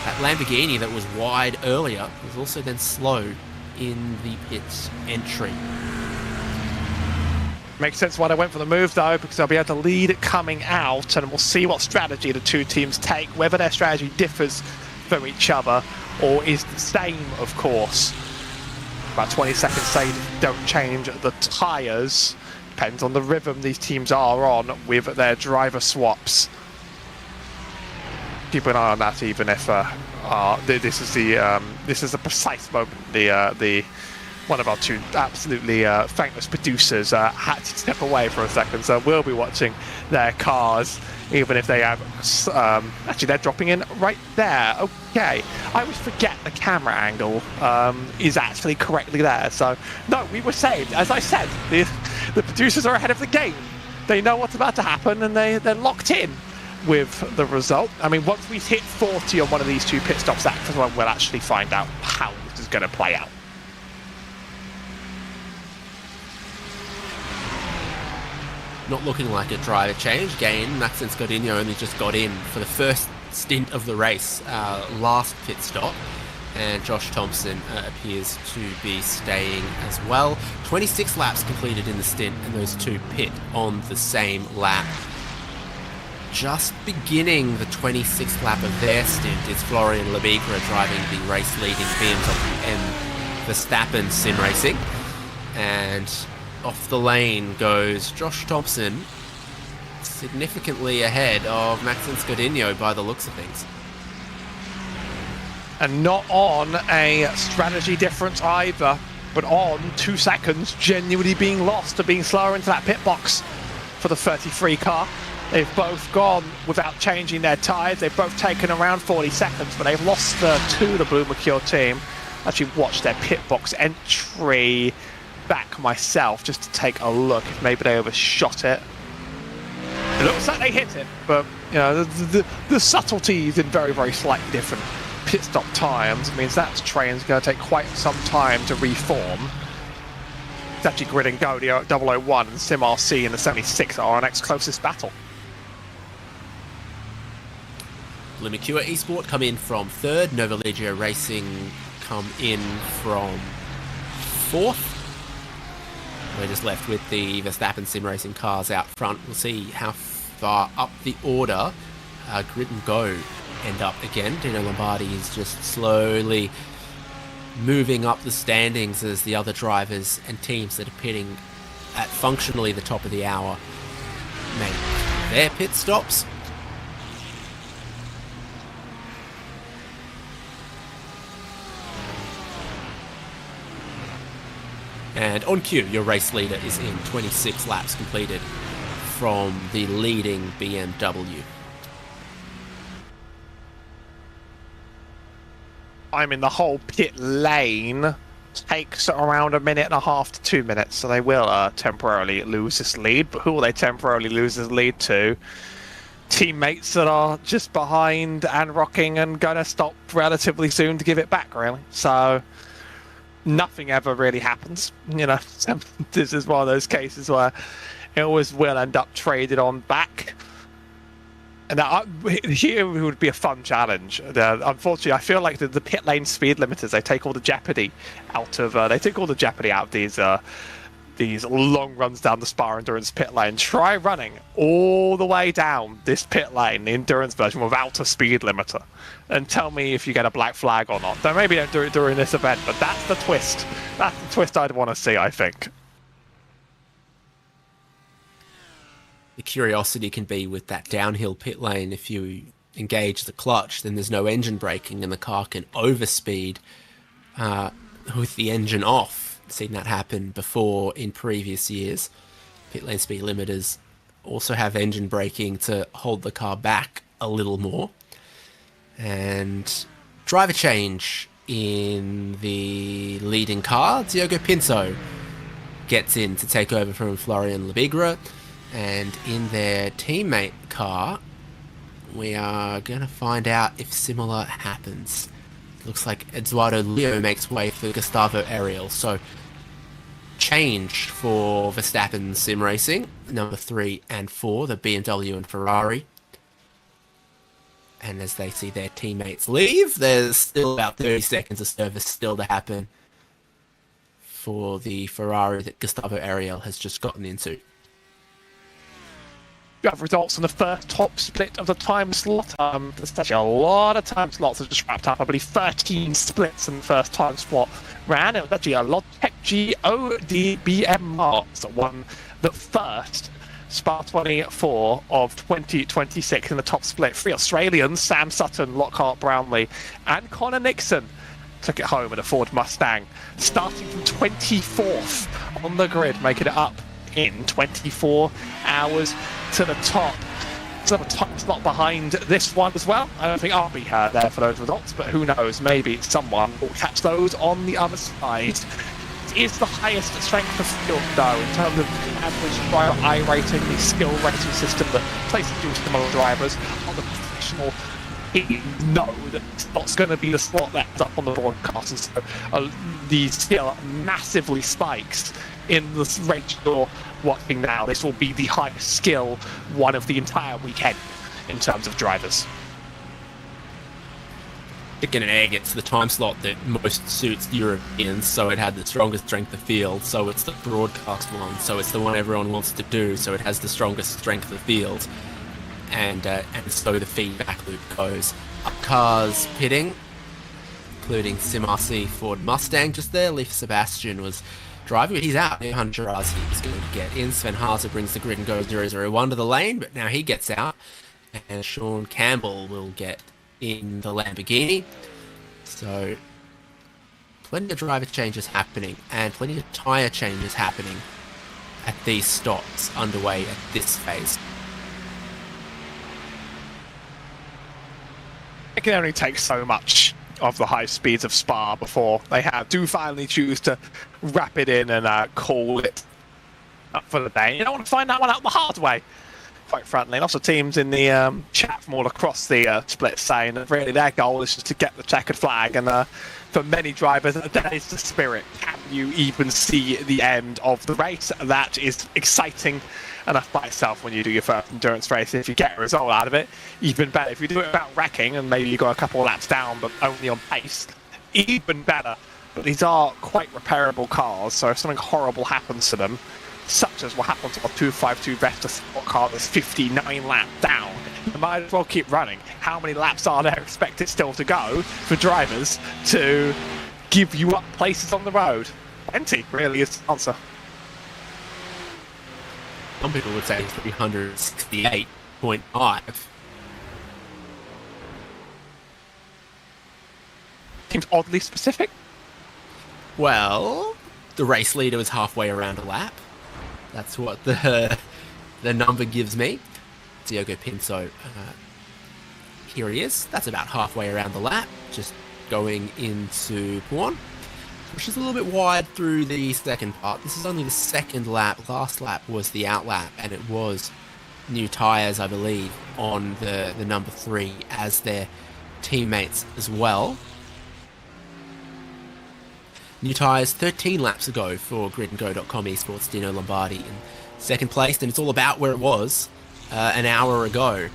That Lamborghini that was wide earlier was also then slow in the pits entry. Makes sense why they went for the move, though, because they'll be able to lead coming out, and we'll see what strategy the 2 teams take, whether their strategy differs from each other or is the same, of course. About 20 seconds say don't change the tyres. Depends on the rhythm these teams are on with their driver swaps. Keep an eye on that, even if this is the precise moment the one of our 2 absolutely thankless producers had to step away for a second, so we'll be watching their cars, even if they have actually they're dropping in right there. Okay, I always forget the camera angle is actually correctly there, so no, we were saved. As I said, the producers are ahead of the game. They know what's about to happen, and they're locked in with the result. I mean, once we hit 40 on one of these 2 pit stops, that's when we'll actually find out how this is going to play out. Not looking like a driver change. Again, Maxen Scodinho only just got in for the first stint of the race, last pit stop. And Josh Thompson appears to be staying as well. 26 laps completed in the stint, and those 2 pit on the same lap. Just beginning the 26th lap of their stint is Florian Lebigra driving the race-leading BMW Verstappen Sim Racing. And off the lane goes Josh Thompson, significantly ahead of Maxen Scodinho by the looks of things. And not on a strategy difference either, but on 2 seconds genuinely being lost to being slower into that pit box for the 33 car. They've both gone without changing their tyres. They've both taken around 40 seconds, but they've lost to the Blue Mercure team. Actually watched their pit box entry back myself just to take a look if maybe they overshot it. It looks like they hit it, but you know the subtleties in very, very slightly different pit stop times means that train's going to take quite some time to reform. It's actually Grid and Go, the 001 and Sim RC in the 76 are our next closest battle. Blue Mercure Esport come in from 3rd, Nova Leggio Racing come in from 4th. We're just left with the Verstappen Sim Racing cars out front. We'll see how far up the order Grid and Go end up again. Dino Lombardi is just slowly moving up the standings as the other drivers and teams that are pitting at functionally the top of the hour make their pit stops. And on cue, your race leader is in 26 laps completed from the leading BMW. I mean, the whole pit lane takes around 1.5 minutes to 2 minutes, so they will temporarily lose this lead. But who will they temporarily lose this lead to? Teammates that are just behind and rocking and going to stop relatively soon to give it back, really. So nothing ever really happens, you know. This is one of those cases where it always will end up traded on back. And here would be a fun challenge. Unfortunately, I feel like the pit lane speed limiters, they take all the jeopardy out of these long runs down the Spa Endurance pit lane. Try running all the way down this pit lane, the endurance version, without a speed limiter, and tell me if you get a black flag or not. Then maybe don't do it during this event, but that's the twist. That's the twist I'd want to see, I think. the curiosity can be with that downhill pit lane. If you engage the clutch, then there's no engine braking and the car can overspeed with the engine off. I've seen that happen before in previous years. Pit lane speed limiters also have engine braking to hold the car back a little more. And driver change in the leading car. Diogo Pinto gets in to take over from Florian Lebigra. And in their teammate car, we are going to find out if similar happens. Looks like Eduardo Leo makes way for Gustavo Ariel. So, change for Verstappen Sim Racing, number 3 and 4, the BMW and Ferrari. And as they see their teammates leave, there's still about 30 seconds of service still to happen for the Ferrari that Gustavo Ariel has just gotten into. You have results on the first top split of the time slot. There's actually a lot of time slots that just wrapped up. I believe 13 splits in the first time slot ran. It was actually a Logitech GODBM Mars that won the first Spa 24 of 2026 in the top split. 3 Australians, Sam Sutton, Lockhart Brownlee, and Connor Nixon took it home in a Ford Mustang, starting from 24th on the grid, making it up in 24 hours to the top. So the top slot behind this one as well. I don't think I'll be there for those results, but who knows, maybe someone will catch those on the other side. It is the highest strength of field though, in terms of average driver I rating, the skill rating system that places you with similar drivers on the professional team know that it's not going to be the slot that's up on the broadcast, and so the skill massively spikes in the race you're watching now. This will be the highest skill one of the entire weekend in terms of drivers. Chicken and egg, it's the time slot that most suits Europeans, so it had the strongest strength of field, so it's the broadcast one, so it's the one everyone wants to do, so it has the strongest strength of field, and so the feedback loop goes. Up cars pitting, including Sim RC Ford Mustang just there. Leif Sebastian was driving, but he's out. Johan Gerazi is going to get in. Sven Haase brings the grid and go 001 to the lane, but now he gets out. And Sean Campbell will get in the Lamborghini. So, plenty of driver changes happening, and plenty of tyre changes happening at these stops underway at this phase. It can only take so much of the high speeds of Spa before they do finally choose to wrap it in and call it up for the day. You don't want to find that one out the hard way, quite frankly. Lots of teams in the chat from all across the split saying that really their goal is just to get the checkered flag, and for many drivers that is the spirit. Can you even see the end of the race? That is exciting enough by itself when you do your first endurance race. If you get a result out of it, even better. If you do it without wrecking and maybe you got a couple of laps down but only on pace, even better. But these are quite repairable cars, so if something horrible happens to them, such as what happened to our 252 Vesta Sport car that's 59 laps down, you might as well keep running. How many laps are there expected still to go for drivers to give you up places on the road? Plenty, really, is the answer. Some people would say 368.5. Seems oddly specific. Well, the race leader was halfway around a lap. That's what the number gives me. Diogo Pinto, here he is. That's about halfway around the lap, just going into P1, which is a little bit wide through the second part. This is only the second lap. Last lap was the out lap, and it was new tyres, I believe, on the number 3 as their teammates as well. New tyres 13 laps ago for gridandgo.com esports. Dino Lombardi in second place, and it's all about where it was an hour ago.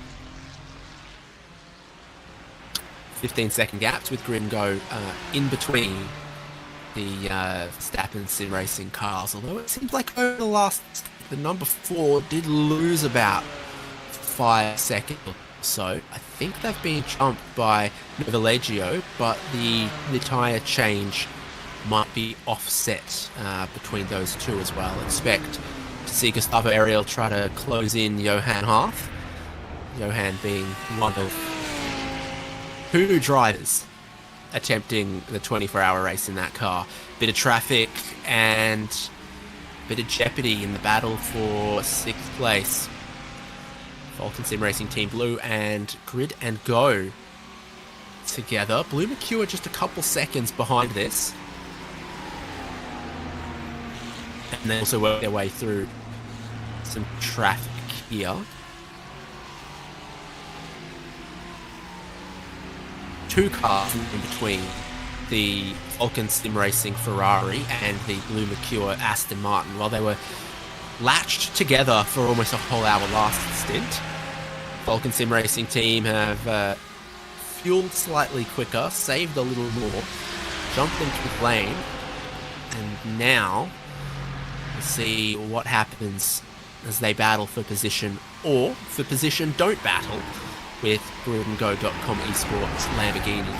15-second gaps with Grid and Go in between the Verstappen Sim Racing cars, although it seems like over the last, the number 4 did lose about 5 seconds or so. I think they've been jumped by Novileggio, but the tyre change might be offset between those two as well. Expect to see Gustavo Ariel try to close in Johan Harth. Johan being one of 2 drivers attempting the 24-hour race in that car. Bit of traffic and a bit of jeopardy in the battle for 6th place. Falken Sim Racing Team Blue and Grid and Go together. Blue McHugh just a couple seconds behind this. And they also work their way through some traffic here. 2 cars in between the Falken Sim Racing Ferrari and the Blue Mercure Aston Martin, while they were latched together for almost a whole hour last stint. Falken Sim Racing team have fueled slightly quicker, saved a little more, jumped into the lane, and now we'll see what happens as they battle for position, or for position don't battle, with GridandGo.com Esports Lamborghini.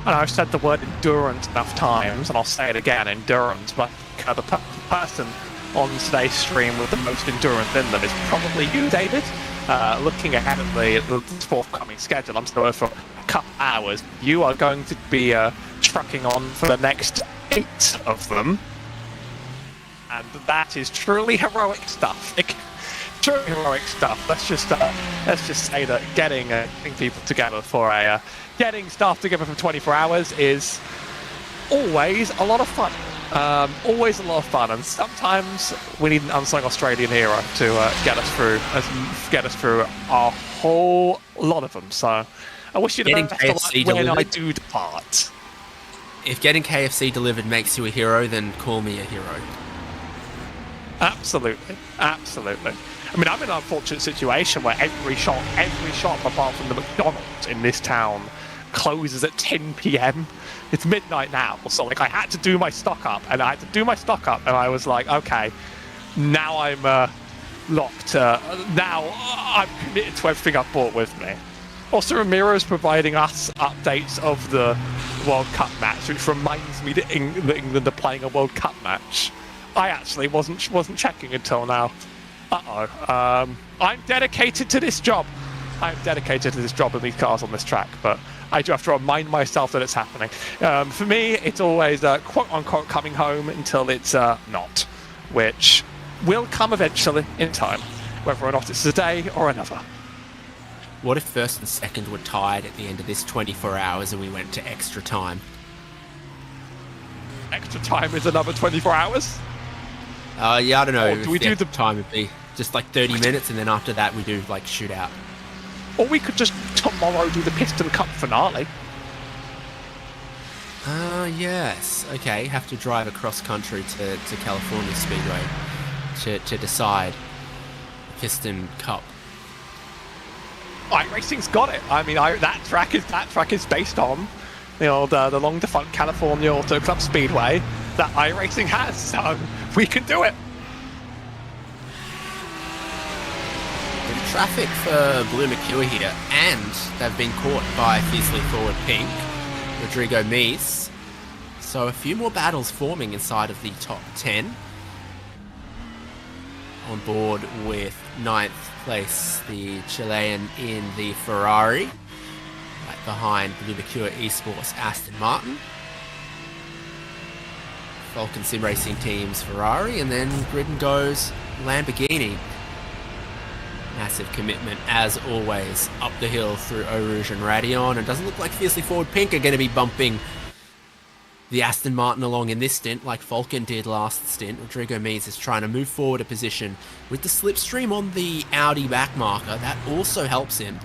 And I've said the word endurance enough times, and I'll say it again, endurance, but the person on today's stream with the most endurance in them is probably you, David. Looking ahead at the forthcoming schedule, I'm still for a couple hours. You are going to be trucking on for the next 8 of them. And that is truly heroic stuff. Truly heroic stuff. Let's just say that getting people together for getting staff together for 24 hours is always a lot of fun. Always a lot of fun, and sometimes we need an unsung Australian hero to get us through a whole lot of them. So I wish you the best of luck when I do depart. If getting KFC delivered makes you a hero, then call me a hero. Absolutely. I mean, I'm in an unfortunate situation where every shop apart from the McDonald's in this town closes at 10 p.m. It's midnight now, so like I had to do my stock up, and I was like, okay, now I'm locked. Now I'm committed to everything I've brought with me. Also, Ramiro's providing us updates of the World Cup match, which reminds me that England are playing a World Cup match. I actually wasn't checking until now. I'm dedicated to this job. I'm dedicated to this job and these cars on this track, but I do have to remind myself that it's happening. For me, it's always quote-unquote coming home until it's not, which will come eventually in time, whether or not it's a day or another. What if first and second were tied at the end of this 24 hours and we went to extra time? Extra time is another 24 hours? Yeah, I don't know. Or do we do the time would be just like 30 minutes, and then after that we do like shootout. Or we could just tomorrow do the Piston Cup finale. Yes. Okay, have to drive across country to California Speedway to decide Piston Cup. iRacing's got it. I mean, that track is based on the long defunct California Auto Club Speedway that iRacing has, so we can do it. Bit of traffic for Blue McHugh here, and they've been caught by fiercely forward Pink, Rodrigo Mies. So a few more battles forming inside of the top 10. On board with 9th place, the Chilean in the Ferrari, right behind Blue McHugh Esports Aston Martin. Falken Sim Racing Team's Ferrari, and then Grid and Go's Lamborghini. Massive commitment, as always, up the hill through Eau Rouge and Radeon, and doesn't look like fiercely forward Pink are going to be bumping the Aston Martin along in this stint like Falken did last stint. Rodrigo Mies is trying to move forward a position with the slipstream on the Audi back marker. That also helps him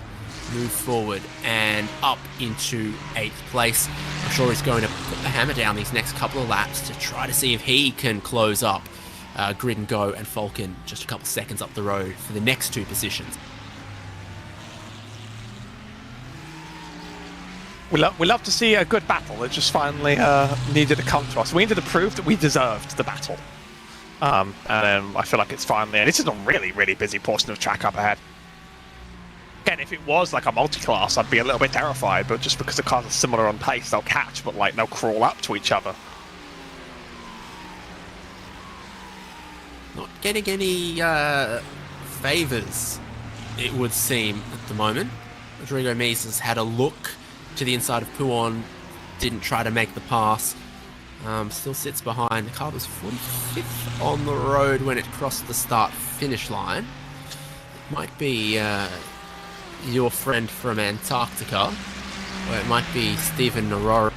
move forward and up into 8th place. I'm sure he's going to put the hammer down these next couple of laps to try to see if he can close up Grid and Go and Falken just a couple seconds up the road for the next 2 positions. We love to see a good battle. It just finally needed to come to us. We needed to prove that we deserved the battle. And then I feel like it's finally... This is a really, really busy portion of track up ahead. Again, if it was like a multi-class, I'd be a little bit terrified, but just because the cars are similar on pace, they'll catch, but like they'll crawl up to each other. not getting any favours, it would seem, at the moment. Rodrigo Mies has had a look to the inside of Puon, didn't try to make the pass, still sits behind. The car was 45th on the road when it crossed the start-finish line. It might be your friend from Antarctica, or it might be Steven Aurora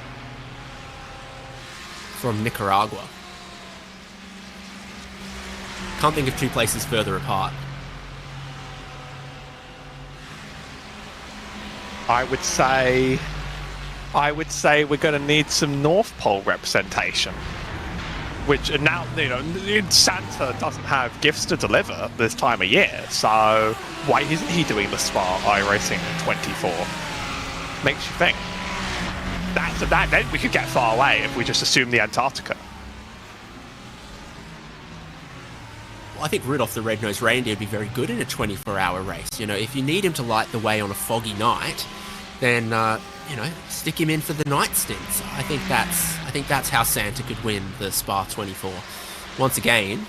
from Nicaragua. Can't think of two places further apart. I would say we're going to need some North Pole representation. Which now, Santa doesn't have gifts to deliver this time of year, so why isn't he doing the Spa iRacing 24? Makes you think. Then we could get far away if we just assume the Antarctica. Well, I think Rudolph the Red-Nosed Reindeer would be very good in a 24-hour race. If you need him to light the way on a foggy night, then stick him in for the night stints. I think that's how Santa could win the Spa 24. Once again,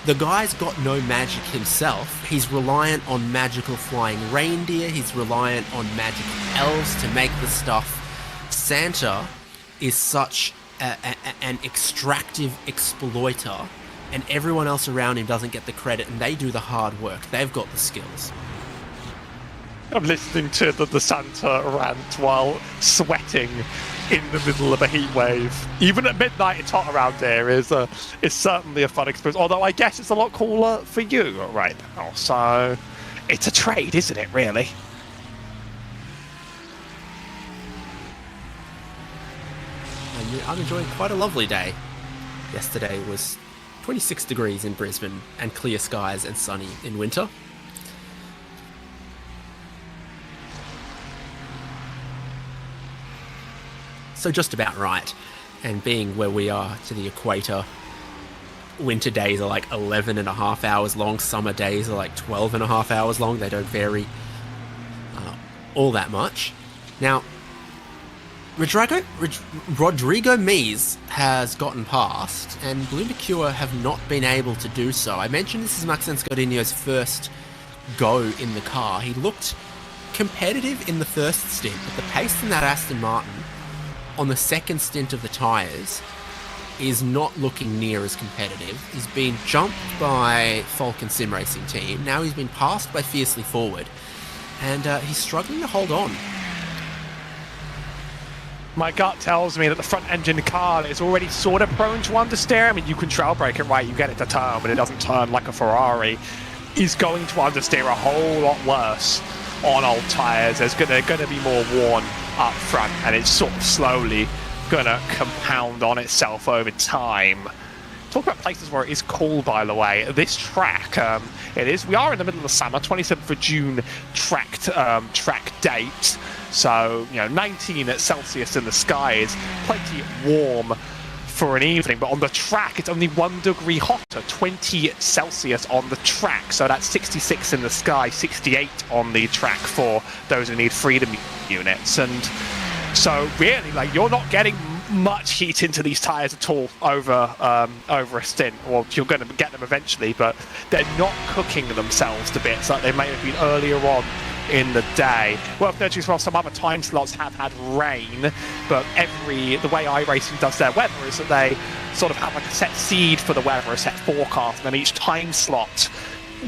the guy's got no magic himself. He's reliant on magical flying reindeer. He's reliant on magical elves to make the stuff. Santa is such an extractive exploiter, and everyone else around him doesn't get the credit, and they do the hard work. They've got the skills. I'm listening to the Santa rant while sweating in the middle of a heat wave. Even at midnight, it's hot around here. Is certainly a fun experience. Although I guess it's a lot cooler for you right now. So it's a trade, isn't it? Really. I'm enjoying quite a lovely day. Yesterday was 26 degrees in Brisbane and clear skies and sunny in winter. So just about right. And being where we are to the equator, winter days are like 11 and a half hours long, summer days are like 12 and a half hours long. They don't vary all that much. Now, Rodrigo Mies has gotten past, and Blue Mercure have not been able to do so. I mentioned this is Maxence Godinho's first go in the car. He looked competitive in the first stint, but the pace in that Aston Martin on the second stint of the tyres is not looking near as competitive. He's been jumped by Falken Sim Racing Team. Now he's been passed by Fiercely Forward, and he's struggling to hold on. My gut tells me that the front engine car is already sort of prone to understeer. I mean, you control brake it right, you get it to turn, but it doesn't turn like a Ferrari. Is going to understeer a whole lot worse on old tyres. There's going to be more worn up front, and it's sort of slowly going to compound on itself over time. Talk about places where it is cool, by the way. This track, we are in the middle of the summer, 27th of June track date. So, 19 Celsius in the sky is plenty warm for an evening, but on the track it's only 1 degree hotter, 20 Celsius on the track. So that's 66 in the sky, 68 on the track for those who need freedom units. And so really, you're not getting much heat into these tyres at all over a stint. Well, you're going to get them eventually, but they're not cooking themselves to bits like they may have been earlier on in the day. Worth noting as well, some other time slots have had rain, but the way iRacing does their weather is that they sort of have like a set seed for the weather, a set forecast, and then each time slot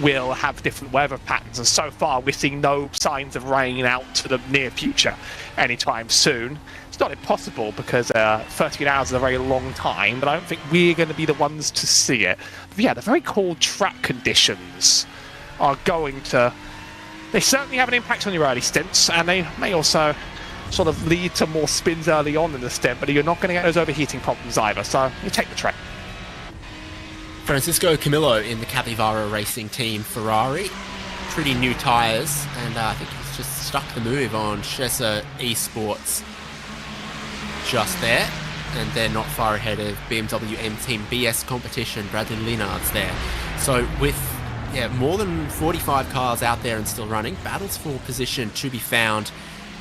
will have different weather patterns. And so far, we're seeing no signs of rain out to the near future anytime soon. It's not impossible because 13 hours is a very long time, but I don't think we're going to be the ones to see it. But yeah, the very cold track conditions are going to... They certainly have an impact on your early stints, and they may also sort of lead to more spins early on in the stint, but you're not going to get those overheating problems either, so you take the track. Francisco Camillo in the Capivara Racing Team Ferrari. Pretty new tyres, and I think he's just stuck the move on Chessa Esports just there, and they're not far ahead of BMW M Team BS competition. Bradley Linard's there. So with more than 45 cars out there and still running, battles for position to be found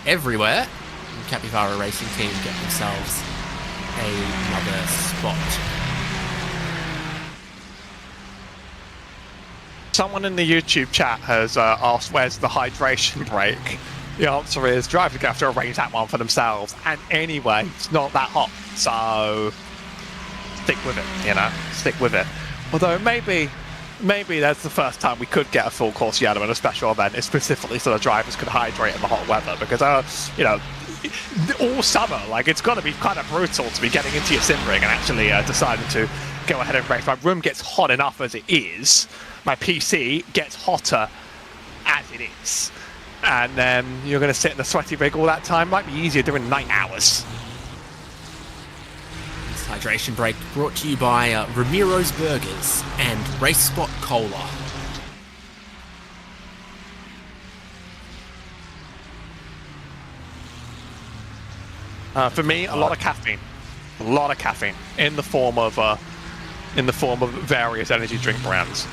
everywhere. And Capivara Racing Team get themselves another spot. Someone in the YouTube chat has asked, where's the hydration break? The answer is drivers are going to have to arrange that one for themselves. And anyway, it's not that hot, so stick with it, stick with it. Although maybe that's the first time we could get a full course yellow in a special event, is specifically so the drivers could hydrate in the hot weather, because all summer, like, it's got to be kind of brutal to be getting into your sim rig and actually deciding to go ahead and race. My room gets hot enough as it is. My PC gets hotter as it is. And then you're going to sit in the sweaty rig all that time. Might be easier during night hours. This hydration break brought to you by Ramiro's Burgers and Racespot Cola. For me, a lot of caffeine. A lot of caffeine in the form of various energy drink brands.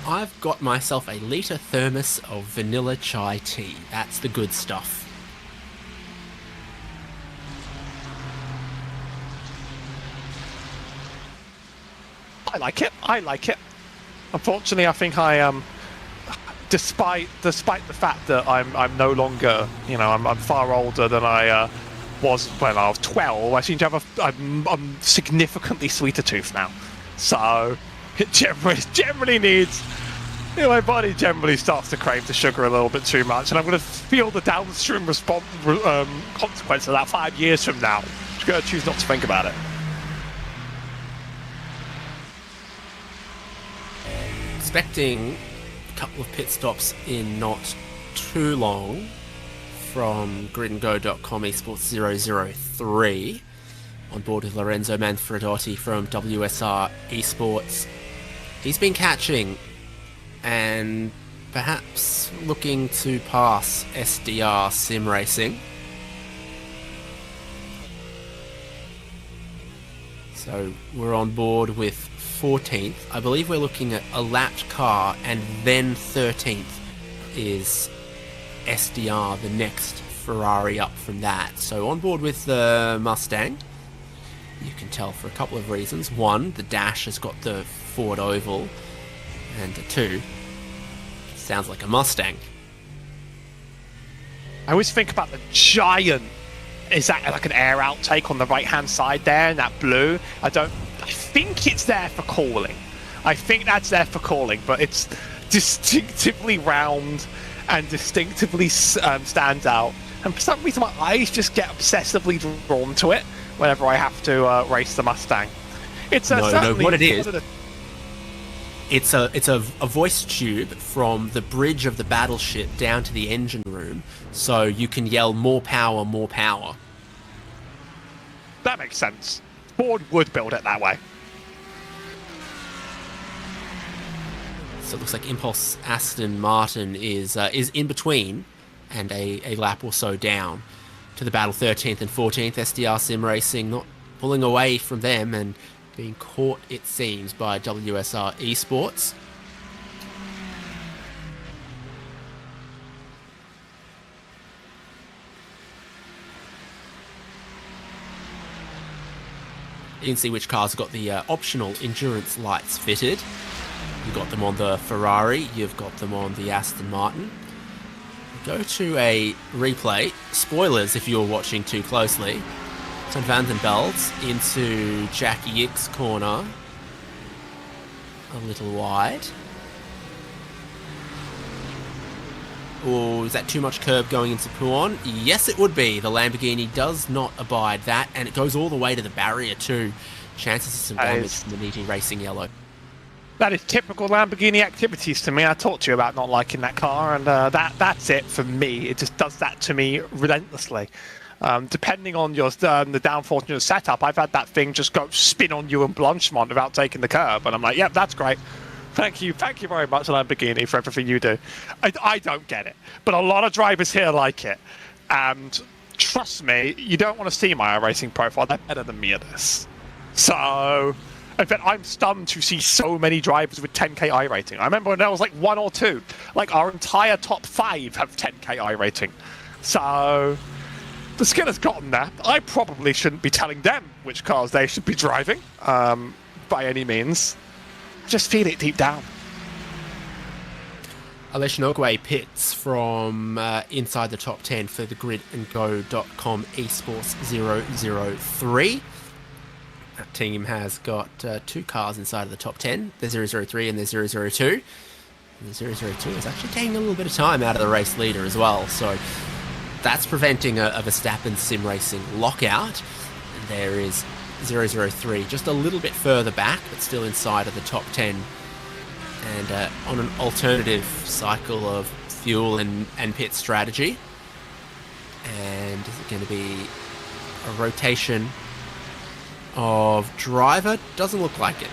I've got myself a litre thermos of vanilla chai tea. That's the good stuff. I like it. Unfortunately, I think despite the fact that I'm no longer, I'm far older than I was when I was 12. I seem to have I'm significantly sweeter tooth now, so it generally needs. My body generally starts to crave the sugar a little bit too much, and I'm going to feel the downstream consequence of that 5 years from now. I'm just going to choose not to think about it. Expecting a couple of pit stops in not too long from gridandgo.com esports 003, on board with Lorenzo Manfredotti from WSR Esports. He's been catching and perhaps looking to pass SDR Sim Racing. So we're on board with 14th. I believe we're looking at a lapped car, and then 13th is SDR, the next Ferrari up from that. So on board with the Mustang. You can tell for a couple of reasons. One, the dash has got the Ford oval, and two, it sounds like a Mustang. I always think about the giant. Is that like an air outtake on the right hand side there in that blue? I think it's there for calling. I think that's there for calling, but it's distinctively round and distinctively stands out. And for some reason, my eyes just get obsessively drawn to it whenever I have to race the Mustang. It's what it is. It's a voice tube from the bridge of the battleship down to the engine room, so you can yell more power, more power. That makes sense. Ford would build it that way. So it looks like Impulse Aston Martin is in between and a lap or so down to the battle 13th and 14th. SDR Sim Racing not pulling away from them and being caught, it seems, by WSR Esports. You can see which cars have got the optional endurance lights fitted. You've got them on the Ferrari, you've got them on the Aston Martin. Go to a replay. Spoilers if you're watching too closely. So Van den Belt into Jackie Ick's corner. A little wide. Oh, is that too much curb going into Puon? Yes, it would be. The Lamborghini does not abide that, and it goes all the way to the barrier too. Chances of some damage from the Niti Racing Yellow. That is typical Lamborghini activities to me. I talked to you about not liking that car, and that's it for me. It just does that to me relentlessly. Depending on the downforce in your setup, I've had that thing just go spin on you and Blanchimont without taking the curb, and I'm like, yep, that's great. Thank you very much, Lamborghini, for everything you do. I don't get it, but a lot of drivers here like it. And trust me, you don't want to see my iRacing profile. They're better than me at this. So, in fact, I'm stunned to see so many drivers with 10k iRating. I remember when there was like one or two. Like, our entire top 5 have 10k iRating. So, the skill has gotten there. I probably shouldn't be telling them which cars they should be driving, by any means. just feel it deep down. Aleshinogwe pits from inside the top 10 for the gridandgo.com esports 003. That team has got 2 cars inside of the top 10, the 003 and the 002. And the 002 is actually taking a little bit of time out of the race leader as well, so that's preventing a Verstappen sim racing lockout. There is 003 just a little bit further back, but still inside of the top 10. And on an alternative cycle of fuel and pit strategy. And is it going to be a rotation of driver? Doesn't look like it.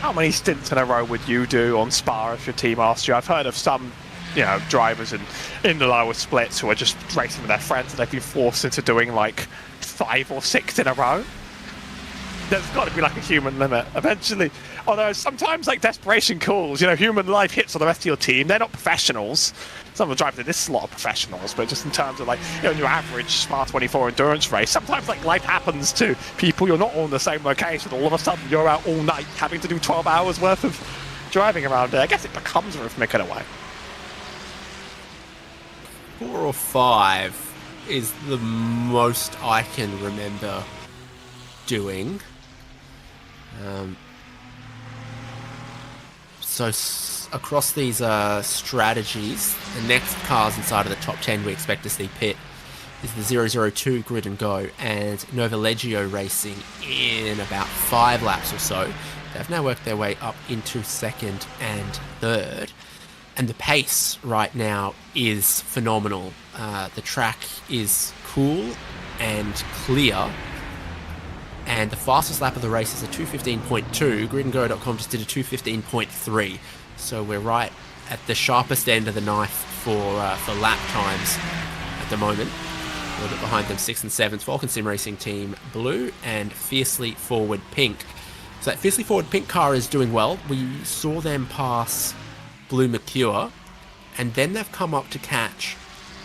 How many stints in a row would you do on Spa if your team asked you? I've heard of some, drivers in the lower splits who are just racing with their friends and they've been forced into doing like 5 or 6 in a row. There's got to be like a human limit eventually. Although sometimes like desperation calls, human life hits on the rest of your team. They're not professionals. Some of the drivers in this slot are professionals, but just in terms of like, your average Spa 24 endurance race, sometimes like life happens to people. You're not all in the same location. All of a sudden you're out all night having to do 12 hours worth of driving around there. I guess it becomes rhythmic in a way. 4 or 5 is the most I can remember doing. Across these strategies, the next cars inside of the top 10 we expect to see pit is the 002 Grid and Go and Novileggio Racing in about 5 laps or so. They've now worked their way up into second and third, and the pace right now is phenomenal. The track is cool and clear. And the fastest lap of the race is a 2:15.2. Gridandgo.com just did a 2:15.3. So we're right at the sharpest end of the knife for lap times at the moment. A little bit behind them, 6th and 7th. Falken Sim Racing Team Blue and Fiercely Forward Pink. So that Fiercely Forward Pink car is doing well. We saw them pass Blue Mercure, and then they've come up to catch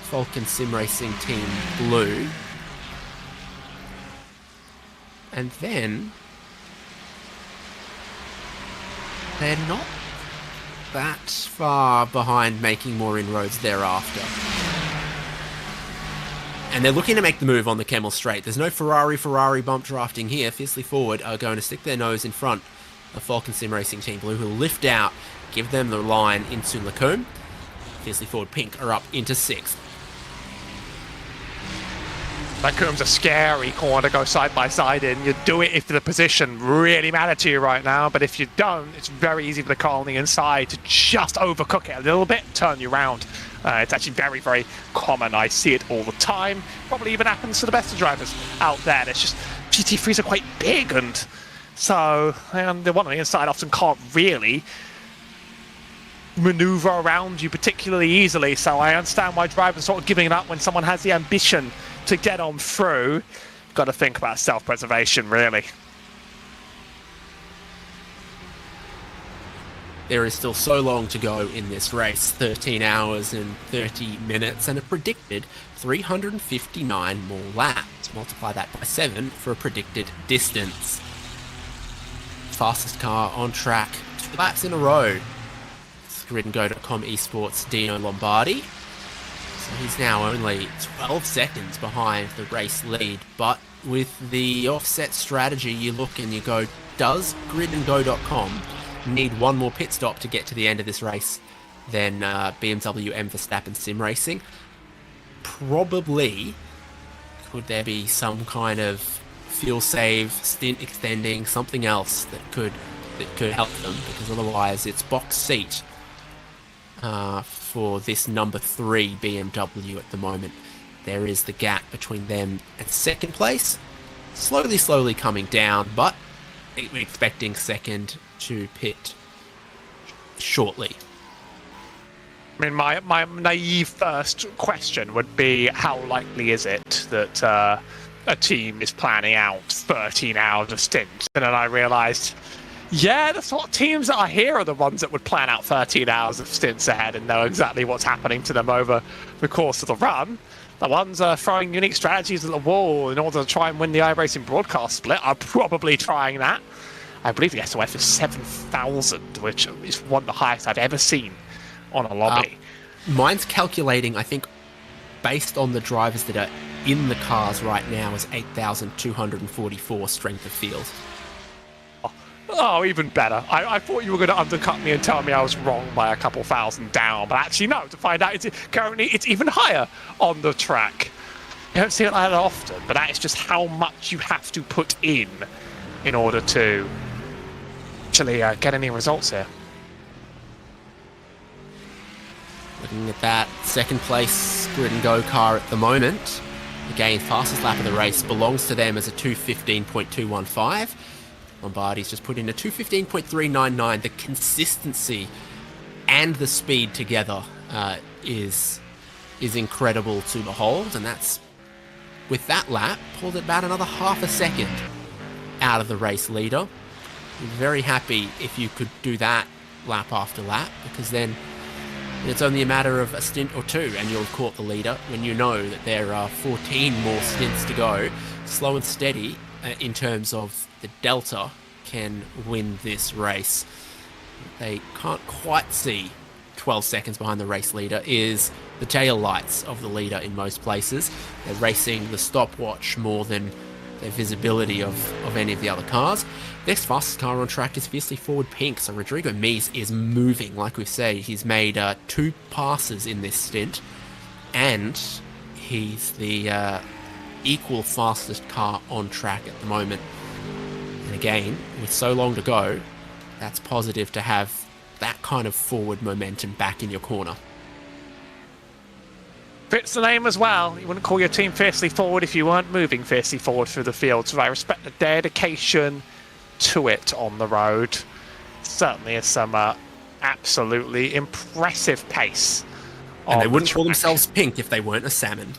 Falken Sim Racing Team Blue. And then they're not that far behind making more inroads thereafter. And they're looking to make the move on the Kemmel Straight. There's no Ferrari bump drafting here. Fiercely Forward are going to stick their nose in front of Falken Sim Racing Team Blue, who will lift out, give them the line into Lacombe. Fiercely Forward Pink are up into 6th. Lacombe's a scary corner to go side by side in. You do it if the position really matters to you right now, but if you don't, it's very easy for the car on the inside to just overcook it a little bit, turn you around. It's actually very, very common. I see it all the time. Probably even happens to the best of drivers out there. It's just GT3s are quite big, and so the one on the inside often can't really maneuver around you particularly easily. So I understand why drivers are sort of giving it up when someone has the ambition to get on through. Got to think about self-preservation, really. There is still so long to go in this race, 13 hours and 30 minutes, and a predicted 359 more laps. Multiply that by 7 for a predicted distance. Fastest car on track, 2 laps in a row. It's gridandgo.com esports Dino Lombardi. So he's now only 12 seconds behind the race lead, but with the offset strategy, you look and you go, does gridandgo.com need one more pit stop to get to the end of this race than BMW M Verstappen Sim Racing? Probably. Could there be some kind of fuel save, stint extending, something else that could help them? Because otherwise it's box seat for this number 3 BMW at the moment. There is the gap between them and second place, slowly coming down, but we're expecting second to pit shortly. I mean, my naive first question would be, how likely is it that a team is planning out 13 hours of stints? And then I realised, yeah, the sort of teams that are here are the ones that would plan out 13 hours of stints ahead and know exactly what's happening to them over the course of the run. The ones throwing unique strategies at the wall in order to try and win the iRacing broadcast split are probably trying that. I believe the SOF is 7,000, which is one of the highest I've ever seen on a lobby. Mine's calculating, I think, based on the drivers that are in the cars right now, is 8,244 strength of field. Oh, even better. I thought you were going to undercut me and tell me I was wrong by a couple thousand down, but actually no, to find out currently it's even higher on the track. You don't see it that often, but that is just how much you have to put in order to actually get any results here. Looking at that second place Grid and Go car at the moment, again, fastest lap of the race belongs to them as a 2:15.215. Lombardi's just put in a 2:15.399. The consistency and the speed together is incredible to behold, and that's, with that lap, pulled about another half a second out of the race leader. I'm very happy if you could do that lap after lap, because then it's only a matter of a stint or two and you'll have caught the leader, when you know that there are 14 more stints to go. Slow and steady in terms of the delta can win this race. They can't quite see 12 seconds behind the race leader is the tail lights of the leader in most places. They're racing the stopwatch more than their visibility of any of the other cars. Next fastest car on track is fiercely forward pink, so Rodrigo Mies is moving. Like we say, he's made 2 passes in this stint, and he's the equal fastest car on track at the moment. And again, with so long to go, that's positive to have that kind of forward momentum back in your corner. Fits the name as well. You wouldn't call your team fiercely forward if you weren't moving fiercely forward through the field, so I respect the dedication to it on the road. Certainly is some absolutely impressive pace. And they wouldn't call themselves pink if they weren't a salmon.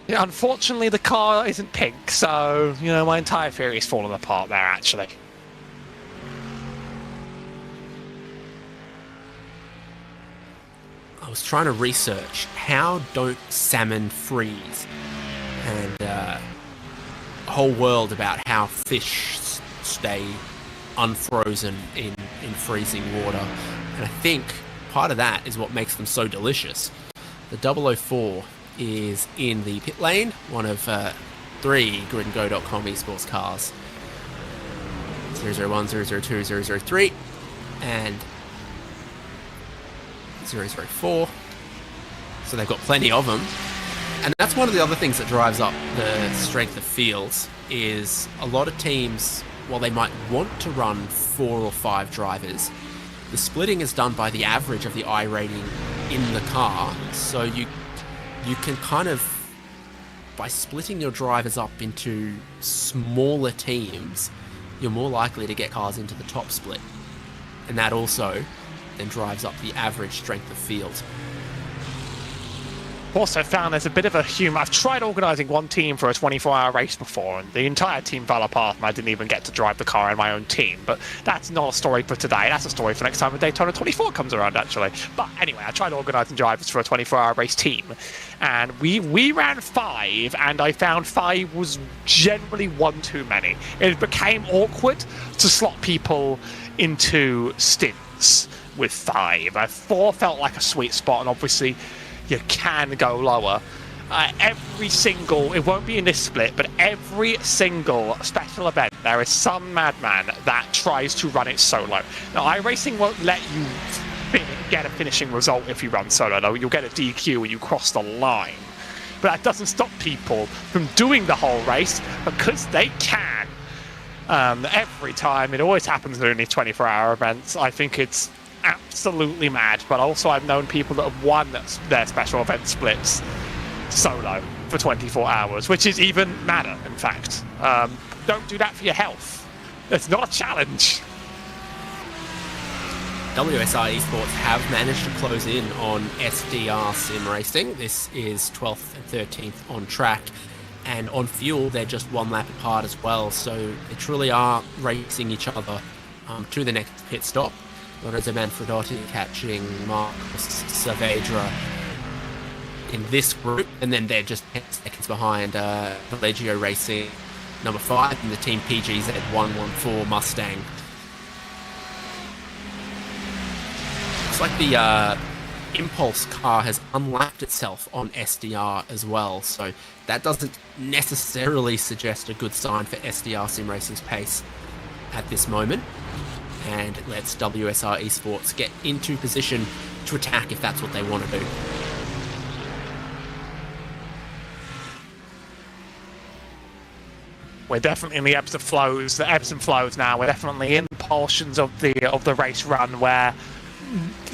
Yeah, unfortunately, the car isn't pink, so, you know, my entire theory's fallen apart there, actually. I was trying to research, how don't salmon freeze? And a whole world about how fish stay unfrozen in freezing water. And I think part of that is what makes them so delicious. The 004 is in the pit lane, one of 3 gridandgo.com esports cars. 001, 002, 003, and 004. So they've got plenty of them. And that's one of the other things that drives up the strength of fields, is a lot of teams, while they might want to run 4 or 5 drivers, the splitting is done by the average of the I rating in the car. So you can kind of, by splitting your drivers up into smaller teams, you're more likely to get cars into the top split. And that also then drives up the average strength of field. Also found there's a bit of a humour. I've tried organising one team for a 24-hour race before, and the entire team fell apart, and I didn't even get to drive the car in my own team. But that's not a story for today. That's a story for next time when Daytona 24 comes around, actually. But anyway, I tried organising drivers for a 24-hour race team, and we ran 5, and I found 5 was generally one too many. It became awkward to slot people into stints with 5. 4 felt like a sweet spot, and obviously you can go lower. Every single, it won't be in this split, but every single special event, there is some madman that tries to run it solo. Now, iRacing won't let you get a finishing result if you run solo, though. You'll get a DQ when you cross the line. But that doesn't stop people from doing the whole race, because they can. Every time, it always happens during these 24-hour events. I think it's absolutely mad, but also I've known people that have won their special event splits solo for 24 hours, which is even madder, in fact. Don't do that for your health. It's not a challenge. WSI Esports have managed to close in on SDR Sim Racing. This is 12th and 13th on track, and on fuel they're just 1 lap apart as well, so they truly are racing each other to the next pit stop. Lorenzo Manfredotti catching Marcos Saavedra in this group, and then they're just 10 seconds behind Vallejo Racing number 5 and the Team PGZ 114 Mustang. Looks like the Impulse car has unlapped itself on SDR as well, so that doesn't necessarily suggest a good sign for SDR Sim Racing's pace at this moment, and it lets WSR Esports get into position to attack if that's what they want to do. We're definitely in the ebbs and flows now. We're definitely in portions of the race run where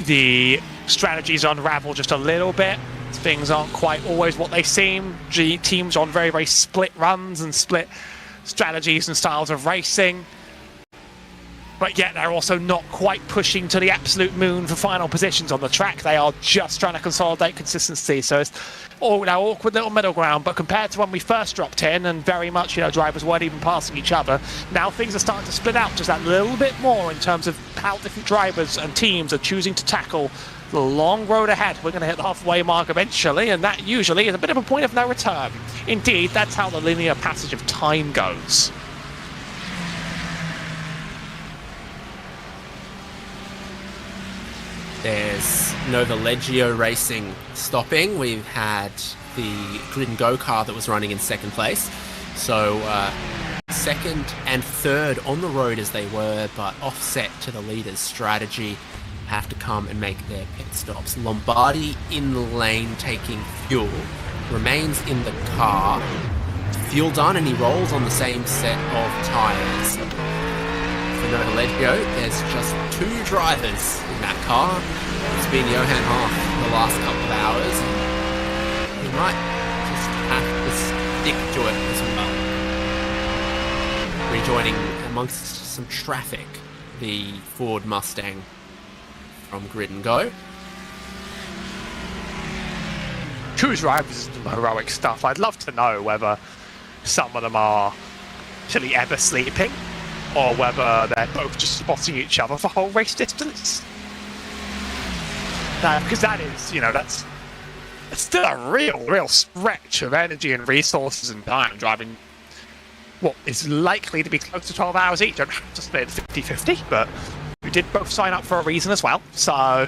the strategies unravel just a little bit. Things aren't quite always what they seem. Teams on very, very split runs and split strategies and styles of racing. But yet they're also not quite pushing to the absolute moon for final positions on the track. They are just trying to consolidate consistency. So it's all now awkward little middle ground. But compared to when we first dropped in and very much, drivers weren't even passing each other, now things are starting to split out just that little bit more in terms of how different drivers and teams are choosing to tackle the long road ahead. We're going to hit the halfway mark eventually, and that usually is a bit of a point of no return. Indeed, that's how the linear passage of time goes. There's Nova Leggio Racing stopping. We've had the Grid and Go car that was running in second place. So second and third on the road as they were, but offset to the leader's strategy, have to come and make their pit stops. Lombardi in the lane taking fuel, remains in the car. Fuel done, and he rolls on the same set of tyres. For Nova Leggio, there's just 2 drivers in that car. It's been Johan Hart the last couple of hours. He might just have to stick to it as well. Rejoining amongst some traffic, the Ford Mustang from Grid and Go. 2 drivers is some heroic stuff. I'd love to know whether some of them are actually ever sleeping, or whether they're both just spotting each other for whole race distance. Because that is, that's still a real stretch of energy and resources and time driving what is likely to be close to 12 hours each. Don't have to split 50-50, but we did both sign up for a reason as well, so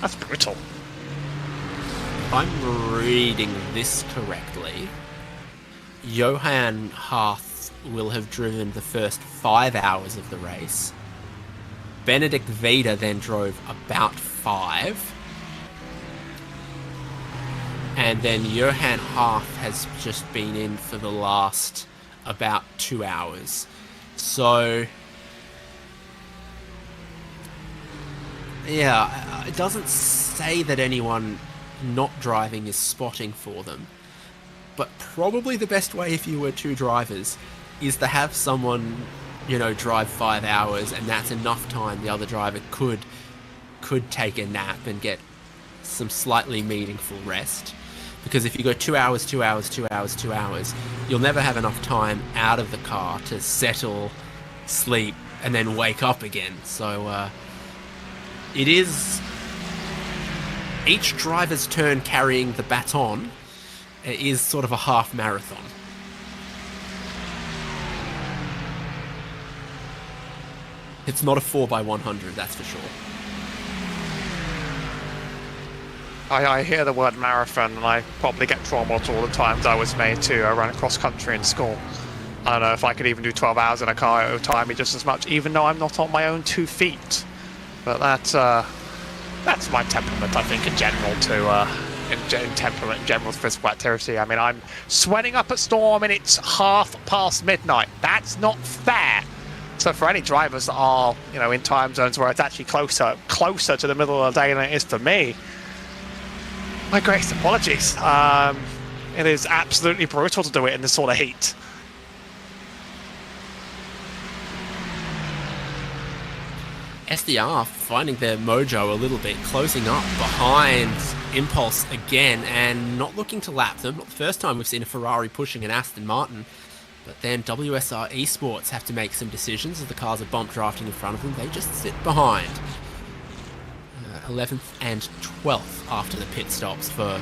that's brutal. If I'm reading this correctly, Johan Harth will have driven the first 5 hours of the race. Benedict Vida then drove about 5. And then Johan Harth has just been in for the last about 2 hours. So, yeah, it doesn't say that anyone not driving is spotting for them. But probably the best way if you were 2 drivers is to have someone, drive 5 hours, and that's enough time the other driver could take a nap and get some slightly meaningful rest. Because if you go 2 hours, 2 hours, 2 hours, 2 hours, you'll never have enough time out of the car to settle, sleep, and then wake up again. So it is each driver's turn carrying the baton. It is sort of a half marathon. It's not a 4x100, that's for sure. I hear the word marathon, and I probably get trauma to all the times I was made to run cross country in school. I don't know if I could even do 12 hours in a car. It would tire me just as much, even though I'm not on my own 2 feet. But that's my temperament, I think, in general, temperament in general, physical activity. I mean, I'm sweating up a storm, and it's midnight. That's not fair. So for any drivers that are, in time zones where it's actually closer to the middle of the day than it is for me, my greatest apologies. It is absolutely brutal to do it in this sort of heat. SDR finding their mojo a little bit, closing up behind Impulse again, and not looking to lap them. Not the first time we've seen a Ferrari pushing an Aston Martin. But then WSR Esports have to make some decisions as the cars are bump drafting in front of them. They just sit behind. 11th and 12th after the pit stops for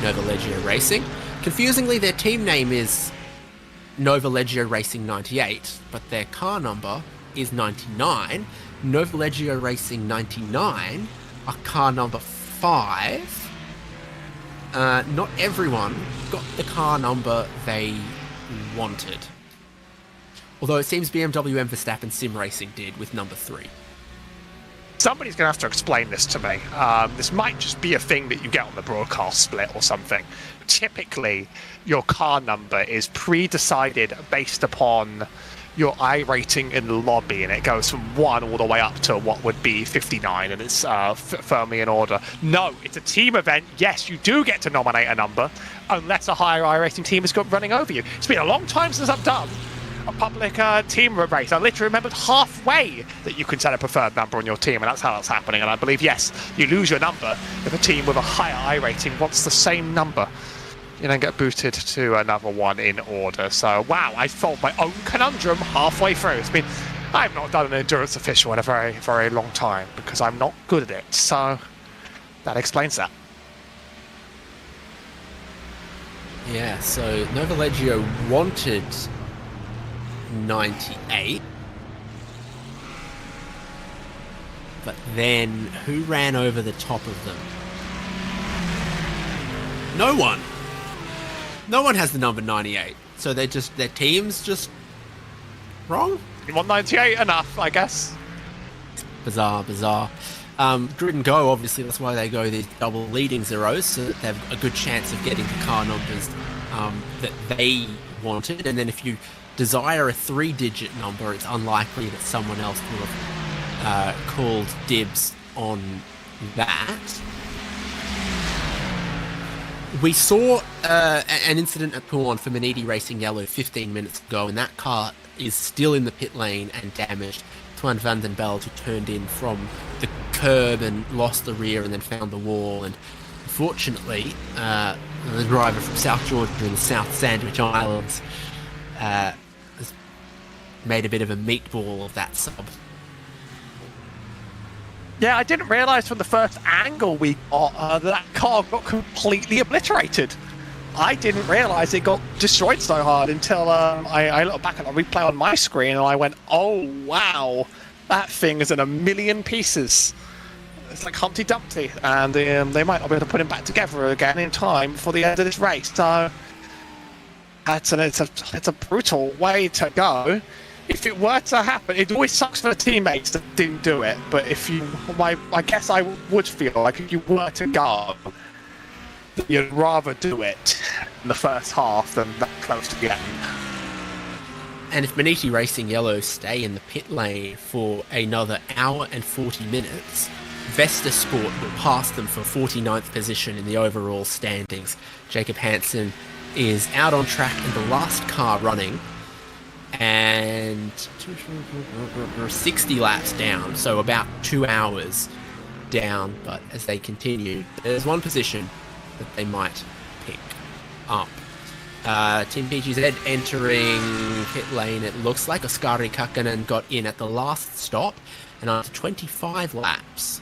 Nova Leggio Racing. Confusingly, their team name is Nova Leggio Racing 98, but their car number is 99. Nova Leggio Racing 99 are car number 5. Not everyone got the car number they wanted. Although it seems BMW and Verstappen Sim Racing did with number 3. Somebody's going to have to explain this to me. This might just be a thing that you get on the broadcast split or something. Typically, your car number is pre-decided based upon your I rating in the lobby, and it goes from 1 all the way up to what would be 59, and it's firmly in order. No, it's a team event. Yes, you do get to nominate a number, unless a higher I rating team has got running over you. It's been a long time since I've done a public team race. I literally remembered halfway that you can set a preferred number on your team, and that's how that's happening. And I believe, yes, you lose your number if a team with a higher I rating wants the same number. You then get booted to another one in order. So, wow, I solved my own conundrum halfway through. I've not done an endurance official in a very, very long time because I'm not good at it. So, that explains that. Yeah, so Nova Leggio wanted 98, but then who ran over the top of them? No one. No one has the number 98, so their team's just wrong. You want 98 enough, I guess. Bizarre. Grid and go, obviously, that's why they go these double leading zeros, so that they have a good chance of getting the car numbers that they wanted. And then if you desire a 3-digit number, it's unlikely that someone else will have called dibs on that. We saw an incident at Pawn for Maniti Racing Yellow 15 minutes ago, and that car is still in the pit lane and damaged. Twan van den Belt, who turned in from the curb and lost the rear and then found the wall, and unfortunately the driver from South Georgia in the South Sandwich Islands has made a bit of a meatball of that sub. Yeah, I didn't realise from the first angle we got that car got completely obliterated. I didn't realise it got destroyed so hard until I looked back at the replay on my screen and I went, oh wow, that thing is in a million pieces. It's like Humpty Dumpty, and they might not be able to put him back together again in time for the end of this race. So it's a brutal way to go. If it were to happen, it always sucks for the teammates that didn't do it. But I guess I would feel like if you were to go, you'd rather do it in the first half than that close to the end. And if Maniti Racing Yellow stay in the pit lane for another hour and 40 minutes, Vesta Sport will pass them for 49th position in the overall standings. Jacob Hansen is out on track and the last car running, and 60 laps down, so about 2 hours down. But as they continue, there's one position that they might pick up. Team PGZ entering pit lane. It looks like Oskari Kakkonen got in at the last stop, and after 25 laps,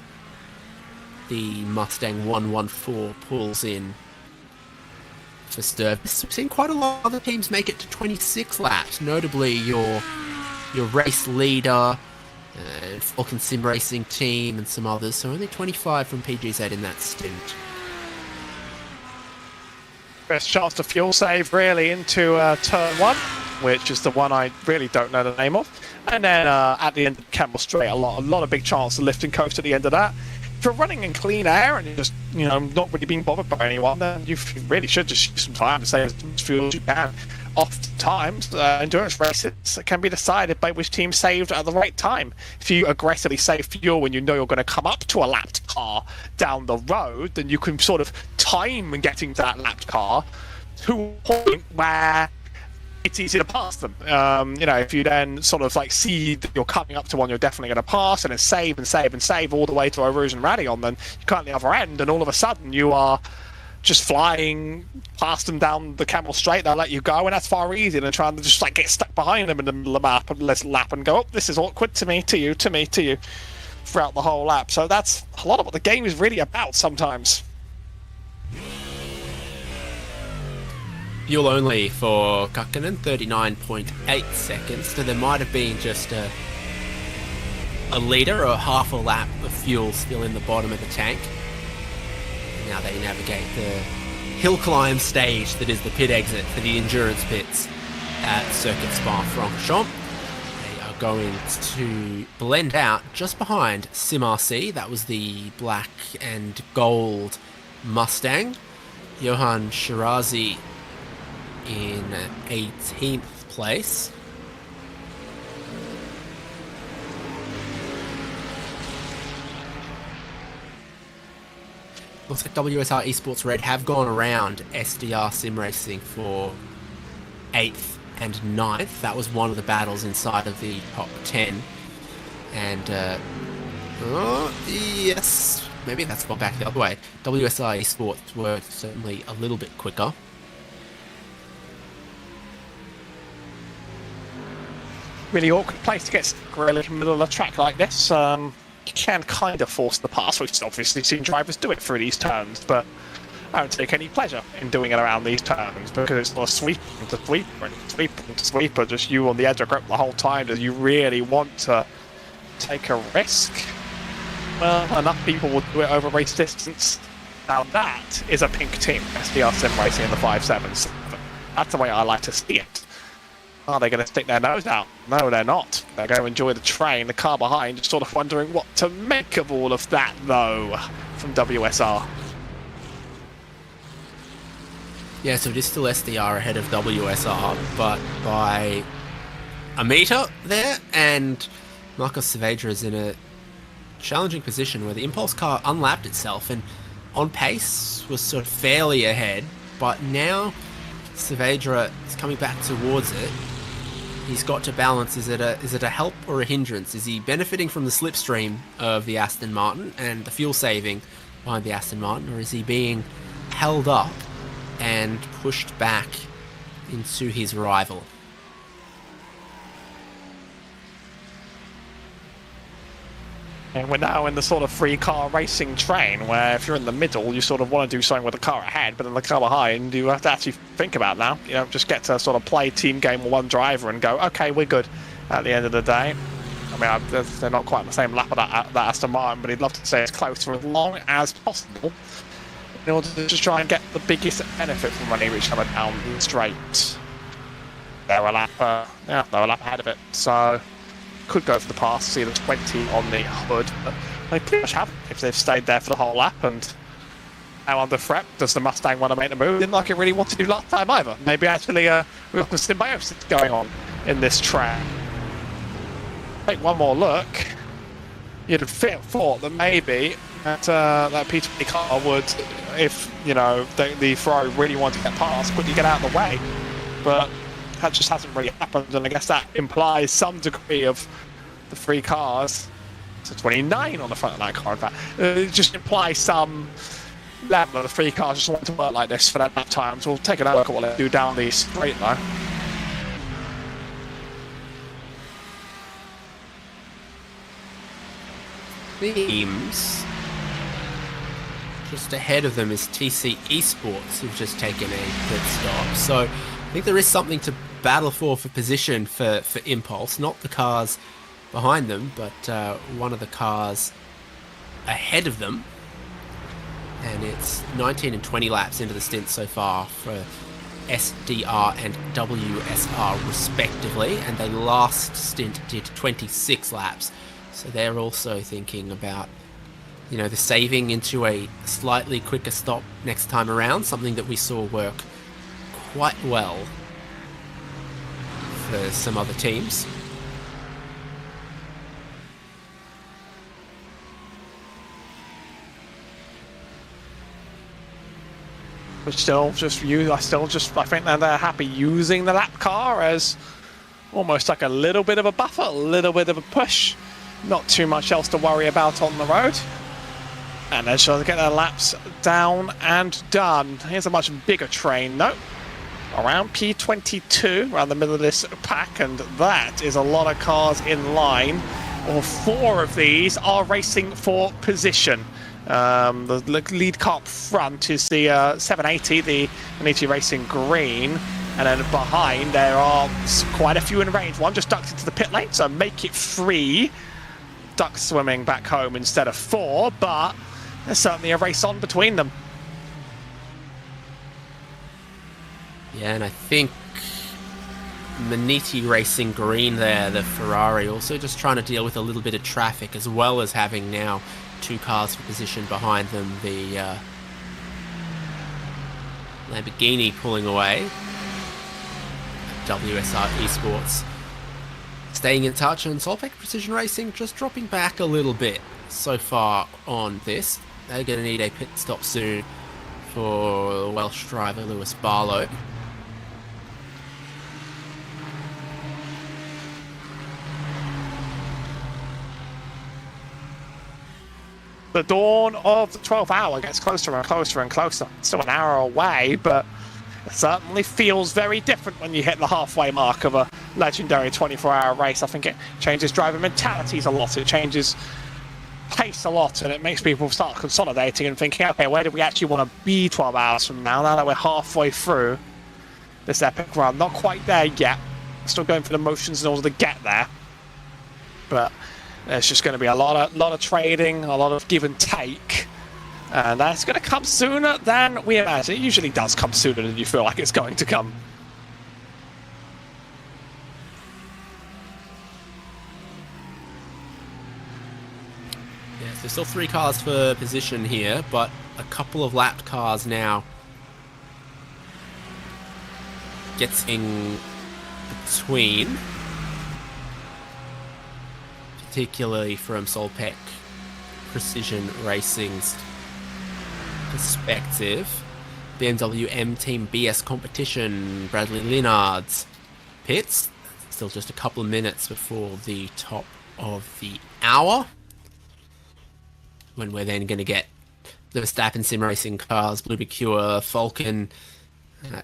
the Mustang 114 pulls in for service. We've seen quite a lot of other teams make it to 26 laps, notably your race leader, Falken Sim Racing team, and some others. So only 25 from PGZ in that stint. Best chance to fuel save really into turn 1, which is the one I really don't know the name of. And then at the end of Campbell Straight, a lot of big chance to lift and coast at the end of that. If you're running in clean air and you're just, not really being bothered by anyone, then you really should just use some time to save as much fuel as you can. Oftentimes, endurance races can be decided by which team saved at the right time. If you aggressively save fuel when you know you're going to come up to a lapped car down the road, then you can sort of time getting to that lapped car to a point where it's easy to pass them. If you then sort of like see that you're coming up to one you're definitely going to pass, and then save and save and save all the way to Rouge and Radion, then you come at the other end, and all of a sudden you are just flying past them down the Camel Straight. They'll let you go, and that's far easier than trying to just like get stuck behind them in the middle of the map and let's lap and go, oh, this is awkward to me, to you, to me, to you. throughout the whole lap. So that's a lot of what the game is really about sometimes. Fuel only for Kakkonen, 39.8 seconds. So there might have been just a litre or half a lap of fuel still in the bottom of the tank. And now they navigate the hill climb stage that is the pit exit for the endurance pits at Circuit Spa-Francorchamps. They are going to blend out just behind Sim RC. That was the black and gold Mustang. Johan Shirazi in 18th place. Looks like WSR Esports Red have gone around SDR Sim Racing for 8th and 9th. That was one of the battles inside of the top 10. And, yes, maybe that's gone back the other way. WSR Esports were certainly a little bit quicker. Really awkward place to get stuck really in the middle of a track like this. You can kind of force the pass, which obviously seen drivers do it through these turns, but I don't take any pleasure in doing it around these turns because it's not a sweep to sweeper, just you on the edge of grip the whole time. Do you really want to take a risk? Well, enough people will do it over race distance. Now that is a pink team, SDR Sim Racing in the 5.7. That's the way I like to see it. Are they going to stick their nose out? No, they're not. They're going to enjoy the train, the car behind, just sort of wondering what to make of all of that, though, from WSR. Yeah, so it is still SDR ahead of WSR, but by a metre there, and Marcos Saavedra is in a challenging position where the Impulse car unlapped itself and on pace was sort of fairly ahead, but now Saavedra is coming back towards it. He's got to balance, is it a help or a hindrance? Is he benefiting from the slipstream of the Aston Martin and the fuel saving behind the Aston Martin, or is he being held up and pushed back into his rival? And we're now in the sort of free car racing train where if you're in the middle, you sort of want to do something with the car ahead, but in the car behind, you have to actually think about now. You know, just get to sort of play team game with one driver and go, okay, we're good at the end of the day. I mean, they're not quite on the same lap of that Aston Martin, but he'd love to say it's close for as long as possible in order to just try and get the biggest benefit from running each other down the straight. They're a lap ahead of it, so could go for the pass, see the 20 on the hood, but they pretty much have if they've stayed there for the whole lap. And now under threat, does the Mustang want to make the move? Didn't like it really want to do last time either. Maybe actually we've got some symbiosis going on in this track. Take one more look. You'd have thought that maybe that P20 car would, if you know the Ferrari really wanted to get past, quickly get out of the way, but that just hasn't really happened, and I guess that implies some degree of the three cars. So 29 on the front of that car, in fact. It just implies some level of the three cars just want to work like this for that lap time. So we'll take another look at what they do down the straight line. Teams just ahead of them is TC Esports, who've just taken a pit stop. So I think there is something to battle for position for Impulse, not the cars behind them, but one of the cars ahead of them. And it's 19 and 20 laps into the stint so far for SDR and WSR respectively, and their last stint did 26 laps. So they're also thinking about, you know, the saving into a slightly quicker stop next time around, something that we saw work quite well for some other teams. I think that they're happy using the lap car as almost like a little bit of a buffer, a little bit of a push. Not too much else to worry about on the road. And they're trying to get their laps down and done. Here's a much bigger train though. Around P22, around the middle of this pack, and that is a lot of cars in line. or 4 of these are racing for position. The lead car up front is the 780, the Maniti Racing Green. And then behind, there are quite a few in range. One just ducked into the pit lane, so make it 3 ducks swimming back home instead of 4, but there's certainly a race on between them. Yeah, and I think Maniti Racing Green there, the Ferrari, also just trying to deal with a little bit of traffic, as well as having now 2 cars for position behind them. The Lamborghini pulling away. WSR Esports staying in touch, and Solpec Precision Racing just dropping back a little bit so far on this. They're going to need a pit stop soon for Welsh driver Lewis Barlow. The dawn of the 12th hour gets closer and closer and closer. Still an hour away, but it certainly feels very different when you hit the halfway mark of a legendary 24-hour race. I think it changes driver mentalities a lot. It changes pace a lot, and it makes people start consolidating and thinking, okay, where do we actually want to be 12 hours from now that we're halfway through this epic run? Not quite there yet. Still going through the motions in order to get there. But there's just going to be a lot of trading, a lot of give and take. And that's going to come sooner than we imagine. It usually does come sooner than you feel like it's going to come. Yeah, so there's still 3 cars for position here, but a couple of lapped cars now getting between, particularly from Solpec Precision Racing's perspective. BMW M Team BS Competition, Bradley Linard's pits. Still just a couple of minutes before the top of the hour, when we're then going to get the Verstappen sim racing cars, Blue Mercure, Falken,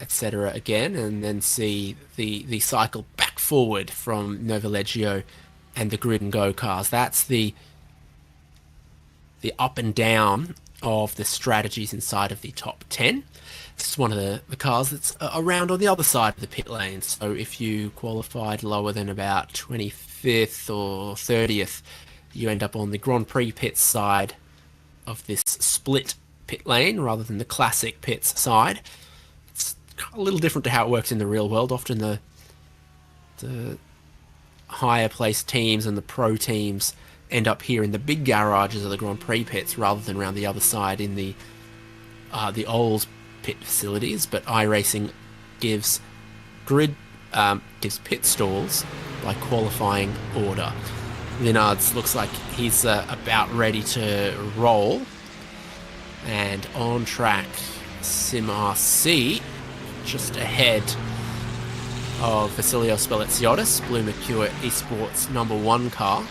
etc. again, and then see the cycle back forward from Nova Leggio and the Grid and Go cars. That's the up and down of the strategies inside of the top 10. This is one of the cars that's around on the other side of the pit lane. So if you qualified lower than about 25th or 30th, you end up on the Grand Prix pits side of this split pit lane rather than the classic pits side. It's a little different to how it works in the real world. Often the higher placed teams and the pro teams end up here in the big garages of the Grand Prix pits rather than around the other side in the Ols pit facilities. But iRacing gives pit stalls by qualifying order. Linards looks like he's about ready to roll, and on track Sim RC just ahead of Vasilio Speliziotis, Blue Mercure Esports #1 car.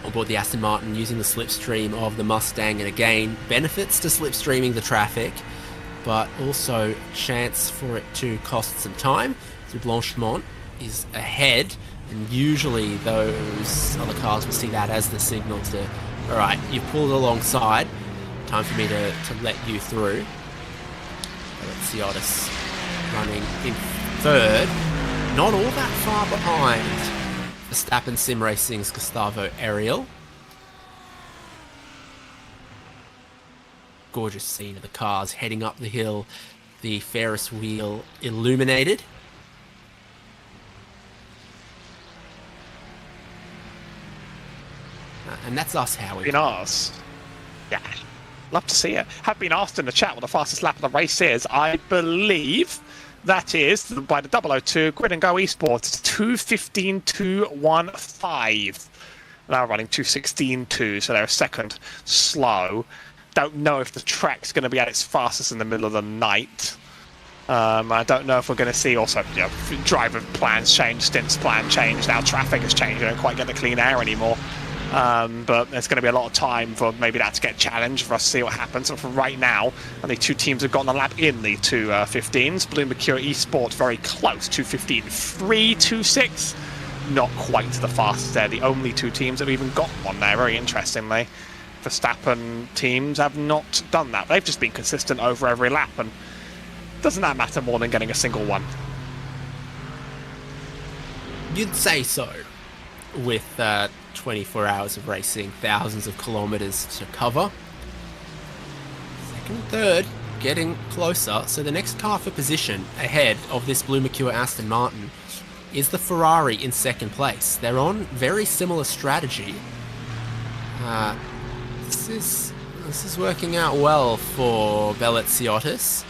On board the Aston Martin, using the slipstream of the Mustang, and again, benefits to slipstreaming the traffic, but also chance for it to cost some time. So Blanchemont is ahead, and usually those other cars will see that as the signal to, alright, you've pulled alongside, time for me to let you through. Speliziotis running in 3rd, not all that far behind Verstappen Sim Racing's Gustavo Ariel. Gorgeous scene of the cars heading up the hill, the Ferris wheel illuminated. And that's us, Howie. Been asked. Yeah, love to see it. Have been asked in the chat what the fastest lap of the race is. I believe that is, by the 002 Grid and Go Esports, it's 2:15.215. Now running 2:16.2, so they're a second slow. Don't know if the track's going to be at its fastest in the middle of the night. I don't know if we're going to see also, you know, driver plans change, stints plan change. Now traffic has changed. You don't quite get the clean air anymore. But there's going to be a lot of time for maybe that to get challenged for us to see what happens. But for right now, the two teams have gotten a lap in the 2:15s. Blue Mercure Esports very close, 2:15.3, 2:6. Not quite the fastest there. The only two teams that have even got one there, very interestingly. Verstappen teams have not done that. They've just been consistent over every lap, and doesn't that matter more than getting a single one? You'd say so. With 24 hours of racing, thousands of kilometers to cover. Second and third, getting closer. So the next car for position ahead of this Blue Mercure Aston Martin is the Ferrari in second place. They're on very similar strategy. This is working out well for Belleziotis.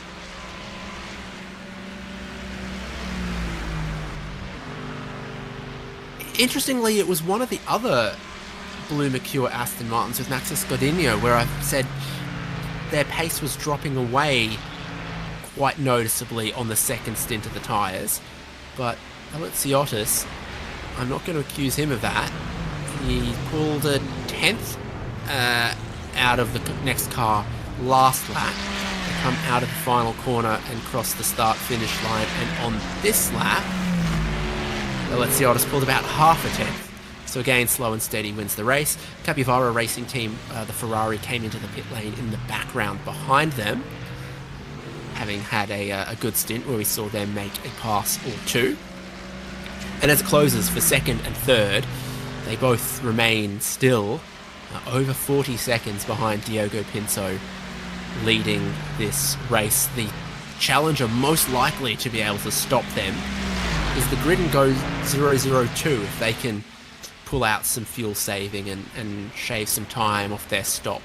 Interestingly, it was one of the other Blue Mercure Aston Martins with Maxis Godinho where I said their pace was dropping away quite noticeably on the second stint of the tyres. But Belleziotis, I'm not going to accuse him of that. He pulled a 10th out of the next car last lap. They come out of the final corner and cross the start-finish line. And on this lap, Belleziotis pulled about half a 10th. So again, slow and steady wins the race. Capivara Racing Team, the Ferrari, came into the pit lane in the background behind them, having had a good stint where we saw them make a pass or two. And as it closes for second and third, they both remain still over 40 seconds behind Diogo Pinto, leading this race. The challenger most likely to be able to stop them is the grid and go 002 if they can pull out some fuel saving and shave some time off their stop.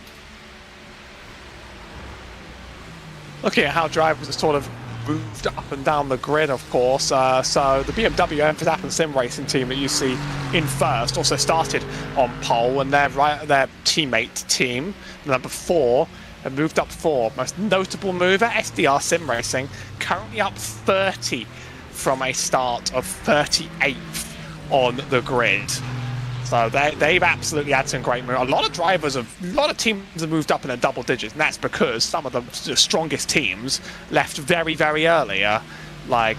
Looking at how drivers are sort of moved up and down the grid, of course. So the BMW and Verstappen Sim Racing team that you see in first also started on pole, and their teammate team, number 4, have moved up 4. Most notable mover, SDR Sim Racing, currently up 30 from a start of 38th on the grid. So they've absolutely had some great moves. A lot of teams have moved up in the double digits, and that's because some of the strongest teams left very, very early. Like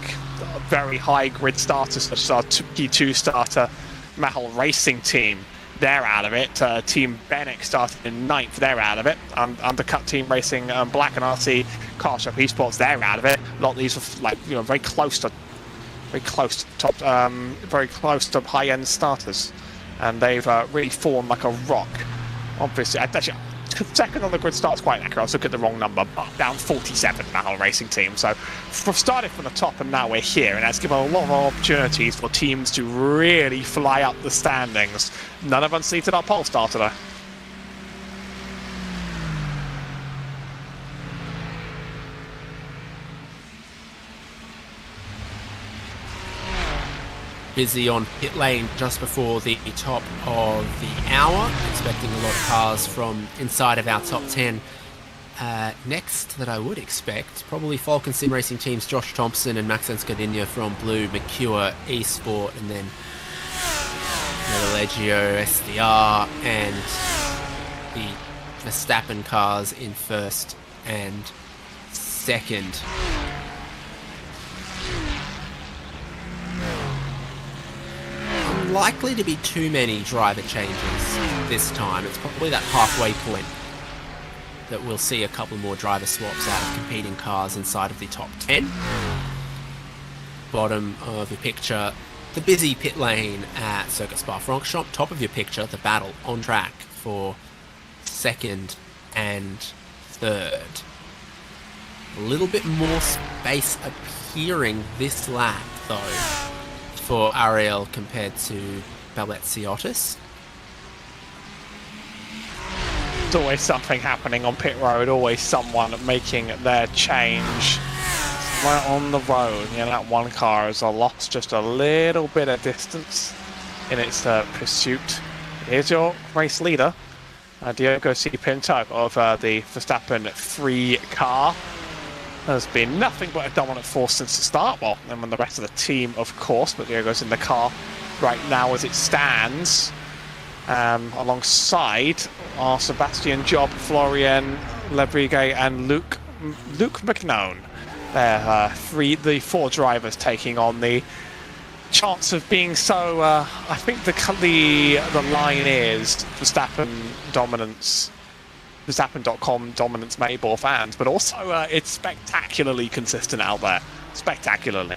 very high grid starters such as our P2 starter, Mahal Racing Team. They're out of it. Team Bennett started in 9th. They're out of it. Undercut Team Racing Black and RC Car Shop Esports. They're out of it. A lot of these are very close to top, very close to high-end starters. And they've really fallen like a rock. Obviously, actually, second on the grid start's quite accurate. I was looking at the wrong number, but down 47 Mahal Racing Team. So we've started from the top, and now we're here, and that's given a lot of opportunities for teams to really fly up the standings. None of us seated our pole starter though. Busy on pit lane just before the top of the hour. Expecting a lot of cars from inside of our top 10. Next that I would expect, probably Falken Sim Racing Team's Josh Thompson and Maxence Godinho from Blue Mercure Esport, and then Metallegio, SDR, and the Verstappen cars in first and second. Likely to be too many driver changes this time. It's probably that halfway point that we'll see a couple more driver swaps out of competing cars inside of the top 10. Bottom of your picture, the busy pit lane at Circuit Spa-Francorchamps. Top of your picture, the battle on track for second and third. A little bit more space appearing this lap though for Ariel compared to Belleziotis. There's always something happening on pit road, always someone making their change. Right on the road, that one car has lost just a little bit of distance in its pursuit. Here's your race leader, Diogo C. Pinto of the Verstappen 3 car. There's been nothing but a dominant force since the start. Well, and when the rest of the team, of course, but Diogo's in the car right now as it stands. alongside are Sebastian Job, Florian Lebrigue, and Luke McNone. They're the 4 drivers taking on the chance of being so. I think the line is Verstappen dominance. Verstappen.com dominance may bore fans, but also it's spectacularly consistent out there. Spectacularly.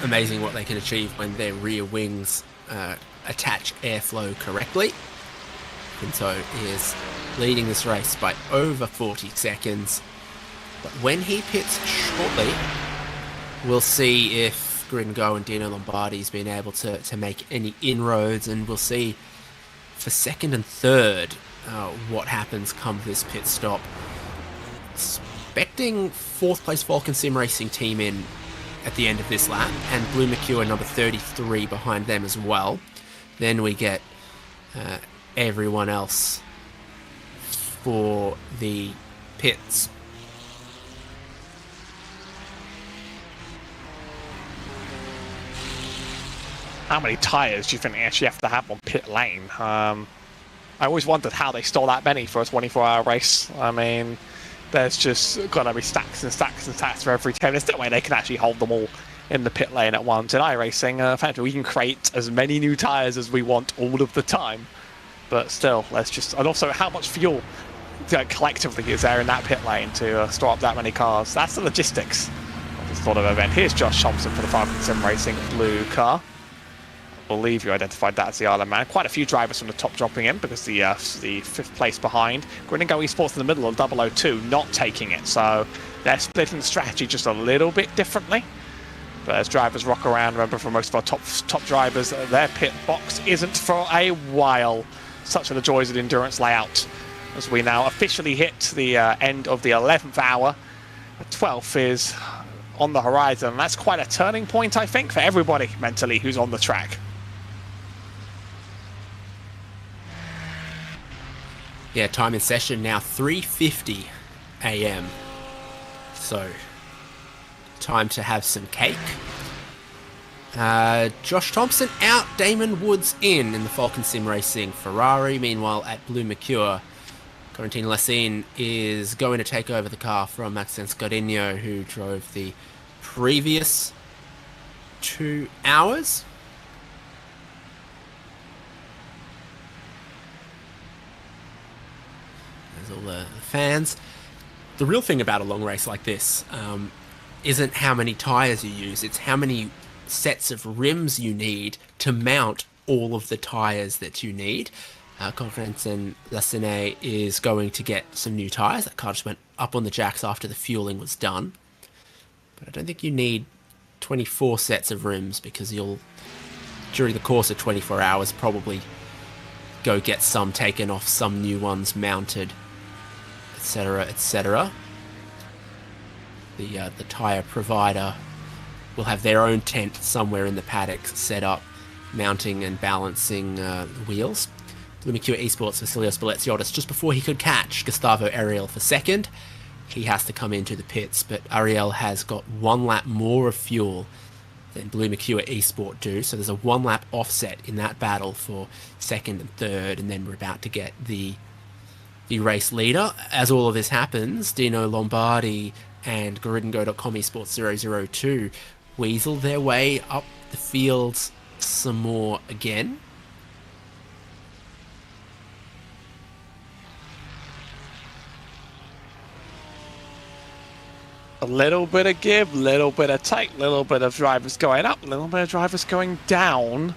Amazing what they can achieve when their rear wings attach airflow correctly. Pinto is leading this race by over 40 seconds. But when he pits shortly, we'll see if Gringo and Dino Lombardi's been able to make any inroads, and we'll see for second and third what happens come this pit stop. Expecting 4th place Falken Sim Racing team in at the end of this lap, and Blue Mercure number 33 behind them as well. Then we get everyone else for the pits. How many tyres do you think they actually have to have on pit lane? I always wondered how they stole that many for a 24-hour race. I mean, there's just got to be stacks and stacks and stacks for every team. There's no way they can actually hold them all in the pit lane at once. In iRacing, frankly, we can create as many new tyres as we want all of the time. But still, let's just... And also, how much fuel collectively is there in that pit lane to store up that many cars? That's the logistics of this sort of event. Here's Josh Thompson for the Falken Sim Racing blue car. I believe you identified that as the Island Man. Quite a few drivers from the top dropping in because the 5th place behind. Gringo Esports in the middle of 002 not taking it. So they're splitting the strategy just a little bit differently. But as drivers rock around, remember for most of our top drivers, their pit box isn't for a while. Such are the joys of endurance layout. As we now officially hit the end of the 11th hour. The 12th is on the horizon. That's quite a turning point, I think, for everybody mentally who's on the track. Yeah, time in session now 3:50 a.m. So, time to have some cake. Josh Thompson out, Damon Woods in the Falken Sim Racing Ferrari. Meanwhile, at Blue Mercure, Corentin Lessine is going to take over the car from Maxence Godinho, who drove the previous 2 hours. All the fans. The real thing about a long race like this isn't how many tyres you use, it's how many sets of rims you need to mount all of the tyres that you need. Corentin Lessine is going to get some new tyres. That car just went up on the jacks after the fueling was done. But I don't think you need 24 sets of rims, because you'll, during the course of 24 hours, probably go get some taken off, some new ones mounted, etc., etc. The tyre provider will have their own tent somewhere in the paddock set up, mounting and balancing wheels. Blue Mercure Esports Vasilios Boletsiotis, just before he could catch Gustavo Ariel for second, he has to come into the pits, but Ariel has got 1 lap more of fuel than Blue Mercure Esport do, so there's a 1 lap offset in that battle for second and third, and then we're about to get the race leader. As all of this happens, Dino Lombardi and Gringo.com Esports 002 weasel their way up the field some more again. A little bit of give, little bit of take, little bit of drivers going up, little bit of drivers going down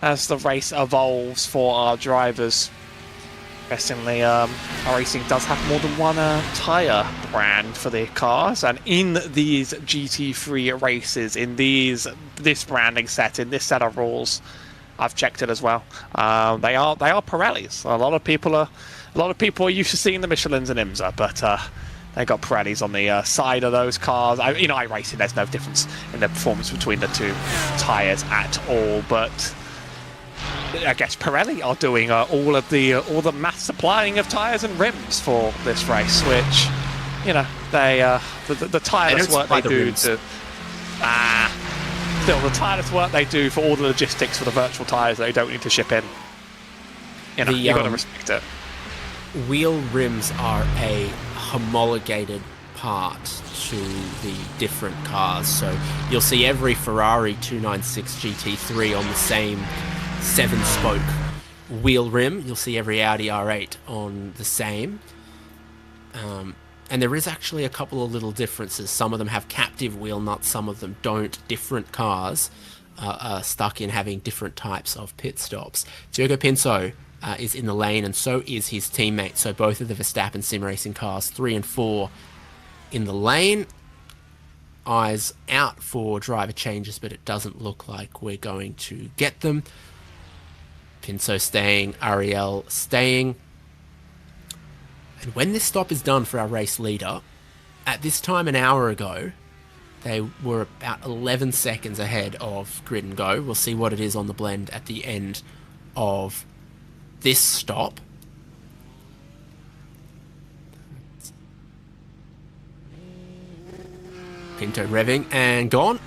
as the race evolves for our drivers. Interestingly, racing does have more than one tyre brand for their cars, and in these GT3 races, in this branding set, in this set of rules, I've checked it as well. They are Pirellis. A lot of people are used to seeing the Michelins and IMSA, but they got Pirellis on the side of those cars. In iRacing, there's no difference in the performance between the two tyres at all, but I guess Pirelli are doing all the mass supplying of tyres and rims for this race, which, the tireless don't work supply they the do rims. to still the tireless work they do for all the logistics for the virtual tires they don't need to ship in. You know, The, you got to respect it. Wheel rims are a homologated part to the different cars. So you'll see every Ferrari 296 GT3 on the same 7-spoke wheel rim. You'll see every Audi R8 on the same. And there is actually a couple of little differences. Some of them have captive wheel nuts, some of them don't. Different cars are stuck in having different types of pit stops. Diogo Pinto is in the lane, and so is his teammate. So both of the Verstappen sim racing cars, 3 and 4, in the lane. Eyes out for driver changes, but it doesn't look like we're going to get them. Pinto staying, Ariel staying. And when this stop is done for our race leader, at this time an hour ago, they were about 11 seconds ahead of Grid and Go. We'll see what it is on the blend at the end of this stop. Pinto revving and gone.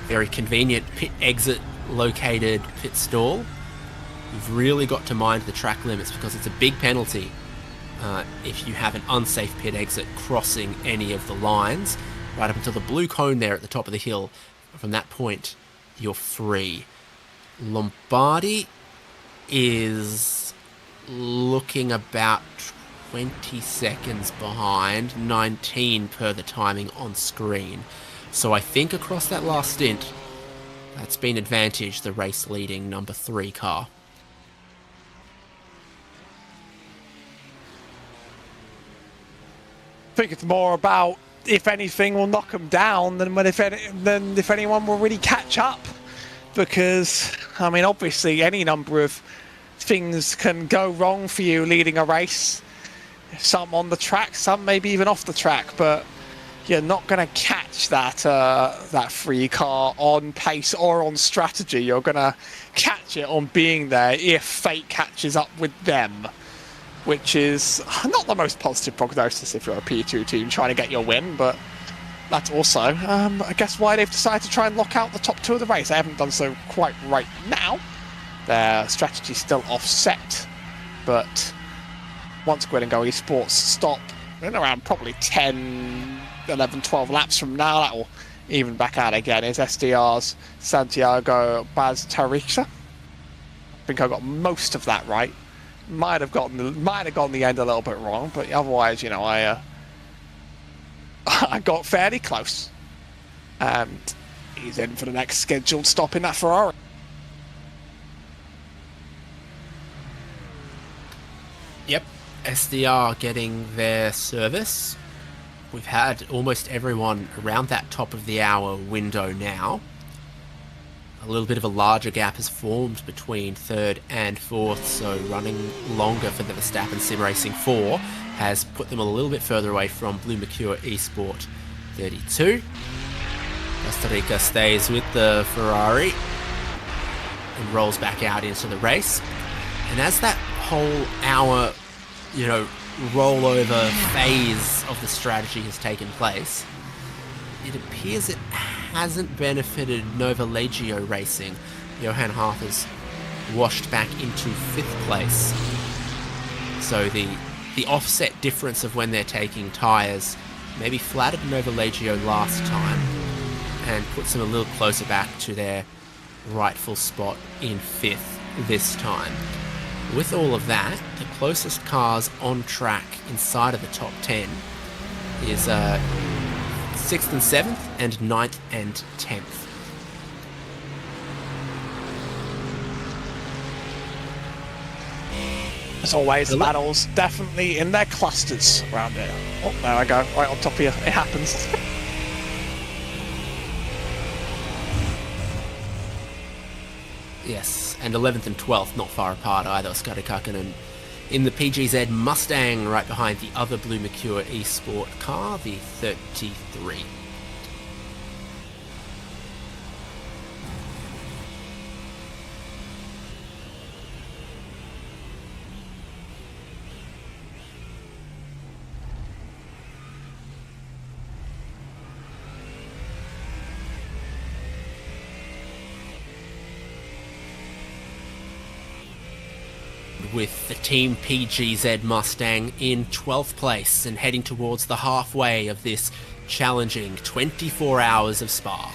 Very convenient pit exit located pit stall. You've really got to mind the track limits because it's a big penalty if you have an unsafe pit exit crossing any of the lines. Right up until the blue cone there at the top of the hill. From that point, you're free. Lombardi is looking about 20 seconds behind, 19 per the timing on screen. So I think across that last stint, that's been advantaged the race leading number 3 car. I think it's more about if anything will knock them down than if anyone will really catch up. Because, I mean, obviously any number of things can go wrong for you leading a race. Some on the track, some maybe even off the track, but you're not going to catch that free car on pace or on strategy. You're going to catch it on being there if fate catches up with them, which is not the most positive prognosis if you're a P2 team trying to get your win, but that's also, I guess, why they've decided to try and lock out the top 2 of the race. They haven't done so quite right now. Their strategy's still offset, but once Grid and Go Esports stop in around probably 10, 11, 12 laps from now, that will even back out again. Is SDR's Santiago Baz-Tarixa. I think I got most of that right. Might have gotten the end a little bit wrong, but otherwise, you know, I got fairly close. And he's in for the next scheduled stop in that Ferrari. Yep, SDR getting their service. We've had almost everyone around that top of the hour window now. A little bit of a larger gap has formed between 3rd and 4th, so running longer for the Verstappen Sim Racing 4 has put them a little bit further away from Blue Mercure Esport 32. Costa Rica stays with the Ferrari and rolls back out into the race. And as that whole hour, you know, rollover phase of the strategy has taken place, it appears it hasn't benefited Nova Legio Racing. Johan Harther's washed back into 5th place. So the offset difference of when they're taking tyres maybe flattered Nova Legio last time and puts them a little closer back to their rightful spot in 5th this time. With all of that, the closest cars on track inside of the top 10 is 6th and 7th and 9th and 10th. As always, the battles definitely in their clusters around here. Oh, there I go, right on top of you. It happens. Yes, and 11th and 12th not far apart either. Skadi Kakkonen in the PGZ Mustang right behind the other Blue Mercure Esport car, the 33. with the Team PGZ Mustang in 12th place and heading towards the halfway of this challenging 24 hours of Spa.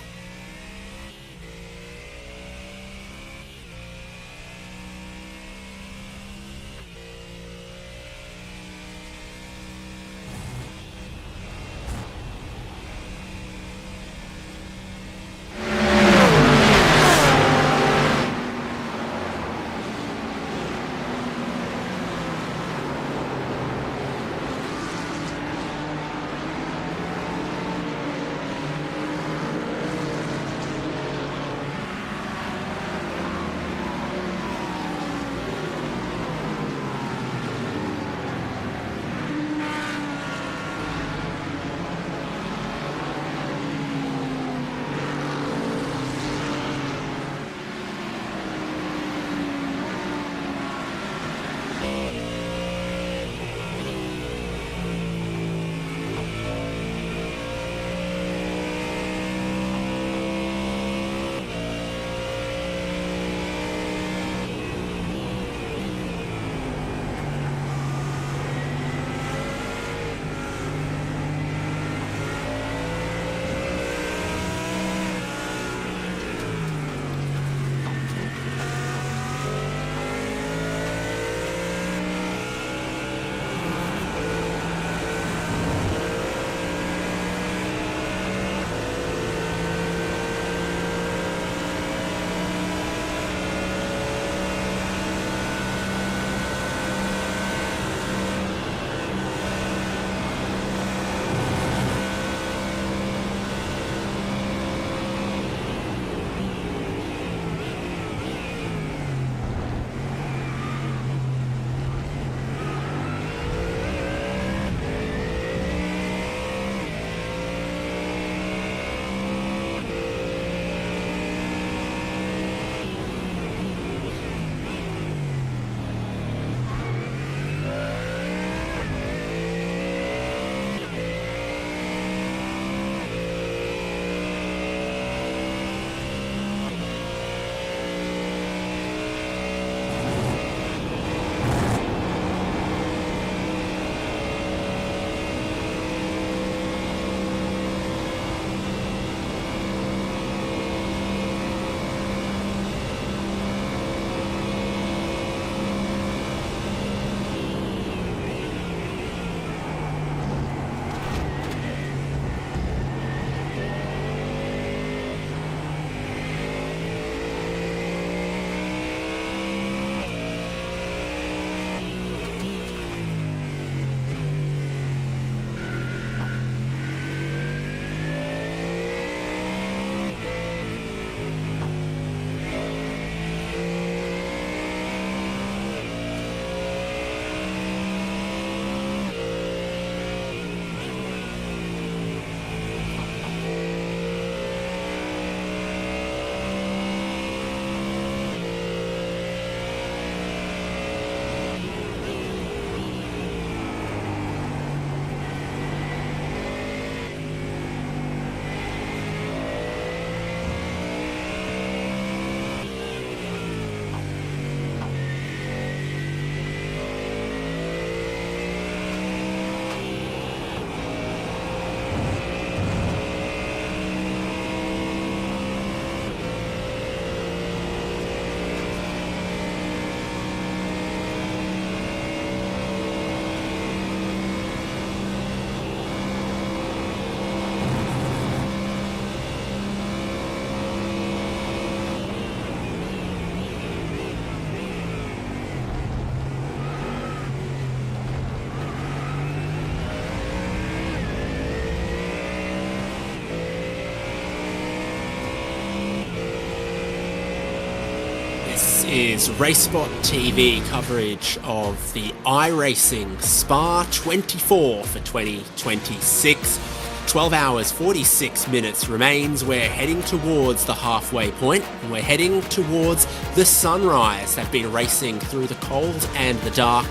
Is RaceSpotTV coverage of the iRacing Spa 24 for 2026. 12 hours 46 minutes remains. We're heading towards the halfway point and we're heading towards the sunrise. They've been racing through the cold and the dark,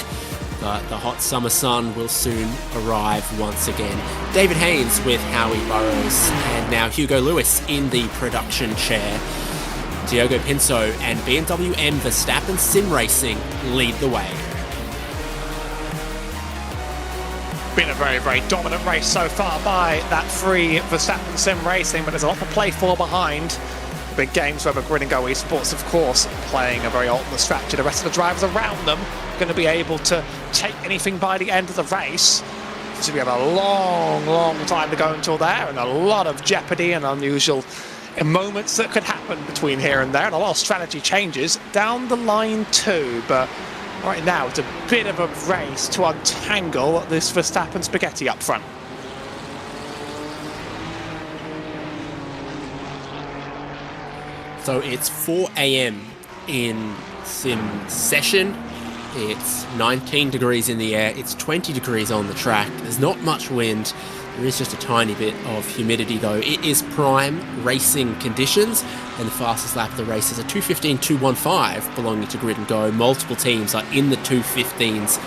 but the hot summer sun will soon arrive once again. David Haynes with Howie Burrows and now Hugo Lewis in the production chair. Diogo Pinto and BMW M Verstappen Sim Racing lead the way. Been a very, very dominant race so far by that free Verstappen Sim Racing, but there's a lot to play for behind. Big games over Grid and Go Esports, of course, playing a very ultimate strategy. The rest of the drivers around them going to be able to take anything by the end of the race. So we have a long, long time to go until there, and a lot of jeopardy and unusual moments that could happen between here and there, and a lot of strategy changes down the line too. But right now, it's a bit of a race to untangle this Verstappen spaghetti up front. So it's 4 a.m. in sim session. It's 19 degrees in the air. It's 20 degrees on the track. There's not much wind. There is just a tiny bit of humidity though. It is prime racing conditions, and the fastest lap of the race is a 2:15.215 belonging to Grid and Go. Multiple teams are in the 2:15s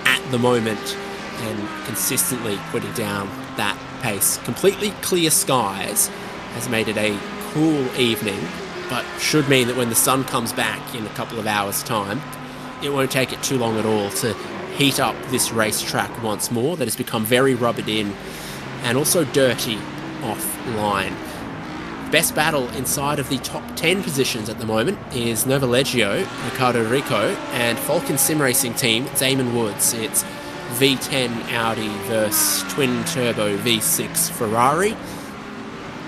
at the moment and consistently putting down that pace. Completely clear skies has made it a cool evening, but should mean that when the sun comes back in a couple of hours' time, it won't take it too long at all to heat up this racetrack once more that has become very rubbered in and also dirty offline. Best battle inside of the top 10 positions at the moment is Novalegio, Ricardo Rico, and Falken Sim Racing team, Damon Woods. It's V10 Audi versus twin-turbo V6 Ferrari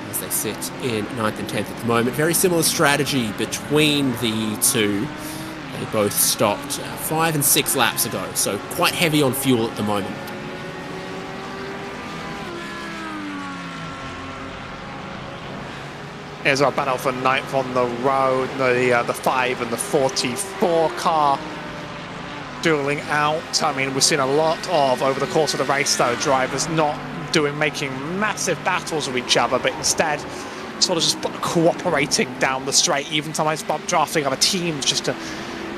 as they sit in 9th and 10th at the moment. Very similar strategy between the two. They both stopped 5 and 6 laps ago, so quite heavy on fuel at the moment. Here's our battle for 9th on the road. The 5 and the 44 car dueling out. I mean, we've seen a lot of, over the course of the race though, drivers not making massive battles with each other, but instead sort of just cooperating down the straight, even sometimes bump drafting other teams just to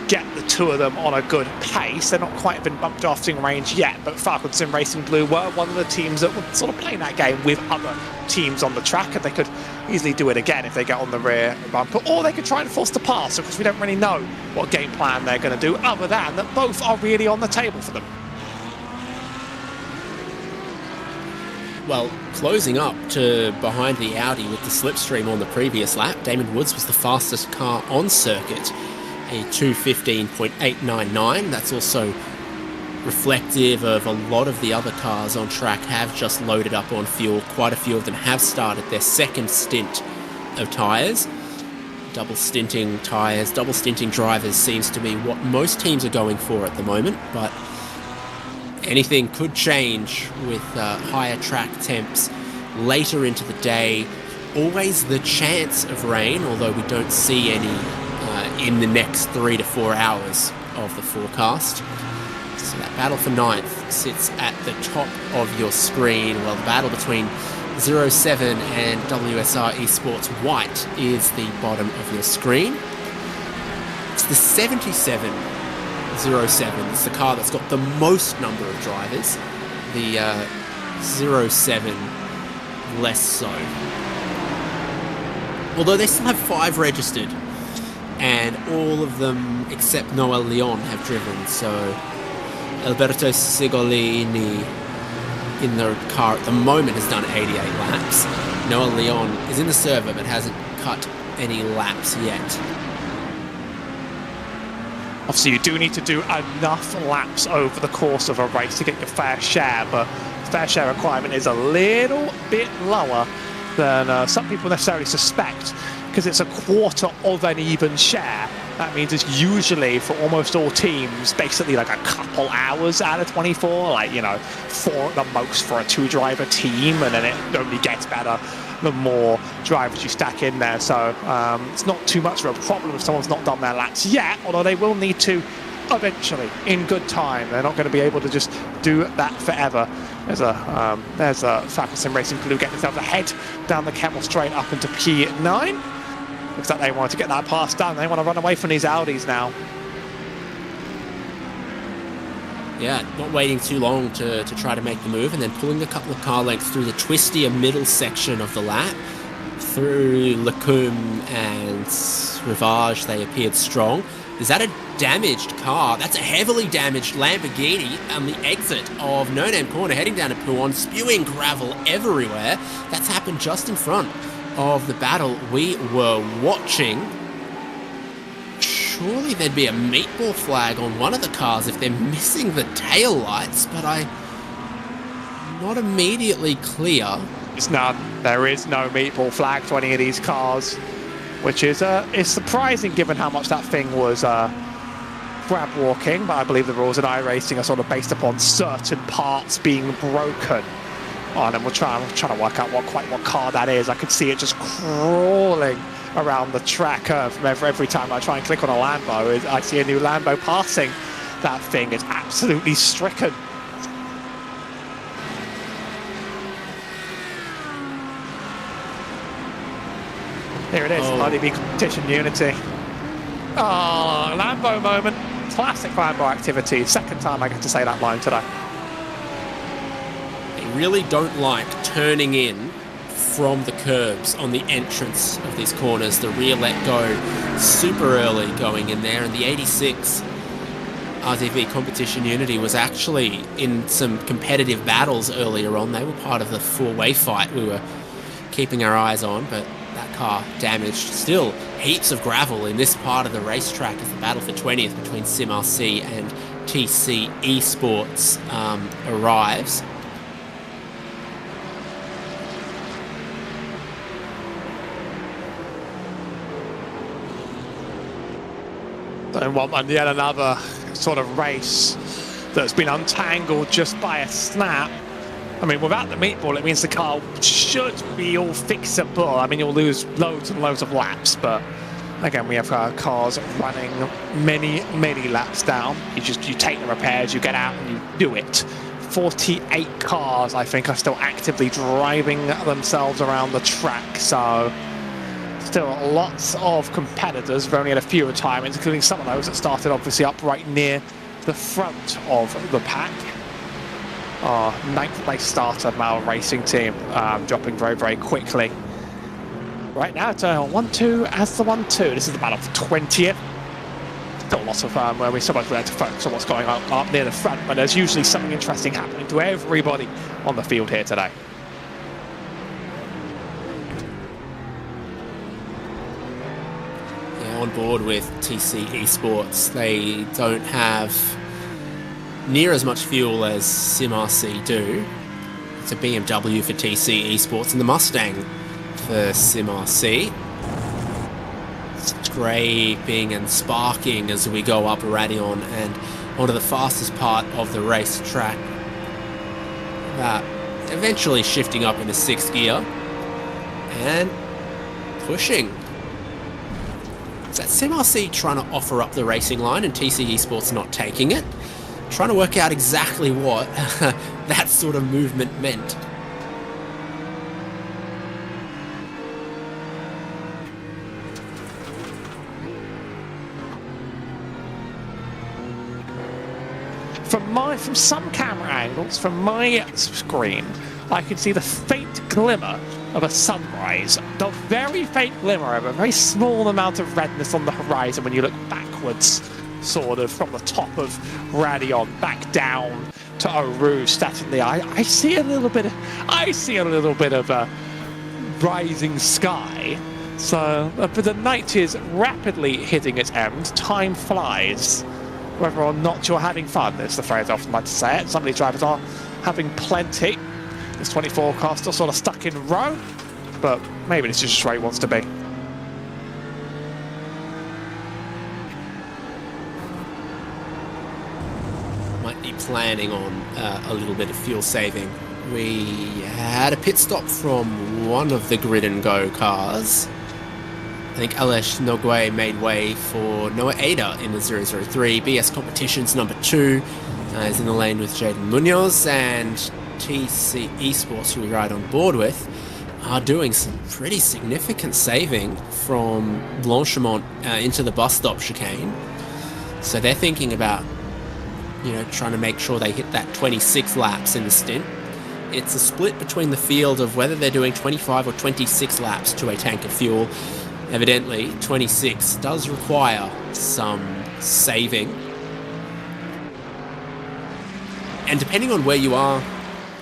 get the two of them on a good pace. They're not quite in bump drafting range yet, but Falken Sim Racing Blue were one of the teams that were sort of playing that game with other teams on the track, and they could easily do it again if they get on the rear bumper, or they could try and force the pass, because we don't really know what game plan they're going to do, other than that both are really on the table for them. Well, closing up to behind the Audi with the slipstream on the previous lap, Damon Woods was the fastest car on circuit, a 2:15.899. That's also reflective of a lot of the other cars on track have just loaded up on fuel. Quite a few of them have started their second stint of tyres. Double stinting tyres, double stinting drivers seems to be what most teams are going for at the moment, but anything could change with higher track temps later into the day. Always the chance of rain, although we don't see any in the next 3 to 4 hours of the forecast. So that battle for 9th sits at the top of your screen, while the battle between 07 and WSR Esports White is the bottom of your screen. It's the 7707. It's the car that's got the most number of drivers. The 07 less so. Although they still have 5 registered, and all of them except Noel Leon have driven, so Alberto Sigolini in the car at the moment has done 88 laps. Noel Leon is in the server but hasn't cut any laps yet. Obviously, you do need to do enough laps over the course of a race to get your fair share, but the fair share requirement is a little bit lower than some people necessarily suspect, because it's a quarter of an even share. That means it's usually, for almost all teams, basically like a couple hours out of 24, like, 4 at the most for a 2-driver team, and then it only gets better the more drivers you stack in there. So it's not too much of a problem if someone's not done their laps yet, although they will need to eventually, in good time. They're not going to be able to just do that forever. There's a Falken Sim Racing Blue getting themselves ahead down the Camel Straight up into P9. Looks like they want to get that pass done. They want to run away from these Audis now. Yeah, not waiting too long to try to make the move, and then pulling a couple of car lengths through the twistier middle section of the lap. through Lacombe and Rivage, they appeared strong. Is that a damaged car? That's a heavily damaged Lamborghini on the exit of No Name Corner, heading down to Puon, spewing gravel everywhere. That's happened just in front of the battle we were watching. Surely there'd be a meatball flag on one of the cars if they're missing the tail lights, but I'm not immediately clear. It's none. There is no meatball flag for any of these cars, which is surprising given how much that thing was grab walking, but I believe the rules in iRacing are sort of based upon certain parts being broken. Oh, and then I'm trying to work out what car that is. I could see it just crawling around the track from every time I try and click on a Lambo. I see a new Lambo passing that thing. It's absolutely stricken. Here it is, IDB Competition Unity. Oh, Lambo moment. Classic Lambo activity. Second time I get to say that line today. They really don't like turning in from the curbs on the entrance of these corners. The rear let go super early going in there, and the 86 RTV Competition Unity was actually in some competitive battles earlier on. They were part of the four-way fight we were keeping our eyes on, but that car damaged. Still heaps of gravel in this part of the racetrack as the battle for 20th between SimRC and TC Esports arrives. And yet another sort of race that's been untangled just by a snap. I mean, without the meatball, it means the car should be all fixable. I mean, you'll lose loads and loads of laps, but again, we have cars running many laps down. You take the repairs, you get out and you do it. 48 cars, I think, are still actively driving themselves around the track, so still lots of competitors. We've only had a few retirements, including some of those that started obviously up right near the front of the pack. Our 9th place starter, Mal Racing Team, dropping very quickly. Right now it's 1-2 as the 1-2. This is the battle for 20th. Still lots of where we're so much there to focus on what's going on up near the front, but there's usually something interesting happening to everybody on the field here today. On board with TC Esports. They don't have near as much fuel as SimRC do. It's a BMW for TC Esports and the Mustang for SimRC. Scraping and sparking as we go up Radion and onto the fastest part of the racetrack. Eventually shifting up into 6th gear and pushing. Is that SimRC trying to offer up the racing line and TC Esports not taking it? Trying to work out exactly what that sort of movement meant. From some camera angles, from my screen, I can see the faint glimmer of a sunrise. The very faint glimmer of a very small amount of redness on the horizon when you look backwards, sort of from the top of Radion back down to Eau Rouge, Statenly. I see a little bit of a rising sky. So, but the night is rapidly hitting its end. Time flies. Whether or not you're having fun, is the phrase I often like to say it. Some of these drivers are having plenty. This 24 car still sort of stuck in row, but maybe this is just where he wants to be. Might be planning on a little bit of fuel saving. We had a pit stop from one of the Grid and Go cars. I think Alesh Nogwe made way for Noah Ada in the 003. BS Competitions number 2 is in the lane with Jaden Munoz, and TC Esports, who we ride on board with, are doing some pretty significant saving from Blanchemont into the bus stop chicane. So they're thinking about, trying to make sure they hit that 26 laps in the stint. it's a split between the field of whether they're doing 25 or 26 laps to a tank of fuel. Evidently, 26 does require some saving. And depending on where you are,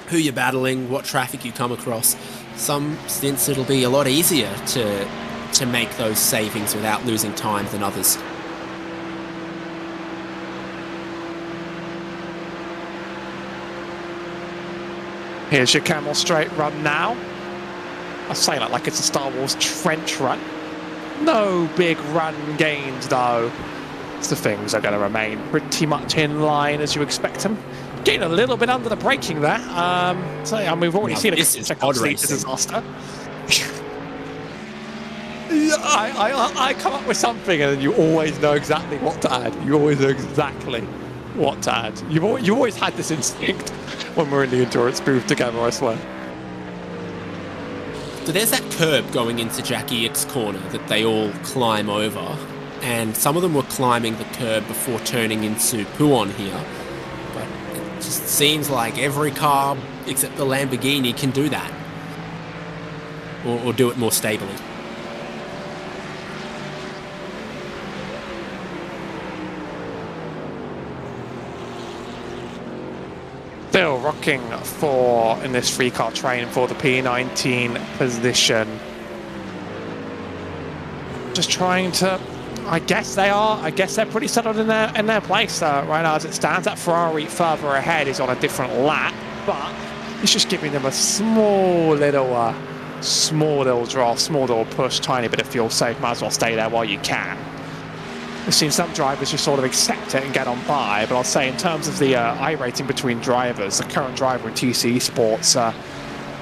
who you're battling, what traffic you come across, some stints it'll be a lot easier to make those savings without losing time than others. Here's your camel straight run now. I say that like it's a Star Wars trench run. No big run gains though. So things are going to remain pretty much in line as you expect them. Getting a little bit under the braking there. We've already seen a disaster. I come up with something and then you always know exactly what to add. You always know exactly what to add. You always had this instinct when we're in the endurance booth together, I swear. So there's that curb going into Jackie Ick's corner that they all climb over, and some of them were climbing the curb before turning into Puon here. But it just seems like every car except the Lamborghini can do that, or do it more stably. Still rocking in this 3-car train for the P19 position. Just trying to, I guess they're pretty settled in their place right now as it stands. That Ferrari further ahead is on a different lap, but it's just giving them a small little draw, small little push, tiny bit of fuel save. Might as well stay there while you can. We've seen some drivers just sort of accept it and get on by, but I'll say in terms of the I rating between drivers, the current driver in TC Sports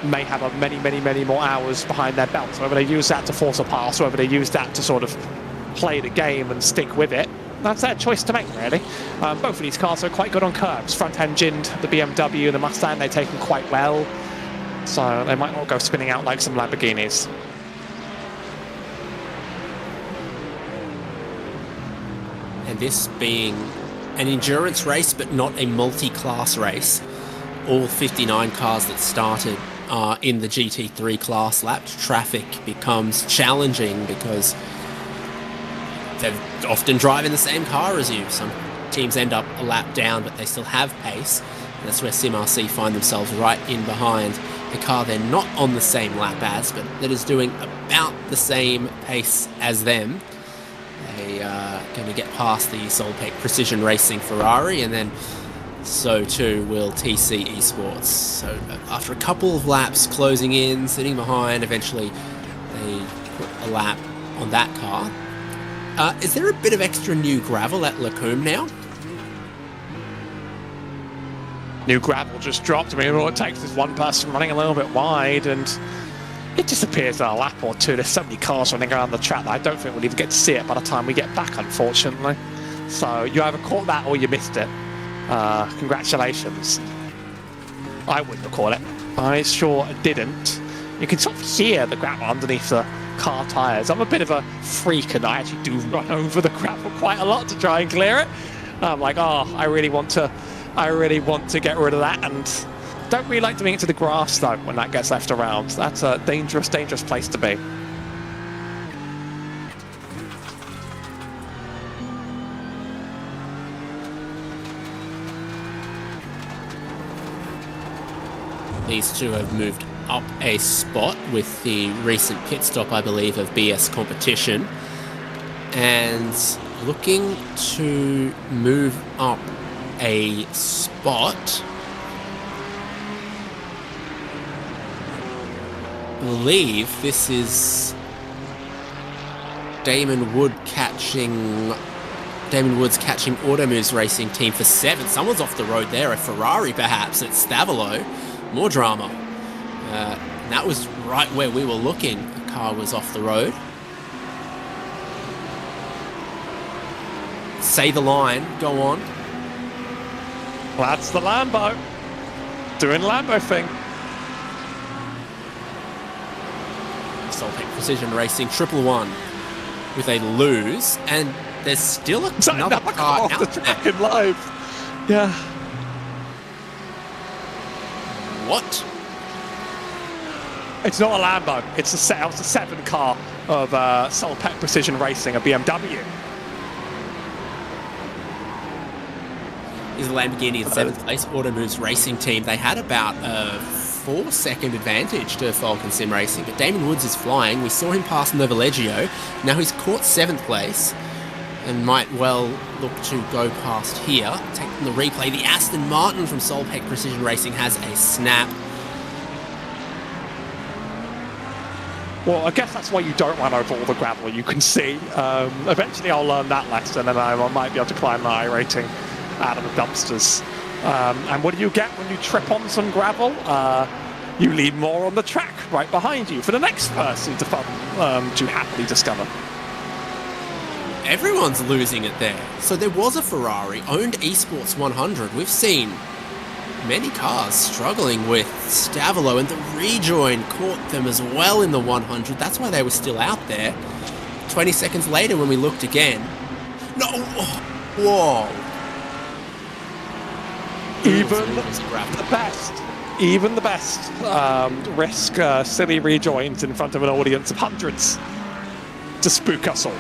may have many more hours behind their belt. So whether they use that to force a pass, or whether they use that to sort of play the game and stick with it, that's their choice to make, really. Both of these cars are quite good on curbs. Front-engined, the BMW and the Mustang, they take them quite well. So they might not go spinning out like some Lamborghinis. And this being an endurance race, but not a multi-class race. All 59 cars that started are in the GT3 class. Lapped traffic becomes challenging because they're often driving the same car as you. Some teams end up a lap down, but they still have pace. And that's where SimRC find themselves right in behind a car they're not on the same lap as, but that is doing about the same pace as them. They are going to get past the Solpeck Precision Racing Ferrari, and then so too will TC Esports. So after a couple of laps closing in, sitting behind, eventually they put a lap on that car. Is there a bit of extra new gravel at Lacombe now? New gravel just dropped. I mean, all it takes is one person running a little bit wide and it disappears in a lap or two. There's so many cars running around the track that I don't think we'll even get to see it by the time we get back, unfortunately. So you either caught that or you missed it. Congratulations. I wouldn't have caught it. I sure didn't. You can sort of hear the gravel underneath the car tyres. I'm a bit of a freak and I actually do run over the gravel quite a lot to try and clear it. I'm like, oh, I really want to get rid of that, and don't really like doing it to the grass though when that gets left around. That's a dangerous place to be. These two have moved up a spot with the recent pit stop, I believe, of BS Competition, and looking to move up a spot. I believe this is Damon Woods catching Automoves Racing Team for 7. Someone's off the road there, a Ferrari perhaps at Stavolo. More drama. That was right where we were looking. The car was off the road. Say the line, go on. That's the Lambo. Doing Lambo thing. Solpeck Precision Racing, 111 with a lose, and there's still another car off out the track there. in live. Yeah. What It's not a Lambo. It's a 7 car of Solpec Precision Racing, a BMW. Is the Lamborghini in 7th place. Automove's racing team, they had about a 4-second advantage to Falken Sim Racing, but Damon Woods is flying. We saw him pass Novoleggio. Now he's caught 7th place and might well look to go past here. Taking the replay, the Aston Martin from Solpec Precision Racing has a snap. Well, I guess that's why you don't run over all the gravel you can see. Eventually I'll learn that lesson, and I might be able to climb my rating out of the dumpsters. And what do you get when you trip on some gravel? You leave more on the track right behind you for the next person to happily discover. Everyone's losing it there. So there was a Ferrari owned Esports 100. We've seen many cars struggling with Stavolo, and the rejoin caught them as well in the 100. That's why they were still out there. 20 seconds later when we looked again. No! Whoa! Even the best risk silly rejoins in front of an audience of hundreds to spook us all.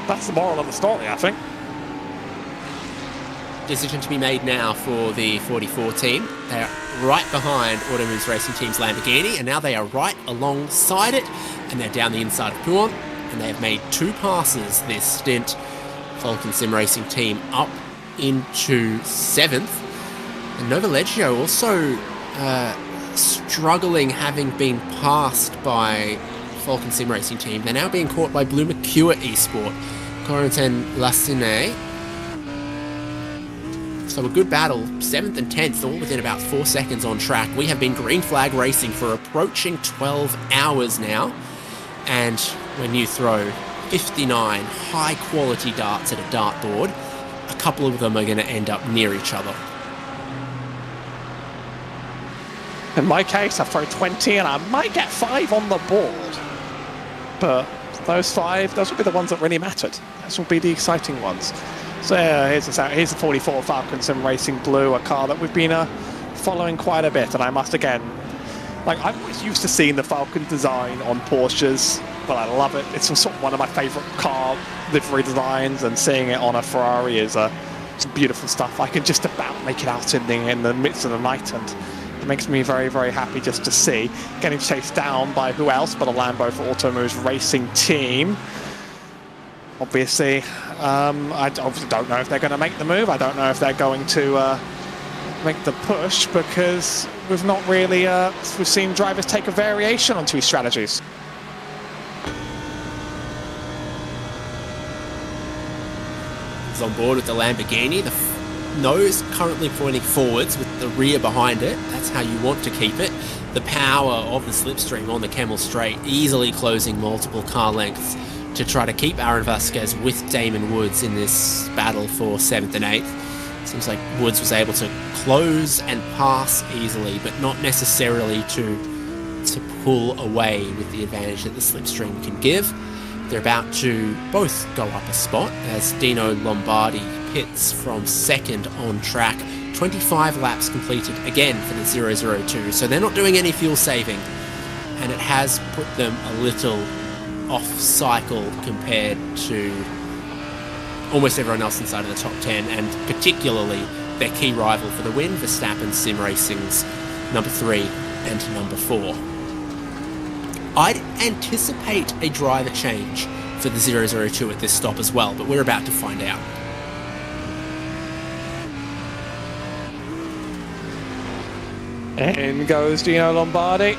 That's the moral of the story, I think. Decision to be made now for the 44 team. They are right behind Automove's racing team's Lamborghini, and now they are right alongside it, and they're down the inside of Puon, and they have made 2 passes this stint. Falken Sim Racing team up into 7th. And Novoleggio also struggling, having been passed by Falken Sim Racing team. They're now being caught by Blue Mercure Esport, Corentin Lassine. So a good battle, 7th and 10th, all within about 4 seconds on track. We have been green flag racing for approaching 12 hours now. And when you throw 59 high quality darts at a dartboard, a couple of them are going to end up near each other. In my case, I throw 20 and I might get 5 on the board. But those 5, those will be the ones that really mattered. Those will be the exciting ones. So here's the 44 Falken Sim Racing Blue, a car that we've been following quite a bit. And I must again, I'm always used to seeing the Falken design on Porsches, but I love it. It's sort of one of my favourite car livery designs, and seeing it on a Ferrari is some beautiful stuff. I can just about make it out in the midst of the night, and it makes me very, very happy just to see. Getting chased down by who else but a Lambo for Automove's racing team. Obviously, I obviously don't know if they're going to make the move. I don't know if they're going to make the push, because we've not really we've seen drivers take a variation on 2 strategies. Is on board with the Lamborghini. The nose currently pointing forwards with the rear behind it. That's how you want to keep it. The power of the slipstream on the Kemmel Straight, easily closing multiple car lengths to try to keep Aaron Vasquez with Damon Woods in this battle for 7th and 8th. Seems like Woods was able to close and pass easily, but not necessarily to pull away with the advantage that the slipstream can give. They're about to both go up a spot as Dino Lombardi pits from 2nd on track. 25 laps completed again for the 002, so they're not doing any fuel saving, and it has put them a little off cycle compared to almost everyone else inside of the top 10, and particularly their key rival for the win, Verstappen Sim Racing's number 3 and number 4. I'd anticipate a driver change for the 002 at this stop as well, but we're about to find out. In goes Dino Lombardi,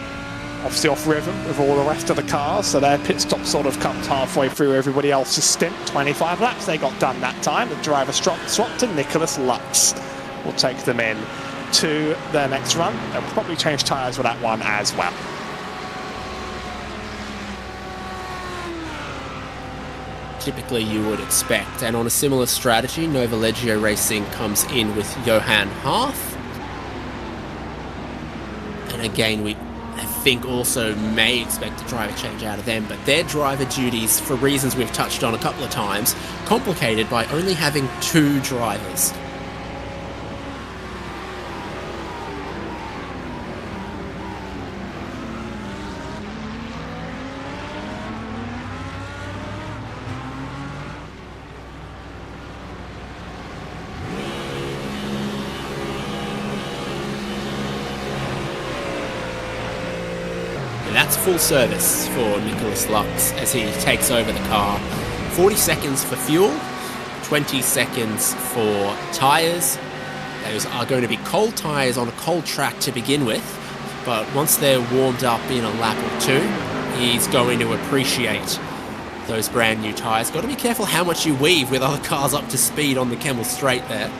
obviously off rhythm with all the rest of the cars, so their pit stop sort of comes halfway through everybody else's stint. 25 laps they got done that time. The driver swapped to Nicholas Lutz. Will take them in to their next run. They'll probably change tyres for that one as well. Typically you would expect, and on a similar strategy, Novoleggio Racing comes in with Johan Harth. And again, we I think also may expect a driver change out of them, but their driver duties, for reasons we've touched on a couple of times, complicated by only having 2 drivers. full service for Nicholas Lux as he takes over the car. 40 seconds for fuel, 20 seconds for tyres. Those are going to be cold tyres on a cold track to begin with, but once they're warmed up in a lap or two, he's going to appreciate those brand new tyres. Got to be careful how much you weave with other cars up to speed on the Kemmel Straight there.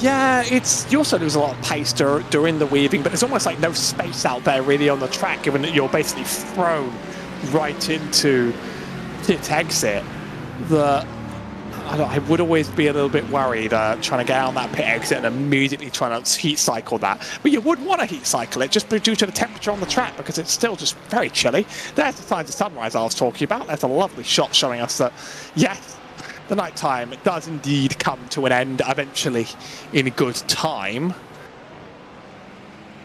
Yeah, you also lose a lot of pace during the weaving, but there's almost like no space out there really on the track, given that you're basically thrown right into pit exit. I would always be a little bit worried trying to get out on that pit exit and immediately trying to heat cycle that. But you would want to heat cycle it just due to the temperature on the track, because it's still just very chilly. There's the signs of sunrise I was talking about. There's a lovely shot showing us that, yes, the night time does indeed come to an end eventually in good time.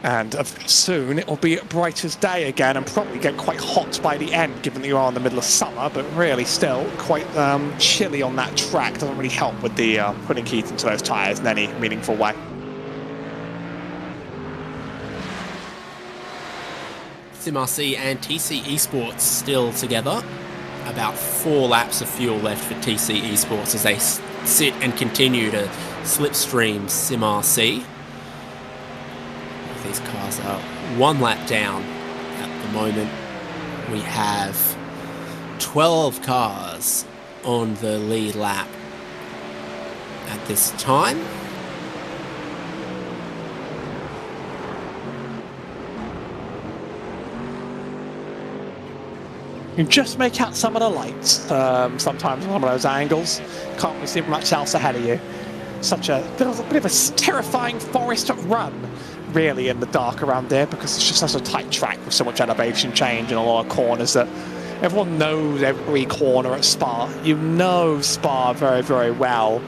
And soon it will be bright as day again and probably get quite hot by the end, given that you are in the middle of summer, but really still quite chilly on that track. Doesn't really help with the putting heat into those tyres in any meaningful way. SimRC and TC Esports still together. About 4 laps of fuel left for TC Esports as they sit and continue to slipstream SimRC. These cars are 1 lap down at the moment. We have 12 cars on the lead lap at this time. You just make out some of the lights sometimes on some of those angles. Can't really see much else ahead of you. Such a bit of a terrifying forest run, really, in the dark around there, because it's just such a tight track with so much elevation change and a lot of corners that everyone knows every corner at Spa. You know Spa very, very well,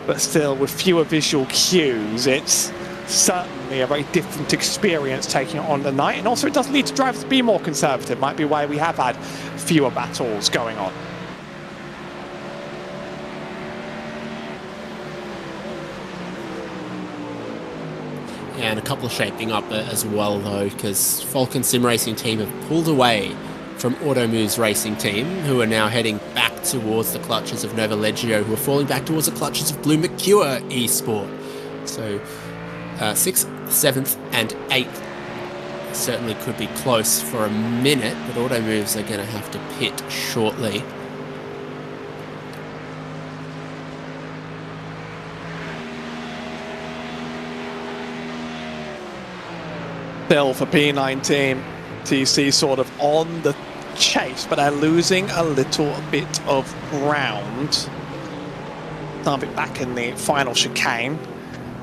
but still with fewer visual cues, it's certainly a very different experience taking it on the night. And also it does lead to drivers to be more conservative. Might be why we have had fewer battles going on. Yeah, and a couple shaping up as well, though, because Falken Sim Racing team have pulled away from Automove's racing team, who are now heading back towards the clutches of Nova Leggio, who are falling back towards the clutches of Blue Mercure Esport. So 6th, 7th and 8th certainly could be close for a minute, but Automoves are going to have to pit shortly. Still for P19, TC sort of on the chase, but they're losing a little bit of ground. I'll be back in the final chicane.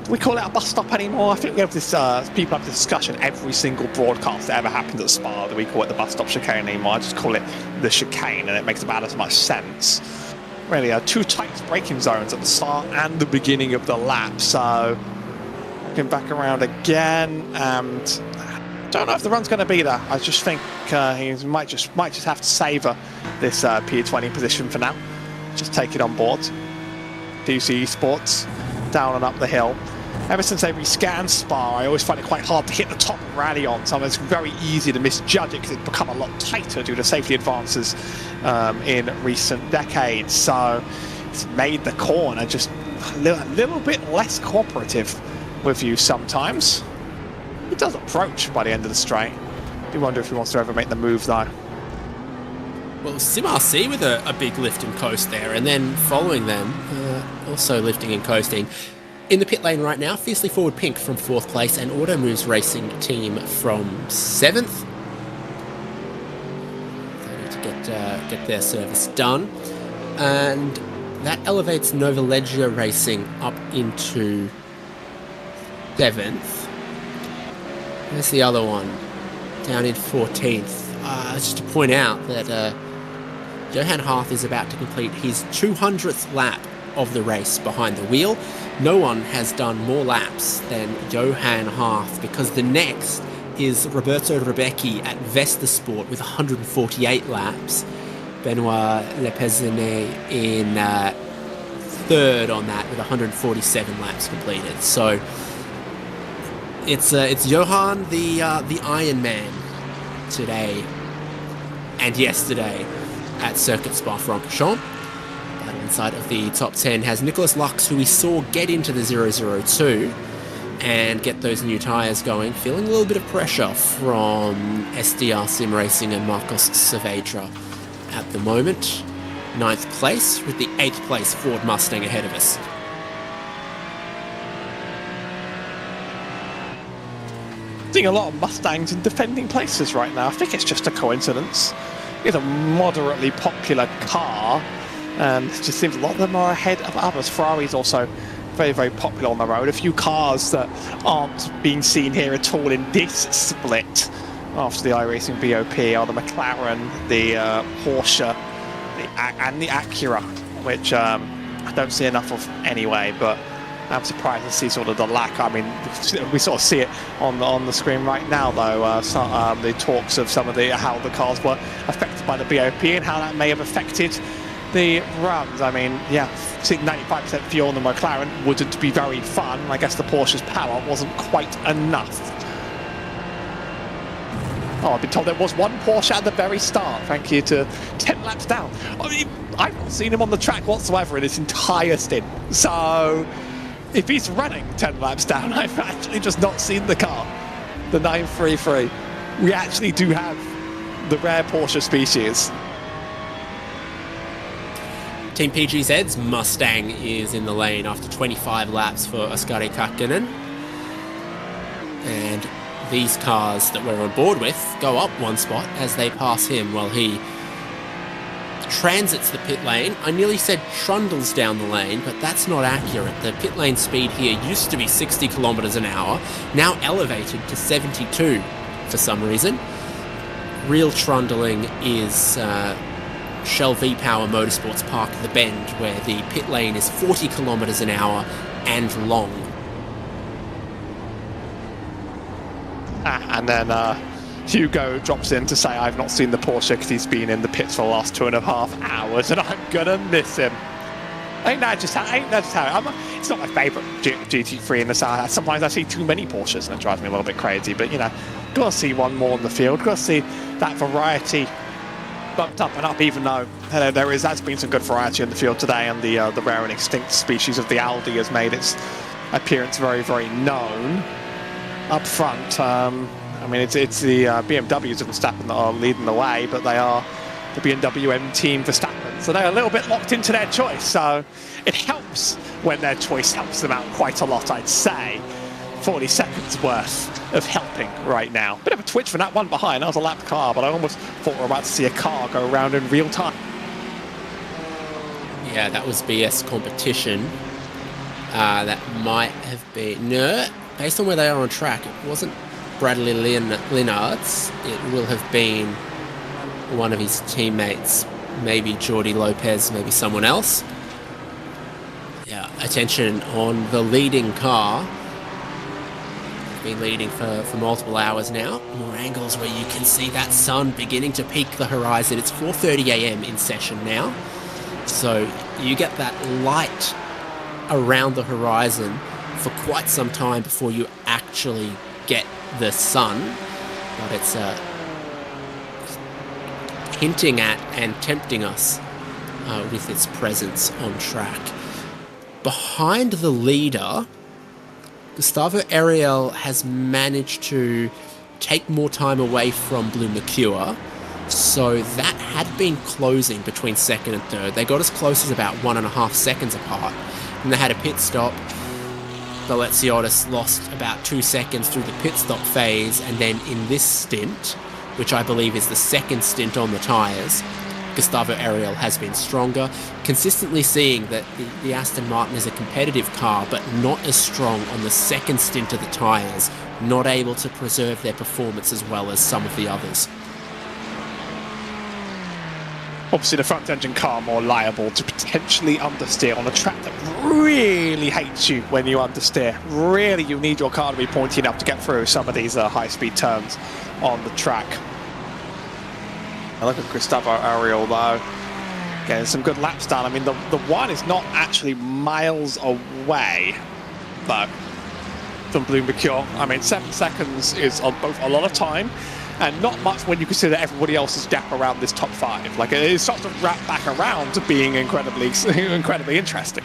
Do we call it a bus stop anymore? I think we have this. People have this discussion every single broadcast that ever happens at Spa. Do we call it the bus stop chicane anymore? I just call it the chicane, and it makes about as much sense. Really, 2 tight braking zones at the start and the beginning of the lap. So, looking back around again, and don't know if the run's going to be there. I just think he might just have to savour this P20 position for now. Just take it on board. TC Esports down and up the hill. Ever since they rescanned Spa, I always find it quite hard to hit the top of rally on. So it's very easy to misjudge it because it's become a lot tighter due to safety advances in recent decades. So it's made the corner just a little bit less cooperative with you sometimes. He does approach by the end of the straight. I do wonder if he wants to ever make the move though. Well, SimRC with a big lift and coast there, and then following them, also lifting and coasting. In the pit lane right now, Fiercely Forward Pink from 4th place, and Automoves Racing Team from 7th. They need to get their service done. And that elevates Nova Leggio Racing up into 7th. There's the other one, down in 14th. Just to point out that Johan Harth is about to complete his 200th lap of the race behind the wheel. No one has done more laps than Johan Harth, because the next is Roberto Rebecchi at Vesta Sport with 148 laps. Benoit Lepezine in third on that with 147 laps completed. So it's Johan the Iron Man today and yesterday at Circuit Spa-Francorchamps. Battle inside of the top 10 has Nicholas Lux, who we saw get into the 002 and get those new tyres going, feeling a little bit of pressure from SDR Sim Racing and Marcos Saavedra at the moment. 9th place, with the 8th place Ford Mustang ahead of us. Seeing a lot of Mustangs in defending places right now. I think it's just a coincidence. It's a moderately popular car, and it just seems a lot of them are ahead of others. Ferrari's also very, very popular on the road. A few cars that aren't being seen here at all in this split after the iRacing BOP are the McLaren, the Porsche, and the Acura, which I don't see enough of anyway, but I'm surprised to see sort of the lack. I mean, we sort of see it on the screen right now, though. The talks of some of how the cars were affected by the BOP and how that may have affected the runs. I mean, yeah, seeing 95% fuel on the McLaren wouldn't be very fun. I guess the Porsche's power wasn't quite enough. Oh, I've been told there was one Porsche at the very start. Thank you to 10 laps down. I mean, I've not seen him on the track whatsoever in this entire stint. So if he's running 10 laps down, I've actually just not seen the car. The 933. We actually do have the rare Porsche species. Team PGZ's Mustang is in the lane after 25 laps for Oskari Kakkonen. And these cars that we're on board with go up one spot as they pass him while he transits the pit lane. I nearly said trundles down the lane, but that's not accurate. The pit lane speed here used to be 60 kilometers an hour, now elevated to 72 for some reason. Real trundling is Shell V-Power Motorsports Park at the Bend, where the pit lane is 40 kilometers an hour and long. And then Hugo drops in to say, I've not seen the Porsche because he's been in the pits for the last 2.5 hours and I'm gonna miss him. Ain't that just how it's not my favourite GT3 in the south. Sometimes I see too many Porsches and it drives me a little bit crazy, but you know, gotta see one more in the field, gotta see that variety bumped up and up, even though that's been some good variety in the field today, and the rare and extinct species of the Aldi has made its appearance very, very known up front. I mean, it's the BMWs of Verstappen that are leading the way, but they are the BMW M Team Verstappen, so they're a little bit locked into their choice. So it helps when their choice helps them out quite a lot, I'd say. 40 seconds worth of helping right now. Bit of a twitch from that one behind. That was a lapped car, but I almost thought we were about to see a car go around in real time. Yeah, that was BS competition. That might have been... No, based on where they are on track, it wasn't Bradley Linards. It will have been one of his teammates, maybe Jordi Lopez, maybe someone else. Yeah, attention on the leading car. Been leading for multiple hours now. More angles where you can see that sun beginning to peak the horizon. It's 4:30 a.m. in session now, so you get that light around the horizon for quite some time before you actually get the sun. But it's hinting at and tempting us with its presence on track. Behind the leader, Gustavo Ariel has managed to take more time away from Blue Mercure, so that had been closing between second and third. They got as close as about 1.5 seconds apart, and they had a pit stop. Balenciagas lost about 2 seconds through the pit stop phase, and then in this stint, which I believe is the second stint on the tyres, Gustavo Ariel has been stronger, consistently seeing that the Aston Martin is a competitive car, but not as strong on the second stint of the tyres, not able to preserve their performance as well as some of the others. Obviously, the front engine car more liable to potentially understeer on a track that really hates you when you understeer. Really, you need your car to be pointy enough to get through some of these high-speed turns on the track. I look at Gustavo Ariel though. Getting some good laps done. I mean, the one is not actually miles away, though, from Blue Mercure. I mean, 7 seconds is both a lot of time and not much when you consider everybody else's gap around this top 5. Like, it starts to wrap back around to being incredibly interesting.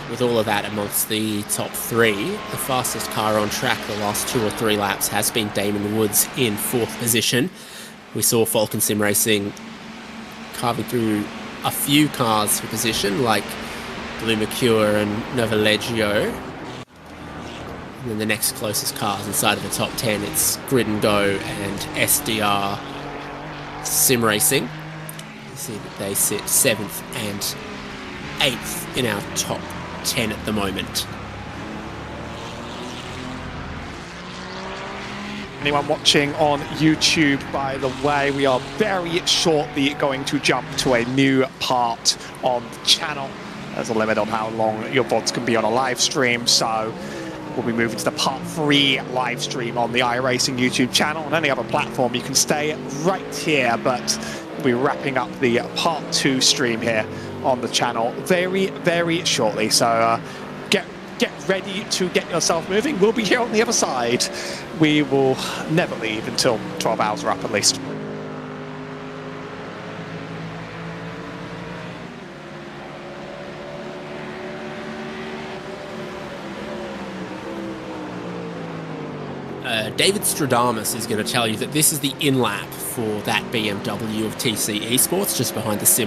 With all of that amongst the top 3, the fastest car on track the last 2 or 3 laps has been Damon Woods in 4th position. We saw Falken Sim Racing carving through a few cars for position, like Blue Mercure and Novalegio. And then the next closest cars inside of the top 10, it's Grid and Go and SDR Sim Racing. You see that they sit 7th and 8th in our top 10 at the moment. Anyone watching on YouTube, by the way, we are very shortly going to jump to a new part on the channel. There's a limit on how long your VODs can be on a live stream, so we'll be moving to the part 3 live stream on the iRacing YouTube channel. On any other platform, you can stay right here, but we'll be wrapping up the part 2 stream here on the channel very, very shortly. So get ready to get yourself moving. We'll be here on the other side. We will never leave until 12 hours are up at least. David Stradamus is going to tell you that this is the in-lap for that BMW of TC Esports, just behind the Sim